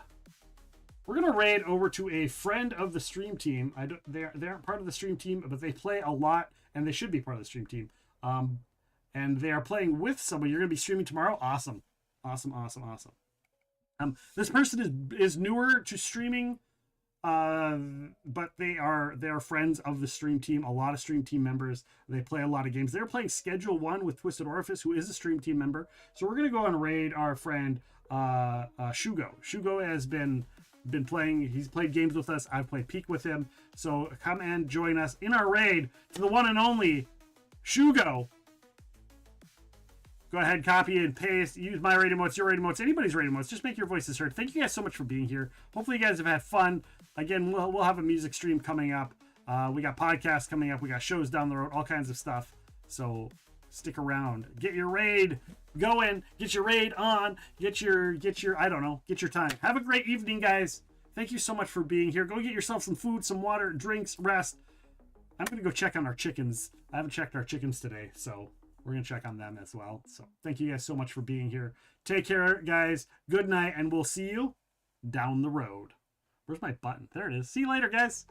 We're gonna raid over to a friend of the stream team. They aren't part of the stream team, but they play a lot, and they should be part of the stream team. And they are playing with someone. You're gonna be streaming tomorrow. Awesome. This person is newer to streaming, but they are friends of the stream team. A lot of stream team members. They play a lot of games. They're playing Schedule 1 with Twisted Orifice, who is a stream team member. So we're gonna go and raid our friend Shugo. Shugo has been playing. He's played games with us. I've played Peak with him. So come and join us in our raid to the one and only Shugo. Go ahead, copy and paste. Use my raid emotes, your raid emotes, anybody's raid emotes. Just make your voices heard. Thank you guys so much for being here. Hopefully you guys have had fun. Again, we'll have a music stream coming up. We got podcasts coming up. We got shows down the road, all kinds of stuff. So stick around. Get your raid going. Get your raid on. Get your I don't know. Get your time. Have a great evening, guys. Thank you so much for being here. Go get yourself some food, some water, drinks, rest. I'm gonna go check on our chickens. I haven't checked our chickens today, so we're going to check on them as well. So thank you guys so much for being here. Take care, guys. Good night, and we'll see you down the road. Where's my button? There it is. See you later, guys.